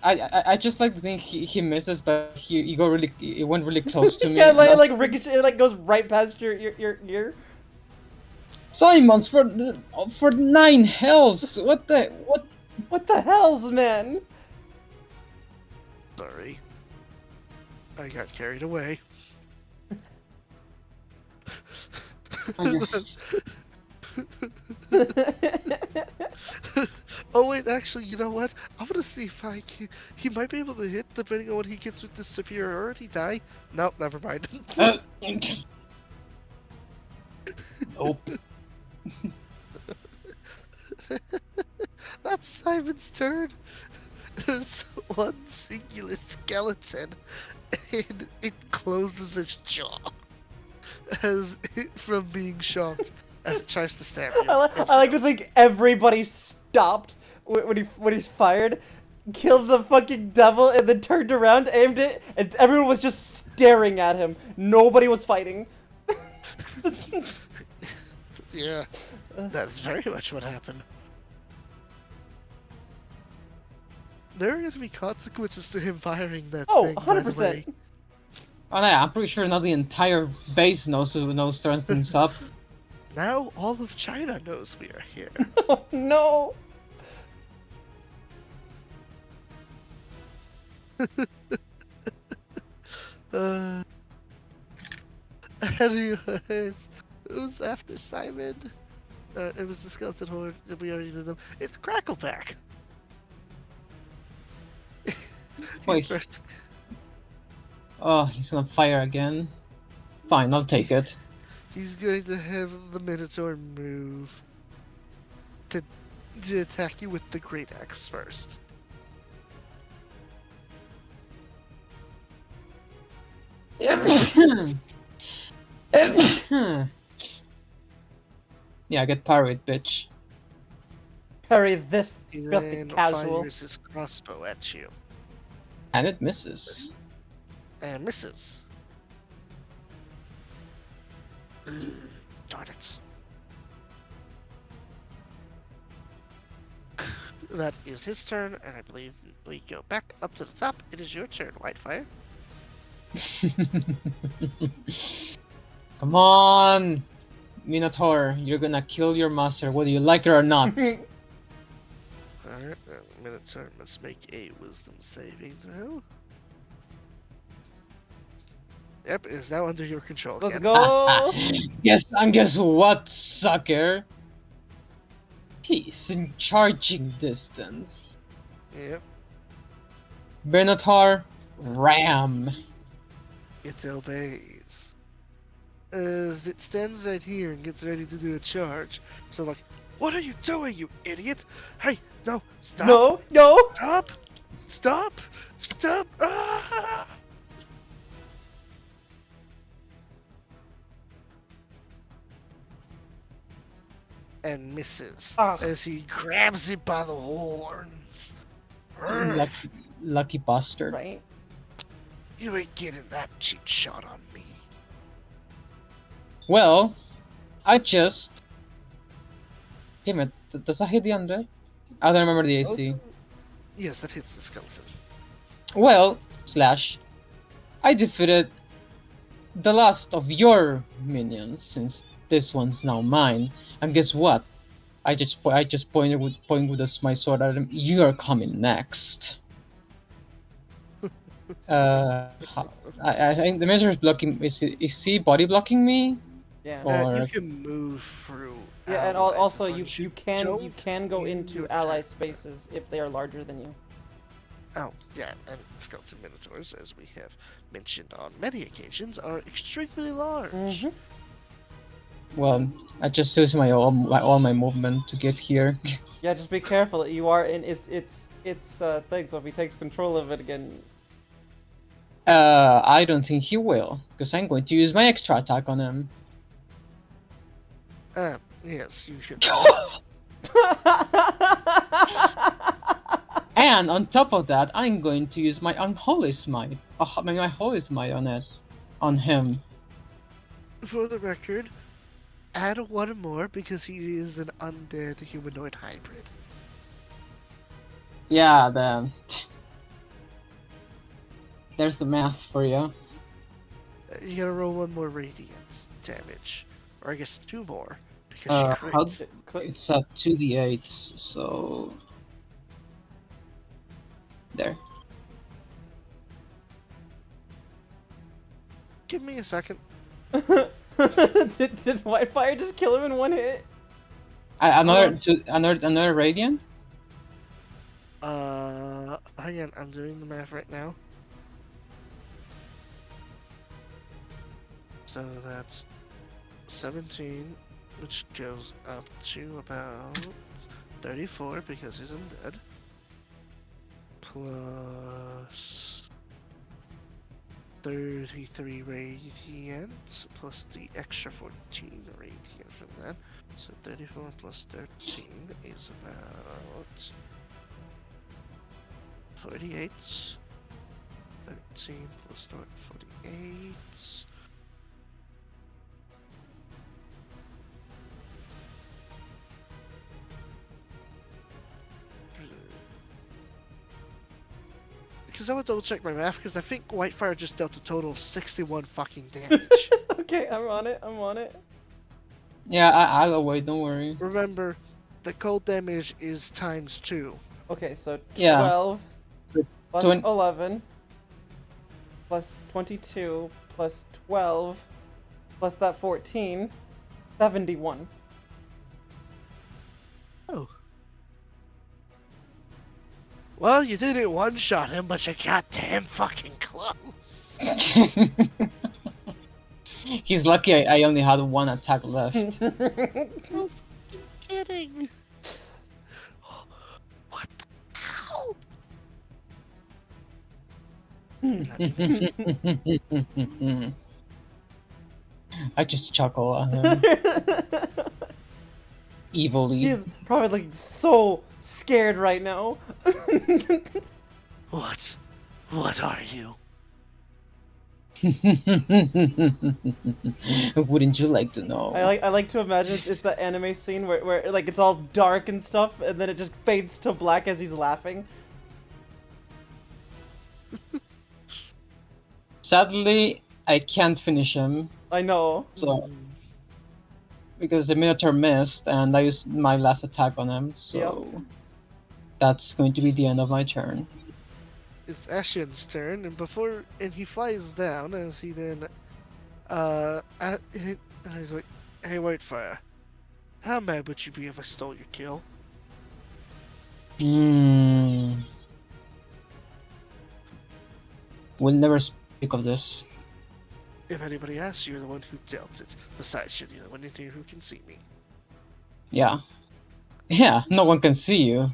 I just like to think he misses, but he went really close to me. Yeah, and that's- like ricochet, it like goes right past your ear. Simons for 9 hells. What? What the hell's, man? Sorry. I got carried away. Oh wait, actually, you know what? I'm gonna see if I can. He might be able to hit depending on what he gets with the superiority die. Nope, never mind. Nope. That's Simon's turn. There's one singular skeleton, and it closes its jaw as from being shocked as it tries to stab you. I like to think everybody stopped when he's fired, killed the fucking devil, and then turned around, aimed it, and everyone was just staring at him. Nobody was fighting. Yeah, that's very much what happened. There are going to be consequences to him firing that Oh, thing, by the 100%. way. Oh yeah, I'm pretty sure not the entire base knows turns things up. Now all of China knows we are here. Oh, no. Uh, anyways, who's after Simon? It was the skeleton horde. We already did them. It's Crackleback. He's Wait. first. Oh, he's gonna fire again. Fine, I'll take it. He's going to have the Minotaur move to attack you with the Great Axe first. Yeah, get parried, bitch. Parry this He filthy then casual. fires his crossbow at you And it misses. and misses. Darn it. That is his turn, and I believe we go back up to the top. It is your turn, Whitefire. Come on! Minotaur, you're gonna kill your master whether you like it or not. Alright, Minotaur must make a wisdom saving throw. Yep, it is now under your control. Let's again. go. Yes, and guess what, sucker? He's in charging distance. Yep, Minotaur, ram. it obeys. As it stands right here and gets ready to do a charge. So, like, what are you doing, you idiot? Hey, no, stop! No. Stop! Stop! Stop! Ah! And misses Ugh. as he grabs it by the horns. Lucky bastard. Right. You ain't getting that cheap shot on me. Well, I just... Damn it, does that hit the undead? I don't remember the AC. Yes, that hits the skeleton. Well, slash, I defeated the last of your minions, since this one's now mine. And guess what? I just pointed with my sword at him. You are coming next. I think the measure is blocking. Is he body blocking me? Yeah. Or You can move through. Yeah, and allies, also as long you as you can don't go in into your ally turn. spaces if they are larger than you. Oh, yeah, and skeleton minotaurs, as we have mentioned on many occasions, are extremely large. Mm-hmm. well, I just used all my movement to get here. Yeah, just be careful. You are in its thing. So if he takes control of it again, I don't think he will, because I'm going to use my extra attack on him. Yes, you should. And on top of that, I'm going to use my unholy smite. My holy smite on him. For the record, add one more because he is an undead humanoid hybrid. Yeah, then. There's the math for you. You gotta roll one more radiant damage. Or I guess two more. Because she How crits. it's at 2d8s, so there. Give me a second. did Whitefire just kill him in one hit? Another radiant. Hang on, I'm doing the math right now. So that's 17, which goes up to about 34 because he's undead. Plus 33 radiant, plus the extra 14 radiant from that. So 34 plus 13 is about 48. 13 plus 48. Because I would double check my math, because I think Whitefire just dealt a total of 61 fucking damage. Okay, I'm on it. Yeah, I'll wait. Don't worry. Remember, the cold damage is times 2. Okay, so Yeah. 12 plus Twen- 11. plus 22 plus 12 plus that 14, 71. Oh. Well, you didn't one-shot him, but you got damn fucking close. He's lucky I only had one attack left. No kidding. What the hell? I just chuckle at him evilly. He's probably like so scared right now. What? What are you? Wouldn't you like to know? I like to imagine it's that anime scene where like it's all dark and stuff, and then it just fades to black as he's laughing. Sadly, I can't finish him, I know. so because the Minotaur missed and I used my last attack on him, so that's going to be the end of my turn. It's Ashen's turn, and he flies down as he then, and he's like, "Hey, Whitefire, how mad would you be if I stole your kill?" We'll never speak of this. If anybody asks, you're the one who dealt it. Besides, you're the one in here who can see me. Yeah. Yeah, no one can see you.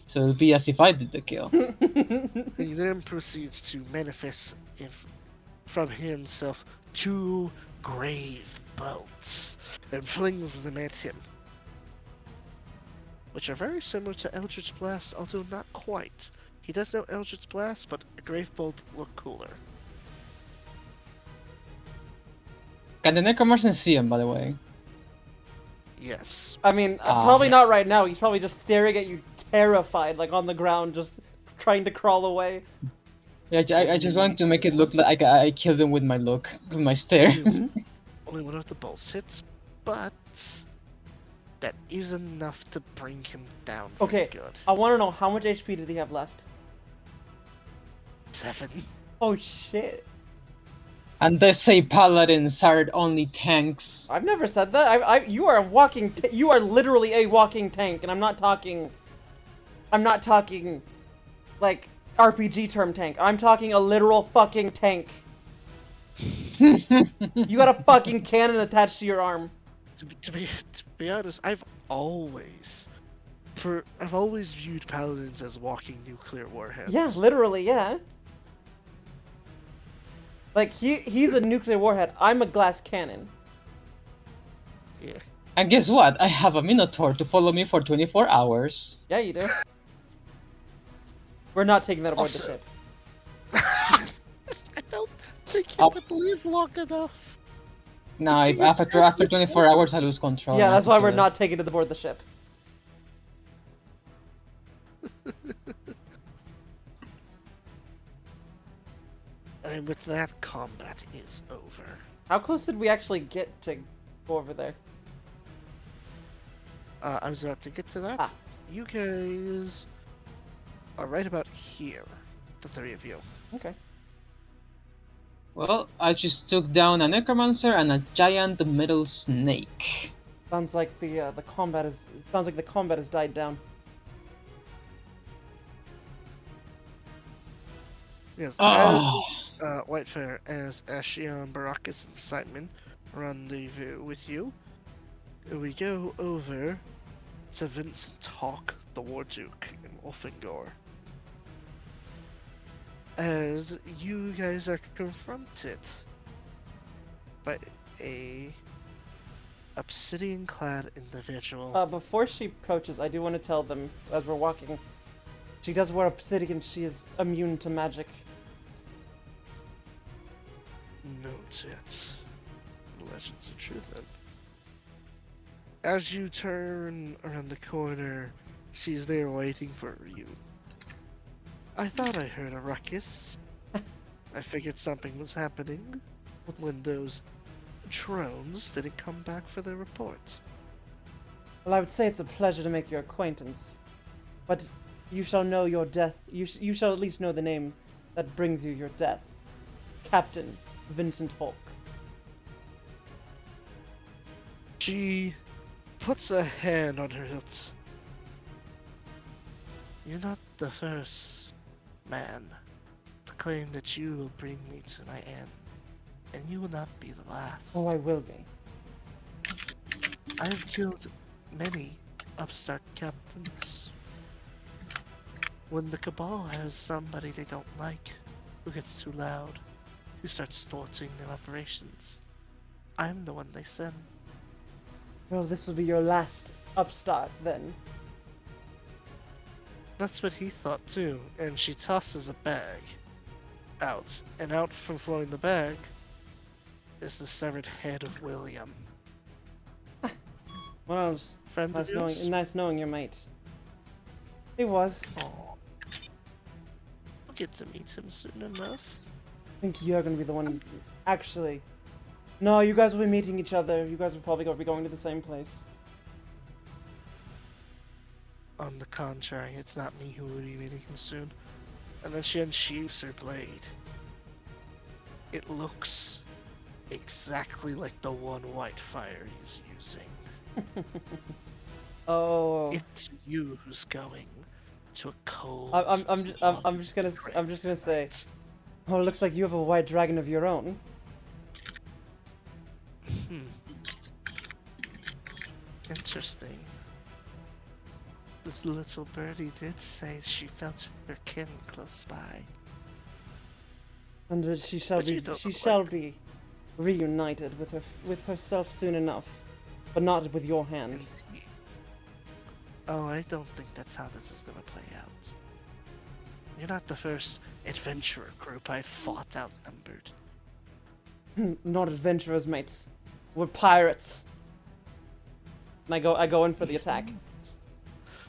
So it'll be as if I did the kill. He then proceeds to manifest from himself 2 grave bolts and flings them at him, which are very similar to Eldritch Blast, although not quite. He does know Eldritch Blast, but a grave bolt look cooler. Can the Necromancer see him, by the way? Yes. I mean, probably not right now. He's probably just staring at you, terrified, like on the ground, just trying to crawl away. Yeah, I just want to make it look like I killed him with my look, with my stare. Only one of the bolts hits, but that is enough to bring him down. Okay, Good. I want to know how much HP did he have left? 7. Oh shit! And they say paladins are only tanks. I've never said that. You are a walking. You are literally a walking tank, and I'm not talking. Like RPG term tank. I'm talking a literal fucking tank. You got a fucking cannon attached to your arm. To be honest, I've always viewed paladins as walking nuclear warheads. Yeah, literally, yeah. Like he's a nuclear warhead. I'm a glass cannon. Yeah. And guess what? I have a Minotaur to follow me for 24 hours. Yeah, you do. We're not taking that aboard the Also- ship. I don't think he Oh. would live long enough. Nah, after 24 hours I lose control. Yeah, I that's have why to we're kill not taking it aboard the ship. And with that, combat is over. How close did we actually get to go over there? I was about to get to that. Ah. You guys are right about here, the 3 of you. Okay. Well, I just took down a Necromancer and a giant metal snake. Sounds like the combat is. Sounds like the combat has died down. Yes, Oh. as Whitefair, as Ashion, Baracus, and Simon rendezvous with you, we go over to Vincent Hawk, the War Duke, in Wolfengor. As you guys are confronted by a obsidian-clad individual. Before she approaches, I do want to tell them as we're walking. She does wear obsidian. She is immune to magic. Noted. Legends are true then. As you turn around the corner, she's there waiting for you. I thought I heard a ruckus. I figured something was happening when those drones didn't come back for their report. Well, I would say it's a pleasure to make your acquaintance, but you shall know your death. You shall at least know the name that brings you your death. Captain Vincent Hulk. She puts a hand on her hilt. You're not the first man to claim that you will bring me to my end, and you will not be the last. Oh, I will be. I have killed many upstart captains. When the Cabal has somebody they don't like, who gets too loud, who starts thwarting their operations, I'm the one they send. Well, this will be your last upstart, then. That's what he thought too, and she tosses a bag out, and out from flowing the bag is the severed head of William. Well, it was Friend of yours? nice knowing your mate. It was. Aw. I'll get to meet him soon enough. I think you're gonna be the one. Actually, no. You guys will be meeting each other. You guys will probably be going to the same place. On the contrary, it's not me who will be meeting him soon. And then she unsheathes her blade. It looks exactly like the one Whitefire he's using. Oh. It's you who's going to a cold. I'm just gonna say. Oh, it looks like you have a white dragon of your own. Interesting. This little birdie did say she felt her kin close by. And that she shall But you be don't she look shall like be reunited with herself soon enough, but not with your hand. Indeed. Oh, I don't think that's how this is gonna play out. You're not the first adventurer group I've fought outnumbered. Not adventurers, mates. We're pirates. And I go in for the attack.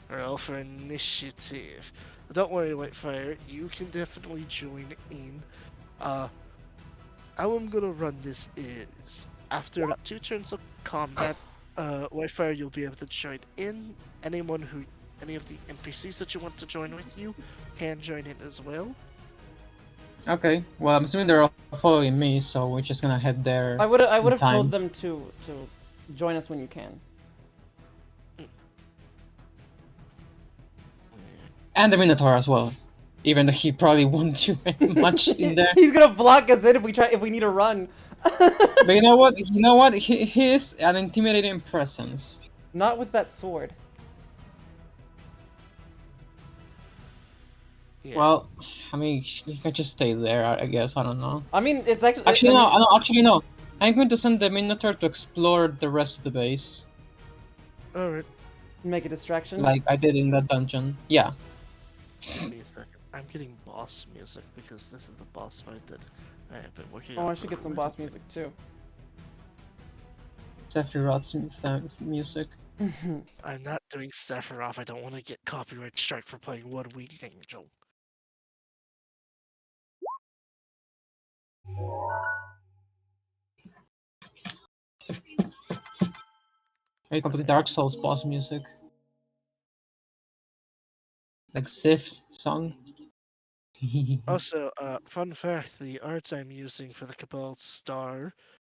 Roll for initiative. Don't worry, Whitefire. You can definitely join in. How I'm gonna run this is after about 2 turns of combat, Whitefire, you'll be able to join in. Any of the NPCs that you want to join with you can join in as well. Okay. Well, I'm assuming they're all following me, so we're just gonna head there. I would have time. told them to join us when you can. And the Minotaur as well. Even though he probably won't do very much in there. He's gonna block us in if we need to run. But you know what? He is an intimidating presence. Not with that sword. Yeah. Well, I mean, you can just stay there, I guess. I don't know. I mean, it's actually. Actually, I mean, no. Actually, no. I'm going to send the Minotaur to explore the rest of the base, Alright. Make a distraction. like I did in that dungeon. Yeah. Give me a second. I'm getting boss music because this is the boss fight that I have been working on. Oh, I for should a get some little boss bit. music too. Sephiroth's music. I'm not doing Sephiroth. I don't want to get copyright strike for playing One Winged Angel. Very complete Dark Souls boss music. Like Sif's song. Also, fun fact, the art I'm using for the Cabal Star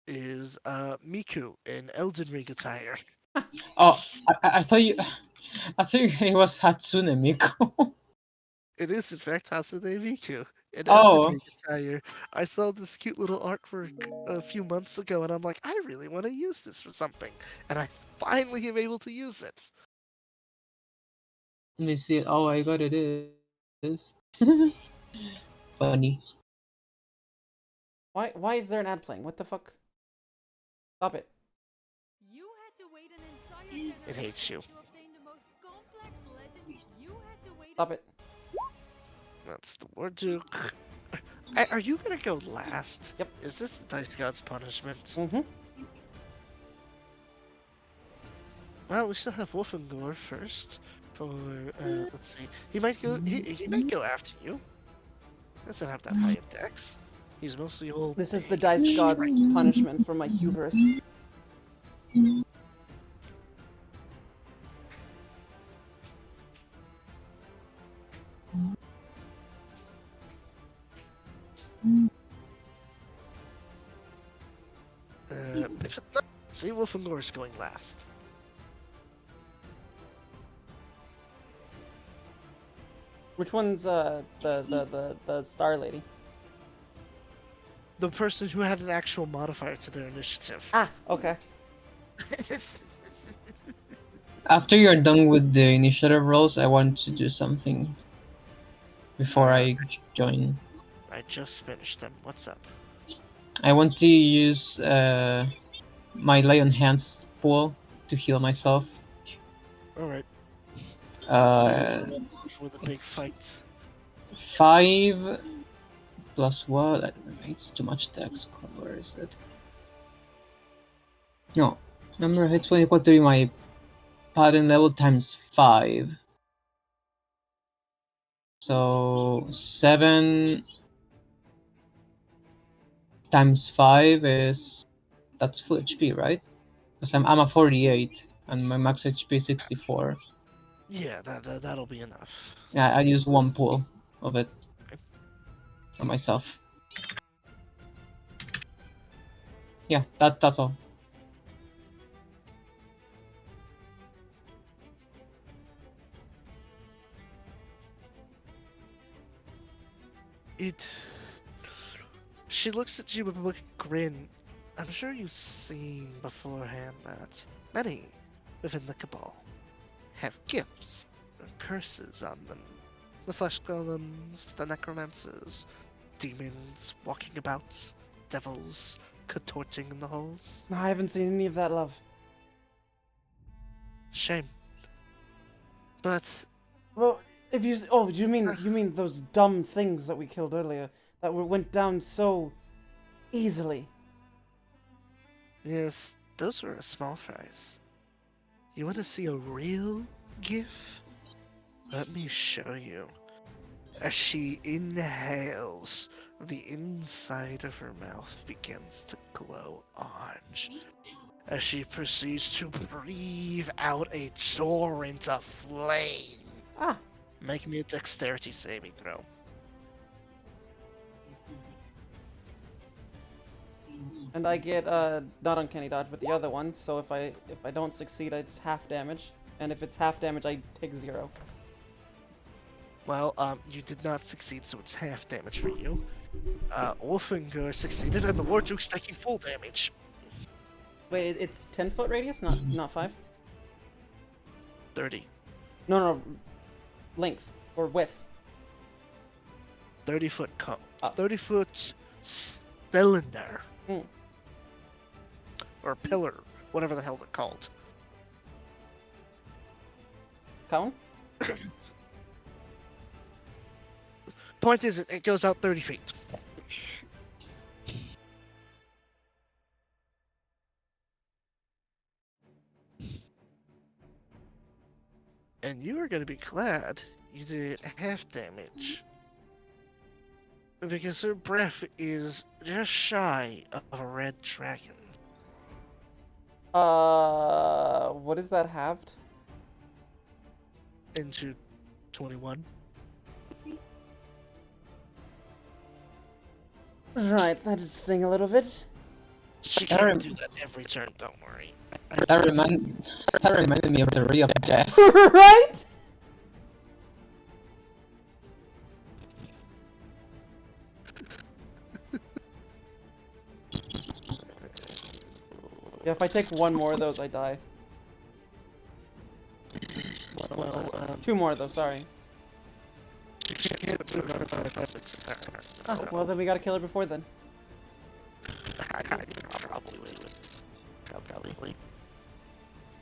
is Miku in Elden Ring attire. Oh, I thought you. I thought it was Hatsune Miku. It is, in fact, Hasane Miku in Elden Oh, Ring attire. I saw this cute little artwork a few months ago, and I'm like, I really want to use this for something. And I finally am able to use it. let me see. Oh, I got it is. Funny. Why is there an ad playing? What the fuck? Stop it. You had to wait an entire It hates you. to obtain the most complex legend. You had to wait Stop it. That's the War Duke. Are you gonna go last? Yep. Is this the Dice God's punishment? Mm-hmm. Well, we still have Wolfengor first. For let's see, he might go. He might go after you. Doesn't have that high of dex. He's mostly old. This is the dice god's punishment for my hubris. if not, see Wolfengor is going last. Which one's the star lady? The person who had an actual modifier to their initiative. Ah, okay. After you're done with the initiative rolls, I want to do something before I join. I just finished them. What's up? I want to use my lay on hands pool to heal myself. Alright. With a big it's- fight. 5 plus what? It's too much text. Where is it? No. Number hit 20 equal to my paladin level times 5. So 7 times 5 is... That's full HP, right? Because I'm a 48 and my max HP is 64. Yeah, that'll be enough. Yeah, I use 1 pool of it on myself. Yeah, that's all. It. She looks at you with a big grin. I'm sure you've seen beforehand that many within the Cabal have gifts and curses on them. The flesh golems, the necromancers, demons walking about, devils contorting in the halls. No, I haven't seen any of that, love. Shame. But Well, if you you mean those dumb things that we killed earlier that went down so easily? yes, those were small fries. You want to see a real GIF? Let me show you. As she inhales, the inside of her mouth begins to glow orange. As she proceeds to breathe out a torrent of flame. Ah, Make me a dexterity saving throw. and I get not uncanny dodge, but the other one. So if I don't succeed, it's half damage, and if it's half damage, I take 0. Well, you did not succeed, so it's half damage for you. Orfinger succeeded, and the War Duke's taking full damage. Wait, it's 10-foot radius, not 5. 30. No, length or width. 30-foot Oh. 30-foot cylinder. Hmm. Or pillar, whatever the hell they're called. Colin? Point is, it goes out 30 feet. And you are going to be glad you did half damage. Because her breath is just shy of a red dragon. What is that halved? Into 21. Right, that did sting a little bit. She That can't do that every turn, don't worry. That reminded me of the Ray of Death. Right? Yeah, if I take one more of those, I die. Well, 2 more though, sorry. you can't do another 5, 6 attacks. Oh, well then we gotta kill her before then. I probably would. Probably.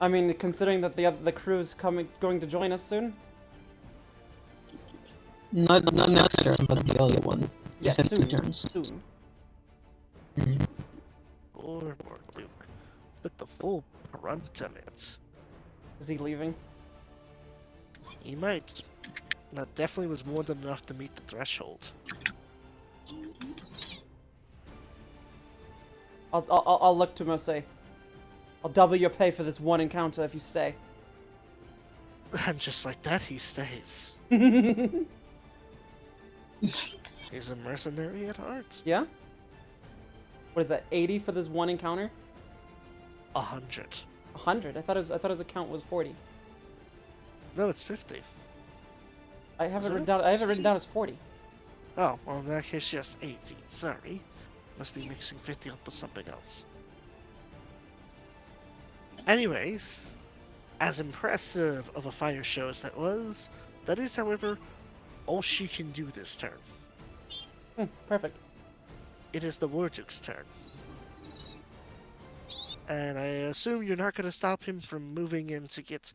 I mean, considering that the crew's going to join us soon. Not next turn, but the other one. Yeah, Just in 2 soon. turns. Soon. Or Luke. With the full brunt of it. Is he leaving? He might. That definitely was more than enough to meet the threshold. I'll look to him and say, I'll double your pay for this one encounter if you stay. And just like that, he stays. He's a mercenary at heart. Yeah? What is that, 80 for this one encounter? 100. 100. I thought his account was 40. No, it's 50. I have Is it it? written down. I have it written down as 40. Oh, well, in that case, yes, 80. Sorry. Must be mixing 50 up with something else. Anyways, as impressive of a fire show as that was, that is, however, all she can do this turn. Perfect. It is the Warduke's turn. And I assume you're not going to stop him from moving in to get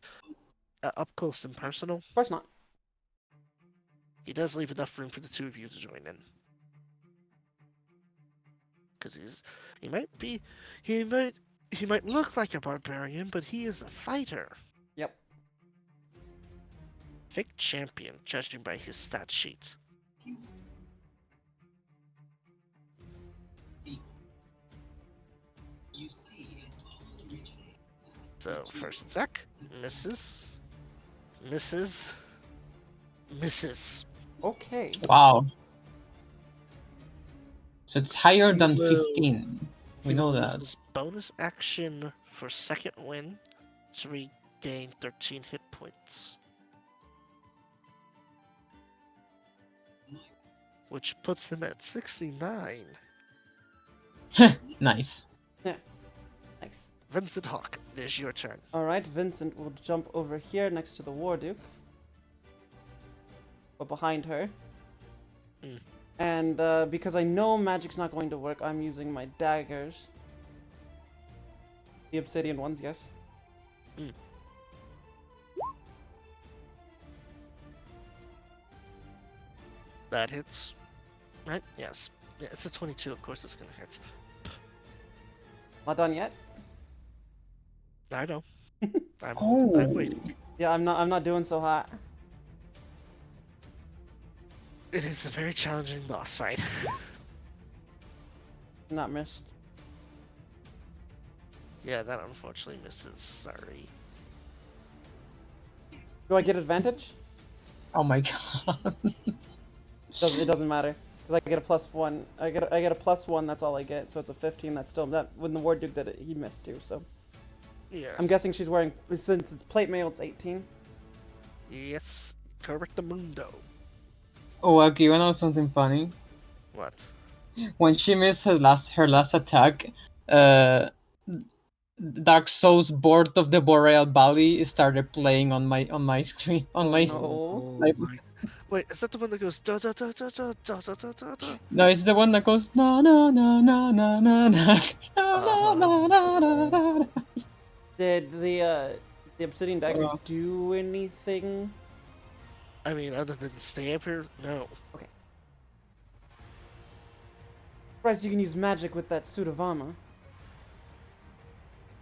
up close and personal. Of course not. He does leave enough room for the two of you to join in. Because he might look like a barbarian, but he is a fighter. Yep. Fake champion, judging by his stat sheet. So, first attack, misses, misses, misses. Okay. Wow. So it's higher You than will- 15. We He know will use that. his bonus action for second win to regain 13 hit points. Which puts him at 69. Nice. Nice. Vincent Hawk, it is your turn. All right. Vincent will jump over here next to the Warduke. Or behind her. Mm. And because I know magic's not going to work, I'm using my daggers. The obsidian ones, yes. That hits. Right? Yes. Yeah, it's a 22, of course it's gonna hit. Not done yet. I know. I'm Oh. waiting. Yeah, I'm not doing so hot. It is a very challenging boss fight. Not missed. Yeah, that unfortunately misses. Sorry. Do I get advantage? Oh my god. It doesn't matter. Because I get a +1. I get a +1, that's all I get. So it's a 15, that's still that when the Warduke did it, he missed too, so. Yeah. I'm guessing she's wearing, since it's plate mail, it's 18. Yes. Correctamundo. Oh, okay, you wanna know something funny? What? When she missed her last attack, Dark Souls Board of the Boreal Valley started playing on my screen on my. No. my- Wait, is that the one that goes da da da da da da da da da da? No, it's the one that goes na na na na na na na na na na na na. Did the obsidian dagger Uh. do anything? I mean, other than stamp her, no. Surprised you can use magic with that suit of armor.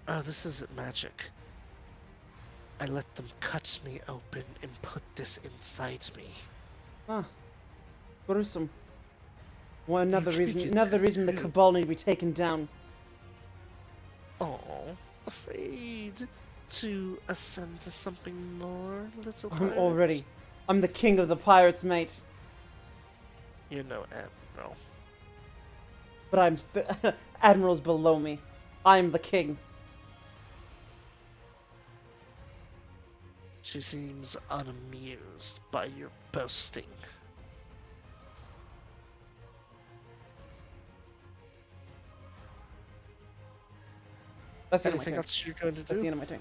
Oh, this isn't magic. I let them cut me open and put this inside me. Huh. Gruesome. Well, another You reason get another that reason the too. Cabal need to be taken down. Oh, afraid to ascend to something more, little I'm pirates? already. I'm the king of the pirates, mate. You know, Admiral. But I'm admirals below me. I'm the king. She seems unamused by your boasting. That's the end of my Anything turn. else you're going to That's the do? end of my turn.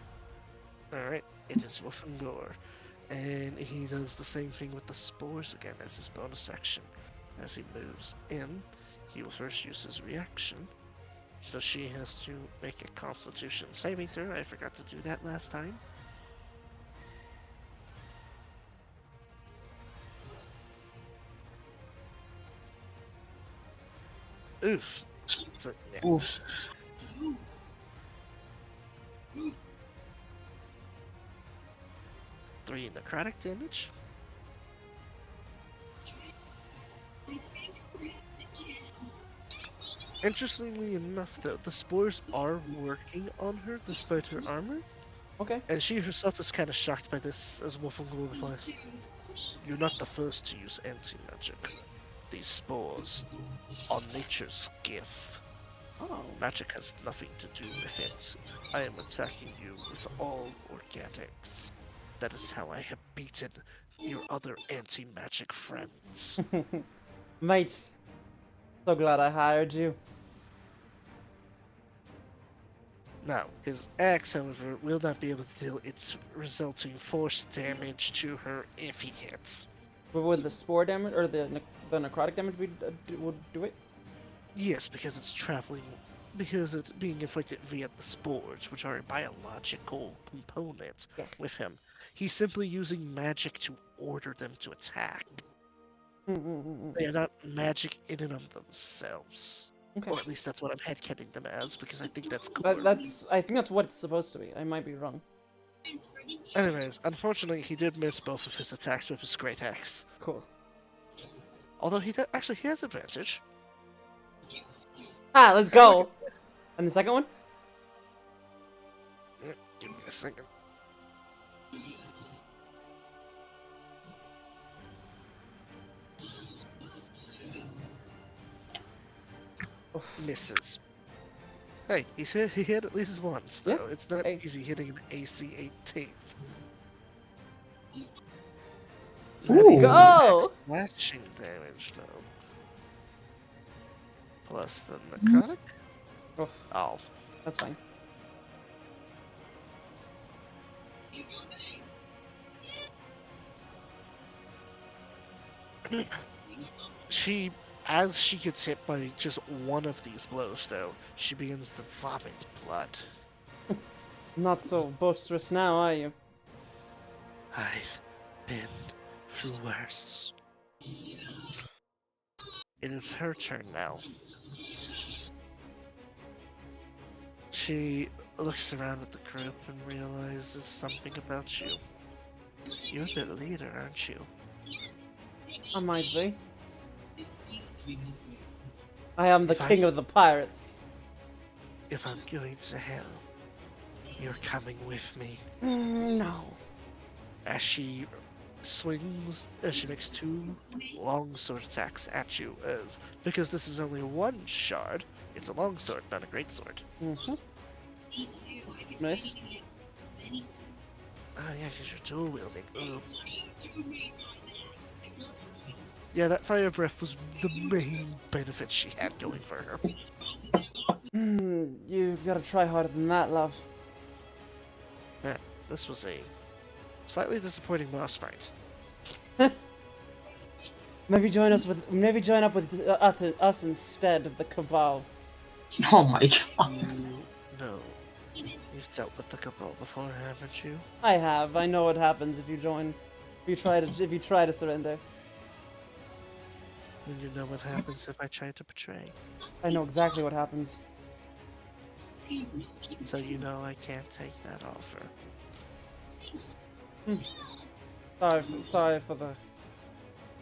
Alright, it is Wolfengor. And he does the same thing with the spores again as his bonus action. As he moves in, he will first use his reaction. So she has to make a constitution saving throw. I forgot to do that last time. Oof. So, yeah. Oof. 3 necrotic damage. Interestingly enough, though, the spores are working on her despite her armor, Okay. and she herself is kind of shocked by this as Wolfengor replies, "You're not the first to use anti-magic. These spores are nature's gift." Oh. Magic has nothing to do with it. I am attacking you with all organics. That is how I have beaten your other anti-magic friends. Mate, so glad I hired you. Now, his axe, however, will not be able to deal its resulting force damage to her if he hits. But would the spore damage or the necrotic damage would do it? Yes, because it's traveling, because it's being inflicted via the spores, which are a biological component Yeah. with him. He's simply using magic to order them to attack. They are not magic in and of themselves. Okay. Or at least that's what I'm headcanon them as, because I think that's cooler. I think that's what it's supposed to be. I might be wrong. Anyways, unfortunately, he did miss both of his attacks with his great axe. Cool. Although he actually he has advantage. Ah, let's go. And the second one? Give me a second. Misses. Hey, he hit at least once, though. Yeah, It's not hey. easy hitting an AC 18. Ooh. Go! Slashing damage, though. Plus the necrotic? Oof, Oh. that's fine. As she gets hit by just one of these blows, though, she begins to vomit blood. Not so boisterous now, are you? I've been through worse. It is her turn now. She looks around at the group and realizes something about you. You're the leader, aren't you? I might be. I am the If king of the pirates. If I'm going to hell, you're coming with me. No. As she swings, as she makes two long sword attacks at you, because this is only one shard, it's a long sword, not a great sword. Mm-hmm. Nice. Oh yeah, because you're dual wielding. Ugh. Yeah, that fire breath was the main benefit she had going for her. You've got to try harder than that, love. Yeah, this was a slightly disappointing boss fight. Maybe join up with us instead of the Cabal. Oh my god. No. You've dealt with the Cabal before, haven't you? I have. I know what happens if you join. If you try to surrender. Then you know what happens if I try to betray. I know exactly what happens. So you know I can't take that offer. Sorry for the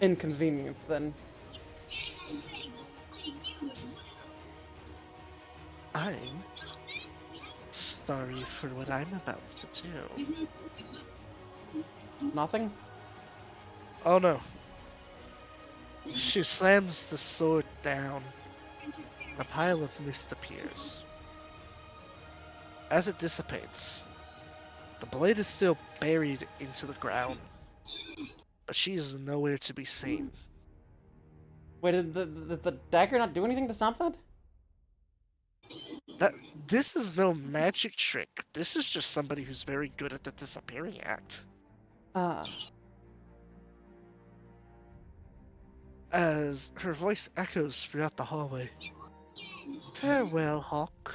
inconvenience then. I'm sorry for what I'm about to do. Nothing? Oh no. She slams the sword down. A pile of mist appears. As it dissipates, the blade is still buried into the ground, but she is nowhere to be seen. Wait, did the dagger not do anything to stop that? This is no magic trick. This is just somebody who's very good at the disappearing act. Ah. As her voice echoes throughout the hallway. Farewell, Hawk.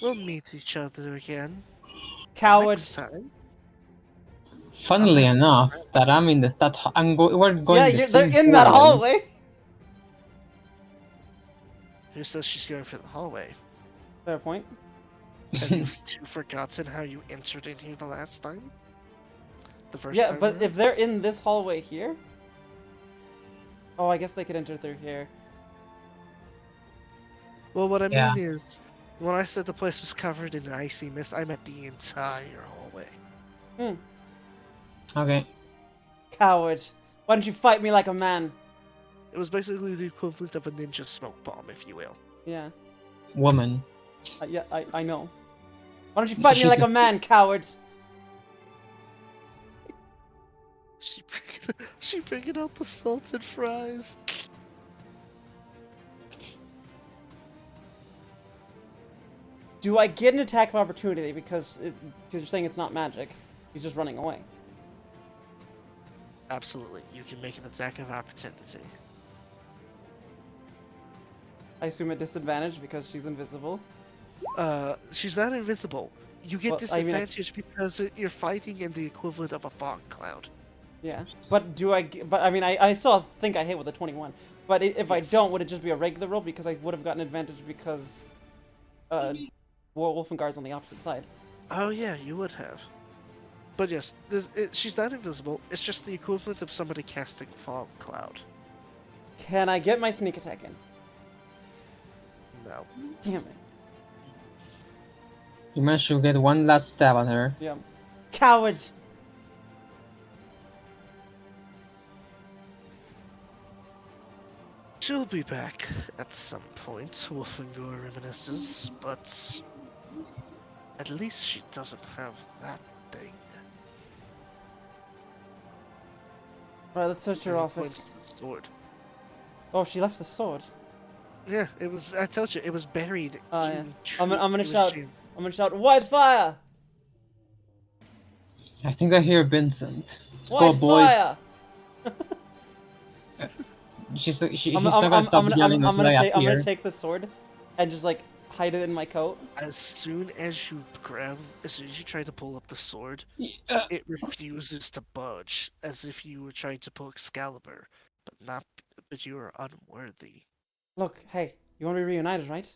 We'll meet each other again. Coward. Next time. Funnily enough, that I'm in we're going Yeah, the they're same in that hallway. hallway. Who says she's going for the hallway? Fair point. Have you forgotten how you entered in here the last time? The first Yeah, time but around? if they're in this hallway here... Oh, I guess they could enter through here. Well, what I Yeah. mean is, when I said the place was covered in icy mist, I meant the entire hallway. Hmm. Okay. Coward. Why don't you fight me like a man? It was basically the equivalent of a ninja smoke bomb, if you will. Yeah. woman. Yeah, I know. Why don't you fight me She's like a- a man, coward? She bringing out the salted fries. Do I get an attack of opportunity because you're saying it's not magic? He's just running away. Absolutely, you can make an attack of opportunity. I assume at disadvantage because she's invisible. She's not invisible. You get Well, I mean, disadvantage because you're fighting in the equivalent of a fog cloud. Yeah, but but I mean, I still think I hit with a 21. But if I Yes. don't, would it just be a regular roll because I would have gotten advantage because Wolfengar's on the opposite side. Oh yeah, you would have. But yes, she's not invisible. It's just the equivalent of somebody casting fog cloud. Can I get my sneak attack in? No. Damn it. You managed to get one last stab on her. Yeah. Cowards! She'll be back at some point, Wolfengor reminisces, but at least she doesn't have that thing. Alright, let's search your And he office. points to the sword. Oh, she left the sword. Yeah, it was. I told you, it was buried. Oh, yeah. in I'm gonna it was shout. jammed. I'm gonna shout, White fire! I think I hear Vincent. Let's go, White boys. fire! He's not gonna stop yelling until I I'm appear. gonna take the sword and just like hide it in my coat. As soon as you try to pull up the sword, Uh, it refuses to budge, as if you were trying to pull Excalibur, but you are unworthy. Look, hey, you want to be reunited, right?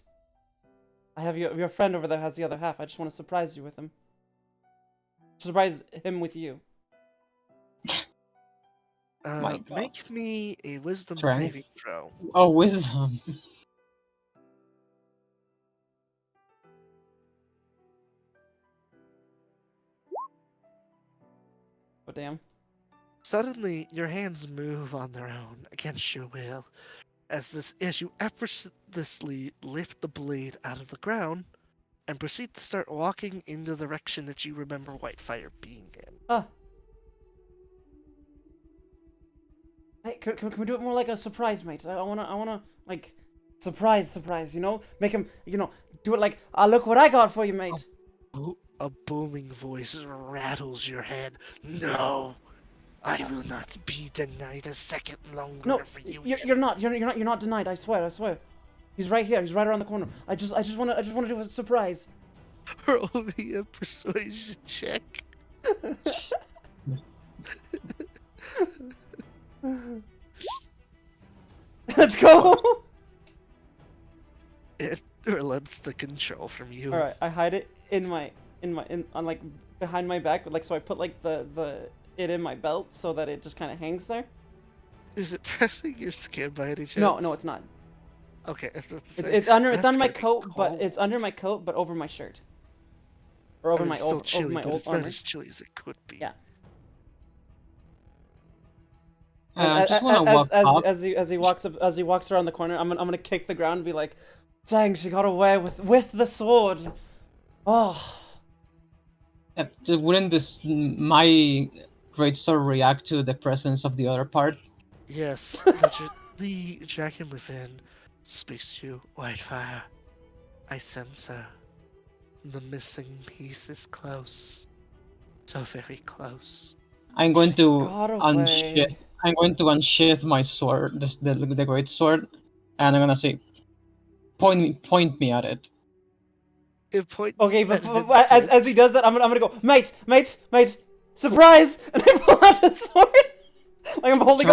I have your friend over there has the other half. I just want to surprise you with him. Surprise him with you. My God. Make me a wisdom Strength. saving throw. Oh, wisdom. Oh damn. Suddenly, your hands move on their own against your will, as you effortlessly lift the blade out of the ground and proceed to start walking in the direction that you remember Whitefire being in. Ah. Hey, can we do it more like a surprise, mate? I wanna like surprise, you know? Make him, do it like, look what I got for you, mate. A booming voice rattles your head. No, I will not be denied a second longer No, for you. you're not denied. I swear. He's right here. He's right around the corner. I just wanna do a surprise. Roll me a persuasion check. Let's go. It relents the control from you. All right, I hide it on like behind my back, like so I put like it in my belt so that it just kind of hangs there. Is it pressing your skin by any chance? No, it's not. Okay, I was about to It's say, it's under that's my gonna be coat, but cold. it's under my coat, but over my shirt. Or I over mean, my it's still old chilly, over my but old it's armor. not as chilly as it could be. Yeah. I just want to walk up. as he walks around the corner, I'm gonna kick the ground and be like, "Dang, she got away with the sword." Oh. Wouldn't my great sword react to the presence of the other part? Yes, the dragon within speaks to you, Whitefire. I sense her. The missing piece is close. So very close. I'm going to got away. unsheath. I'm going to unsheath my sword, the great sword, and I'm gonna say, point me at it. It points Okay, at but as he Vincent. does that, I'm gonna go, mate, surprise! And I pull out the sword. Like I'm holding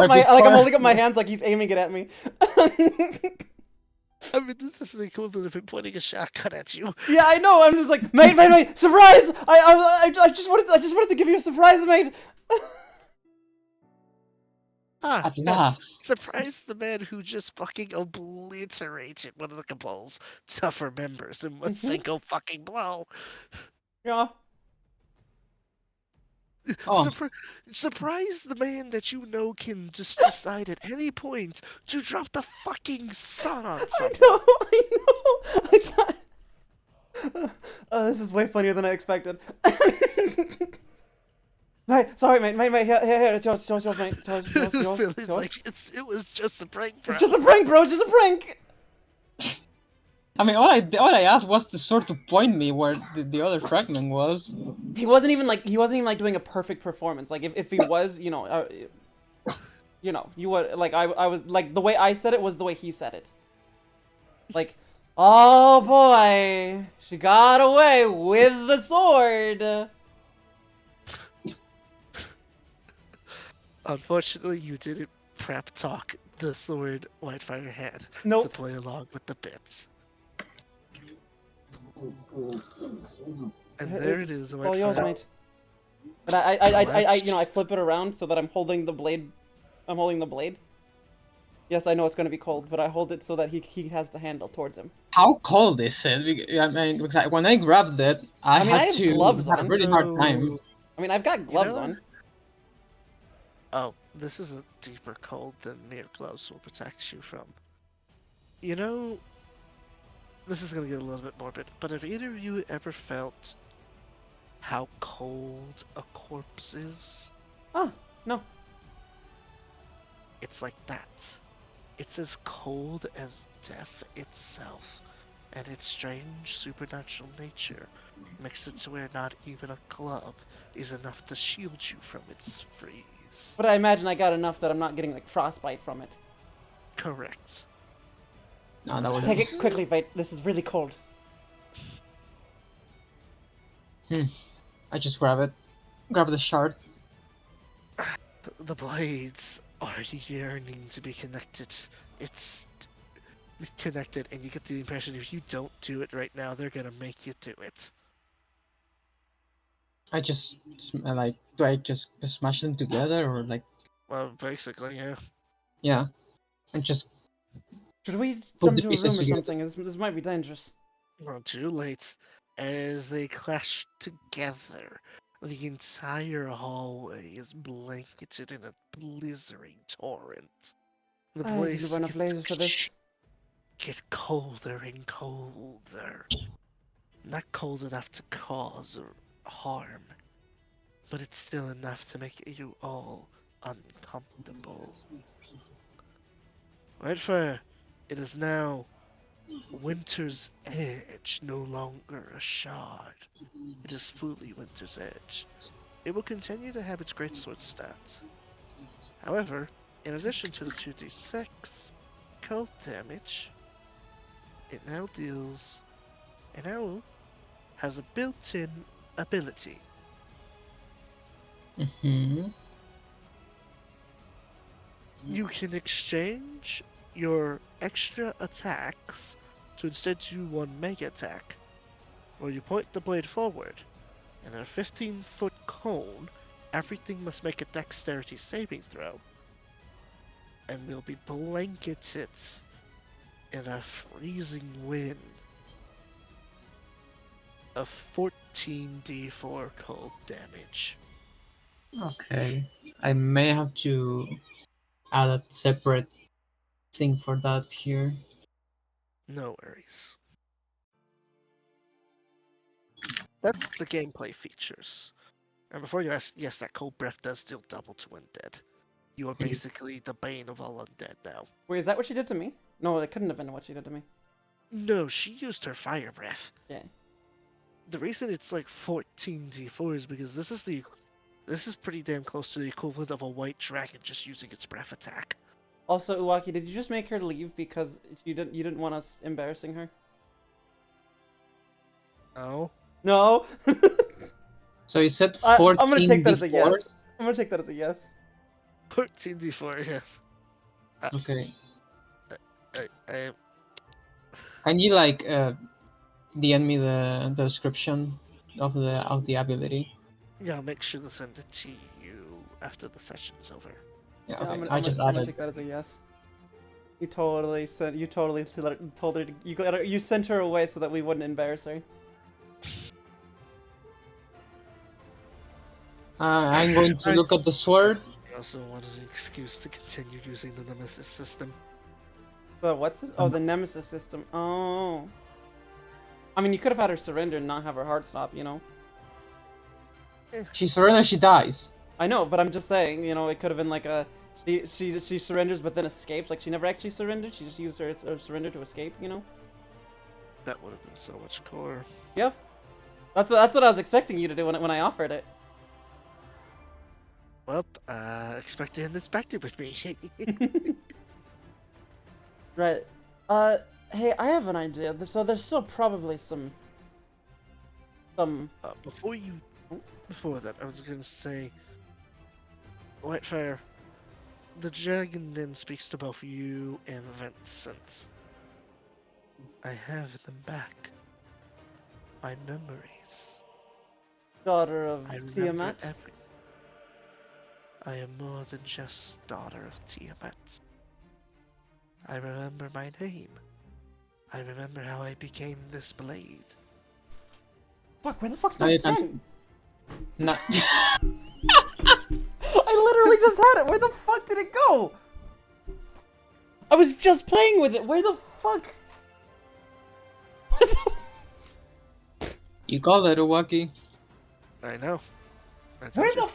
up my hands like he's aiming it at me. I mean, this is the equivalent of him pointing a shotgun at you. Yeah, I know. I'm just like, mate, surprise! I just wanted to give you a surprise, mate. Ah, At yes. last. Surprise the man who just fucking obliterated one of the Cabal's tougher members in one Mhm. single fucking blow. Yeah. Oh, Surprise the man that you know can just decide at any point to drop the fucking sun on I someone. know, I know. I got... this is way funnier than I expected. Mate, sorry, mate, here, it's yours, mate, it's yours. Billy's like, it was just a prank, bro. It's just a prank, bro, it's just a prank! I mean, all I asked was to sort of point me where the other fragment was. He wasn't even like doing a perfect performance. Like if he was, you would like I was like the way I said it was the way he said it. Like, oh boy, she got away with the sword. Unfortunately, you didn't prep talk the sword Whitefire had Nope. to play along with the bits. And there it is, all yours, Whitefire. mate. But I flip it around so that I'm holding the blade. I'm holding the blade. Yes, I know it's gonna be cold, but I hold it so that he has the handle towards him. How cold is it? I mean, because when I grabbed it, I mean, I had have to gloves had a on. really hard time. I mean, I've got gloves know- on. Oh, this is a deeper cold than mere gloves will protect you from. You know, this is gonna get a little bit morbid, but have either of you ever felt how cold a corpse is? Oh, no. It's like that. It's as cold as death itself, and its strange supernatural nature makes it to where not even a glove is enough to shield you from its freeze. But I imagine I got enough that I'm not getting like frostbite from it. Correct. No, that was Take it quickly, Vite. This is really cold. I just grab the shard. The blades are yearning to be connected. It's connected, and you get the impression if you don't do it right now, they're gonna make you do it. I just like, do I just smash them together or like, Well, basically, yeah. yeah, and just Should we Put jump the to a pieces room or together. something? This might be dangerous. Well, too late. As they clash together, the entire hallway is blanketed in a blizzarding torrent. The I place didn't have enough lasers for this. get colder and colder. Not cold enough to cause harm, but it's still enough to make you all uncomfortable. Redfire, it is now Winter's Edge, no longer a shard. It is fully Winter's Edge. It will continue to have its greatsword stats. However, in addition to the 2d6 cold damage, it now has a built-in ability. You can exchange your extra attacks to instead do one mega attack, where you point the blade forward, and in a 15-foot cone, everything must make a dexterity saving throw, and will be blanketed in a freezing wind of 14d4 cold damage. Okay, I may have to add a separate thing for that here. No worries. That's the gameplay features. And before you ask, yes, that cold breath does still double to undead. You are basically the bane of all undead now. Wait, is that what she did to me? No, it couldn't have been what she did to me. No, she used her fire breath. Yeah. The reason it's like 14d4 is because this is pretty damn close to the equivalent of a white dragon just using its breath attack. Also, Uwaki, did you just make her leave because you didn't want us embarrassing her? No. No. So you said 14 I'm gonna take that as a yes. D4s? I'm gonna take that as a yes. 14d4, yes. Okay. I Can you like DM me the description of the ability? yeah, I'll make sure to send it to you after the session's over. Yeah, Yeah, okay. I'm I just gonna added. take that as a yes. You totally told her you sent her away so that we wouldn't embarrass her. I'm going to look at the sword. I also wanted an excuse to continue using the Nemesis system. But what's this? Oh, the Nemesis system. Oh. I mean, you could have had her surrender and not have her heart stop, you know? She surrenders, she dies. I know, but I'm just saying, you know, it could have been like a... She surrenders but then escapes. Like, she never actually surrendered. She just used her surrender to escape, you know? That would have been so much core. Yep. That's what I was expecting you to do when I offered it. Well, expect to end this back with me. Right. Hey, I have an idea. So there's still probably some... Before that, I was gonna say, Whitefire, the dragon then speaks to both you and Vincent. I have them back. My memories. Daughter of I remember Tiamat. everything. I am more than just daughter of Tiamat. I remember my name. I remember how I became this blade. Fuck, where the fuck's No, my you pen? can't. No. I literally just had it. Where the fuck did it go? I was just playing with it. Where the fuck? You call it, Owaki. I know. I told Where you. the?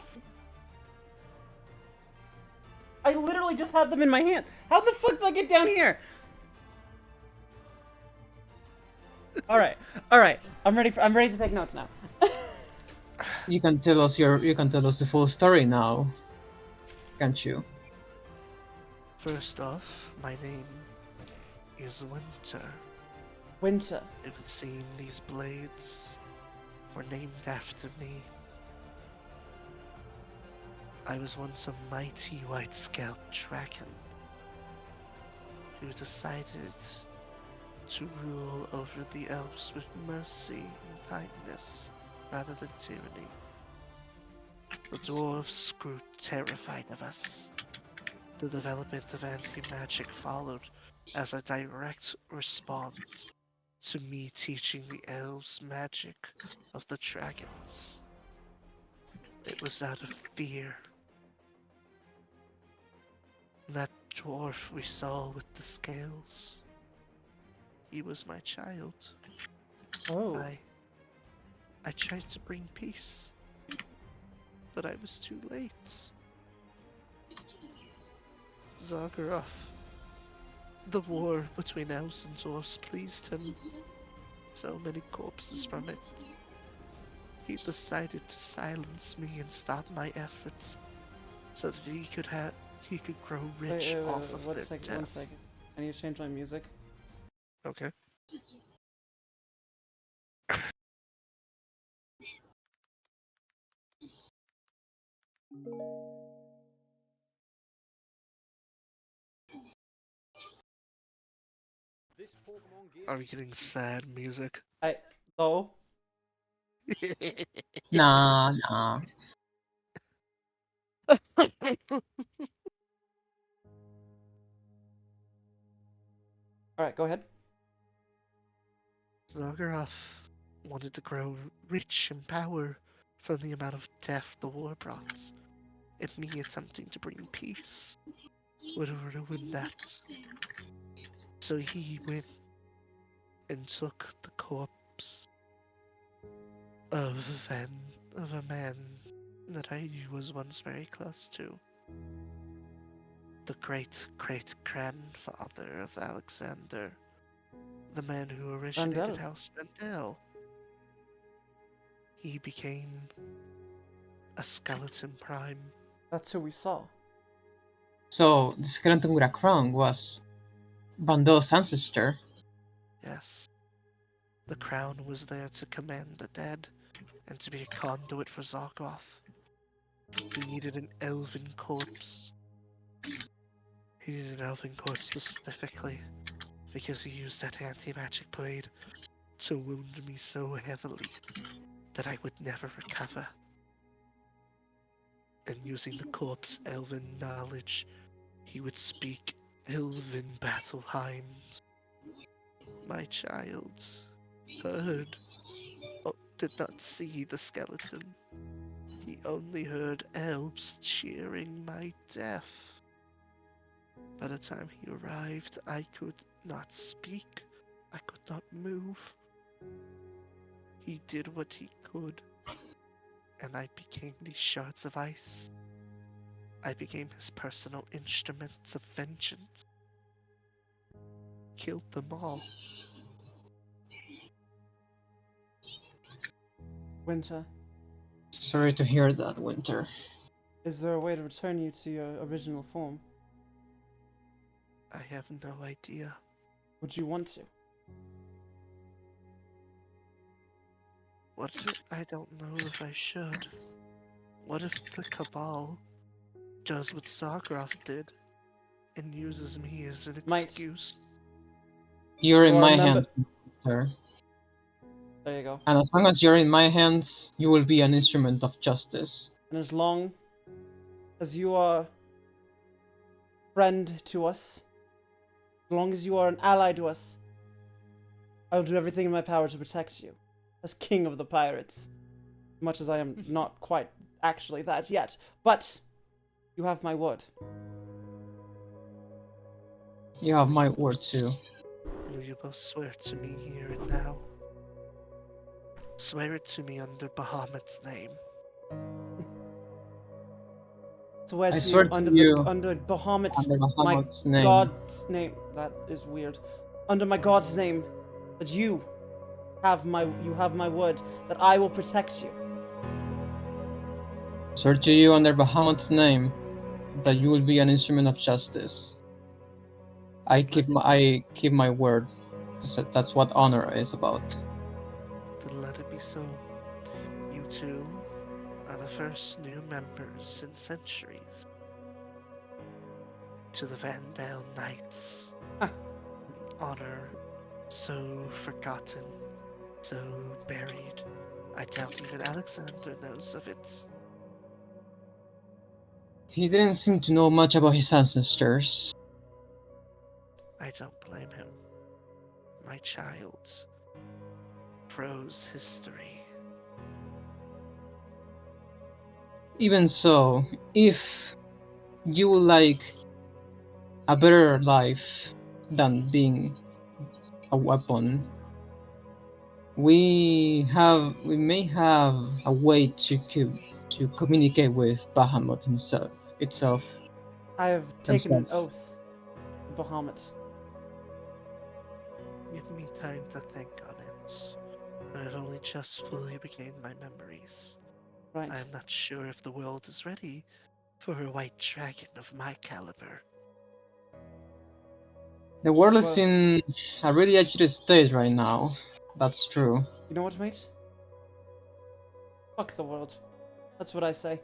I literally just had them in my hand. How the fuck did I get down here? All right. I'm ready to take notes now. You can tell us the full story now, can't you? First off, my name is Winter. Winter. It would seem these blades were named after me. I was once a mighty white scaled dragon who decided to rule over the elves with mercy and kindness rather than tyranny. The dwarves grew terrified of us. The development of anti-magic followed as a direct response to me teaching the elves magic of the dragons. It was out of fear. That dwarf we saw with the scales, he was my child. Oh. I tried to bring peace, but I was too late. Zagoroth. The war between elves and dwarves pleased him. So many corpses from it. He decided to silence me and stop my efforts, so that he could grow rich off of One their second. death. I need to change my music. Okay. Are we getting sad music? Oh. Nah. All right, go ahead. Zagoroth wanted to grow rich in power from the amount of death the war brought, and me attempting to bring peace would have ruined that. So he went and took the corpse of a man that I was once very close to. The great grandfather of Alexander, the man who originated Vandal. House Vandal. He became a skeleton prime. That's who we saw. So the skeleton with a crown was Bando's ancestor. Yes. The crown was there to command the dead and to be a conduit for Zargoth. He needed an elven corpse. He needed an elven corpse specifically because he used that anti-magic blade to wound me so heavily that I would never recover. And using the corpse elven knowledge, he would speak elven battle hymns. My child heard, did not see the skeleton. He only heard elves cheering my death. By the time he arrived, I could not speak. I could not move. He did what he could, and I became these shards of ice. I became his personal instruments of vengeance. Killed them all. Winter, Sorry to hear that, Winter. is there a way to return you to your original form? I have no idea. Would you want to? What if I don't know if I should? What if the Cabal does what Starcraft did and uses me as an Might. excuse? You're in Or my remember- hands, Winter. There you go. And as long as you're in my hands, you will be an instrument of justice. And as long as you are friend to us, as long as you are an ally to us, I will do everything in my power to protect you, as king of the pirates. Much as I am not quite actually that yet, but you have my word. You have my word too. Will you both swear to me here and now? Swear it to me under Bahamut's name. Swear I to swear you to under you under Bahamut, under my Bahamut's name. god's name. That is weird. Under my god's name, that you have my word that I will protect you. Swear to you under Bahamut's name that you will be an instrument of justice. I keep my word. So that's what honor is about. Then let it be so. You two are the first new members in centuries to the Vandale Knights. Ah. An honor so forgotten, so buried. I doubt even Alexander knows of it. He didn't seem to know much about his ancestors. I don't blame him. My child froze history. Even so, if you would like a better life than being a weapon, we may have a way to communicate with Bahamut itself. I have taken an Themselves. oath to Bahamut. Give me time to think on it. I've only just fully regained my memories. Right. I am not sure if the world is ready for a white dragon of my caliber. The world is Well- in a really agitated state right now. That's true. You know what, mate? Fuck the world. That's what I say.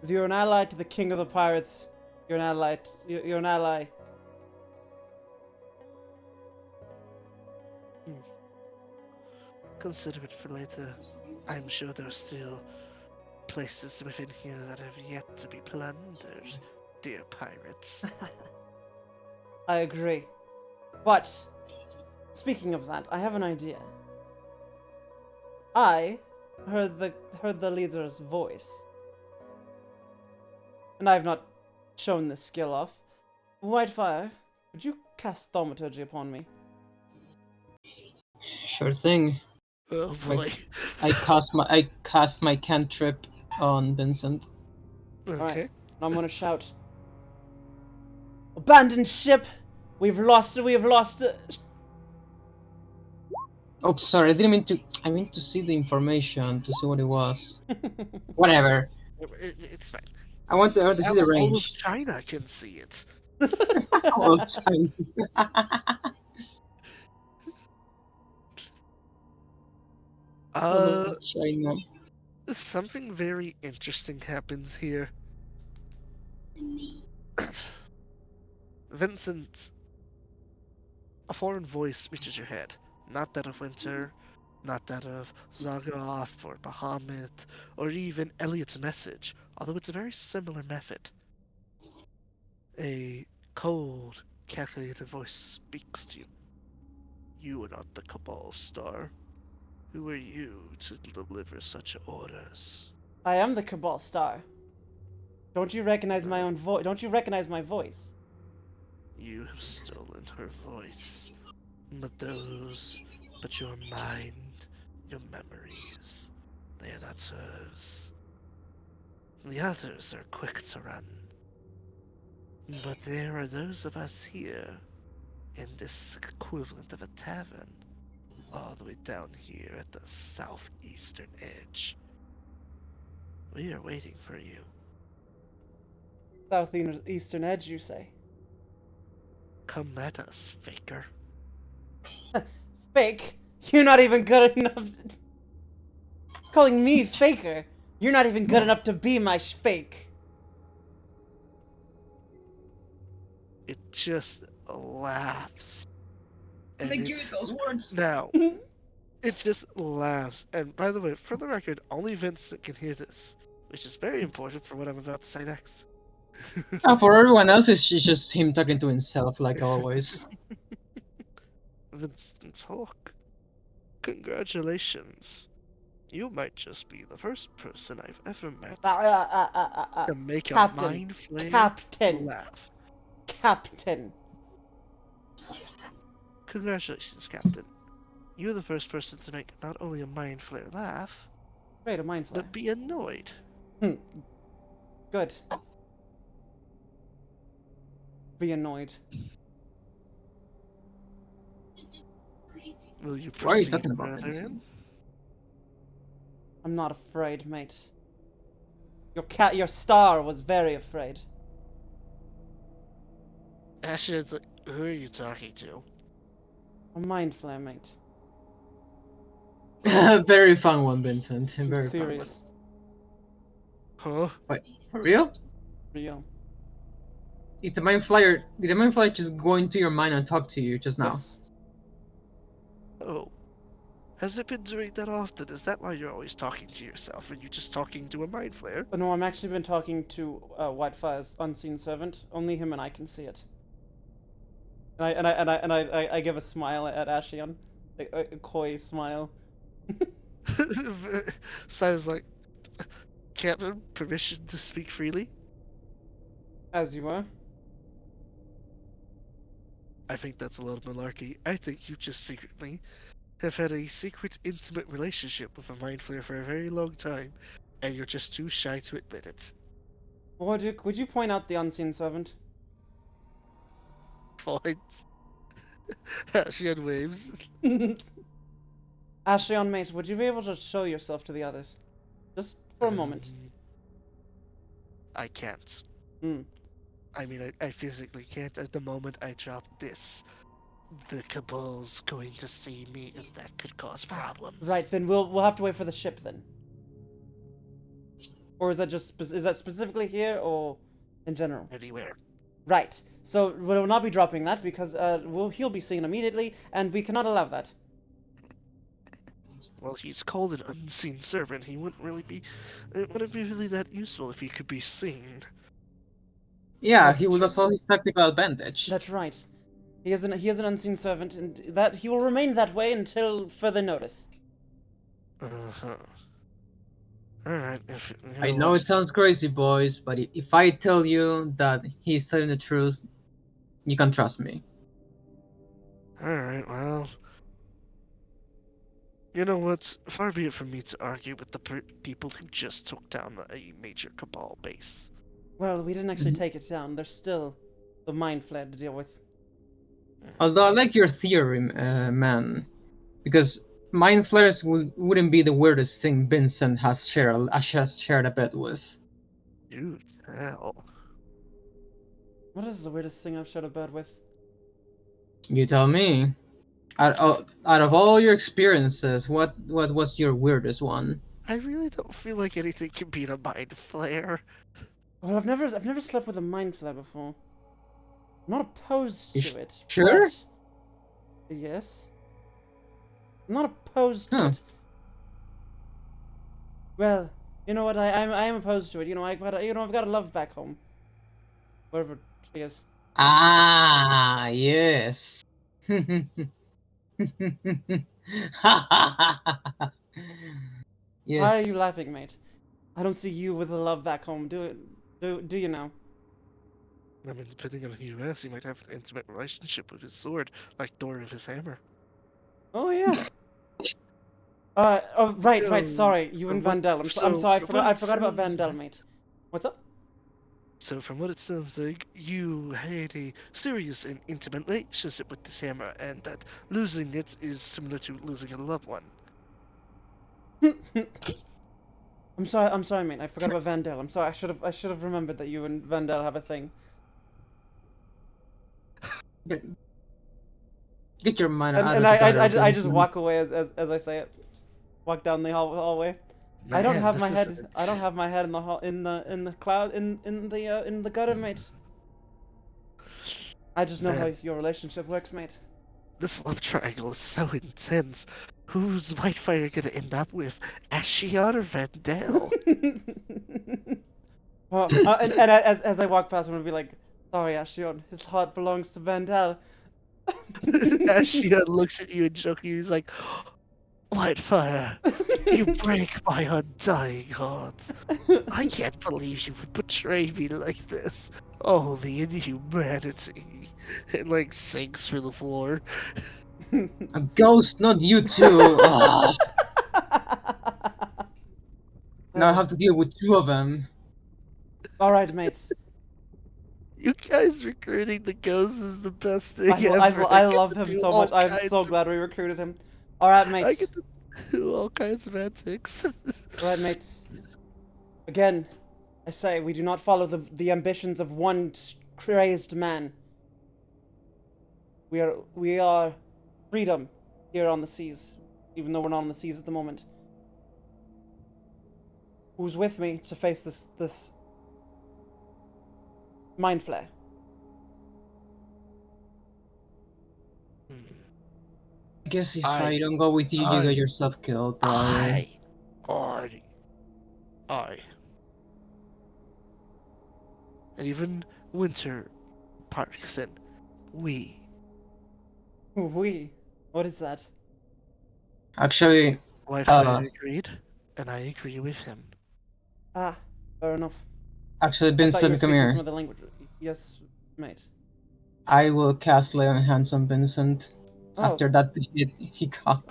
If you're an ally to the king of the pirates, you're an ally. You're an ally. Consider it for later. I'm sure there are still places within here that have yet to be plundered, dear pirates. I agree. But speaking of that, I have an idea. I heard the leader's voice, and I have not shown this skill off. Whitefire, would you cast thaumaturgy upon me? Sure thing. Oh Wait. boy. I cast my cantrip on Vincent. Okay. Alright, and I'm gonna shout, "Abandon ship! We've lost it! We have lost it!" Oh, sorry. I meant to see the information to see what it was. Whatever. It's fine. I want to see the All of range. China can see it. All of China. All of China. Something very interesting happens here. Vincent, a foreign voice reaches your head. Not that of Winter, not that of Zagoth or Bahamut, or even Elliot's message, although it's a very similar method. A cold, calculated voice speaks to you. You are not the Cabal Star. Who are you to deliver such orders? I am the Cabal Star. Don't you recognize my own voice? Don't you recognize my voice? You have stolen her voice. But your mind, your memories, they are not hers. The others are quick to run. But there are those of us here, in this equivalent of a tavern, all the way down here at the southeastern edge. We are waiting for you. Southeastern edge, you say? Come at us, faker. Fake? You're not even good enough. Calling me faker? You're not even good enough to be my fake. It just laughs. And Make you those words. Now, it just laughs. And by the way, for the record, only Vincent can hear this, which is very important for what I'm about to say next. For everyone else, it's just him talking to himself, like always. Vincent Hawk, congratulations. You might just be the first person I've ever met to make Captain. a mind flayer Captain. laugh. Captain. Congratulations, Captain. You're the first person to make not only a mind flayer laugh, Great, a mind flayer. but be annoyed. Good. Be annoyed. Will you Why are you proceed talking about further Vincent? in? I'm not afraid, mate. Your star was very afraid. Actually, it's like, who are you talking to? A mind flare, mate. Very fun one, Vincent. I'm Very serious. Huh? fun one. Wait, for real? Real. Is the mind flyer? Did the mind flyer just go into your mind and talk to you just now? Yes. Oh. Has it been doing that often? Is that why you're always talking to yourself? Are you just talking to a mind flare? No, I'm actually been talking to Whitefire's unseen servant. Only him and I can see it. And I give a smile at Ashion, a coy smile. Sounds like, Captain, permission to speak freely? As you were. I think that's a lot of malarkey. I think you just secretly have had a secret, intimate relationship with a mind flare for a very long time, and you're just too shy to admit it. Would you point out the unseen servant? Points. She had waves. Ashion, mate, would you be able to show yourself to the others? Just for a moment. I can't. Hmm. I mean, I physically can't. At the moment I drop this, the Cabal's going to see me, and that could cause problems. Right, then we'll have to wait for the ship then. Or is that is that specifically here or in general? Anywhere. Right. So we will not be dropping that because he'll be seen immediately, and we cannot allow that. Well, he's called an unseen servant. He wouldn't really be. It wouldn't be really that useful if he could be seen. Yeah, That's he will true. lose all his tactical advantage. That's right. He is an unseen servant, and that he will remain that way until further notice. Uh-huh. Alright, if I know it sounds crazy, boys, but if I tell you that he's telling the truth, you can trust me. Alright, well. You know what? Far be it from me to argue with the people who just took down a major Cabal base. Well, we didn't actually take it down. There's still the mind flare to deal with. Although I like your theory, man, because mind flares wouldn't be the weirdest thing Vincent has shared a bed with. Dude, hell. What is the weirdest thing I've shared a bed with? You tell me. Out of all your experiences, what was your weirdest one? I really don't feel like anything can beat a mind flare. Well, I've never slept with a mind flare before. I'm not opposed You to it. sure? but- Yes. I'm not opposed to Huh. it. Well, you know what? I am opposed to it. You know, I've got a love back home. Wherever she is. Ah, yes. Why are you Yes. laughing, mate? I don't see you with a love back home. Do you now? I mean, depending on who you ask, he might have an intimate relationship with his sword, like Thor with his hammer. Oh yeah. Oh right. So, Sorry, you and from what, Vandal. I'm so sorry. from what I it forgot about sounds Vandal, like, mate. What's up? so from what it sounds like, you had a serious and intimate relationship with this hammer, and that losing it is similar to losing a loved one. I'm sorry, mate. I forgot about Vandal. I'm sorry. I should have remembered that you and Vandal have a thing. Get, get your mind And out of the gutter, I just Vincent. walk away as I say it. Walk down the hallway. I don't Man, have my this head. isn't. I don't have my head in the hall in the cloud in the gutter, mate. I just know how Man, your relationship works, mate. this love triangle is so intense. Who's Whitefire gonna end up with? Ashion or Vandal? And as I walk past, I'm gonna be like, "Sorry, Ashion, his heart belongs to Vandal." Ashion looks at you and jokingly he's like, Whitefire, you break my undying heart. I can't believe you would betray me like this. Oh, the inhumanity. It like sinks through the floor. A ghost, not you two. Ah, now I have to deal with two of them. All right, mates. You guys recruiting the ghosts is the best thing ever. I I get love to him do so all much. I'm kinds so of glad we recruited him. All right, I mates. get to do all kinds of antics. All right, mates. Again, I say we do not follow the ambitions of one crazed man. We are freedom here on the seas, even though we're not on the seas at the moment. Who's with me to face this mind flare? I guess if I- I don't go with you, you I- get yourself killed, probably. I, I, and even Winter Parkinson, we. We. What is that? Actually, Whitefire agreed, and I agree with him. Ah, fair enough. actually, I thought you were Vincent, come speaking here. some other language. Yes, mate. I will cast Lay on Hands on Vincent Oh, after that hit he got.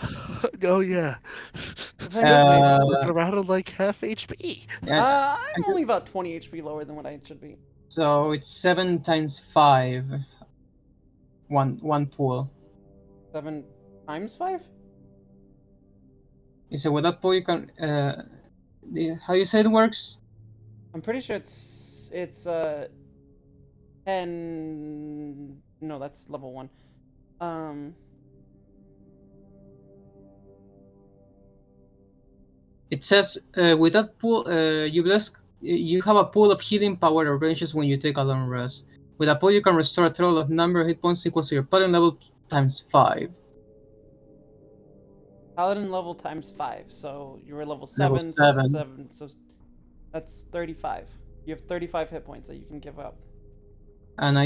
Oh yeah. thanks, Vincent's mate. looking around on like half HP. I'm only about 20 HP lower than what I should be. So it's 7 times 5. One pool. 7 times 5? You say with that pool you can how you say it works? I'm pretty sure it's 10. No, that's level 1. It says with that pool you have a pool of healing power or ranges when you take a long rest. With a pool you can restore a total of number of hit points equals to your paladin level times 5. Paladin level times 5. So you were level Level 7, 7. 7. So that's 35. You have 35 hit points that you can give up. And I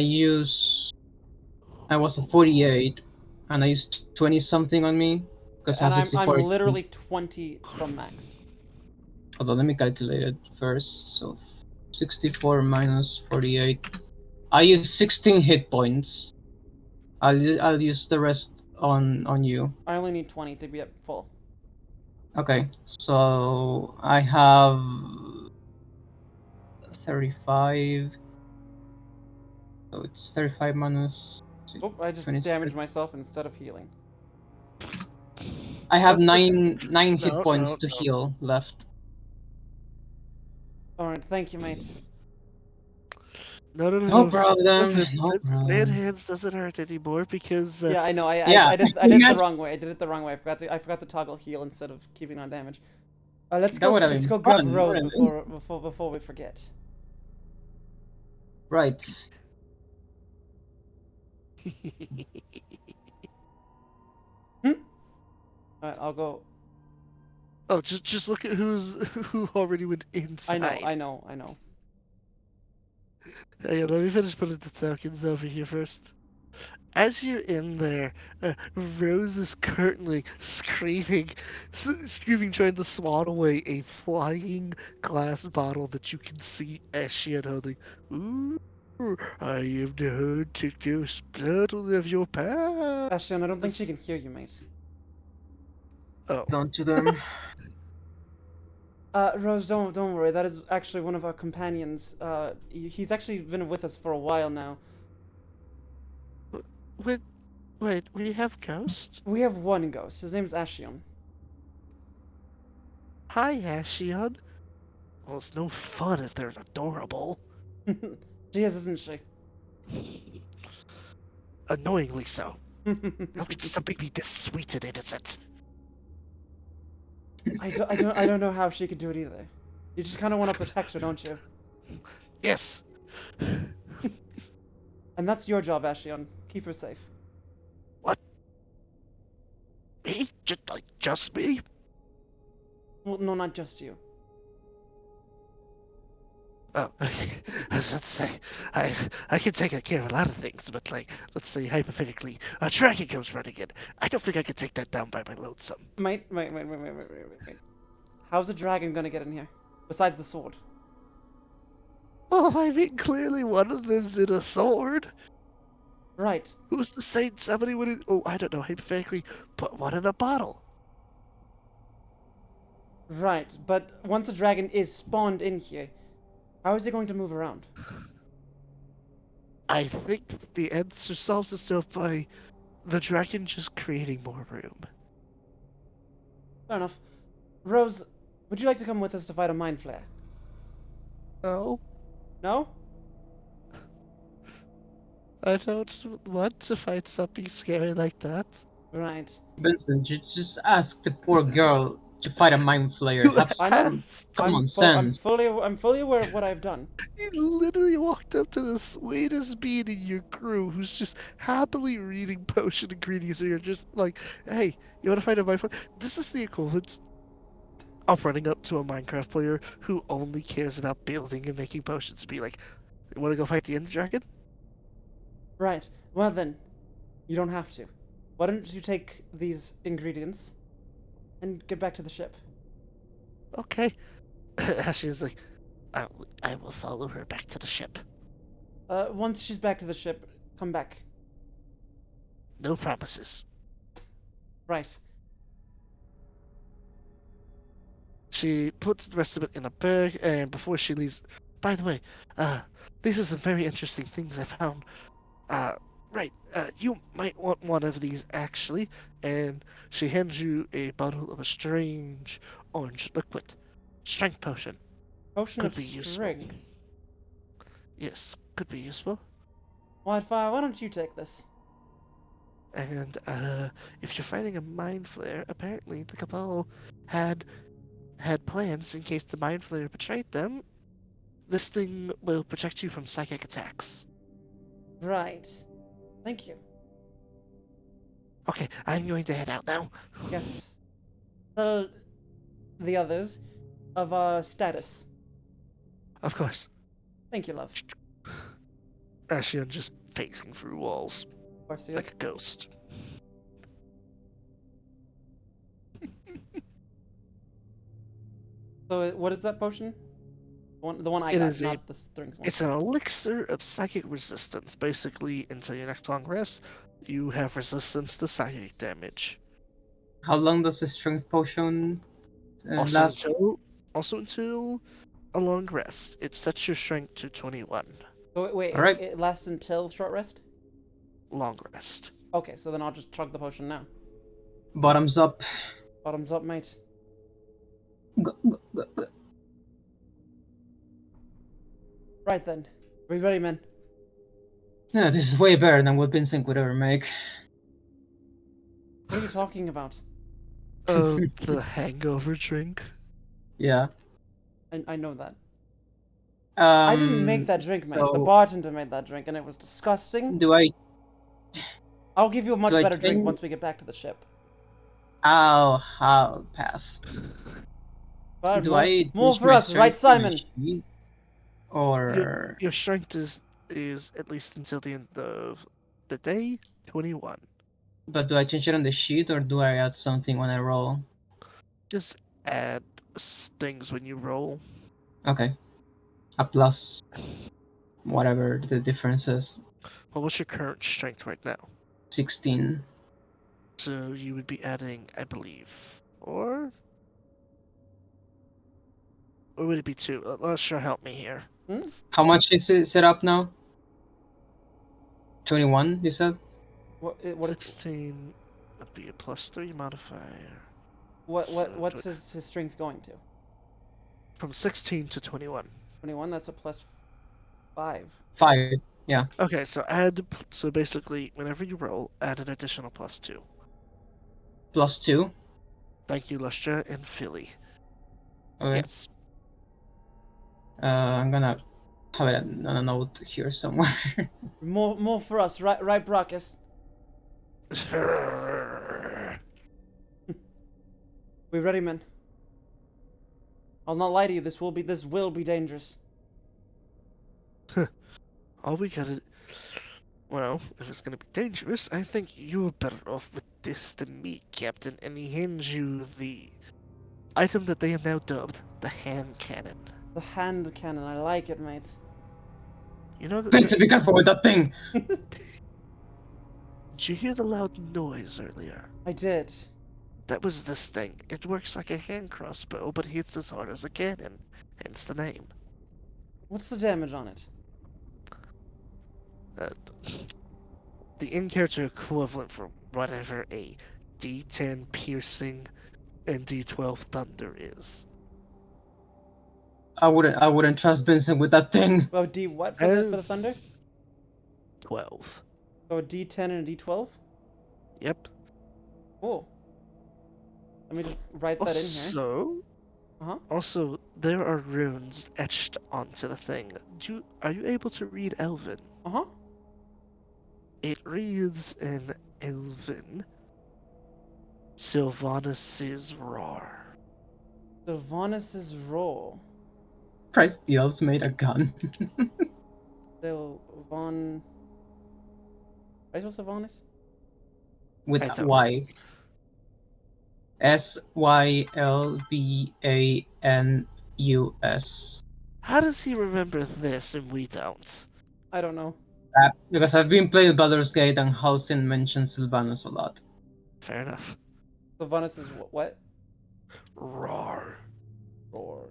was at 48 and I used 20 something on me because I And have I'm 64. literally 20 from max. Hold on, let me calculate it first. So 64 minus 48. I use 16 hit points. I'll use the rest on you. I only need 20 to be at full. Okay, so I have 35. So it's 35 minus. Oh, I just 26. damaged myself instead of healing. I have That's nine hit No, points no, to no. heal left. Alright, thank you, mate. No, no, no, No no. problem. Vincent, No Man problem. hands doesn't hurt anymore because Yeah, I know. Yeah, I did it the wrong way. I did it the wrong way. I forgot to toggle heal instead of keeping on damage. Let's That would have let's been go grab fun, Rose wouldn't it? before we forget. Right. Alright, I'll go. Oh, just look at who already went inside. I know. Hang on, let me finish putting the tokens over here first. As you're in there, Rose is currently screaming, screaming, trying to swat away a flying glass bottle that you can see Ashian holding. Ooh, I am the haunted ghost battle of your past. Ashion, I don't think she can hear you, mate. Oh, Don't you them? Rose, don't worry. That is actually one of our companions. He's actually been with us for a while now. wait, wait, we have ghost? We have one ghost. His name's Ashion. Hi, Ashion. Well, it's no fun if they're adorable. She is, isn't she? Annoyingly so. How could something be this sweet and innocent? I don't know how she could do it either. You just kind of want to protect her, don't you? Yes. And that's your job, Ashion. Keep her safe. What? Me? Just me? Well, no, not just you. Oh, okay. I was about to say, I can take care of a lot of things, but like, let's say hypothetically, a dragon comes running in. I don't think I can take that down by my lonesome. Wait. How's a dragon gonna get in here? Besides the sword. Well, I mean, clearly one of them's in a sword. Right. Who's to say somebody would? Oh, I don't know. Hypothetically, put one in a bottle. Right. But once a dragon is spawned in here, how is it going to move around? I think the answer solves itself by the dragon just creating more room. Fair enough. Rose, would you like to come with us to fight a mind flare? No, No? I don't want to fight something scary like that. Right. Vincent, you just ask the poor girl to fight a mind flayer. You Have I know. asked. common I'm sense. fully aware of what I've done. You literally walked up to the sweetest being in your crew who's just happily reading potion ingredients and you're just like, hey, you want to find a Minecraft? This is the equivalent of running up to a Minecraft player who only cares about building and making potions. Be like, you want to go fight the End Dragon? Right. Well then, you don't have to. Why don't you take these ingredients and get back to the ship? Okay. Ashley's like, I will follow her back to the ship. Once she's back to the ship, come back. No promises. Right. She puts the rest of it in a bag, and before she leaves, by the way, these are some very interesting things I found. Right, you might want one of these actually, and she hands you a bottle of a strange orange liquid. Strength potion. Potion Could of be useful. strength. Yes, could be useful. Wildfire, why don't you take this? And, if you're fighting a mind flare, apparently the Cabal had plans in case the mind flare betrayed them. This thing will protect you from psychic attacks. Right. Thank you. Okay, I'm going to head out now. Yes. Tell the others of our status. Of course. Thank you, love. Ashion just facing through walls Of course, you like a ghost. So, what is that potion? The one I It got, is not the strings one. It's an elixir of psychic resistance. Basically, until your next long rest, you have resistance to psychic damage. How long does the strength potion Also last? until a long rest. It sets your strength to 21. So, wait, Alright. it lasts until short rest? Long rest. Okay, so then I'll just chug the potion now. Bottoms up. Bottoms up, mate. Go. Right then. Are we ready, men? Yeah, this is way better than what Vincent would ever make. What are you talking about? Oh, the hangover drink. Yeah. I know that. I didn't make that drink, mate. The so- bartender made that drink, and it was disgusting. Do I? I'll give you a much do I better drink drink- once we get back to the ship. I'll pass. But Do more, I? more use for my us, right, strength on my Simon? sheet? Or Your strength is at least until the end of the day 21. But do I change it on the sheet or do I add something when I roll? Just add things when you roll. Okay. A plus whatever the difference is. Well, what's your current strength right now? 16. So you would be adding, I believe, 4? Or would it be 2? Let's sure help me here. How much is it set up now? 21, you said? What 16 would be a +3 modifier. what's his strength going to? From 16 to 21. 21. That's a +5. 5. Yeah. Okay, so so basically, whenever you roll, add an additional +2. Plus 2. Thank you, Lustra and Philly. Okay. Yes. I'm gonna have it on a note here somewhere. More for us, right, Brockus? We ready, men? I'll not lie to you. This will be dangerous. All we gotta. Well, if it's gonna be dangerous, I think you're better off with this than me, Captain. And he hands you the item that they have now dubbed the hand cannon. The hand cannon. I like it, mate. You know that. Please be careful with that thing! Did you hear the loud noise earlier? I did. That was this thing. It works like a hand crossbow, but hits as hard as a cannon. Hence the name. What's the damage on it? Uh, the in-character equivalent for whatever a D10 piercing and D12 thunder is. I wouldn't trust Vincent with that thing. Oh, D what for the thunder? 12. So a D10 and a D12. Yep. Cool. Let me just write that in here. Also, there are runes etched onto the thing. Are you able to read Elven? It reads in Elven, Sylvanus's Roar. Sylvanus's roll. Christ, the elves made a gun. Sylvan. How do you spell Sylvanus? With I a don't. Y. Sylvanus. How does he remember this and we don't? I don't know. Because I've been playing Baldur's Gate and Halsin mentions Sylvanus a lot. Fair enough. Sylvanus's what? Roar. Roar.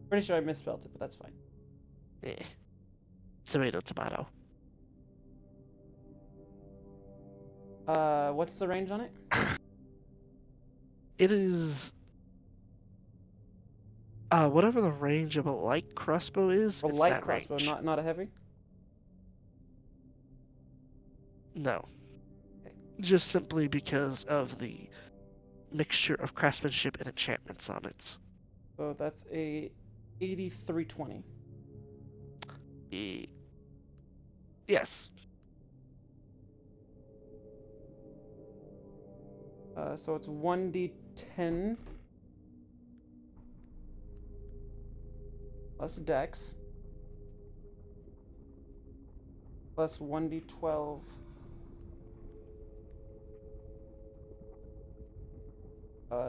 Pretty sure I misspelled it, but that's fine. Eh. Tomato, tomato. What's the range on it? It is. Whatever the range of a light crossbow is. A it's light that crossbow, range. not a heavy. No. Just simply because of the mixture of craftsmanship and enchantments on it. So that's a 8320. Yes. So it's 1d10 plus dex plus 1d12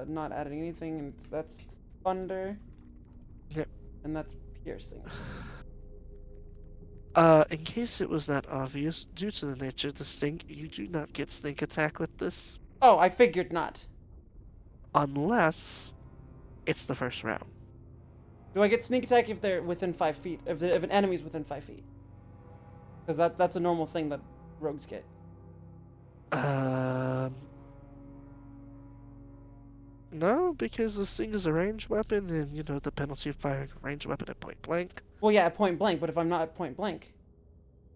not adding anything, and that's thunder. Yep. And that's piercing. In case it was not obvious, due to the nature of the sting, you do not get sneak attack with this. Oh, I figured not. Unless it's the first round. Do I get sneak attack if they're within 5 feet? If an enemy's within 5 feet? Because that's a normal thing that rogues get. No, because this thing is a ranged weapon, and you know the penalty of firing a ranged weapon at point blank. Well, yeah, at point blank, but if I'm not at point blank.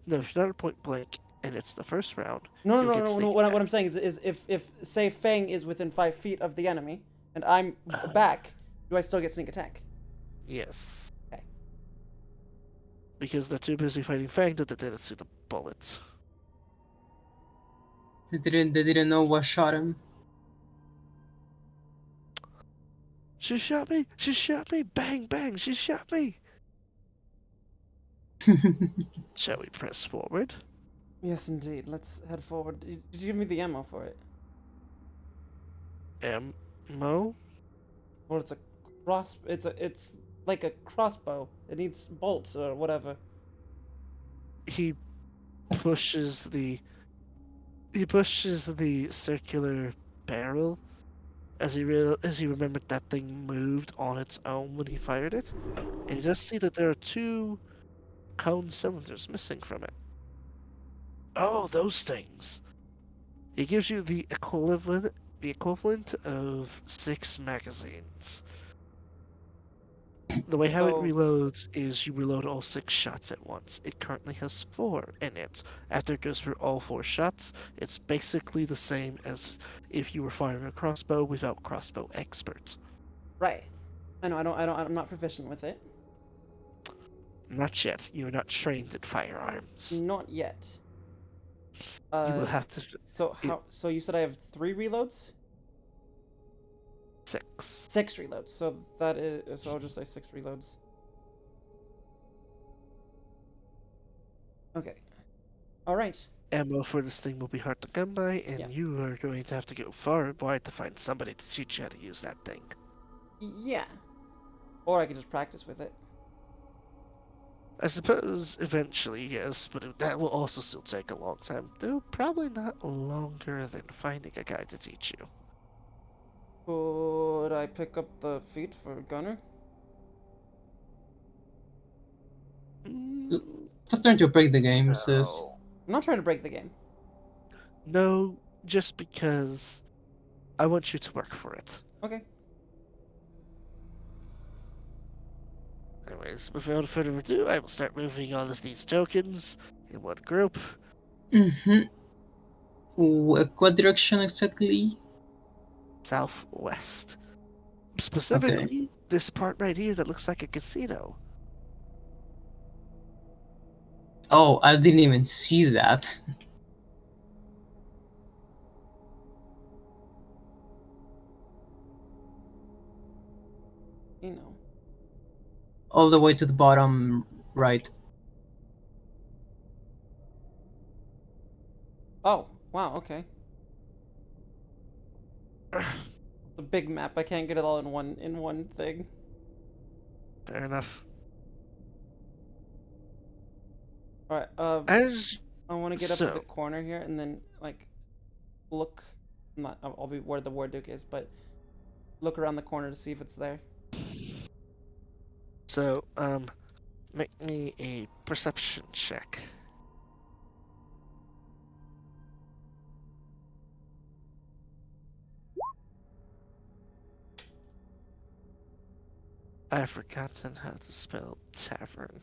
No, if you're not at point blank, and it's the first round. No. you'll get What, sneak what attack. I'm saying is if say Fang is within 5 feet of the enemy, and I'm back, do I still get sneak attack? Yes. Okay. Because they're too busy fighting Fang that they didn't see the bullets. They didn't know what shot him. She shot me! She shot me! Bang, bang! She shot me! Shall we press forward? Yes, indeed. Let's head forward. Did you give me the ammo for it? Ammo? Well, it's a cross. It's like a crossbow. It needs bolts or whatever. He pushes the he pushes the circular barrel as he remembered that thing moved on its own when he fired it. And you just see that there are two cone cylinders missing from it. Oh, those things. He gives you the equivalent of 6 magazines. The way how it So reloads is you reload all 6 shots at once. It currently has 4 in it. After it goes through all 4 shots, it's basically the same as if you were firing a crossbow without crossbow experts. right. I know. I'm not proficient with it. Not yet. You are not trained in firearms. Not yet. You will Uh. have to. So It, how? So you said I have 3 reloads? 6. 6 reloads. So that is. So I'll just say 6 reloads. Okay. All right. Ammo for this thing will be hard to come by, and Yeah. you are going to have to go far and wide to find somebody to teach you how to use that thing. Yeah. Or I could just practice with it. I suppose eventually, yes, but that will also still take a long time, though probably not longer than finding a guy to teach you. Could I pick up the feet for Gunner? Mm, Stop trying to break the game, sis. no. I'm not trying to break the game. No, just because I want you to work for it. Okay. Anyways, without further ado, I will start moving all of these tokens in one group. Mm-hmm. What direction exactly? Southwest. Okay. Specifically, this part right here that looks like a casino. Oh, I didn't even see that. You know. All the way to the bottom right. Oh, wow, okay. It's a big map. I can't get it all in one thing. Fair enough. Alright, As I want to get up to the so, corner here and then, like, look. Not, I'll be where the war duke is, but look around the corner to see if it's there. so, make me a perception check. I've forgotten how to spell tavern.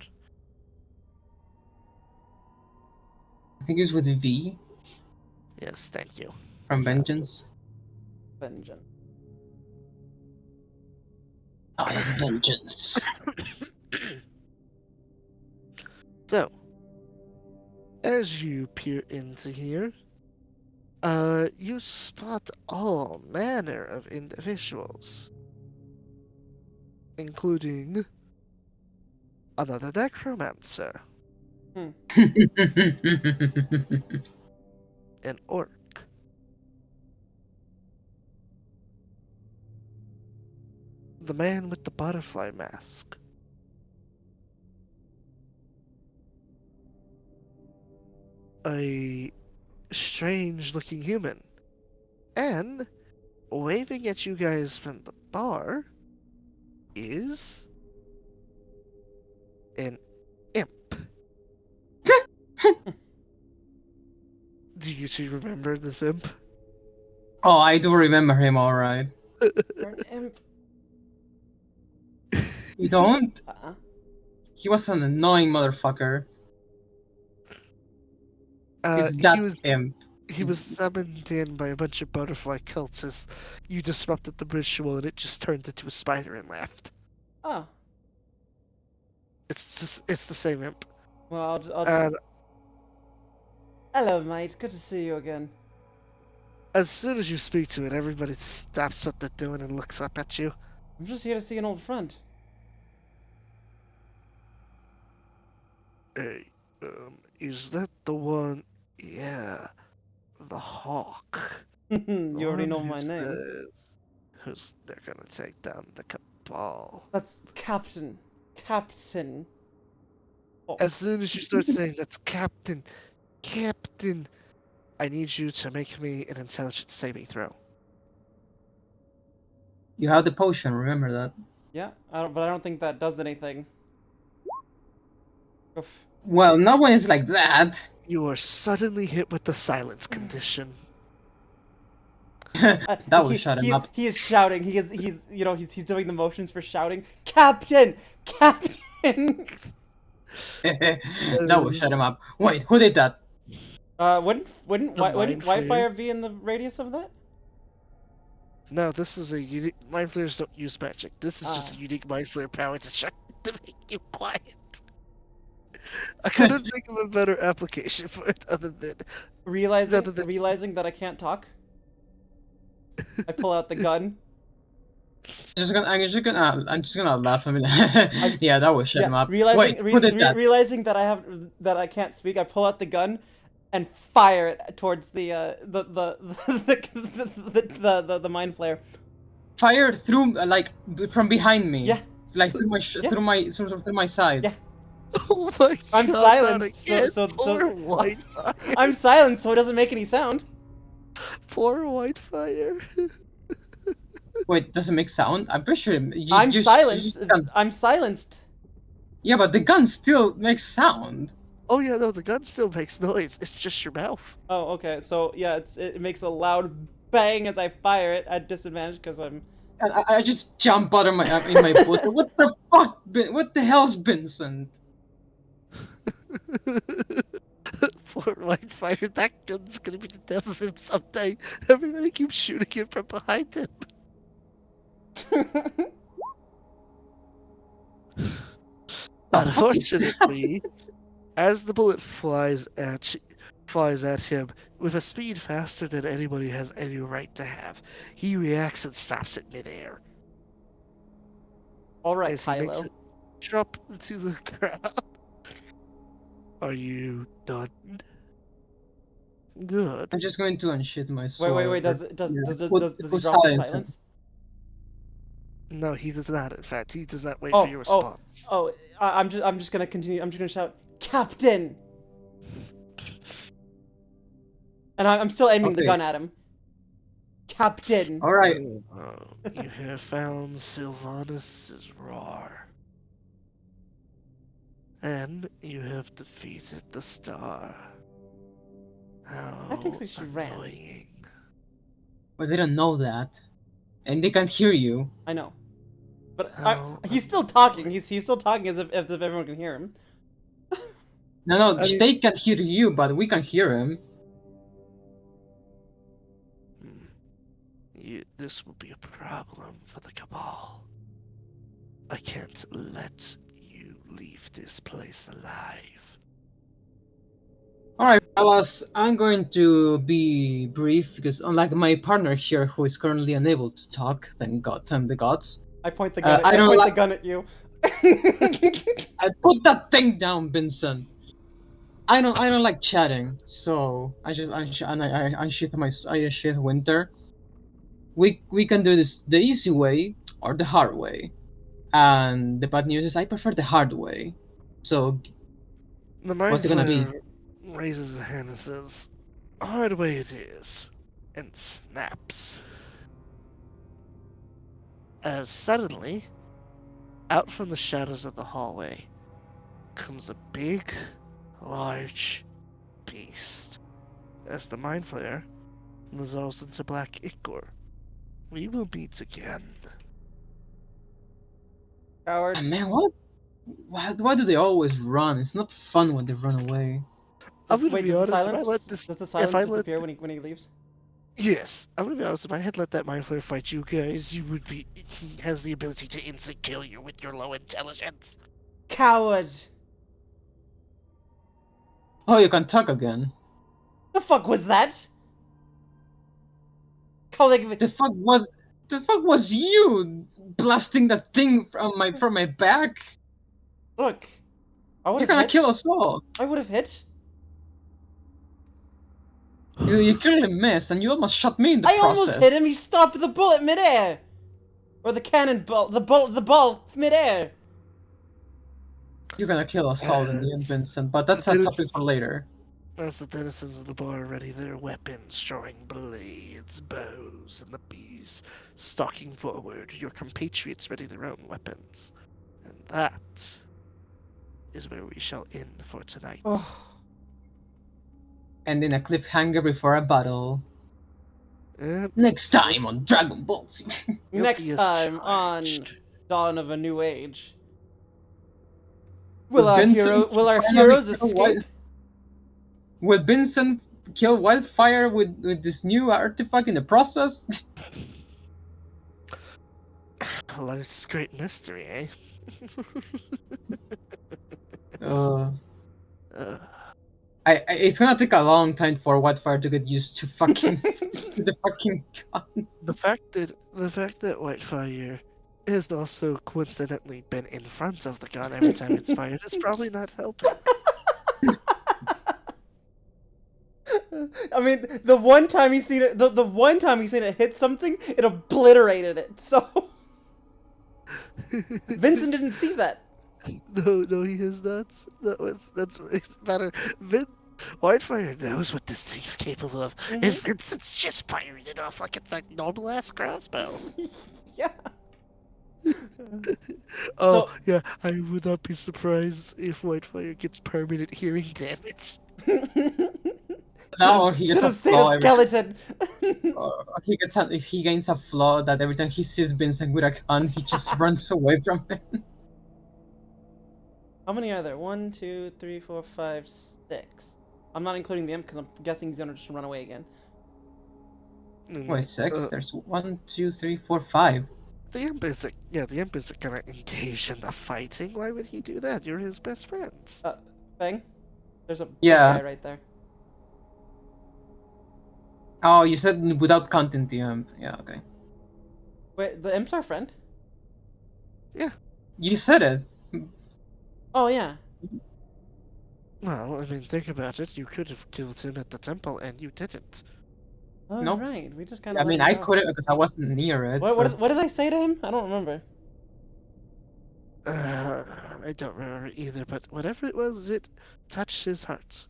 I think it's with V Yes, thank you. from Found it. Vengeance. Vengeance. I am Vengeance. So, as you peer into here, you spot all manner of individuals, including another necromancer, Hmm. an orc, the man with the butterfly mask, a strange-looking human, and waving at you guys from the bar is an imp. Do you two remember this imp? Oh, I do remember him, alright. You're an imp. You don't? Uh-uh. He was an annoying motherfucker. He's He that was imp. he was summoned in by a bunch of butterfly cultists. You disrupted the ritual, and it just turned into a spider and left. Oh. It's the same imp. Well, I'll just... And Hello, mate. Good to see you again. as soon as you speak to it, everybody stops what they're doing and looks up at you. I'm just here to see an old friend. Hey, is that the one Yeah, the Hawk. You The already one know who my name. says who's they're gonna take down the cabal. That's Captain. Captain. Oh. As soon as you start saying that's Captain, Captain, I need you to make me an intelligence saving throw. You have the potion, remember that. Yeah, but I don't think that does anything. Oof. Well, not when it's like that. You are suddenly hit with the silence condition. That will shut him up. He is shouting. He's doing the motions for shouting. Captain, Captain. That will shut him up. Wait, who did that? Wouldn't The mind Wi-Fi flayer? be in the radius of that? No, this is a unique. Mind flayers don't use magic. This is just a Ah. unique mind flare power to make you quiet. I couldn't think of a better application for it other than Realizing that I can't talk, I pull out the gun. I'm just gonna laugh a minute. Yeah, that will shut him up. Wait, who did that? Realizing that I can't speak, I pull out the gun and fire it towards the mind flare. Fire through, like, from behind me. Yeah. It's like through my Yeah. through my sort of through my side. Yeah. Oh my god! I'm not silenced, again. so Poor Whitefire. I'm silenced, so it doesn't make any sound. Poor Whitefire. Wait, does it make sound? I'm pretty sure I'm you silenced. can't- I'm silenced. Yeah, but the gun still makes sound. Oh yeah, no, the gun still makes noise. It's just your mouth. Oh, okay. So yeah, it makes a loud bang as I fire it at disadvantage because I'm. And I just jump out of my in my boot. What the fuck? What the hell's Vincent? Poor Whitefire. That gun's gonna be the death of him someday. Everybody keeps shooting him from behind him. Unfortunately, as the bullet flies at him with a speed faster than anybody has any right to have, he reacts and stops it midair All right, as he makes Kylo. it drop to the ground. Are you done? Good. I'm just going to unshit my sword. Wait. Does Yeah. he Put drop the silence. silence? No, he does not. In fact, he does not wait Oh, for your response. I'm just gonna continue. I'm just gonna shout, Captain. And I'm still aiming the Okay. gun at him. Captain. All right. You have found Sylvanus' roar. And you have defeated the star. How Technically, she ran. annoying. But they don't know that, and they can't hear you. I know. But How he's still talking. He's still talking as if everyone can hear him. No, I mean- they can't hear you, but we can hear him. This will be a problem for the Cabal. I can't let you leave this place alive. Alright, fellas, I'm going to be brief because unlike my partner here who is currently unable to talk, thank the gods. I point the gun. I don't point the like- gun at you. I put that thing down, Vincent. I don't like chatting, so I unsheath Winter. We can do this the easy way or the hard way. And the bad news is I prefer the hard way. So The mind What's it gonna be? flayer raises a hand and says, "Hard way it is," and snaps. As suddenly, out from the shadows of the hallway, comes a big, large beast. As the mind flayer dissolves into black ichor, we will meet again. Coward. and man, why do they always run? It's not fun when they run away. I'm gonna Wait, be does the honest. If I silence? let this, Does the if silence I let disappear when he leaves? Yes, I'm gonna be honest. If I had let that mind flayer fight you guys, you would be. He has the ability to instant kill you with your low intelligence. Coward. Oh, you can talk again. The fuck was that? Calling me. The fuck was you blasting that thing from my back? Look, I would You're have gonna hit. kill us all. I would have hit. You clearly missed, and you almost shot me in the I process. almost hit him. He stopped the bullet midair, or the cannon bolt, the ball midair. You're gonna kill us all in the end, As Vincent, but the that's a topic for denizens, later. as the denizens of the bar ready their weapons, drawing blades, bows, and the bees, stalking forward, your compatriots ready their own weapons. And that is where we shall end for tonight. Oh, And in a cliffhanger before a battle. Yep, Next time on Dragon Ball Z. next guilty as time on charged. Dawn of a New Age. Will Vincent Will our finally heroes kill escape? Will Vincent kill Wildfire with this new artifact in the process? Life's great mystery, eh? Uh, Uh, it's gonna take a long time for Wildfire to get used to fucking the fucking gun. the fact that Whitefire has also coincidentally been in front of the gun every time it's fired is probably not helping. I mean, the one time he seen it, the one time he seen it hit something, it obliterated it. So Vincent didn't see that. No, he has not. That's what makes it better. Whitefire knows what this thing's capable of, and Vincent's just firing it off like it's a normal ass crossbow. Yeah. Oh So- yeah, I would not be surprised if Whitefire gets permanent hearing damage. No, or he Should gets a have stayed flaw a skeleton. or he gains a flaw that every time he sees Vincent with a gun, he just runs away from it. How many are there? 1, 2, 3, 4, 5, 6. I'm not including the imp because I'm guessing he's gonna just run away again. Wait, 6? Uh, There's 1, 2, 3, 4, 5. the imp isn't gonna engage in the fighting. Why would he do that? You're his best friends. Bang. There's a big Yeah. guy right there. Oh, you said without counting the imp. Yeah, okay. Wait, the imp's our friend? You said it. Oh yeah. Well, I mean, think about it. You could have killed him at the temple, and you didn't. Oh Nope. right. We just kind I of. mean, I couldn't because I wasn't near it. What did I say to him? I don't remember. I don't remember either, but whatever it was, it touched his heart.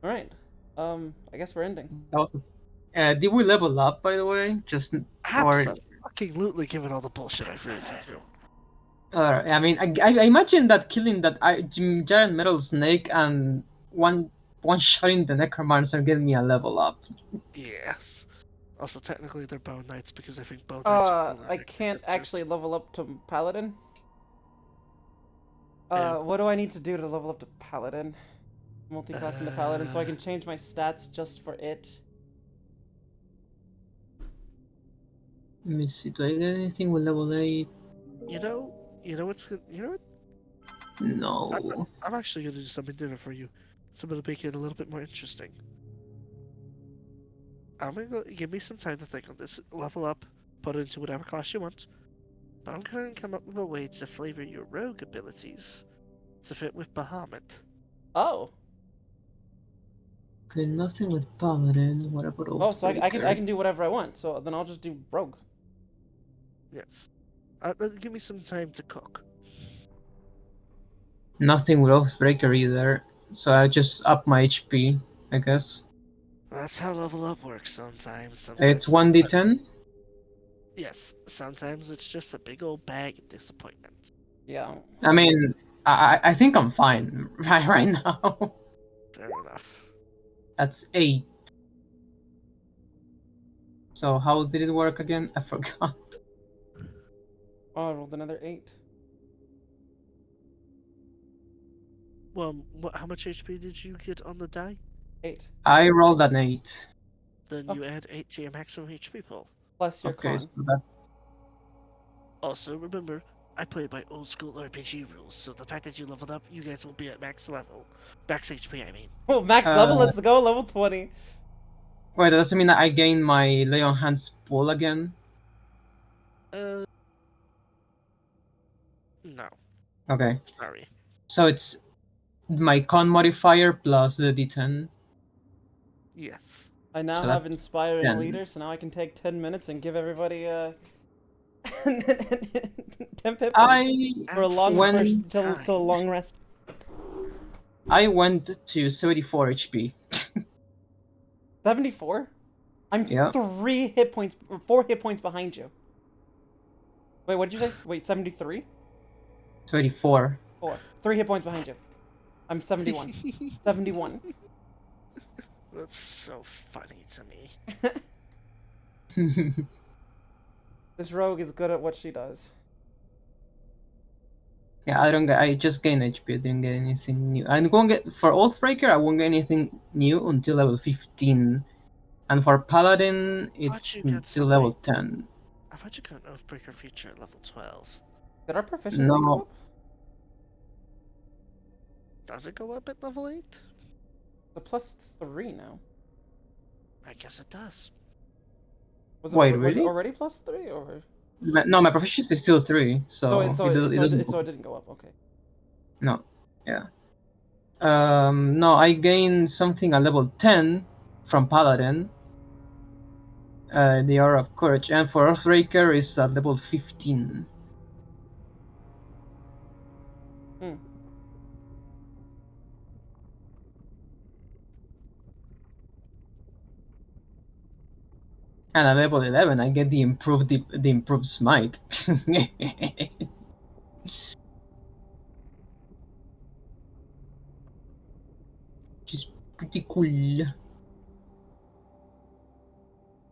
All right. I guess we're ending. That was. Did we level up, by the way? Just or Absolutely, given all the bullshit I've read into. I mean, I imagine that killing that giant metal snake and one shotting the necromancer get me a level up. Yes. Also, technically, they're bone knights because I think bone knights are cooler I than can't necromancers. actually level up to paladin. Yeah. What do I need to do to level up to paladin? Multi-class into paladin, so I can change my stats just for it. Let me see. Do I get anything with level 8? You know what's good. You know what? No. I'm actually gonna do something different for you. Something to make it a little bit more interesting. I'm gonna go, give me some time to think on this. Level up, put it into whatever class you want. But I'm gonna come up with a way to flavor your rogue abilities to fit with Bahamut. Oh. Okay, nothing with paladin. What about Oh, so I Oathbreaker? can do whatever I want. So then I'll just do rogue. Yes. Give me some time to cook. Nothing with Oathbreaker either. So I just up my HP, I guess. That's how level up works sometimes. It's 1d10. Yes, sometimes it's just a big old bag of disappointment. Yeah. I mean, I think I'm fine right now. Fair enough. That's 8. So how did it work again? I forgot. Oh, I rolled another 8. Well, how much HP did you get on the die? 8. I rolled an 8. Then Oh. you add 8 to your maximum HP pool. Plus your Okay, con. so that's Also, remember, I play by old school RPG rules, so the fact that you leveled up, you guys will be at max level. Max HP, I mean. Oh, max level. Uh, Let's go. Level 20. wait. That doesn't mean that I gain my lay on hands pool again. No, Okay, sorry. so it's my con modifier plus the D10. Yes. I now So have that's Inspire and 10. Leader, so now I can take 10 minutes and give everybody 10 hit points I for a long went till a long rest. I went to 74 HP. 74? I'm Yeah. 3 hit points, or 4 hit points behind you. Wait, what did you say? Wait, 73? 24. 4. 3 hit points behind you. I'm 71. 71. That's so funny to me. This rogue is good at what she does. Yeah, I just gained HP. I didn't get anything new. I'm going to get for Oathbreaker. I won't get anything new until level 15, and for Paladin, it's you get until level something. 10. I thought you got an Oathbreaker feature at level 12. Did our proficiency go No, up? Does it go up at level 8? The +3 now. I guess it does. Was Wait, was it really? already +3 or? No, my proficiency is still 3, so it doesn't. So it didn't go up. Okay. No, yeah. No, I gained something at level 10 from Paladin. The Aura of Courage, and for Earthbreaker is at level 15. Hmm. And at level 11, I get the improved smite. Which is pretty cool.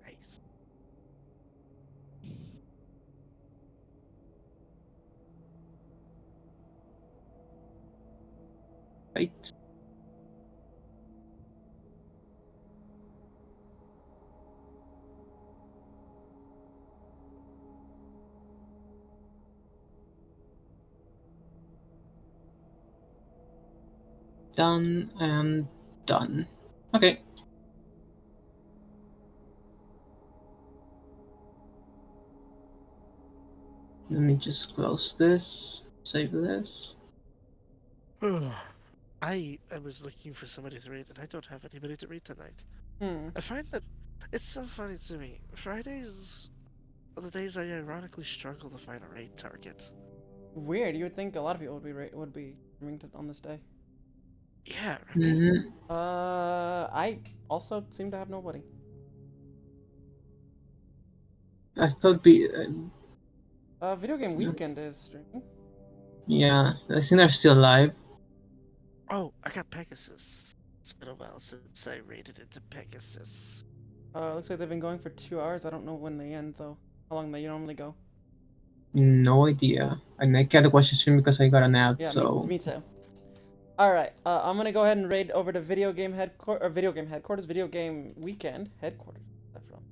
Nice. Right. Done and done. Okay. Let me just close this. Save this. I was looking for somebody to read, and I don't have anybody to read tonight. Hmm. I find that it's so funny to me. Fridays are the days I ironically struggle to find a raid target. Weird. You would think a lot of people would be coming on this day. Yeah, right? Mhm. I also seem to have nobody. I thought Video game weekend is streaming. yeah, I think they're still alive. Oh, I got Pegasus. It's been a while since I raided into Pegasus. Looks like they've been going for 2 hours. I don't know when they end though. How long they normally go? No idea. And I can't watch the stream because I got a nap, Yeah, so. me too. All right, I'm gonna go ahead and raid over to video game headquarters, video game weekend headquarters. That's wrong.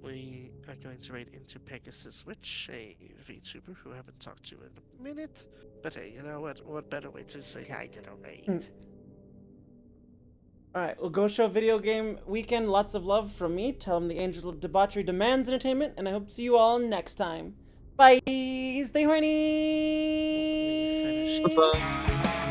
We are going to raid into Pegasus Witch, a VTuber who I haven't talked to in a minute. But hey, you know what? What better way to say hi than a raid? All right, we'll go show video game weekend. Lots of love from me. Tell them the angel of debauchery demands entertainment, and I hope to see you all next time. Bye. Stay horny. Finish. Bye-bye.